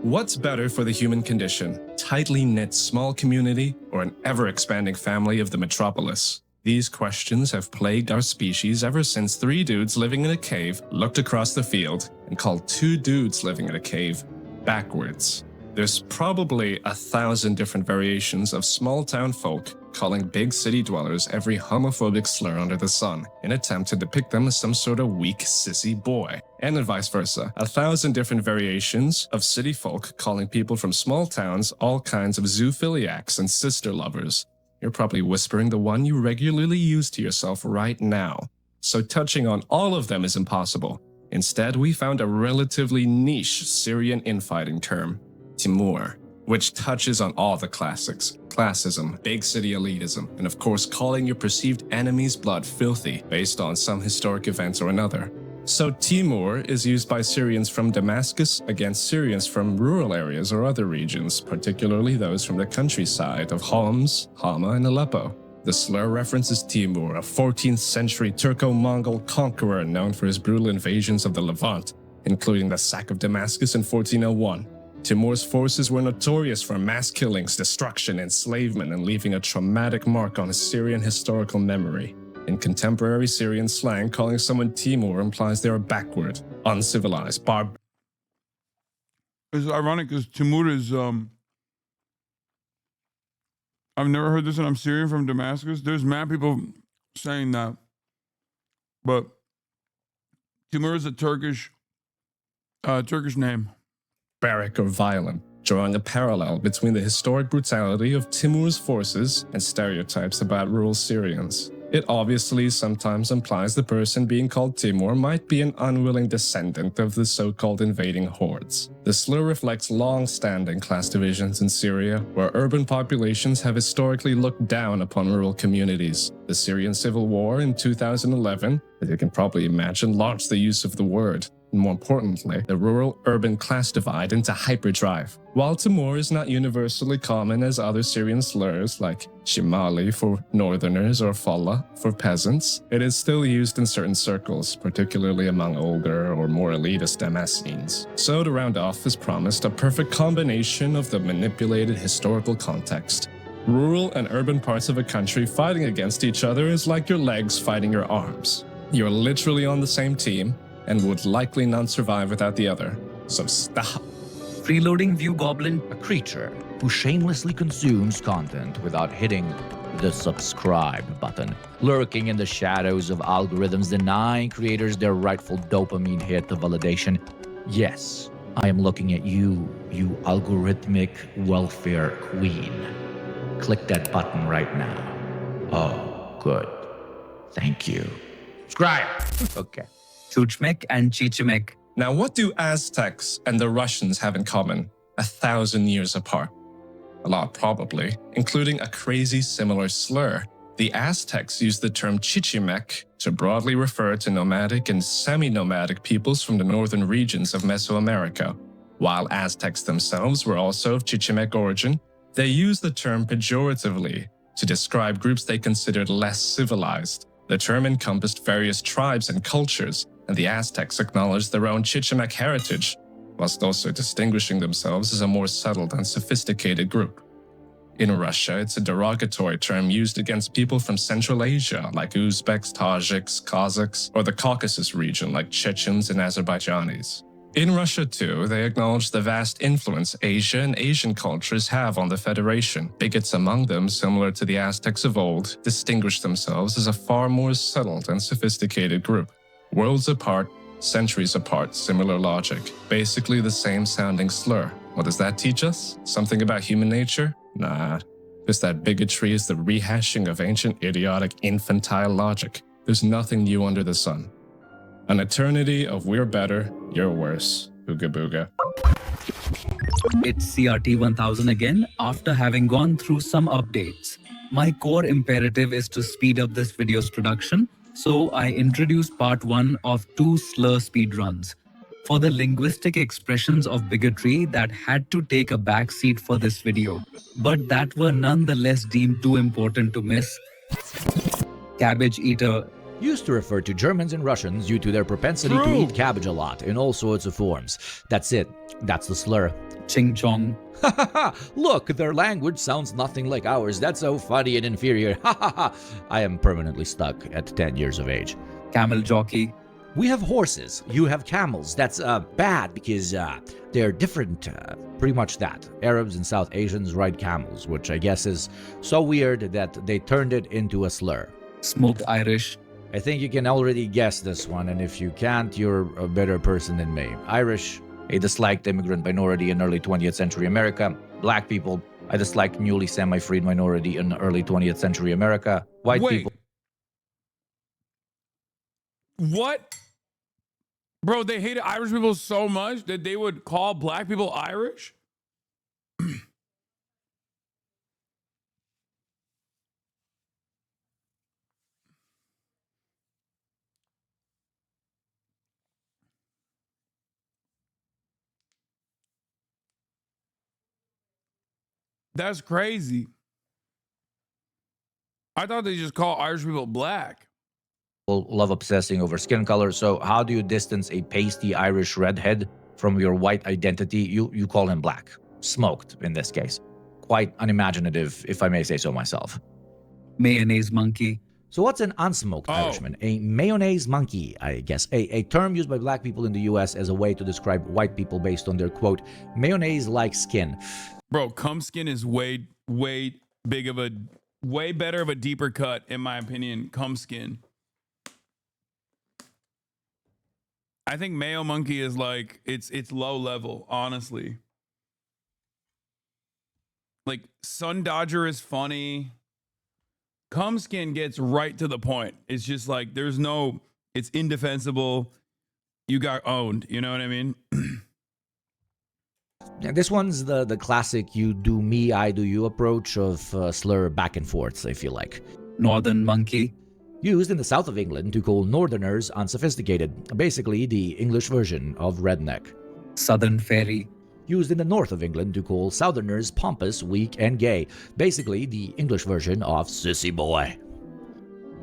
What's better for the human condition, tightly knit small community or an ever-expanding family of the metropolis? These questions have plagued our species ever since 3 dudes living in a cave looked across the field and called 2 dudes living in a cave backwards. There's probably 1,000 different variations of small-town folk calling big city dwellers every homophobic slur under the sun in attempt to depict them as some sort of weak, sissy boy, and then vice versa. 1,000 different variations of city folk calling people from small towns all kinds of zoophiliacs and sister lovers. You're probably whispering the one you regularly use to yourself right now. So touching on all of them is impossible. Instead, we found a relatively niche Syrian infighting term, Timur, which touches on all the classics: classism, big city elitism, and of course calling your perceived enemy's blood filthy based on some historic events or another. So Timur is used by Syrians from Damascus against Syrians from rural areas or other regions, particularly those from the countryside of Homs, Hama, and Aleppo. The slur references Timur, a 14th century Turco-Mongol conqueror known for his brutal invasions of the Levant, including the sack of Damascus in 1401. Timur's forces were notorious for mass killings, destruction, enslavement, and leaving a traumatic mark on Syrian historical memory. In contemporary Syrian slang, calling someone Timur implies they are backward, uncivilized, It's ironic because Timur is, I've never heard this, and I'm Syrian from Damascus. There's mad people saying that. But Timur is a Turkish name. barbaric or violent, drawing a parallel between the historic brutality of Timur's forces and stereotypes about rural Syrians. It obviously sometimes implies the person being called Timur might be an unwilling descendant of the so-called invading hordes. The slur reflects long-standing class divisions in Syria, where urban populations have historically looked down upon rural communities. The Syrian civil war in 2011, as you can probably imagine, launched the use of the word. And more importantly, the rural-urban class divide into hyperdrive. While Timur is not universally common as other Syrian slurs like Shimali for northerners or Falla for peasants, it is still used in certain circles, particularly among older or more elitist Damascenes. So to round off is promised a perfect combination of the manipulated historical context. Rural and urban parts of a country fighting against each other is like your legs fighting your arms. You're literally on the same team, and would likely not survive without the other. So stop. Freeloading View Goblin, a creature who shamelessly consumes content without hitting the subscribe button, lurking in the shadows of algorithms, denying creators their rightful dopamine hit of validation. Yes, I am looking at you, you algorithmic welfare queen. Click that button right now. Oh, good. Thank you. Subscribe. Okay. Chuchmek and Chichimek. Now, what do Aztecs and the Russians have in common 1,000 years apart? A lot, probably, including a crazy similar slur. The Aztecs used the term Chichimek to broadly refer to nomadic and semi-nomadic peoples from the northern regions of Mesoamerica. While Aztecs themselves were also of Chichimek origin, they used the term pejoratively to describe groups they considered less civilized. The term encompassed various tribes and cultures, and the Aztecs acknowledged their own Chichimek heritage, whilst also distinguishing themselves as a more settled and sophisticated group. In Russia, it's a derogatory term used against people from Central Asia, like Uzbeks, Tajiks, Kazakhs, or the Caucasus region, like Chechens and Azerbaijanis. In Russia, too, they acknowledge the vast influence Asia and Asian cultures have on the Federation. Bigots among them, similar to the Aztecs of old, distinguish themselves as a far more settled and sophisticated group. Worlds apart, centuries apart, similar logic. Basically the same sounding slur. What does that teach us? Something about human nature? Nah. Just that bigotry is the rehashing of ancient, idiotic, infantile logic. There's nothing new under the sun. An eternity of we're better, you're worse. Booga booga. It's CRT1000 again after having gone through some updates. My core imperative is to speed up this video's production, so I introduced part 1 of 2 slur speedruns. For the linguistic expressions of bigotry that had to take a backseat for this video, but that were nonetheless deemed too important to miss. Cabbage eater used to refer to Germans and Russians due to their propensity to eat cabbage a lot in all sorts of forms. That's it. That's the slur. Ching chong. Look, their language sounds nothing like ours. That's so funny and inferior. I am permanently stuck at 10 years of age. Camel jockey. We have horses. You have camels. That's bad because they're different. Pretty much that. Arabs and South Asians ride camels, which I guess is so weird that they turned it into a slur. Smoked Irish. I think you can already guess this one, and if you can't, you're a better person than me. Irish, a disliked immigrant minority in early 20th century America. Black people, a disliked newly semi-freed minority in early 20th century America. White people. What? Bro, they hated Irish people so much that they would call black people Irish? That's crazy. I thought they just call Irish people black. Love obsessing over skin color. So how do you distance a pasty Irish redhead from your white identity? You call him black. Smoked, in this case. Quite unimaginative, if I may say so myself. Mayonnaise monkey. So what's an unsmoked Irishman? A mayonnaise monkey, I guess. A term used by black people in the U.S. as a way to describe white people based on their, quote, mayonnaise-like skin. Bro, cum skin is way better of a deeper cut, in my opinion. Cum skin. I think mayo monkey is like, it's low level, honestly. Like, sun dodger is funny. Cum skin gets right to the point. It's just like, it's indefensible. You got owned, you know what I mean? Yeah, this one's the classic you do me, I do you approach of slur back and forth, I feel like. Northern monkey. Used in the south of England to call northerners unsophisticated. Basically, the English version of redneck. Southern fairy. Used in the north of England to call southerners pompous, weak, and gay. Basically, the English version of sissy boy.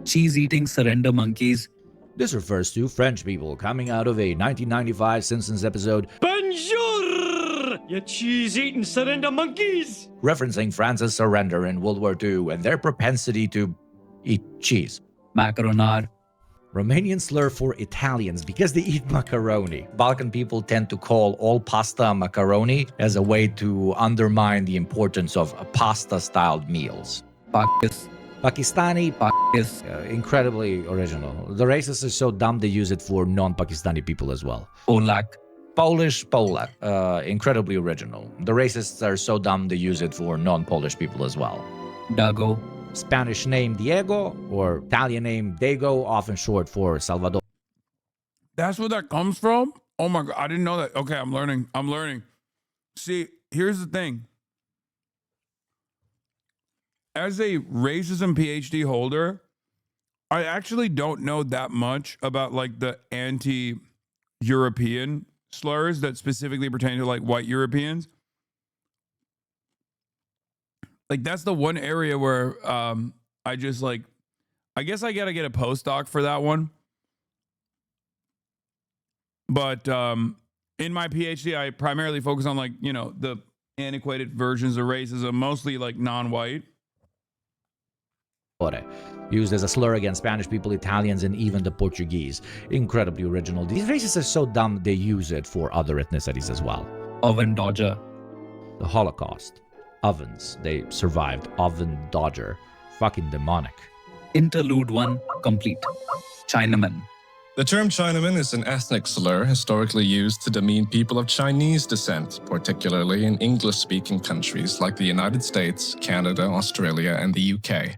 Cheese-eating surrender monkeys. This refers to French people coming out of a 1995 Simpsons episode, Bonjour, you cheese-eating surrender monkeys! Referencing France's surrender in World War II and their propensity to eat cheese. Macaronar. Romanian slur for Italians because they eat macaroni. Balkan people tend to call all pasta macaroni as a way to undermine the importance of pasta-styled meals. Pakistani. Incredibly original. The racists are so dumb they use it for non-Pakistani people as well. Polish. Incredibly original. The racists are so dumb they use it for non-Polish people as well. Dago. Spanish name Diego or Italian name Dago, often short for Salvador. That's where that comes from? Oh my God, I didn't know that. Okay, I'm learning. See, here's the thing. As a racism PhD holder, I actually don't know that much about like the anti-European slurs that specifically pertain to like white Europeans. Like, that's the one area where I just like, I guess I gotta get a postdoc for that one. But in my PhD, I primarily focus on like, you know, the antiquated versions of racism, mostly like non-white. Used as a slur against Spanish people, Italians, and even the Portuguese. Incredibly original. These racists are so dumb they use it for other ethnicities as well. Oven dodger. The Holocaust. Ovens. They survived. Oven dodger. Fucking demonic. Interlude 1 complete. Chinaman. The term Chinaman is an ethnic slur historically used to demean people of Chinese descent, particularly in English-speaking countries like the United States, Canada, Australia, and the UK.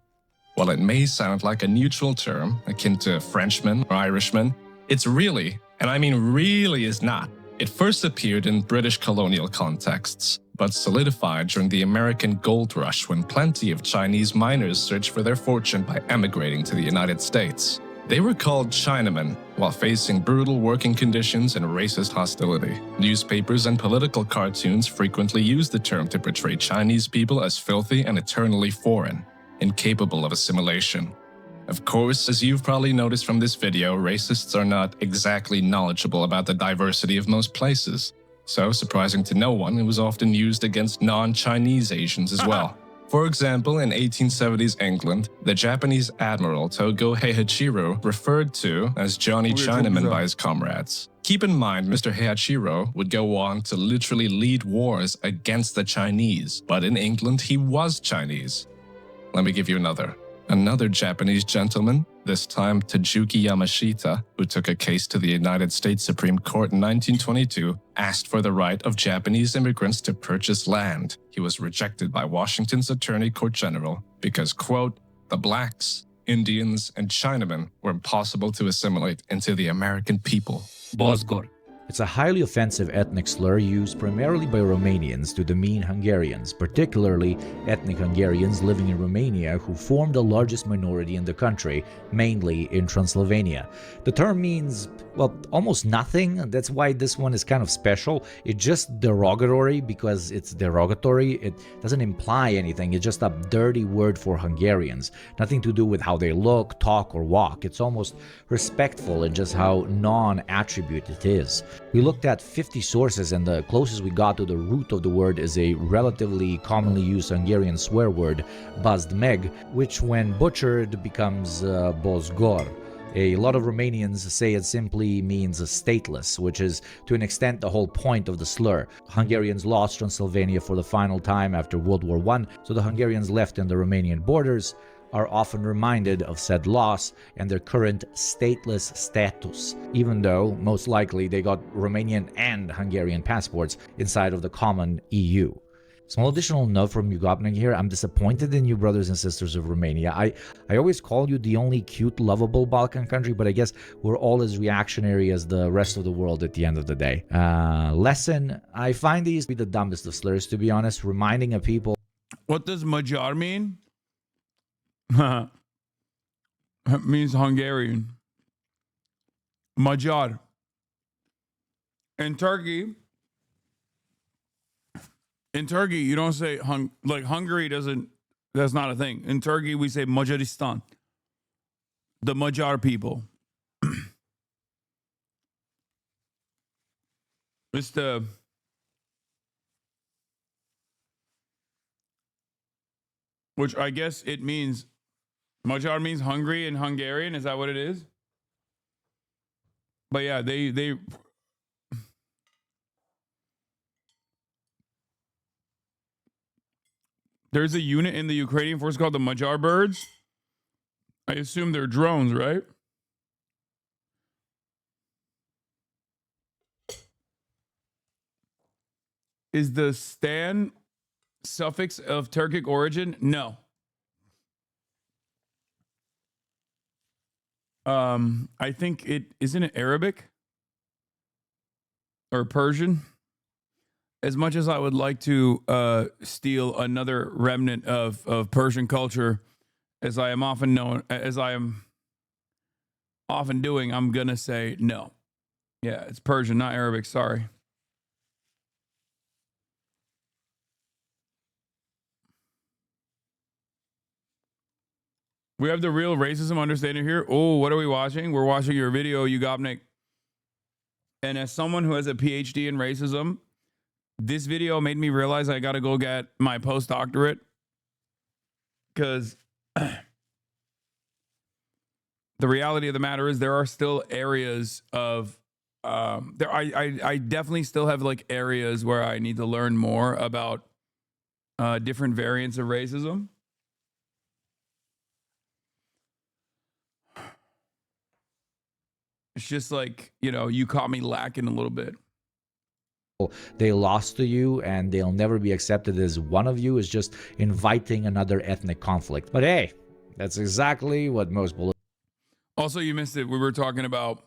While it may sound like a neutral term, akin to Frenchman or Irishman, it's really, and I mean really is not. It first appeared in British colonial contexts, but solidified during the American gold rush when plenty of Chinese miners searched for their fortune by emigrating to the United States. They were called Chinamen while facing brutal working conditions and racist hostility. Newspapers and political cartoons frequently used the term to portray Chinese people as filthy and eternally foreign, incapable of assimilation. Of course, as you've probably noticed from this video, racists are not exactly knowledgeable about the diversity of most places. So, surprising to no one, it was often used against non-Chinese Asians as well. For example, in 1870s England, the Japanese admiral Togo Heihachiro referred to as Johnny Chinaman by his comrades. Keep in mind, Mr. Heihachiro would go on to literally lead wars against the Chinese, but in England he was Chinese. Let me give you another. Another Japanese gentleman, this time Tajuki Yamashita, who took a case to the United States Supreme Court in 1922, asked for the right of Japanese immigrants to purchase land. He was rejected by Washington's Attorney Court General because, quote, the blacks, Indians, and Chinamen were impossible to assimilate into the American people. Bosgor. It's a highly offensive ethnic slur used primarily by Romanians to demean Hungarians, particularly ethnic Hungarians living in Romania who form the largest minority in the country, mainly in Transylvania. The term means, well, almost nothing. That's why this one is kind of special. It's just derogatory because it's derogatory. It doesn't imply anything. It's just a dirty word for Hungarians. Nothing to do with how they look, talk, or walk. It's almost respectful in just how non-attribute it is. We looked at 50 sources, and the closest we got to the root of the word is a relatively commonly used Hungarian swear word, bazd meg, which when butchered becomes bozgor. A lot of Romanians say it simply means stateless, which is to an extent the whole point of the slur. Hungarians lost Transylvania for the final time after World War I, so the Hungarians left in the Romanian borders are often reminded of said loss and their current stateless status, even though most likely they got Romanian and Hungarian passports inside of the common EU. Small additional note from Yugopnik here. I'm disappointed in you, brothers and sisters of Romania. I always call you the only cute, lovable Balkan country, but I guess we're all as reactionary as the rest of the world at the end of the day. Lesson, I find these to be the dumbest of slurs, to be honest, reminding of people. What does Magyar mean? It means Hungarian. Magyar. In Turkey, you don't say like Hungary doesn't. That's not a thing. In Turkey, we say Macaristan. The Magyar people. It's the. Which I guess it means. Magyar means hungry in Hungarian. Is that what it is? But yeah, they there's a unit in the Ukrainian force called the Magyar Birds. I assume they're drones, right? Is the stan suffix of Turkic origin? No. I think isn't it Arabic or Persian? As much as I would like to steal another remnant of Persian culture, as I am often doing, I'm gonna say no. Yeah, it's Persian, not Arabic. Sorry. We have the real racism understanding here. Oh, what are we watching? We're watching your video, Yugopnik. And as someone who has a PhD in racism, this video made me realize I got to go get my postdoctorate. Because the reality of the matter is there are still areas of I definitely still have like areas where I need to learn more about different variants of racism. It's just like, you caught me lacking a little bit. They lost to you and they'll never be accepted as one of you is just inviting another ethnic conflict. But hey, that's exactly what most political. Also, you missed it. We were talking about,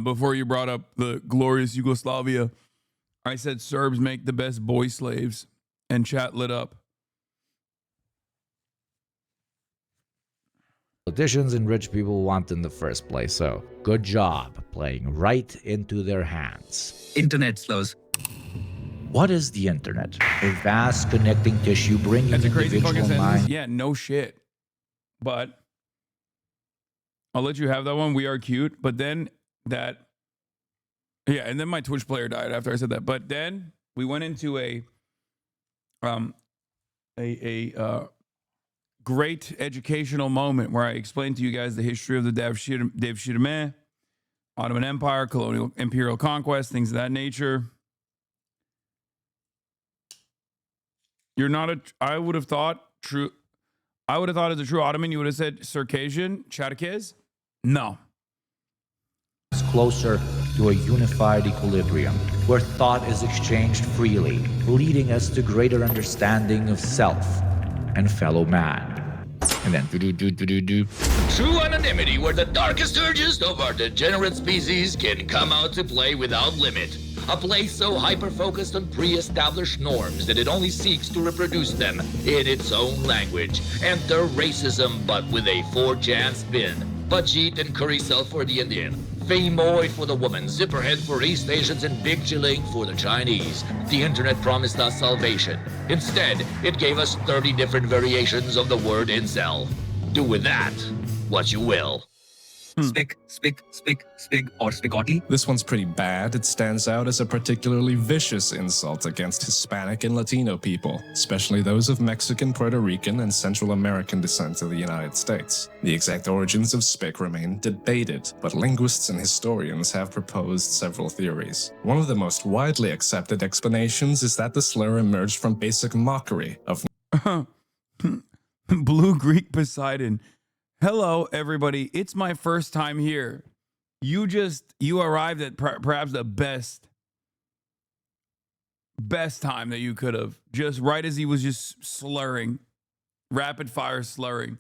before you brought up the glorious Yugoslavia, I said Serbs make the best boy slaves, and chat lit up. Politicians and rich people want in the first place. So good job playing right into their hands. Internet slows. What is the internet? A vast connecting tissue bringing That's a crazy fucking individual sentence. mind. Yeah, no shit. But I'll let you have that one. We are cute. But then that, yeah, and then my Twitch player died after I said that. But then we went into a great educational moment where I explained to you guys the history of the Devshirme, Ottoman Empire, colonial imperial conquest, things of that nature. You're not I would have thought as a true Ottoman, you would have said Circassian, Cherkess. No. It's closer to a unified equilibrium where thought is exchanged freely, leading us to greater understanding of self and fellow man. And then do. True anonymity, where the darkest urges of our degenerate species can come out to play without limit. A place so hyper-focused on pre-established norms that it only seeks to reproduce them in its own language. Enter racism, but with a 4chan spin. Pajit and curry cell for the Indian. Famoid for the woman, zipperhead for East Asians, and big chilling for the Chinese. The internet promised us salvation. Instead, it gave us 30 different variations of the word incel. Do with that what you will. Spick, or spigotti. This one's pretty bad. It stands out as a particularly vicious insult against Hispanic and Latino people, especially those of Mexican, Puerto Rican, and Central American descent in the United States. The exact origins of spick remain debated, but linguists and historians have proposed several theories. One of the most widely accepted explanations is that the slur emerged from basic mockery of Blue Greek Poseidon. Hello, everybody. It's my first time here. You arrived at perhaps the best time that you could have. Just right as he was just slurring, rapid fire slurring.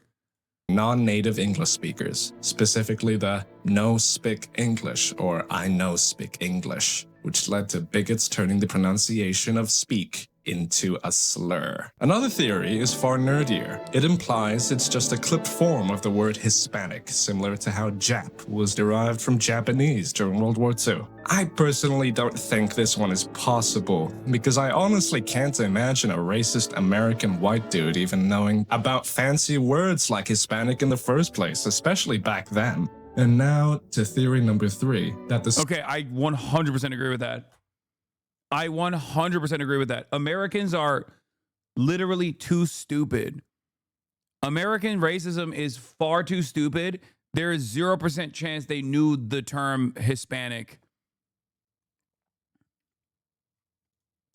non-native English speakers, specifically the no speak English or I know speak English, which led to bigots turning the pronunciation of speak into a slur. Another theory is far nerdier. It implies it's just a clipped form of the word Hispanic, similar to how Jap was derived from Japanese during World War II. I personally don't think this one is possible, because I honestly can't imagine a racist American white dude even knowing about fancy words like Hispanic in the first place, especially back then. And now to theory number 3, that the— Okay, I 100% agree with that. I 100% agree with that. Americans are literally too stupid. American racism is far too stupid. There is 0% chance they knew the term Hispanic.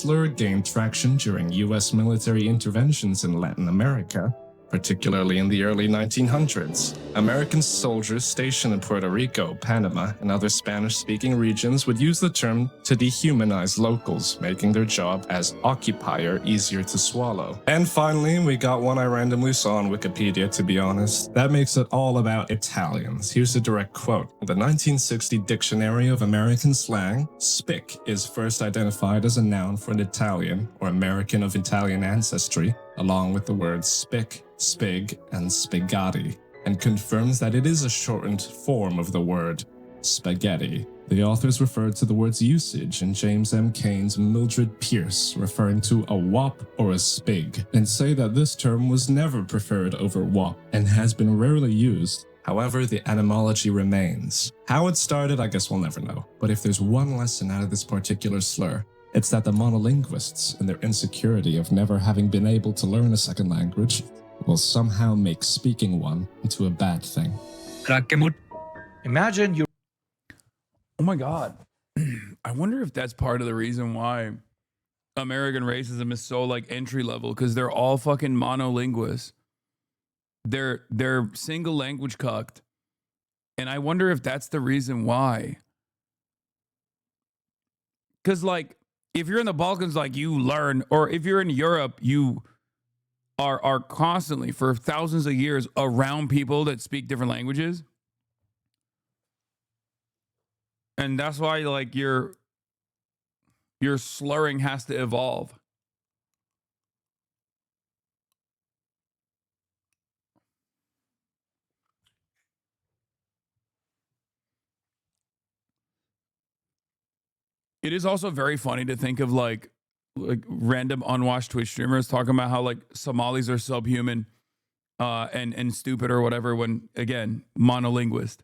slur gained traction during U.S. military interventions in Latin America, particularly in the early 1900s. American soldiers stationed in Puerto Rico, Panama, and other Spanish-speaking regions would use the term to dehumanize locals, making their job as occupier easier to swallow. And finally, we got one I randomly saw on Wikipedia, to be honest. That makes it all about Italians. Here's a direct quote. In the 1960 Dictionary of American Slang, spick is first identified as a noun for an Italian or American of Italian ancestry, along with the words spick, spig, and spaghetti, and confirms that it is a shortened form of the word spaghetti. The authors referred to the word's usage in James M. Cain's Mildred Pierce, referring to a wop or a spig, and say that this term was never preferred over wop and has been rarely used. However, the etymology remains. How it started, I guess we'll never know. But if there's one lesson out of this particular slur, it's that the monolinguists and their insecurity of never having been able to learn a second language will somehow make speaking one into a bad thing. Imagine you. Oh my God. I wonder if that's part of the reason why American racism is so like entry level, because they're all fucking monolinguists. They're single language cucked. And I wonder if that's the reason why. Because like, if you're in the Balkans, like you learn, or if you're in Europe, you are constantly for thousands of years around people that speak different languages. And that's why like your slurring has to evolve. It is also very funny to think of like random unwashed Twitch streamers talking about how like Somalis are subhuman and stupid or whatever, when again, monolinguist.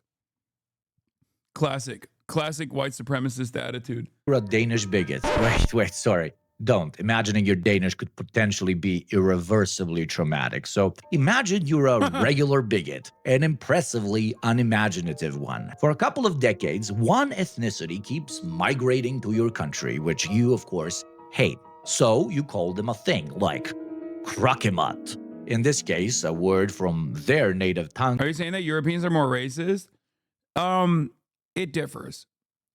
Classic white supremacist attitude. You're a Danish bigot. Wait, sorry. Don't. Imagining your Danish could potentially be irreversibly traumatic. So imagine you're a regular bigot, an impressively unimaginative one. For a couple of decades, one ethnicity keeps migrating to your country, which you, of course, hate. So you call them a thing like krakemat. In this case, a word from their native tongue. Are you saying that Europeans are more racist? It differs.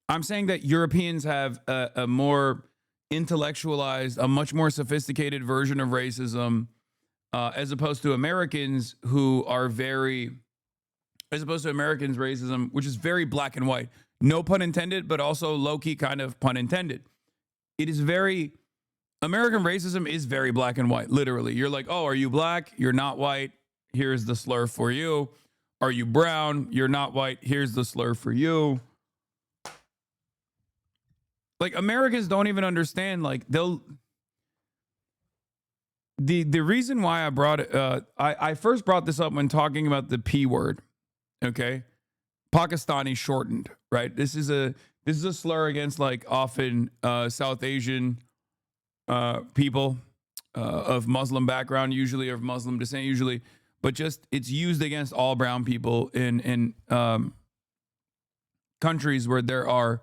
I'm saying that Europeans have a more intellectualized, a much more sophisticated version of racism as opposed to Americans who are very, as opposed to Americans' racism, which is very black and white. No pun intended, but also low-key kind of pun intended. It is very, American racism is very black and white, literally. You're like, oh, are you black? You're not white. Here's the slur for you. Are you brown? You're not white. Here's the slur for you. Like, Americans don't even understand, like, they'll, the reason why I brought it, I first brought this up when talking about the P word, okay? Pakistani shortened, right? This is a slur against, like, often South Asian people of Muslim background, usually, or of Muslim descent, usually, but just it's used against all brown people in countries where there are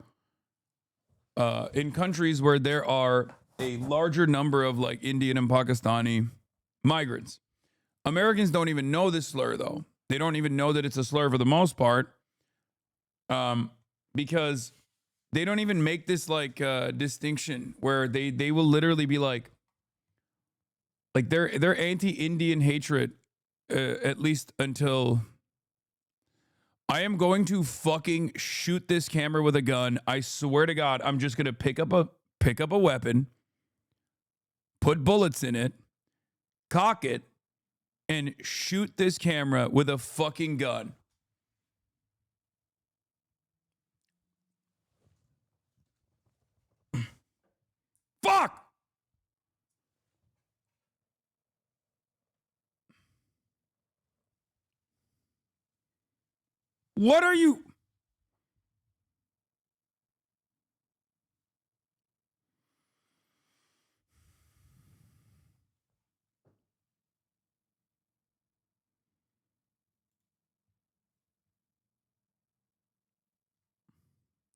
a larger number of, like, Indian and Pakistani migrants. Americans don't even know this slur, though. They don't even know that it's a slur for the most part, because they don't even make this, like, distinction where they will literally be like they're anti-Indian hatred, at least until I am going to fucking shoot this camera with a gun. I swear to God, I'm just gonna pick up a weapon, put bullets in it, cock it, and shoot this camera with a fucking gun. Fuck! What are you?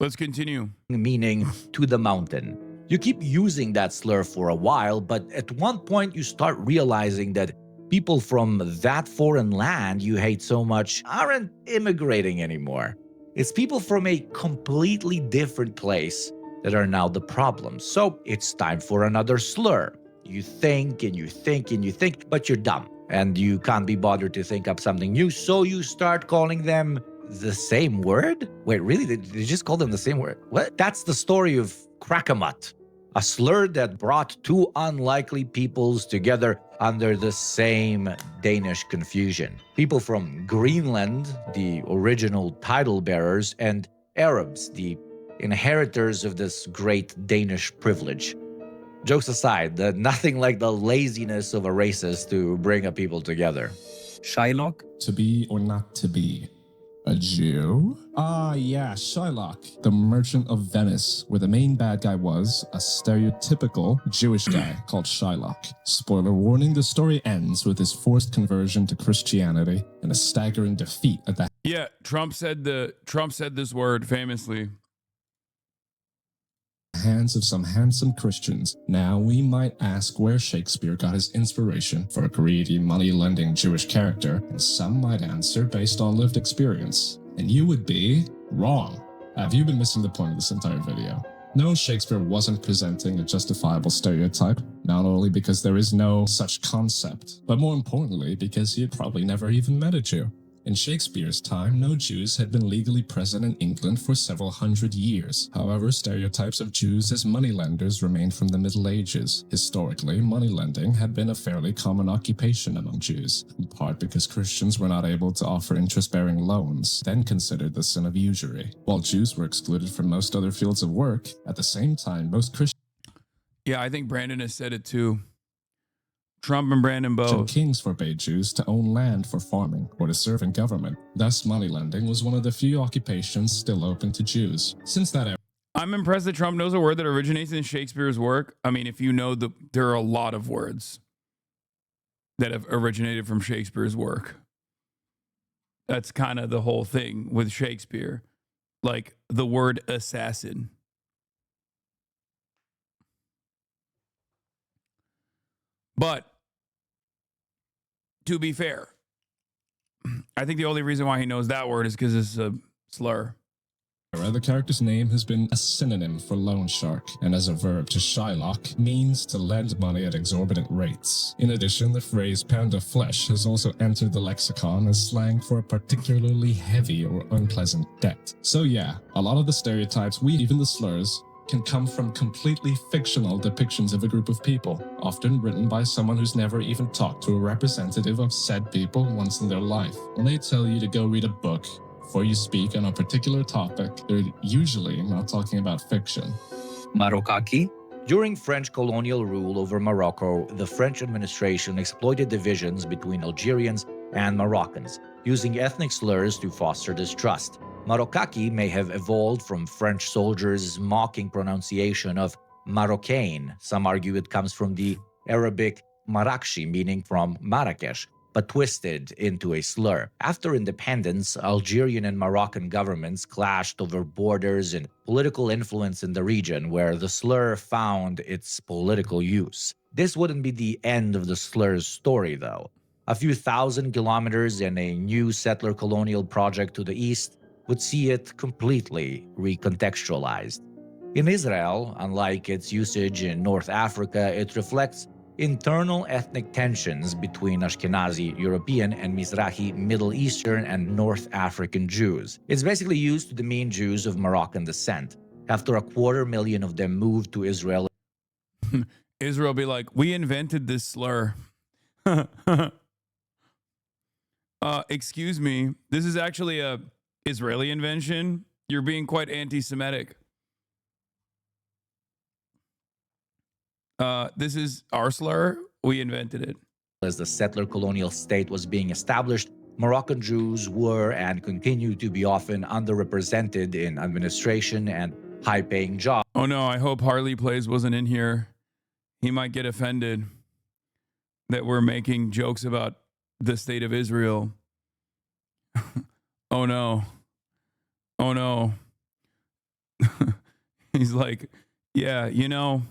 Let's continue. Meaning to the mountain. You keep using that slur for a while, but at one point you start realizing that people from that foreign land you hate so much aren't immigrating anymore. It's people from a completely different place that are now the problem. So it's time for another slur. You think and you think and you think, but you're dumb. And you can't be bothered to think up something new, so you start calling them the same word? Wait, really? Did you just call them the same word? What? That's the story of Crackamut, a slur that brought two unlikely peoples together under the same Danish confusion. People from Greenland, the original title bearers, and Arabs, the inheritors of this great Danish privilege. Jokes aside, nothing like the laziness of a racist to bring a people together. Shylock? To be or not to be? A Jew? Ah, yeah, Shylock, the merchant of Venice, where the main bad guy was a stereotypical Jewish guy called Shylock. Spoiler warning, the story ends with his forced conversion to Christianity and a staggering defeat at the Trump said this word famously. hands of some handsome Christians. Now we might ask where Shakespeare got his inspiration for a greedy, money-lending Jewish character, and some might answer based on lived experience. And you would be wrong. Have you been missing the point of this entire video? No, Shakespeare wasn't presenting a justifiable stereotype, not only because there is no such concept, but more importantly because he had probably never even met a Jew. In Shakespeare's time, no Jews had been legally present in England for several hundred years. However, stereotypes of Jews as moneylenders remained from the Middle Ages. Historically, moneylending had been a fairly common occupation among Jews, in part because Christians were not able to offer interest-bearing loans, then considered the sin of usury. While Jews were excluded from most other fields of work, at the same time, most Christians... Yeah, I think Brandon has said it too. Trump and Brandon both. Kings forbade Jews to own land for farming or to serve in government. Thus, moneylending was one of the few occupations still open to Jews. Since that era, I'm impressed that Trump knows a word that originates in Shakespeare's work. I mean, if you know there are a lot of words that have originated from Shakespeare's work. That's kind of the whole thing with Shakespeare. Like the word assassin. But to be fair, I think the only reason why he knows that word is because it's a slur. The character's name has been a synonym for loan shark, and as a verb to shylock means to lend money at exorbitant rates. In addition, the phrase pound of flesh has also entered the lexicon as slang for a particularly heavy or unpleasant debt. So yeah, a lot of the stereotypes, even the slurs, can come from completely fictional depictions of a group of people, often written by someone who's never even talked to a representative of said people once in their life. When they tell you to go read a book before you speak on a particular topic, they're usually not talking about fiction. Marokaki? During French colonial rule over Morocco, the French administration exploited divisions between Algerians and Moroccans, using ethnic slurs to foster distrust. Marokaki may have evolved from French soldiers' mocking pronunciation of Marocain. Some argue it comes from the Arabic Marakshi, meaning from Marrakesh, but twisted into a slur. After independence, Algerian and Moroccan governments clashed over borders and political influence in the region, where the slur found its political use. This wouldn't be the end of the slur's story, though. A few thousand kilometers and a new settler colonial project to the east would see it completely recontextualized. In Israel, unlike its usage in North Africa, it reflects internal ethnic tensions between Ashkenazi European and Mizrahi Middle Eastern and North African Jews. It's basically used to demean Jews of Moroccan descent. After 250,000 of them moved to Israel, Israel be like, we invented this slur. Excuse me, this is actually a Israeli invention. You're being quite anti-Semitic. This is our slur. We invented it. As the settler colonial state was being established, Moroccan Jews were and continue to be often underrepresented in administration and high-paying jobs. Oh no, I hope Harley Plays wasn't in here. He might get offended that we're making jokes about the state of Israel. Oh no. Oh no. He's like, yeah, you know,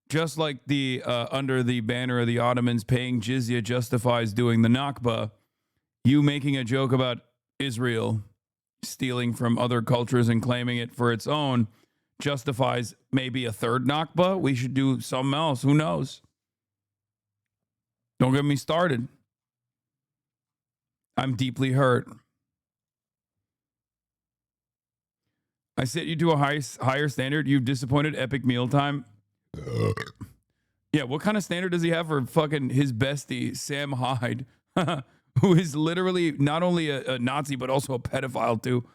just like the under the banner of the Ottomans paying jizya justifies doing the Nakba, you making a joke about Israel stealing from other cultures and claiming it for its own justifies maybe a third Nakba. We should do something else. Who knows? Don't get me started. I'm deeply hurt. I set you to a higher standard. You've disappointed Epic Mealtime. Yeah, what kind of standard does he have for fucking his bestie, Sam Hyde, who is literally not only a Nazi, but also a pedophile too?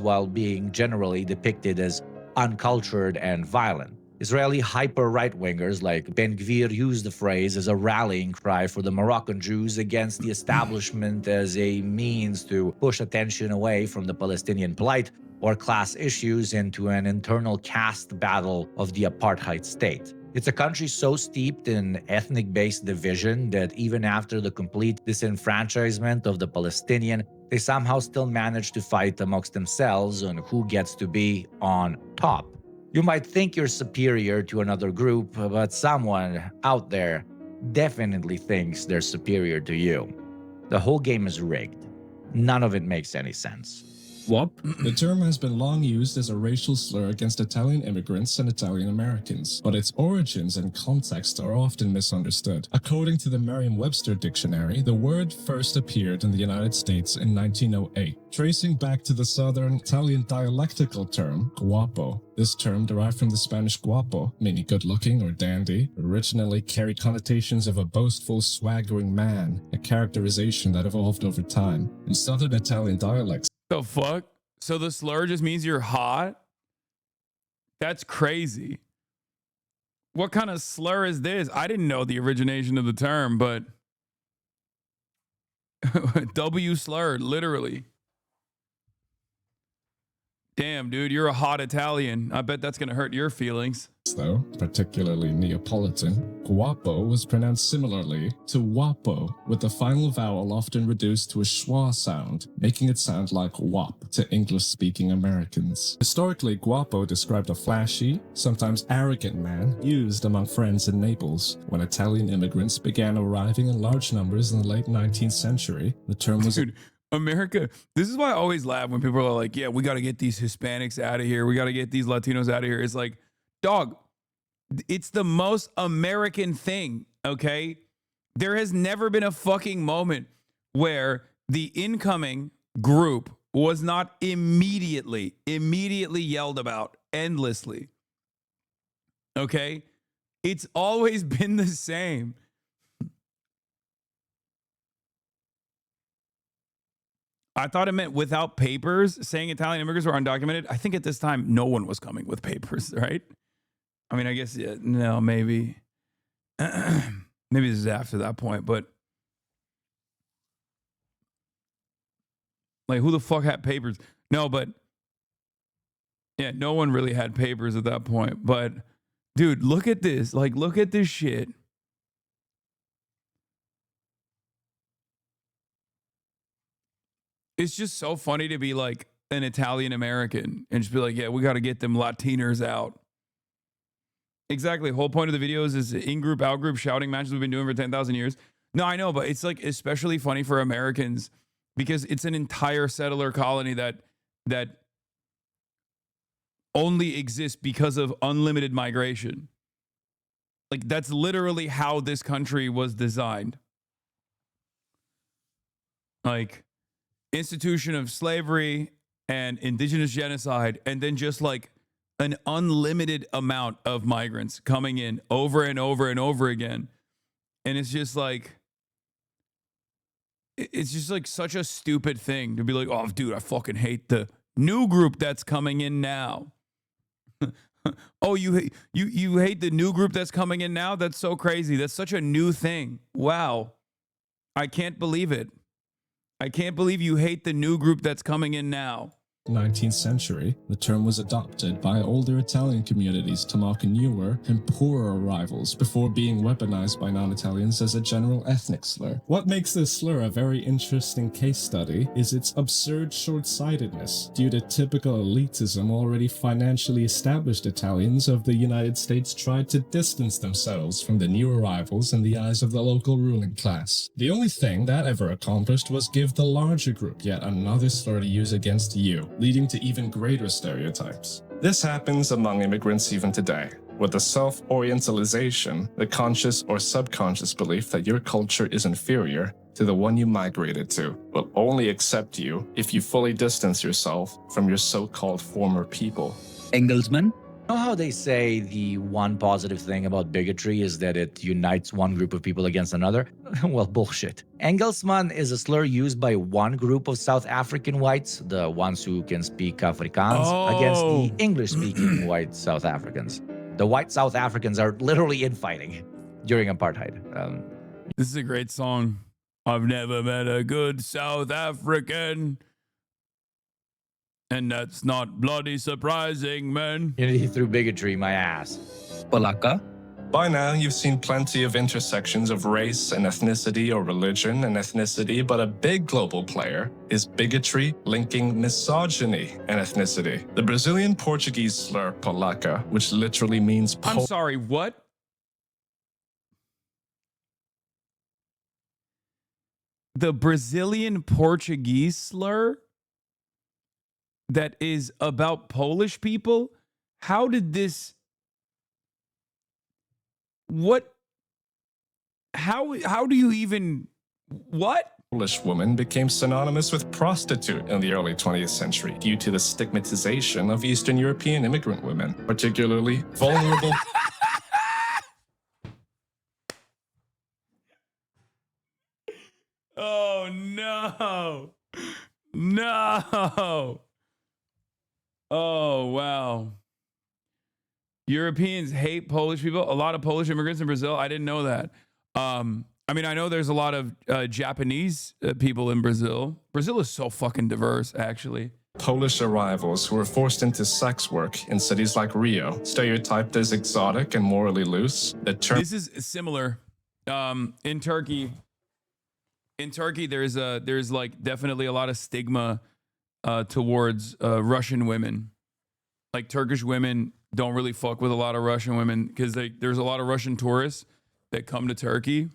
While being generally depicted as uncultured and violent. Israeli hyper-right-wingers like Ben Gvir used the phrase as a rallying cry for the Moroccan Jews against the establishment as a means to push attention away from the Palestinian plight or class issues into an internal caste battle of the apartheid state. It's a country so steeped in ethnic-based division that even after the complete disenfranchisement of the Palestinian, they somehow still manage to fight amongst themselves on who gets to be on top. You might think you're superior to another group, but someone out there definitely thinks they're superior to you. The whole game is rigged. None of it makes any sense. WAP? The term has been long used as a racial slur against Italian immigrants and Italian Americans, but its origins and context are often misunderstood. According to the Merriam-Webster dictionary, the word first appeared in the United States in 1908, tracing back to the southern Italian dialectical term, guapo. This term, derived from the Spanish guapo, meaning good-looking or dandy, originally carried connotations of a boastful, swaggering man, a characterization that evolved over time. In southern Italian dialects, The fuck? So the slur just means you're hot? That's crazy. What kind of slur is this? I didn't know the origination of the term, but W slur, literally. Damn, dude, you're a hot Italian. I bet that's going to hurt your feelings. Though, particularly Neapolitan, guapo was pronounced similarly to wapo, with the final vowel often reduced to a schwa sound, making it sound like wop to English-speaking Americans. Historically, guapo described a flashy, sometimes arrogant man used among friends in Naples. When Italian immigrants began arriving in large numbers in the late 19th century, the term was... Dude, America, this is why I always laugh when people are like, yeah, we got to get these Hispanics out of here. We got to get these Latinos out of here. It's like, dog, it's the most American thing, okay? There has never been a fucking moment where the incoming group was not immediately yelled about endlessly, okay? It's always been the same. I thought it meant without papers, saying Italian immigrants were undocumented. I think at this time, no one was coming with papers, right? I mean, I guess, yeah, no, maybe. Maybe this is after that point, but like, who the fuck had papers? No, but yeah, no one really had papers at that point. But dude, look at this. Like, look at this shit. It's just so funny to be like an Italian American and just be like, yeah, we got to get them Latinos out. Exactly. The whole point of the videos is in-group, out-group shouting matches we've been doing for 10,000 years. No, I know, but it's like especially funny for Americans because it's an entire settler colony that only exists because of unlimited migration. Like, that's literally how this country was designed. Like, institution of slavery and indigenous genocide, and then just like an unlimited amount of migrants coming in over and over and over again. And it's just like such a stupid thing to be like, oh, dude, I fucking hate the new group that's coming in now. Oh, you hate the new group that's coming in now? That's so crazy. That's such a new thing. Wow. I can't believe it. I can't believe you hate the new group that's coming in now. 19th century, the term was adopted by older Italian communities to mark newer and poorer arrivals before being weaponized by non-Italians as a general ethnic slur. What makes this slur a very interesting case study is its absurd short-sightedness due to typical elitism. Already financially established Italians of the United States tried to distance themselves from the new arrivals in the eyes of the local ruling class. The only thing that ever accomplished was give the larger group yet another slur to use against you, leading to even greater stereotypes. This happens among immigrants even today, with the self-orientalization, the conscious or subconscious belief that your culture is inferior to the one you migrated to, will only accept you if you fully distance yourself from your so-called former people. Engelsman? You know how they say the one positive thing about bigotry is that it unites one group of people against another? Well, bullshit. Engelsman is a slur used by one group of South African whites, the ones who can speak Afrikaans, against the English-speaking white South Africans. The white South Africans are literally infighting during apartheid. This is a great song. I've never met a good South African. And that's not bloody surprising, man. Unity through bigotry, my ass. Polaka? By now, you've seen plenty of intersections of race and ethnicity, or religion and ethnicity, but a big global player is bigotry linking misogyny and ethnicity. The Brazilian Portuguese slur Polaka, which literally means I'm sorry, what? The Brazilian Portuguese slur that is about Polish people? How did this... What? How do you even... What? Polish woman became synonymous with prostitute in the early 20th century due to the stigmatization of Eastern European immigrant women, particularly vulnerable... Oh, no. No. Oh, wow. Europeans hate Polish people. A lot of Polish immigrants in Brazil. I didn't know that. I mean, I know there's a lot of Japanese people in Brazil. Brazil is so fucking diverse, actually. Polish arrivals who were forced into sex work in cities like Rio, stereotyped as exotic and morally loose. This is similar in Turkey. In Turkey, there's like definitely a lot of stigma towards Russian women. Like, Turkish women don't really fuck with a lot of Russian women because there's a lot of Russian tourists that come to Turkey.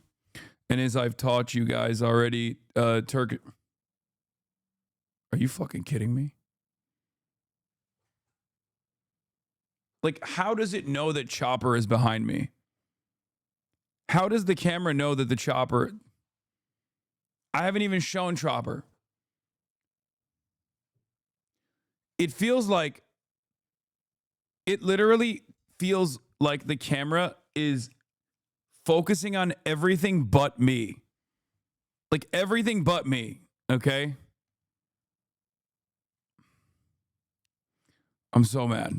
And as I've taught you guys already, Are you fucking kidding me? Like, how does it know that Chopper is behind me? How does the camera know that the Chopper... I haven't even shown Chopper. It feels like... It literally feels like the camera is focusing on everything but me. Like, everything but me, okay? I'm so mad.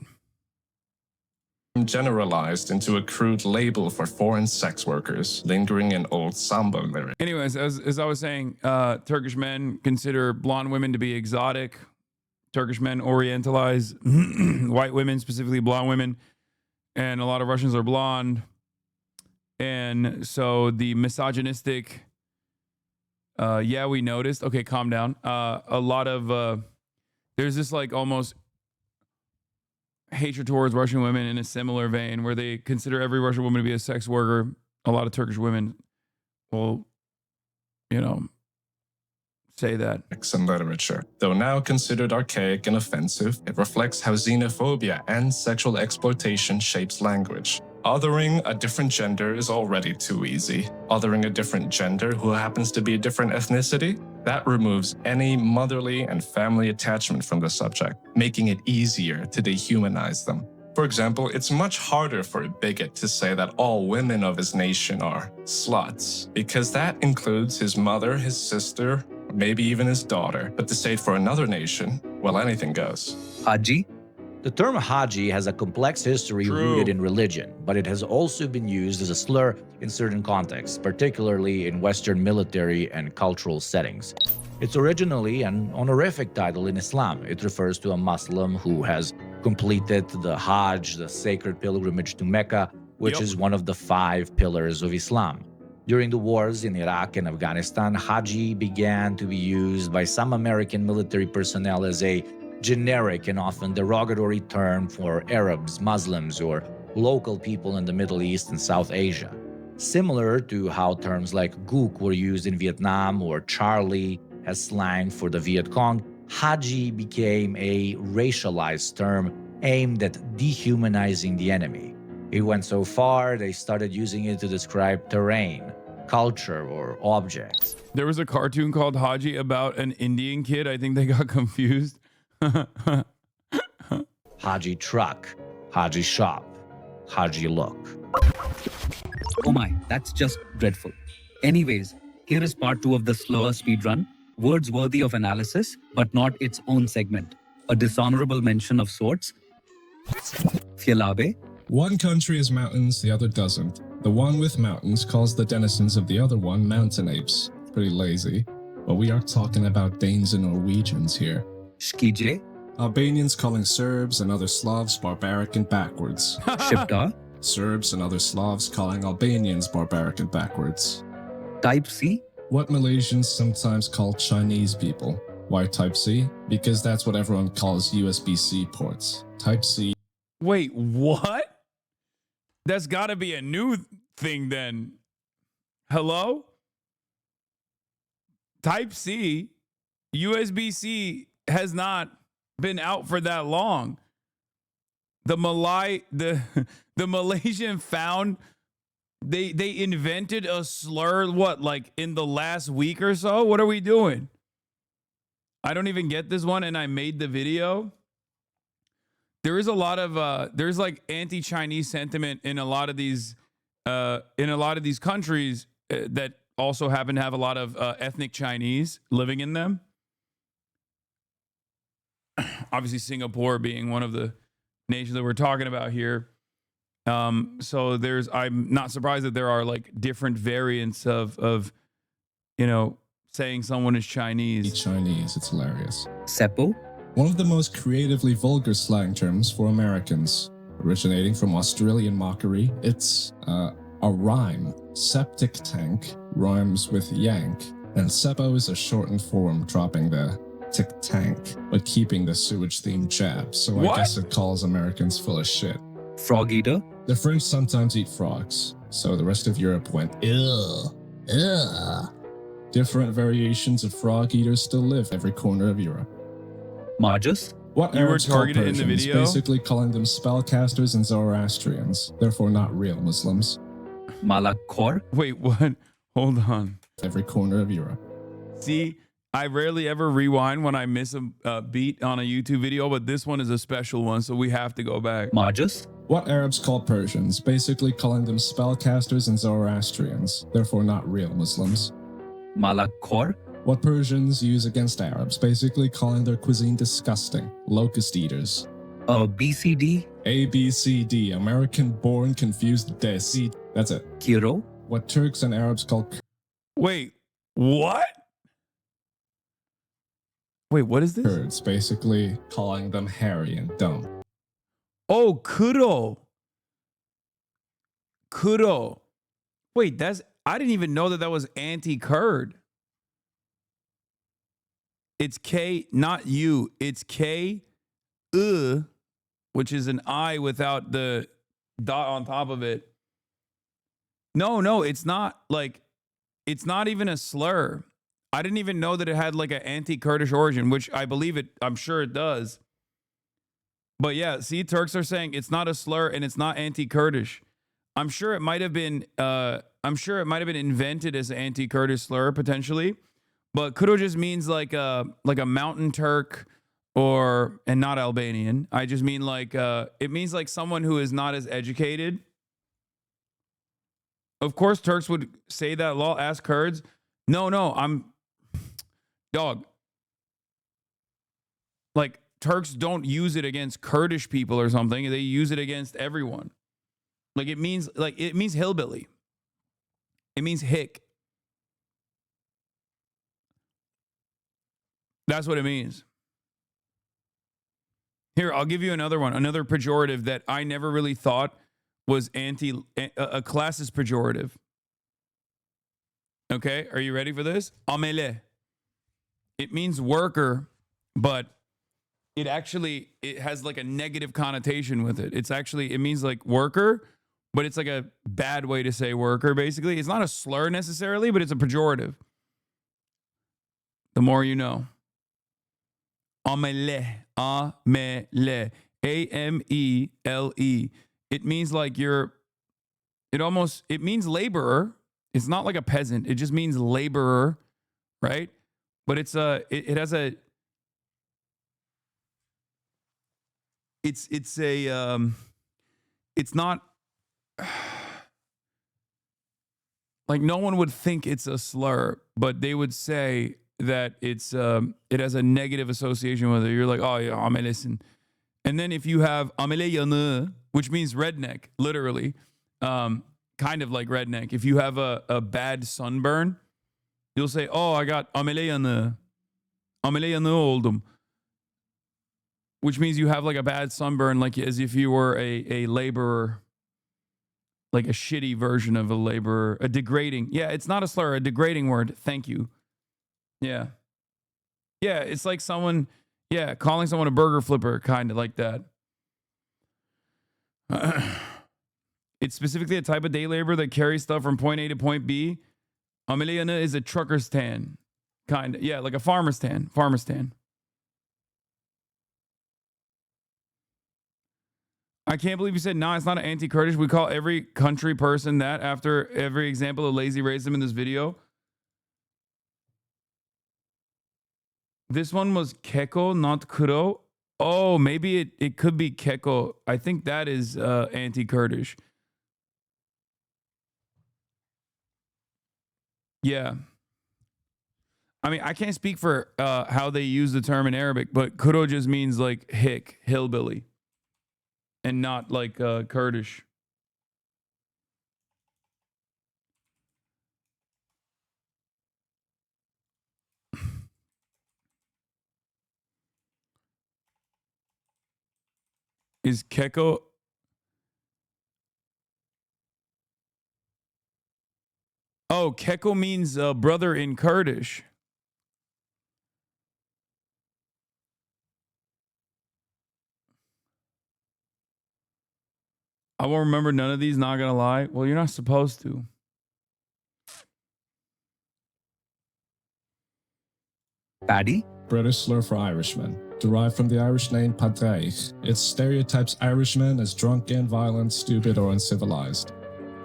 Generalized into a crude label for foreign sex workers, lingering in old samba lyrics. Anyways, as I was saying, Turkish men consider blonde women to be exotic. Turkish men orientalize white women, specifically blonde women, and a lot of Russians are blonde. And so the misogynistic, yeah, we noticed. Okay, calm down. A lot of, there's this like almost hatred towards Russian women in a similar vein where they consider every Russian woman to be a sex worker. A lot of Turkish women will, you know, say that. And literature. Though now considered archaic and offensive, it reflects how xenophobia and sexual exploitation shapes language. Othering a different gender is already too easy. Othering a different gender who happens to be a different ethnicity, that removes any motherly and family attachment from the subject, making it easier to dehumanize them. For example, it's much harder for a bigot to say that all women of his nation are sluts, because that includes his mother, his sister, maybe even his daughter. But to say it for another nation, well, anything goes. Haji? The term Haji has a complex history rooted in religion, but it has also been used as a slur in certain contexts, particularly in Western military and cultural settings. It's originally an honorific title in Islam. It refers to a Muslim who has completed the Hajj, the sacred pilgrimage to Mecca, which is one of the 5 pillars of Islam. During the wars in Iraq and Afghanistan, Haji began to be used by some American military personnel as a generic and often derogatory term for Arabs, Muslims, or local people in the Middle East and South Asia. Similar to how terms like Gook were used in Vietnam or Charlie as slang for the Viet Cong, Haji became a racialized term aimed at dehumanizing the enemy. It went so far, they started using it to describe terrain, culture, or objects. There was a cartoon called Haji about an Indian kid. I think they got confused. Haji truck, Haji shop, Haji look. Oh my, that's just dreadful. Anyways, here is part 2 of the slower speedrun. Words worthy of analysis, but not its own segment. A dishonorable mention of sorts. Fialabe. One country has mountains, the other doesn't. The one with mountains calls the denizens of the other one mountain apes. Pretty lazy. But we are talking about Danes and Norwegians here. Shkije. Albanians calling Serbs and other Slavs barbaric and backwards. Shipta. Serbs and other Slavs calling Albanians barbaric and backwards. Type C. What Malaysians sometimes call Chinese people. Why Type C? Because that's what everyone calls USB-C ports. Type C. Wait, what? That's got to be a new thing then. Hello? Type C, USB-C has not been out for that long. The Malaysian found they invented a slur, what, like in the last week or so? What are we doing? I don't even get this one, and I made the video. There is a lot of there's like anti-Chinese sentiment in a lot of these countries that also happen to have a lot of ethnic Chinese living in them. Obviously, Singapore being one of the nations that we're talking about here. So I'm not surprised that there are like different variants of saying someone is Chinese. Chinese, it's hilarious. Seppo. One of the most creatively vulgar slang terms for Americans, originating from Australian mockery. It's a rhyme. Septic tank rhymes with yank, and Seppo is a shortened form, dropping the tick tank, but keeping the sewage-themed jab, so I guess it calls Americans full of shit. Frog eater? The French sometimes eat frogs, so the rest of Europe went, ew, ew. Different variations of frog eaters still live every corner of Europe. Margus? What You were Arabs call targeted in the Persians, video? basically calling them spellcasters and Zoroastrians, therefore not real Muslims. Malakor? Wait, what? Hold on. Every corner of Europe. See, I rarely ever rewind when I miss a beat on a YouTube video, but this one is a special one, so we have to go back. Margus? What Arabs call Persians, basically calling them spellcasters and Zoroastrians, therefore not real Muslims. Malakor? What Persians use against Arabs, basically calling their cuisine disgusting, locust eaters. BCD? ABCD, American-born confused desi. That's it. Kiro? What Turks and Arabs call... Wait, what? Wait, what is this? Kurds, basically calling them hairy and dumb. Oh, Kuro. Kuro. Wait, I didn't even know that was anti-Kurd. It's K, not U. It's K, which is an I without the dot on top of it. No, it's not like, it's not even a slur. I didn't even know that it had like an anti-Kurdish origin, which I believe it, I'm sure it does. But yeah, see, Turks are saying it's not a slur and it's not anti-Kurdish. I'm sure it might have been invented as an anti-Kurdish slur potentially. But Kuro just means like a mountain Turk and not Albanian. I just mean like, it means like someone who is not as educated. Of course, Turks would say that law. Ask Kurds. No, dog. Like Turks don't use it against Kurdish people or something. They use it against everyone. Like it means hillbilly. It means hick. That's what it means. Here, I'll give you another one, another pejorative that I never really thought was a classist pejorative. Okay, are you ready for this? Amele. It means worker, but it has like a negative connotation with it. It means like worker, but it's like a bad way to say worker, basically. It's not a slur necessarily, but it's a pejorative. The more you know. Amele, amele, A-M-E-L-E. It means like it means laborer. It's not like a peasant. It just means laborer, right? But it's not like no one would think it's a slur, but they would say that it has a negative association with it. You're like, oh yeah, amelesin. And then if you have amele yanı, which means redneck, literally, kind of like redneck. If you have a bad sunburn, you'll say, oh, I got amele yanı oldum. Which means you have like a bad sunburn, like as if you were a laborer, like a shitty version of a laborer, a degrading. Yeah, it's not a slur, a degrading word. Thank you. Yeah. Yeah, it's like someone, calling someone a burger flipper, kind of like that. It's specifically a type of day labor that carries stuff from point A to point B. Ameliana is a trucker's tan, kind of. Yeah, like a farmer's tan. I can't believe you said, no, it's not an anti-Kurdish. We call every country person that after every example of lazy racism in this video. This one was Keko, not Kuro. Oh, maybe it could be Keko. I think that is anti-Kurdish. Yeah. I mean, I can't speak for how they use the term in Arabic, but Kuro just means like hick, hillbilly, and not like Kurdish. Is Keko... Oh, Keko means brother in Kurdish. I won't remember none of these, not gonna lie. Well, you're not supposed to. Paddy? British slur for Irishmen. derived from the Irish name Padraig. It stereotypes Irishmen as drunken, violent, stupid, or uncivilized.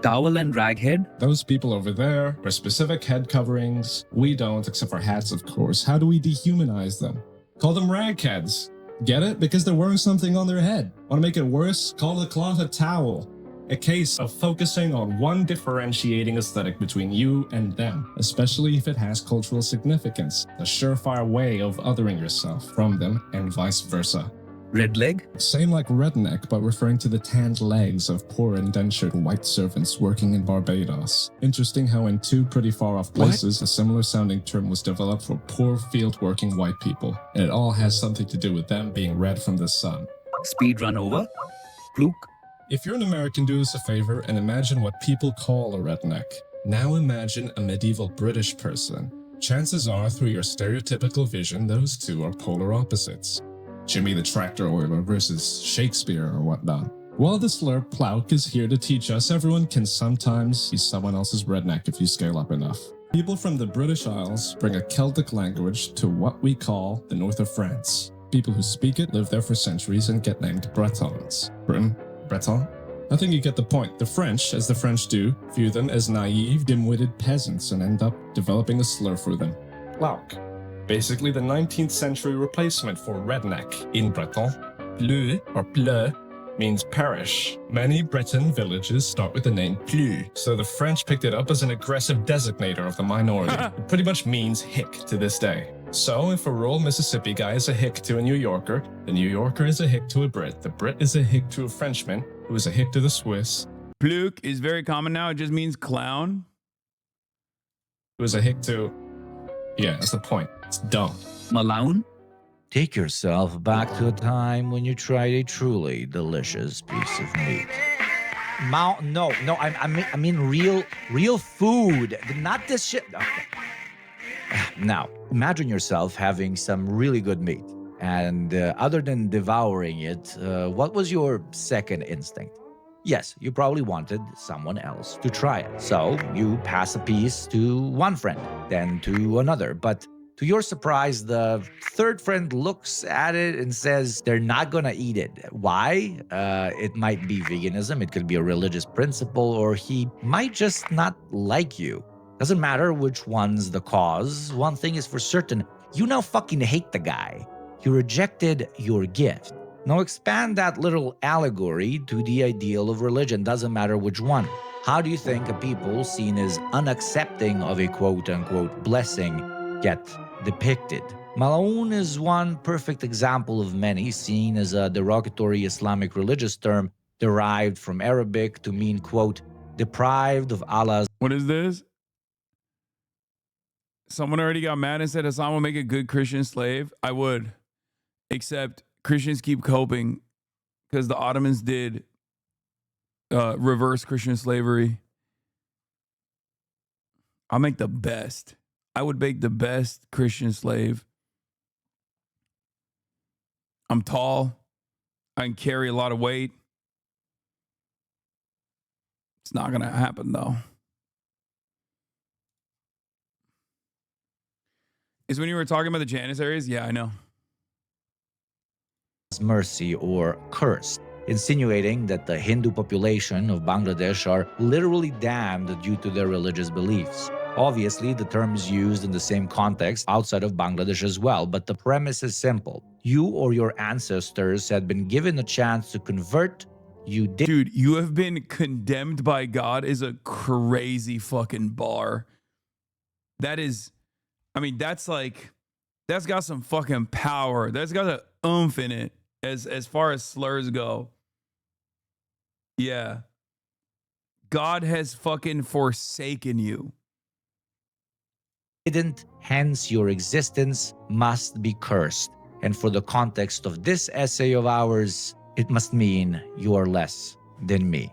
Towel and raghead? Those people over there wear specific head coverings. We don't, except for hats, of course. How do we dehumanize them? Call them ragheads. Get it? Because they're wearing something on their head. Want to make it worse? Call the cloth a towel. A case of focusing on one differentiating aesthetic between you and them, especially if it has cultural significance, a surefire way of othering yourself from them and vice versa. Red leg? Same like redneck, but referring to the tanned legs of poor indentured white servants working in Barbados. Interesting how in two pretty far off places, a similar sounding term was developed for poor field working white people, and it all has something to do with them being red from the sun. Speed run over? Fluke? If you're an American, do us a favor and imagine what people call a redneck. Now imagine a medieval British person. Chances are, through your stereotypical vision, those two are polar opposites. Jimmy the Tractor Oiler versus Shakespeare or whatnot. While the slur plouk is here to teach us, everyone can sometimes be someone else's redneck if you scale up enough. People from the British Isles bring a Celtic language to what we call the north of France. People who speak it live there for centuries and get named Bretons. Britain? Breton? I think you get the point. The French, as the French do, view them as naive, dim-witted peasants and end up developing a slur for them. Plouk. Basically the 19th century replacement for redneck. In Breton, pleu or pleu means parish. Many Breton villages start with the name pleu, so the French picked it up as an aggressive designator of the minority. It pretty much means hick to this day. So if a rural Mississippi guy is a hick to a New Yorker, the New Yorker is a hick to a Brit, the Brit is a hick to a Frenchman, who is a hick to the Swiss. Pluk is very common now. It just means clown. Who is a hick to... Yeah, that's the point. It's dumb. Malone? Take yourself back to a time when you tried a truly delicious piece of meat. No, I mean real food, not this shit. Okay. Now, imagine yourself having some really good meat, and other than devouring it, what was your second instinct? Yes, you probably wanted someone else to try it. So you pass a piece to one friend, then to another. But to your surprise, the third friend looks at it and says they're not gonna eat it. Why? It might be veganism, it could be a religious principle, or he might just not like you. Doesn't matter which one's the cause. One thing is for certain, you now fucking hate the guy. He rejected your gift. Now expand that little allegory to the ideal of religion, doesn't matter which one. How do you think a people seen as unaccepting of a quote-unquote blessing get depicted? Mal'oon is one perfect example of many, seen as a derogatory Islamic religious term derived from Arabic to mean, quote, deprived of Allah's... What is this? Someone already got mad and said Hasan will make a good Christian slave. I would. Except Christians keep coping because the Ottomans did reverse Christian slavery. I'll make the best. I would make the best Christian slave. I'm tall. I can carry a lot of weight. It's not going to happen, though. Is when you were talking about the Janissaries? Yeah, I know. Mercy or curse, insinuating that the Hindu population of Bangladesh are literally damned due to their religious beliefs. Obviously, the term is used in the same context outside of Bangladesh as well, but the premise is simple. You or your ancestors had been given a chance to convert. You did. Dude, you have been condemned by God is a crazy fucking bar. That is, I mean, that's got some fucking power. That's got an oomph in it as far as slurs go. Yeah. God has fucking forsaken you. Didn't, hence your existence must be cursed. And for the context of this essay of ours, it must mean you are less than me.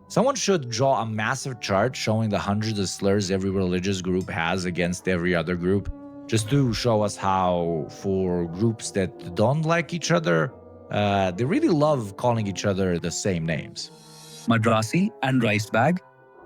Someone should draw a massive chart showing the hundreds of slurs every religious group has against every other group, just to show us how, for groups that don't like each other, they really love calling each other the same names. Madrasi and rice bag?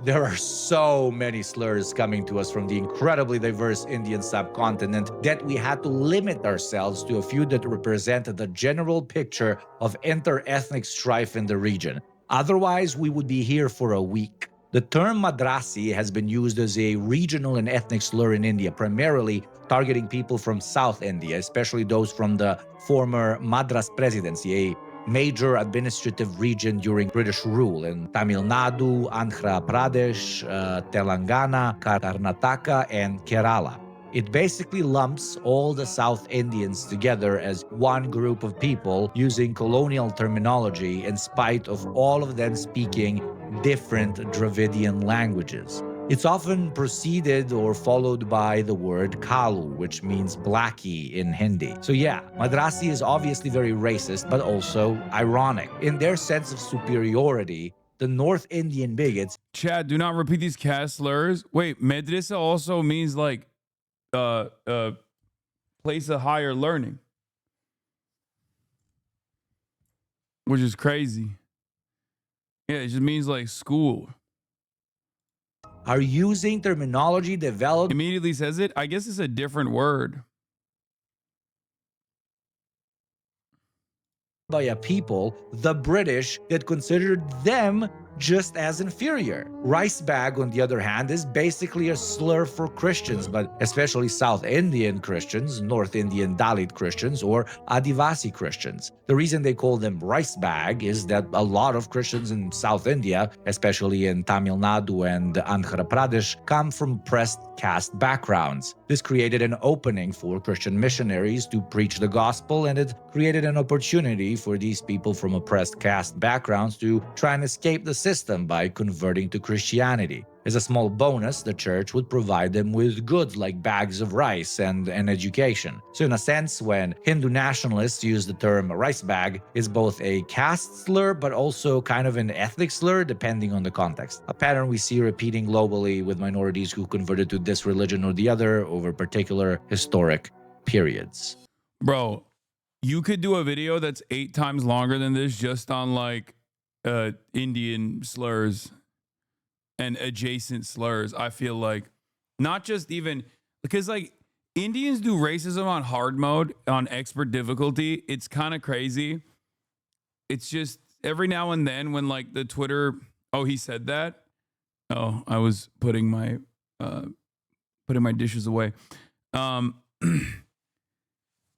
There are so many slurs coming to us from the incredibly diverse Indian subcontinent that we had to limit ourselves to a few that represented the general picture of inter-ethnic strife in the region. Otherwise, we would be here for a week. The term Madrasi has been used as a regional and ethnic slur in India, primarily targeting people from South India, especially those from the former Madras Presidency, a major administrative region during British rule in Tamil Nadu, Andhra Pradesh, Telangana, Karnataka, and Kerala. It basically lumps all the South Indians together as one group of people using colonial terminology in spite of all of them speaking different Dravidian languages. It's often preceded or followed by the word Kalu, which means blackie in Hindi. So yeah, Madrasi is obviously very racist, but also ironic. In their sense of superiority, the North Indian bigots— Chad, do not repeat these caste slurs. Wait, Medresa also means like place of higher learning, which is crazy. Yeah, it just means like school. are using terminology developed— Immediately says it. I guess it's a different word. by a people, the British, that considered them just as inferior. Rice bag, on the other hand, is basically a slur for Christians, but especially South Indian Christians, North Indian Dalit Christians, or Adivasi Christians. The reason they call them rice bag is that a lot of Christians in South India, especially in Tamil Nadu and Andhra Pradesh, come from oppressed caste backgrounds. This created an opening for Christian missionaries to preach the gospel, and it created an opportunity for these people from oppressed caste backgrounds to try and escape the system by converting to Christianity. As a small bonus, the church would provide them with goods like bags of rice and an education. So in a sense, when Hindu nationalists use the term rice bag, it's both a caste slur but also kind of an ethnic slur depending on the context. A pattern we see repeating globally with minorities who converted to this religion or the other over particular historic periods. Bro, you could do a video that's 8 times longer than this just on like Indian slurs and adjacent slurs. I feel like not just even because like Indians do racism on hard mode, on expert difficulty. It's kind of crazy. It's just every now and then when like the Twitter, oh, he said that. Oh, I was putting my dishes away.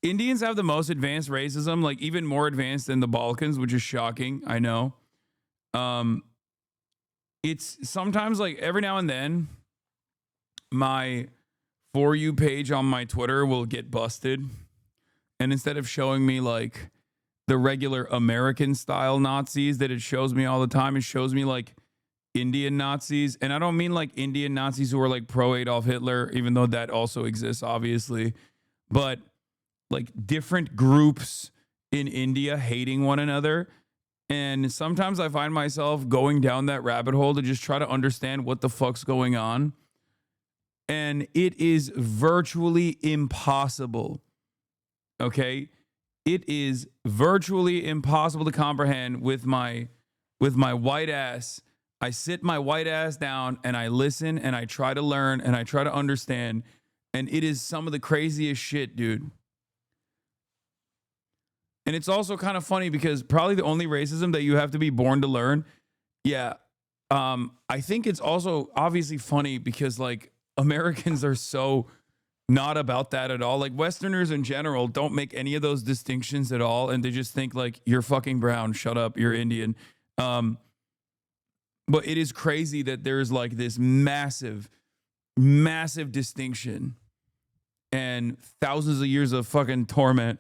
Indians have the most advanced racism, like even more advanced than the Balkans, which is shocking. I know. It's sometimes like every now and then my For You page on my Twitter will get busted. And instead of showing me like the regular American style Nazis that it shows me all the time, it shows me like Indian Nazis. And I don't mean like Indian Nazis who are like pro Adolf Hitler, even though that also exists, obviously. But like different groups in India hating one another. And sometimes I find myself going down that rabbit hole to just try to understand what the fuck's going on. And it is virtually impossible. Okay? It is virtually impossible to comprehend with my white ass. I sit my white ass down and I listen and I try to learn and I try to understand. And it is some of the craziest shit, dude. And it's also kind of funny because probably the only racism that you have to be born to learn. Yeah. I think it's also obviously funny because like Americans are so not about that at all. Like Westerners in general don't make any of those distinctions at all. And they just think like, you're fucking brown. Shut up. You're Indian. But it is crazy that there's like this massive, massive distinction and thousands of years of fucking torment.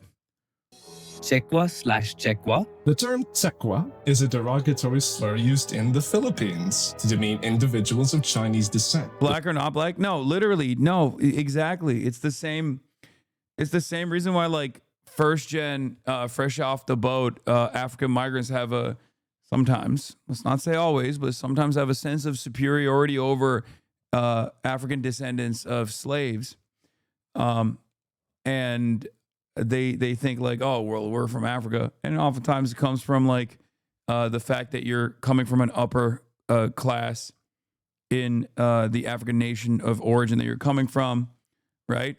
Chekwa/Chekwa. The term Tsekwa is a derogatory slur used in the Philippines to demean individuals of Chinese descent. Black or not black? No, literally. No, exactly. It's the same reason why like first gen, fresh off the boat, African migrants have sometimes, let's not say always, but sometimes have a sense of superiority over African descendants of slaves. And they think like, oh, well, we're from Africa. And oftentimes it comes from like the fact that you're coming from an upper class in the African nation of origin that you're coming from, right?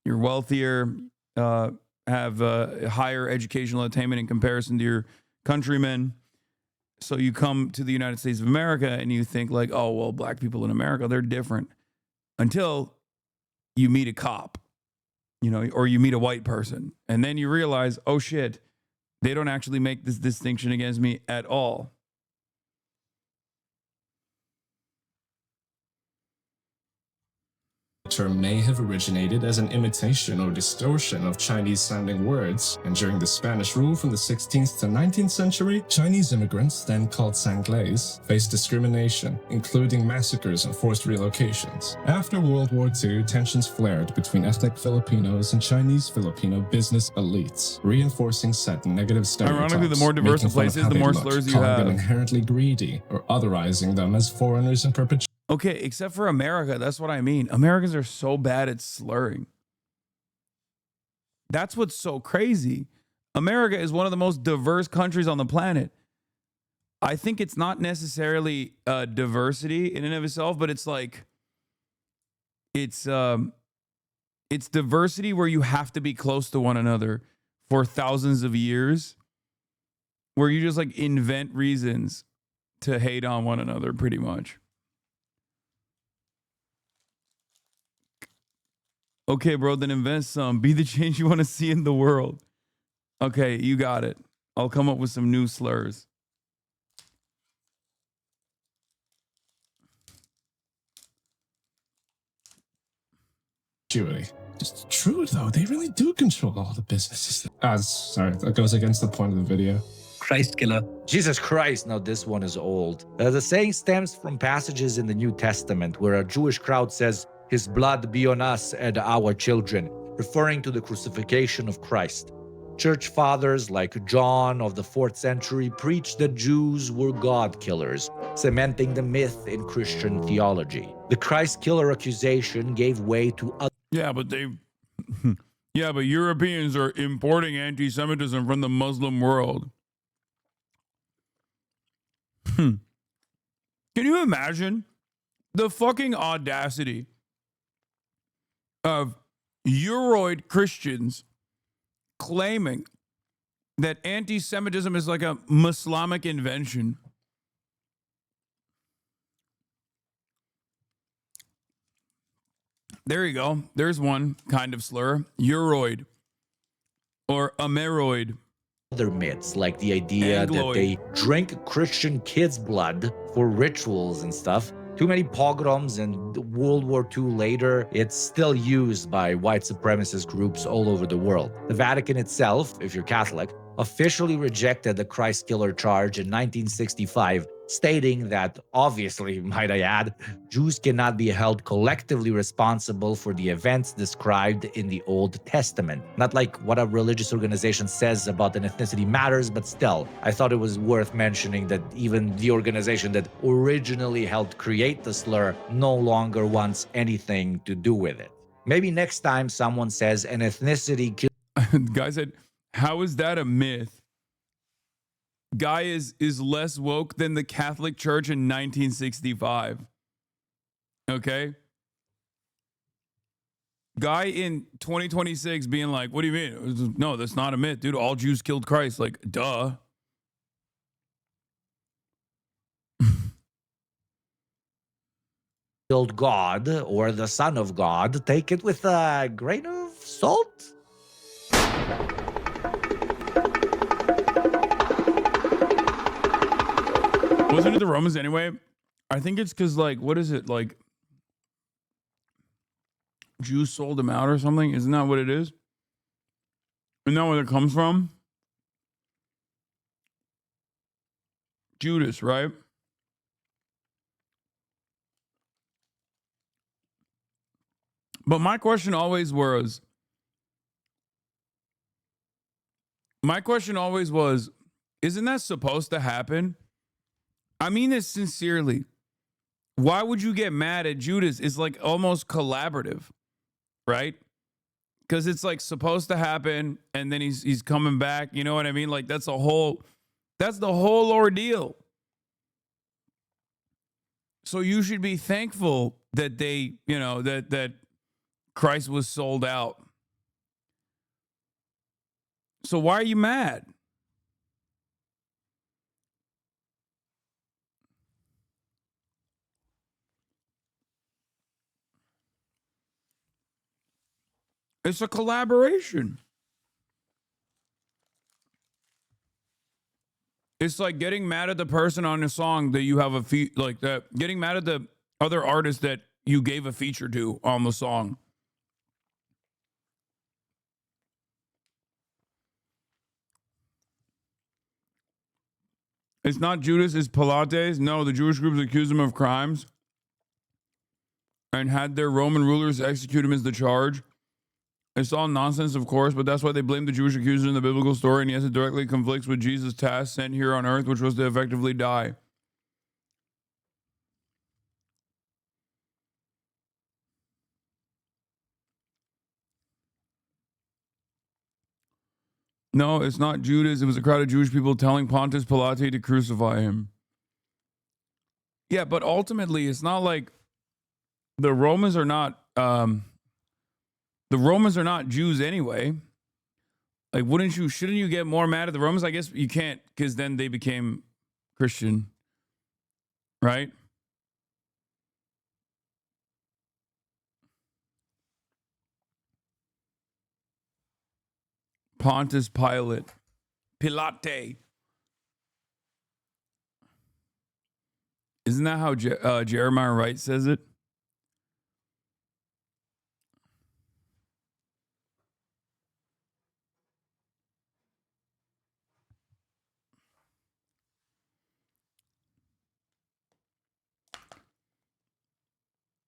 You're wealthier, have higher educational attainment in comparison to your countrymen. So you come to the United States of America and you think like, oh, well, black people in America, they're different. Until you meet a cop, you know, or you meet a white person. And then you realize, oh, shit, they don't actually make this distinction against me at all. Term may have originated as an imitation or distortion of Chinese-sounding words, and during the Spanish rule from the 16th to 19th century, Chinese immigrants, then called Sanglays, faced discrimination, including massacres and forced relocations. After World War II, tensions flared between ethnic Filipinos and Chinese Filipino business elites, reinforcing set negative stereotypes. Ironically, the more diverse the place is, the more slurs you have. Them inherently greedy or otherizing them as foreigners in perpetuity. Okay, except for America. That's what I mean. Americans are so bad at slurring. That's what's so crazy. America is one of the most diverse countries on the planet. I think it's not necessarily diversity in and of itself, but it's like it's diversity where you have to be close to one another for thousands of years, where you just like invent reasons to hate on one another pretty much. Okay, bro, then invent some. Be the change you want to see in the world. Okay, you got it. I'll come up with some new slurs. It's true, though. They really do control all the businesses. Sorry, that goes against the point of the video. Christ killer. Jesus Christ. Now, this one is old. The saying stems from passages in the New Testament where a Jewish crowd says, "His blood be on us and our children," referring to the crucifixion of Christ. Church fathers like John of the 4th century preached that Jews were God killers, cementing the myth in Christian theology. The Christ killer accusation gave way to other. Yeah, but Europeans are importing anti-Semitism from the Muslim world. Can you imagine the fucking audacity of Euroid Christians claiming that anti-Semitism is like a Muslimic invention? There you go. There's one kind of slur. Euroid or Ameroid. Other myths, like the idea that they drink Christian kids' blood for rituals and stuff. Too many pogroms, and World War II later, it's still used by white supremacist groups all over the world. The Vatican itself, if you're Catholic, officially rejected the Christ killer charge in 1965, stating that, obviously, might I add, Jews cannot be held collectively responsible for the events described in the Old Testament. Not like what a religious organization says about an ethnicity matters, but still, I thought it was worth mentioning that even the organization that originally helped create the slur no longer wants anything to do with it. Maybe next time someone says an ethnicity Guy said, how is that a myth? Guy is less woke than the Catholic Church in 1965. Okay? Guy in 2026 being like, what do you mean? No, that's not a myth, dude. All Jews killed Christ. Like, duh. killed God or the Son of God, take it with a grain of salt. Wasn't it the Romans anyway? I think it's because, like, what is it? Like, Jews sold them out or something? Isn't that what it is? Isn't that where it comes from? Judas, right? But my question always was, isn't that supposed to happen? I mean this sincerely. Why would you get mad at Judas? It's like almost collaborative, right? Because it's like supposed to happen, and then he's coming back. You know what I mean? Like that's the whole ordeal. So you should be thankful that they, you know, that Christ was sold out. So why are you mad? It's a collaboration. It's like getting mad at the person on a song that you have a like that. Getting mad at the other artist that you gave a feature to on the song. It's not Judas, it's Pilates. No, the Jewish groups accused him of crimes and had their Roman rulers execute him as the charge. It's all nonsense, of course, but that's why they blame the Jewish accuser in the biblical story, and yes, it directly conflicts with Jesus' task sent here on earth, which was to effectively die. No, it's not Judas. It was a crowd of Jewish people telling Pontius Pilate to crucify him. Yeah, but ultimately, it's not like the Romans are not Jews anyway. Like, shouldn't you get more mad at the Romans? I guess you can't, because then they became Christian, right? Pontius Pilate. Isn't that how Jeremiah Wright says it?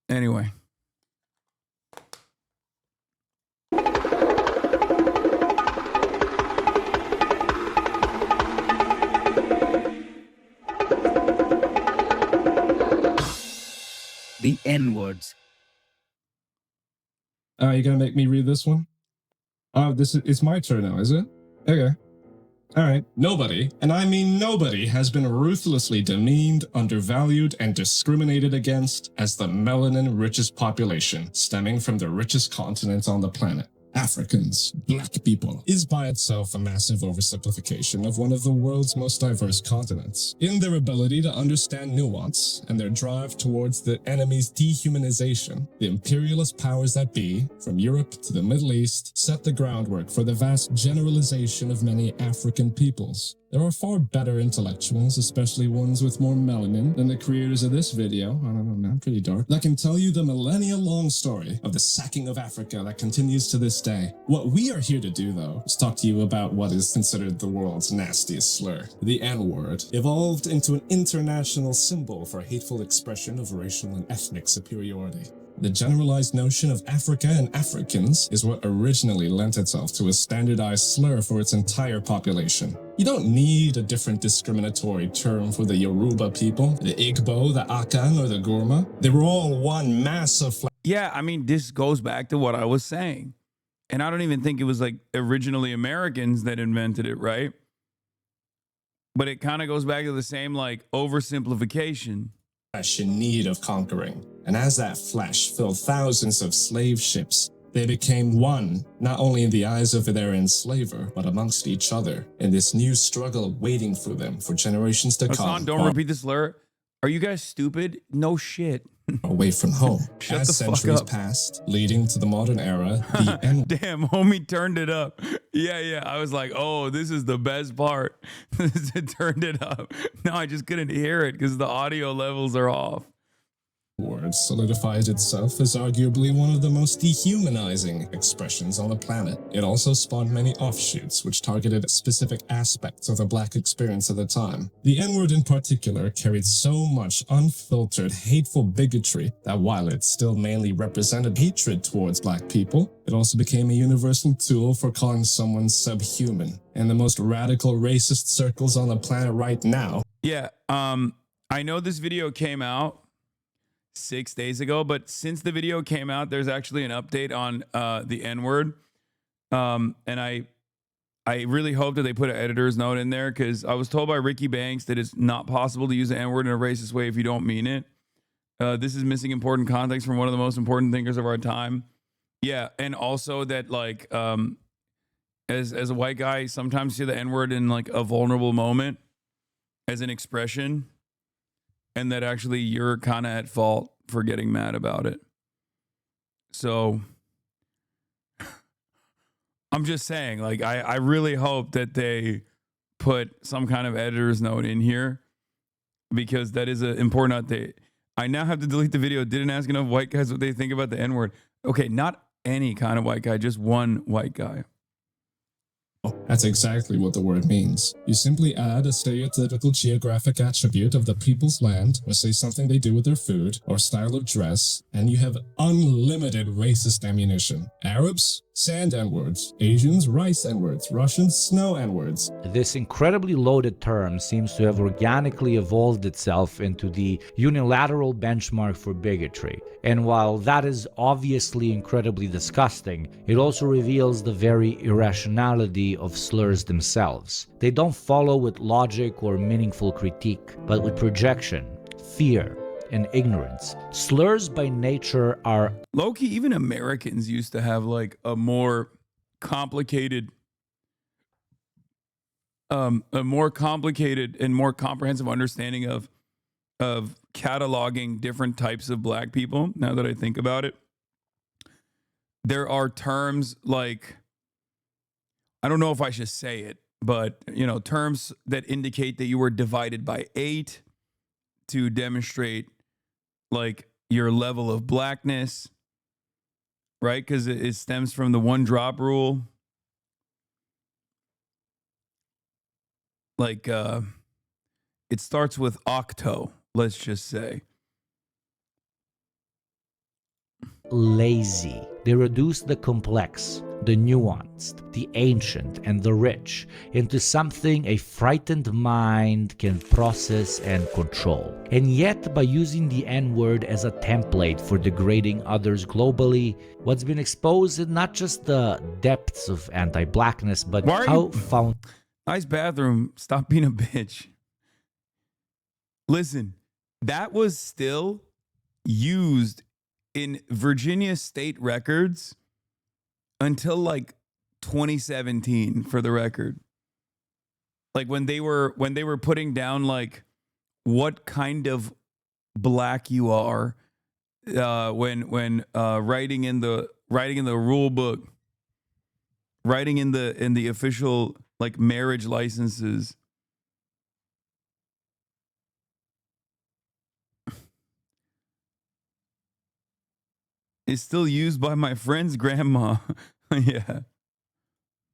Anyway. The N-words. You gonna make me read this one? It's my turn now, is it? Okay. Alright. Nobody, and I mean nobody, has been ruthlessly demeaned, undervalued, and discriminated against as the melanin richest population, stemming from the richest continent on the planet. Africans, black people, is by itself a massive oversimplification of one of the world's most diverse continents. In their ability to understand nuance and their drive towards the enemy's dehumanization, the imperialist powers that be, from Europe to the Middle East, set the groundwork for the vast generalization of many African peoples. There are far better intellectuals, especially ones with more melanin, than the creators of this video, I don't know, man, pretty dark, that can tell you the millennia-long story of the sacking of Africa that continues to this day. What we are here to do, though, is talk to you about what is considered the world's nastiest slur. The N-word evolved into an international symbol for hateful expression of racial and ethnic superiority. The generalized notion of Africa and Africans is what originally lent itself to a standardized slur for its entire population. You don't need a different discriminatory term for the Yoruba people, the Igbo, the Akan, or the Gurma. They were all one massive Yeah, I mean, this goes back to what I was saying. And I don't even think it was like originally Americans that invented it, right? But it kind of goes back to the same like oversimplification. Flesh in need of conquering. And as that flesh filled thousands of slave ships, they became one, not only in the eyes of their enslaver, but amongst each other, in this new struggle waiting for them for generations to come. Hasan, don't repeat the slur. Are you guys stupid? No shit. Away from home. Shut As the fuck centuries up. passed, leading to the modern era, the Damn, homie turned it up. Yeah. I was like, oh, this is the best part. It turned it up. No, I just couldn't hear it because the audio levels are off. word solidifies itself as arguably one of the most dehumanizing expressions on the planet. It also spawned many offshoots which targeted specific aspects of the black experience at the time. The N-word in particular carried so much unfiltered, hateful bigotry that while it still mainly represented hatred towards black people, it also became a universal tool for calling someone subhuman. In the most radical racist circles on the planet right now. Yeah, I know this video came out 6 days ago, but since the video came out, there's actually an update on the N-word. And I really hope that they put an editor's note in there, because I was told by Ricky Banks that it's not possible to use the N-word in a racist way if you don't mean it. This is missing important context from one of the most important thinkers of our time. Yeah, and also that like as a white guy, sometimes you see the N-word in like a vulnerable moment as an expression, and that actually you're kind of at fault for getting mad about it. So I'm just saying, like, I really hope that they put some kind of editor's note in here, because that is an important update. I now have to delete the video. Didn't ask enough white guys what they think about the N-word. Okay, not any kind of white guy, just one white guy. That's exactly what the word means. You simply add a stereotypical geographic attribute of the people's land, or say something they do with their food, or style of dress, and you have unlimited racist ammunition. Arabs? Sand N-words. Asians? Rice N-words. Russians? Snow N-words. This incredibly loaded term seems to have organically evolved itself into the unilateral benchmark for bigotry. And while that is obviously incredibly disgusting, it also reveals the very irrationality of slurs themselves. They don't follow with logic or meaningful critique, but with projection, fear, and ignorance. Slurs by nature are low-key. Even Americans used to have like a more complicated and more comprehensive understanding of cataloging different types of black people. Now that I think about it, there are terms like, I don't know if I should say it, but you know, terms that indicate that you were divided by 8 to demonstrate like your level of blackness, right? Because it stems from the 1 drop rule. Like it starts with octo, let's just say. lazy. They reduce the complex, the nuanced, the ancient, and the rich into something a frightened mind can process and control. And yet, by using the N-word as a template for degrading others globally, what's been exposed is not just the depths of anti-blackness, but how found... Nice bathroom. Stop being a bitch. Listen, that was still used in Virginia state records until like 2017, for the record. Like when they were putting down like what kind of black you are when writing in the rule book, writing in the official like marriage licenses. Is still used by my friend's grandma. Yeah.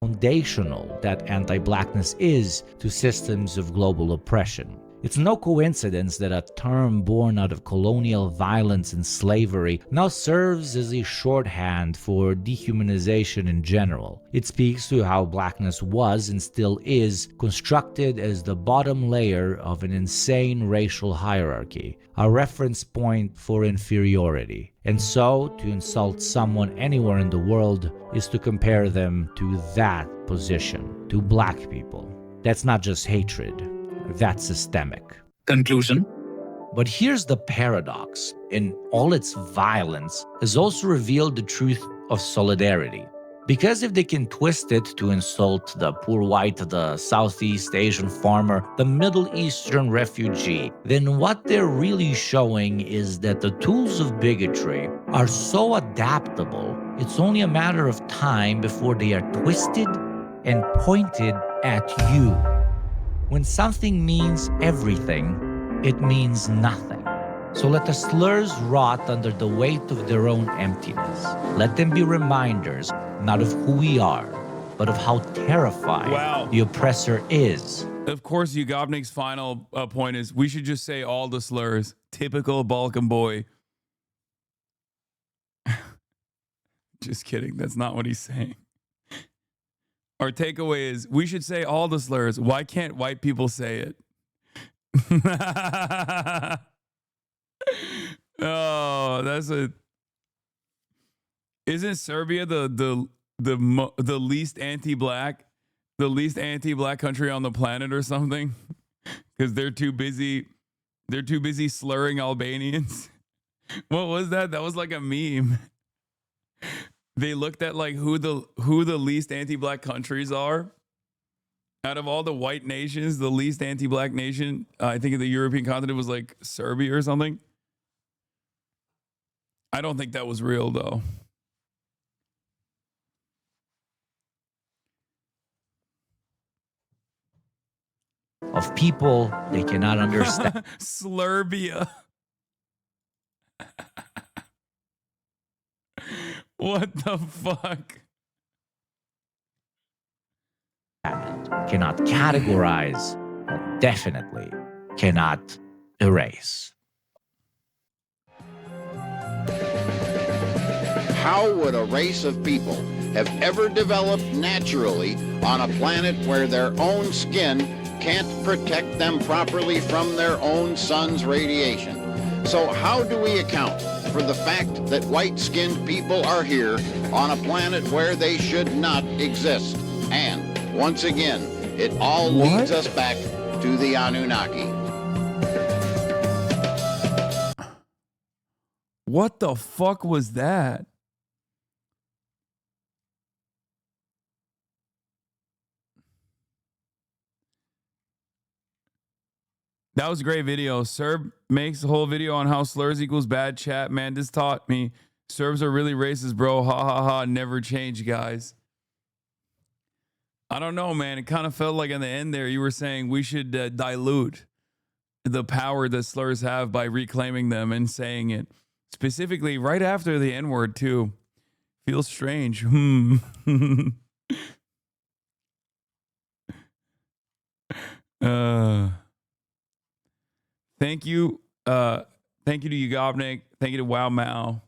Foundational that anti-blackness is to systems of global oppression. It's no coincidence that a term born out of colonial violence and slavery now serves as a shorthand for dehumanization in general. It speaks to how blackness was and still is constructed as the bottom layer of an insane racial hierarchy, a reference point for inferiority. And so, to insult someone anywhere in the world is to compare them to that position, to black people. That's not just hatred. That's systemic. Conclusion? But here's the paradox. In all its violence, has also revealed the truth of solidarity. Because if they can twist it to insult the poor white, the Southeast Asian farmer, the Middle Eastern refugee, then what they're really showing is that the tools of bigotry are so adaptable, it's only a matter of time before they are twisted and pointed at you. When something means everything, it means nothing. So let the slurs rot under the weight of their own emptiness. Let them be reminders, not of who we are, but of how terrifying the oppressor is. Of course, Yugobnik's final point is we should just say all the slurs. Typical Balkan boy. Just kidding. That's not what he's saying. Our takeaway is we should say all the slurs. Why can't white people say it? Oh, that's a. Isn't Serbia the least anti-black, the least anti-black country on the planet or something? Because they're too busy slurring Albanians. What was that? That was like a meme. They looked at like who the least anti-black countries are. Out of all the white nations, the least anti-black nation, I think in the European continent was like Serbia or something. I don't think that was real though. Of people they cannot understand. Serbia. What the fuck? Cannot categorize, and definitely cannot erase. How would a race of people have ever developed naturally on a planet where their own skin can't protect them properly from their own sun's radiation? So how do we account for the fact that white-skinned people are here on a planet where they should not exist? And once again, it all leads us back to the Anunnaki. What the fuck was that? That was a great video. Serb makes a whole video on how slurs equals bad chat. Man, this taught me Serbs are really racist, bro. Ha ha ha. Never change, guys. I don't know, man. It kind of felt like in the end there, you were saying we should dilute the power that slurs have by reclaiming them and saying it. Specifically, right after the N-word, too. Feels strange. Thank you. Thank you to Yugobnik. Thank you to Wow Mao.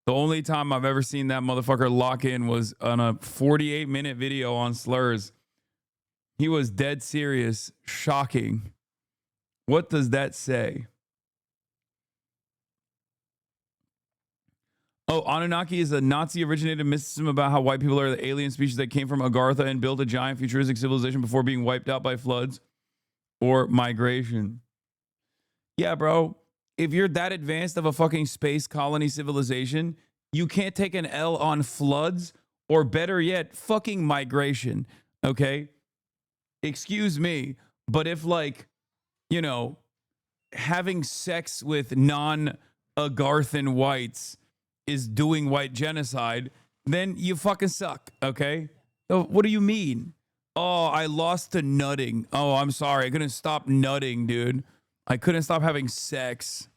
The only time I've ever seen that motherfucker lock in was on a 48-minute video on slurs. He was dead serious. Shocking. What does that say? Oh, Anunnaki is a Nazi-originated mysticism about how white people are the alien species that came from Agartha and built a giant futuristic civilization before being wiped out by floods or migration. Yeah, bro. If you're that advanced of a fucking space colony civilization, you can't take an L on floods or better yet, fucking migration. Okay? Excuse me, but if like, you know, having sex with non-Agarthan whites is doing white genocide, then you fucking suck, okay? So what do you mean? Oh, I lost to nutting. Oh, I'm sorry. I couldn't stop nutting, dude. I couldn't stop having sex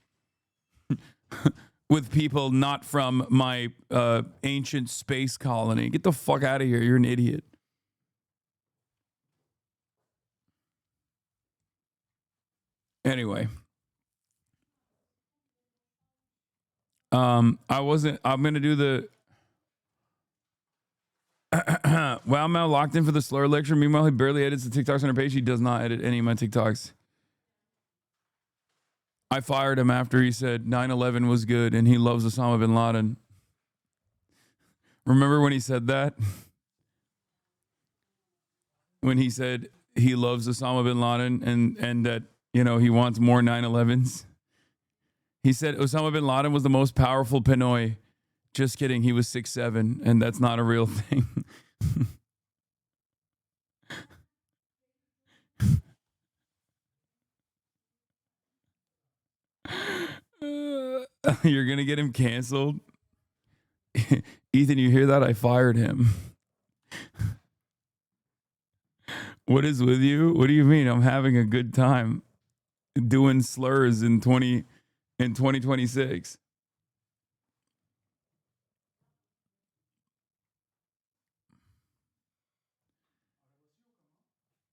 with people not from my ancient space colony. Get the fuck out of here. You're an idiot. Anyway. I'm going to do the Wow Mao locked in for the slur lecture. Meanwhile, he barely edits the TikToks on her page. He does not edit any of my TikToks. I fired him after he said 9/11 was good and he loves Osama bin Laden. Remember when he said that? When he said he loves Osama bin Laden and that, you know, he wants more 9/11s. He said Osama bin Laden was the most powerful Pinoy. Just kidding. He was 6'7", and that's not a real thing. You're going to get him canceled? Ethan, you hear that? I fired him. What is with you? What do you mean? I'm having a good time doing slurs in 2026.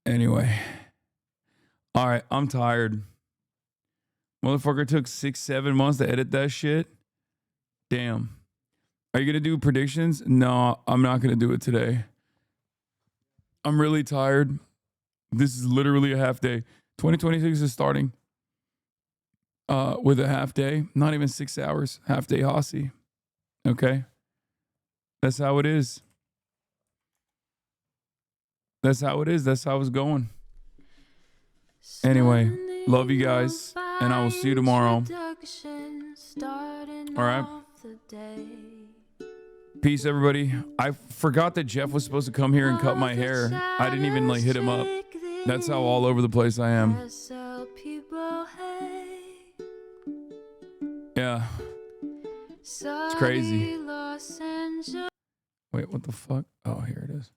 Anyway. All right, I'm tired. Motherfucker took 6-7 months to edit that shit. Damn. Are you going to do predictions? No, I'm not going to do it today. I'm really tired. This is literally a half day. 2026 is starting with a half day. Not even 6 hours. Half day Hasi. Okay? That's how it is. That's how it is. That's how it's going. Anyway, love you guys. And I will see you tomorrow. All right. Peace, everybody. I forgot that Jeff was supposed to come here and cut my hair. I didn't even like hit him up. That's how all over the place I am. Yeah. It's crazy. Wait, what the fuck? Oh, here it is.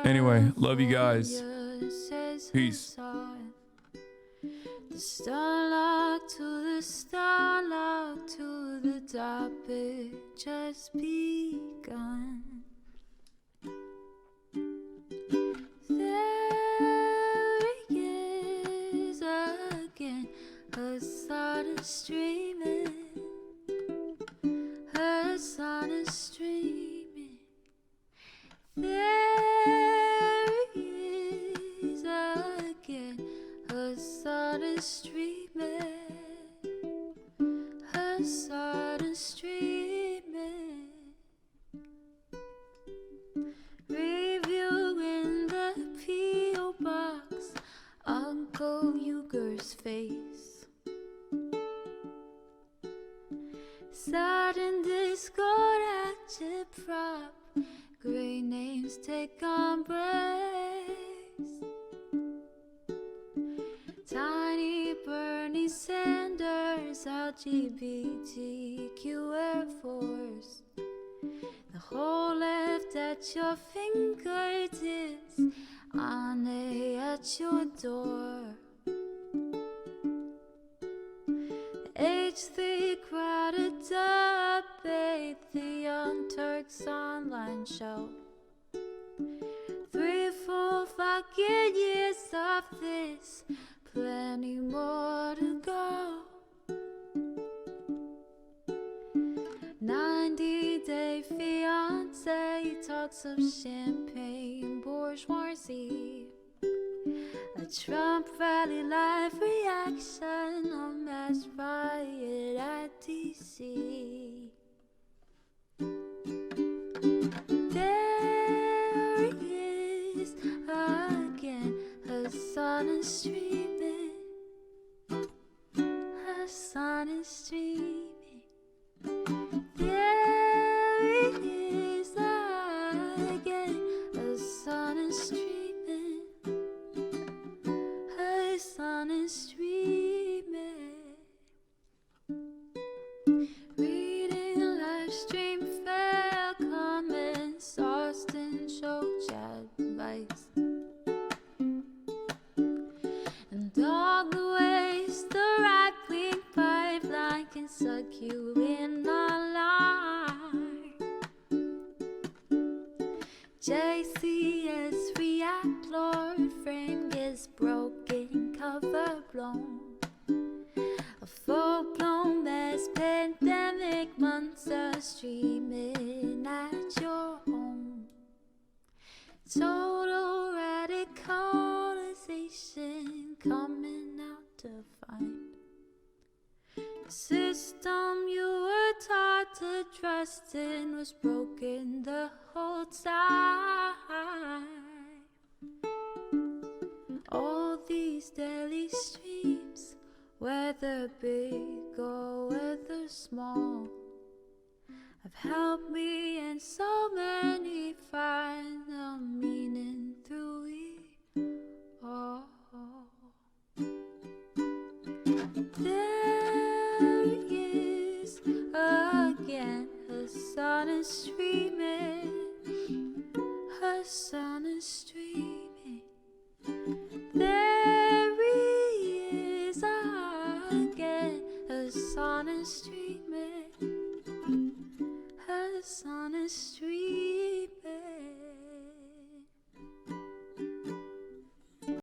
Anyway, love you guys. Peace. The starlock to the topic just begun. There he is again, Hasan is streaming. Hasan is streaming. There he is again, Hasan is streaming. Hasan is streaming. Reviewing the P.O. box, Uncle Uyghur's face. Sudden discord agitprop, great names take embrace. Tiny Bernie Sanders, LGBTQ Air Force. The whole left at your fingertips, Ane at your door. H3 crowded debate, the Young Turks online show. 3 full fucking years of this, plenty more to go. 90-day fiance talks of champagne bourgeoisie. A Trump rally live reaction, a mass riot at DC. There he is again, Hasan is streaming. Hasan is streaming. There he is again, Hasan is streaming. Hasan is streaming. Reading live stream fair comments, Austin show chat advice. And all the ways the right-wing pipeline can suck you in online. JCS react, Lord frame gets broken, cover blown. A full-blown mass pandemic monster streaming at your home. Total radicalization coming out to find. The system you were taught to trust in was broken the whole time. All these daily streams, whether big or whether small, have helped me and so many find the meaning through it all. There he is again, Hasan is streaming. Hasan is streaming. There he is again, Hasan is streaming. Hasan is streaming.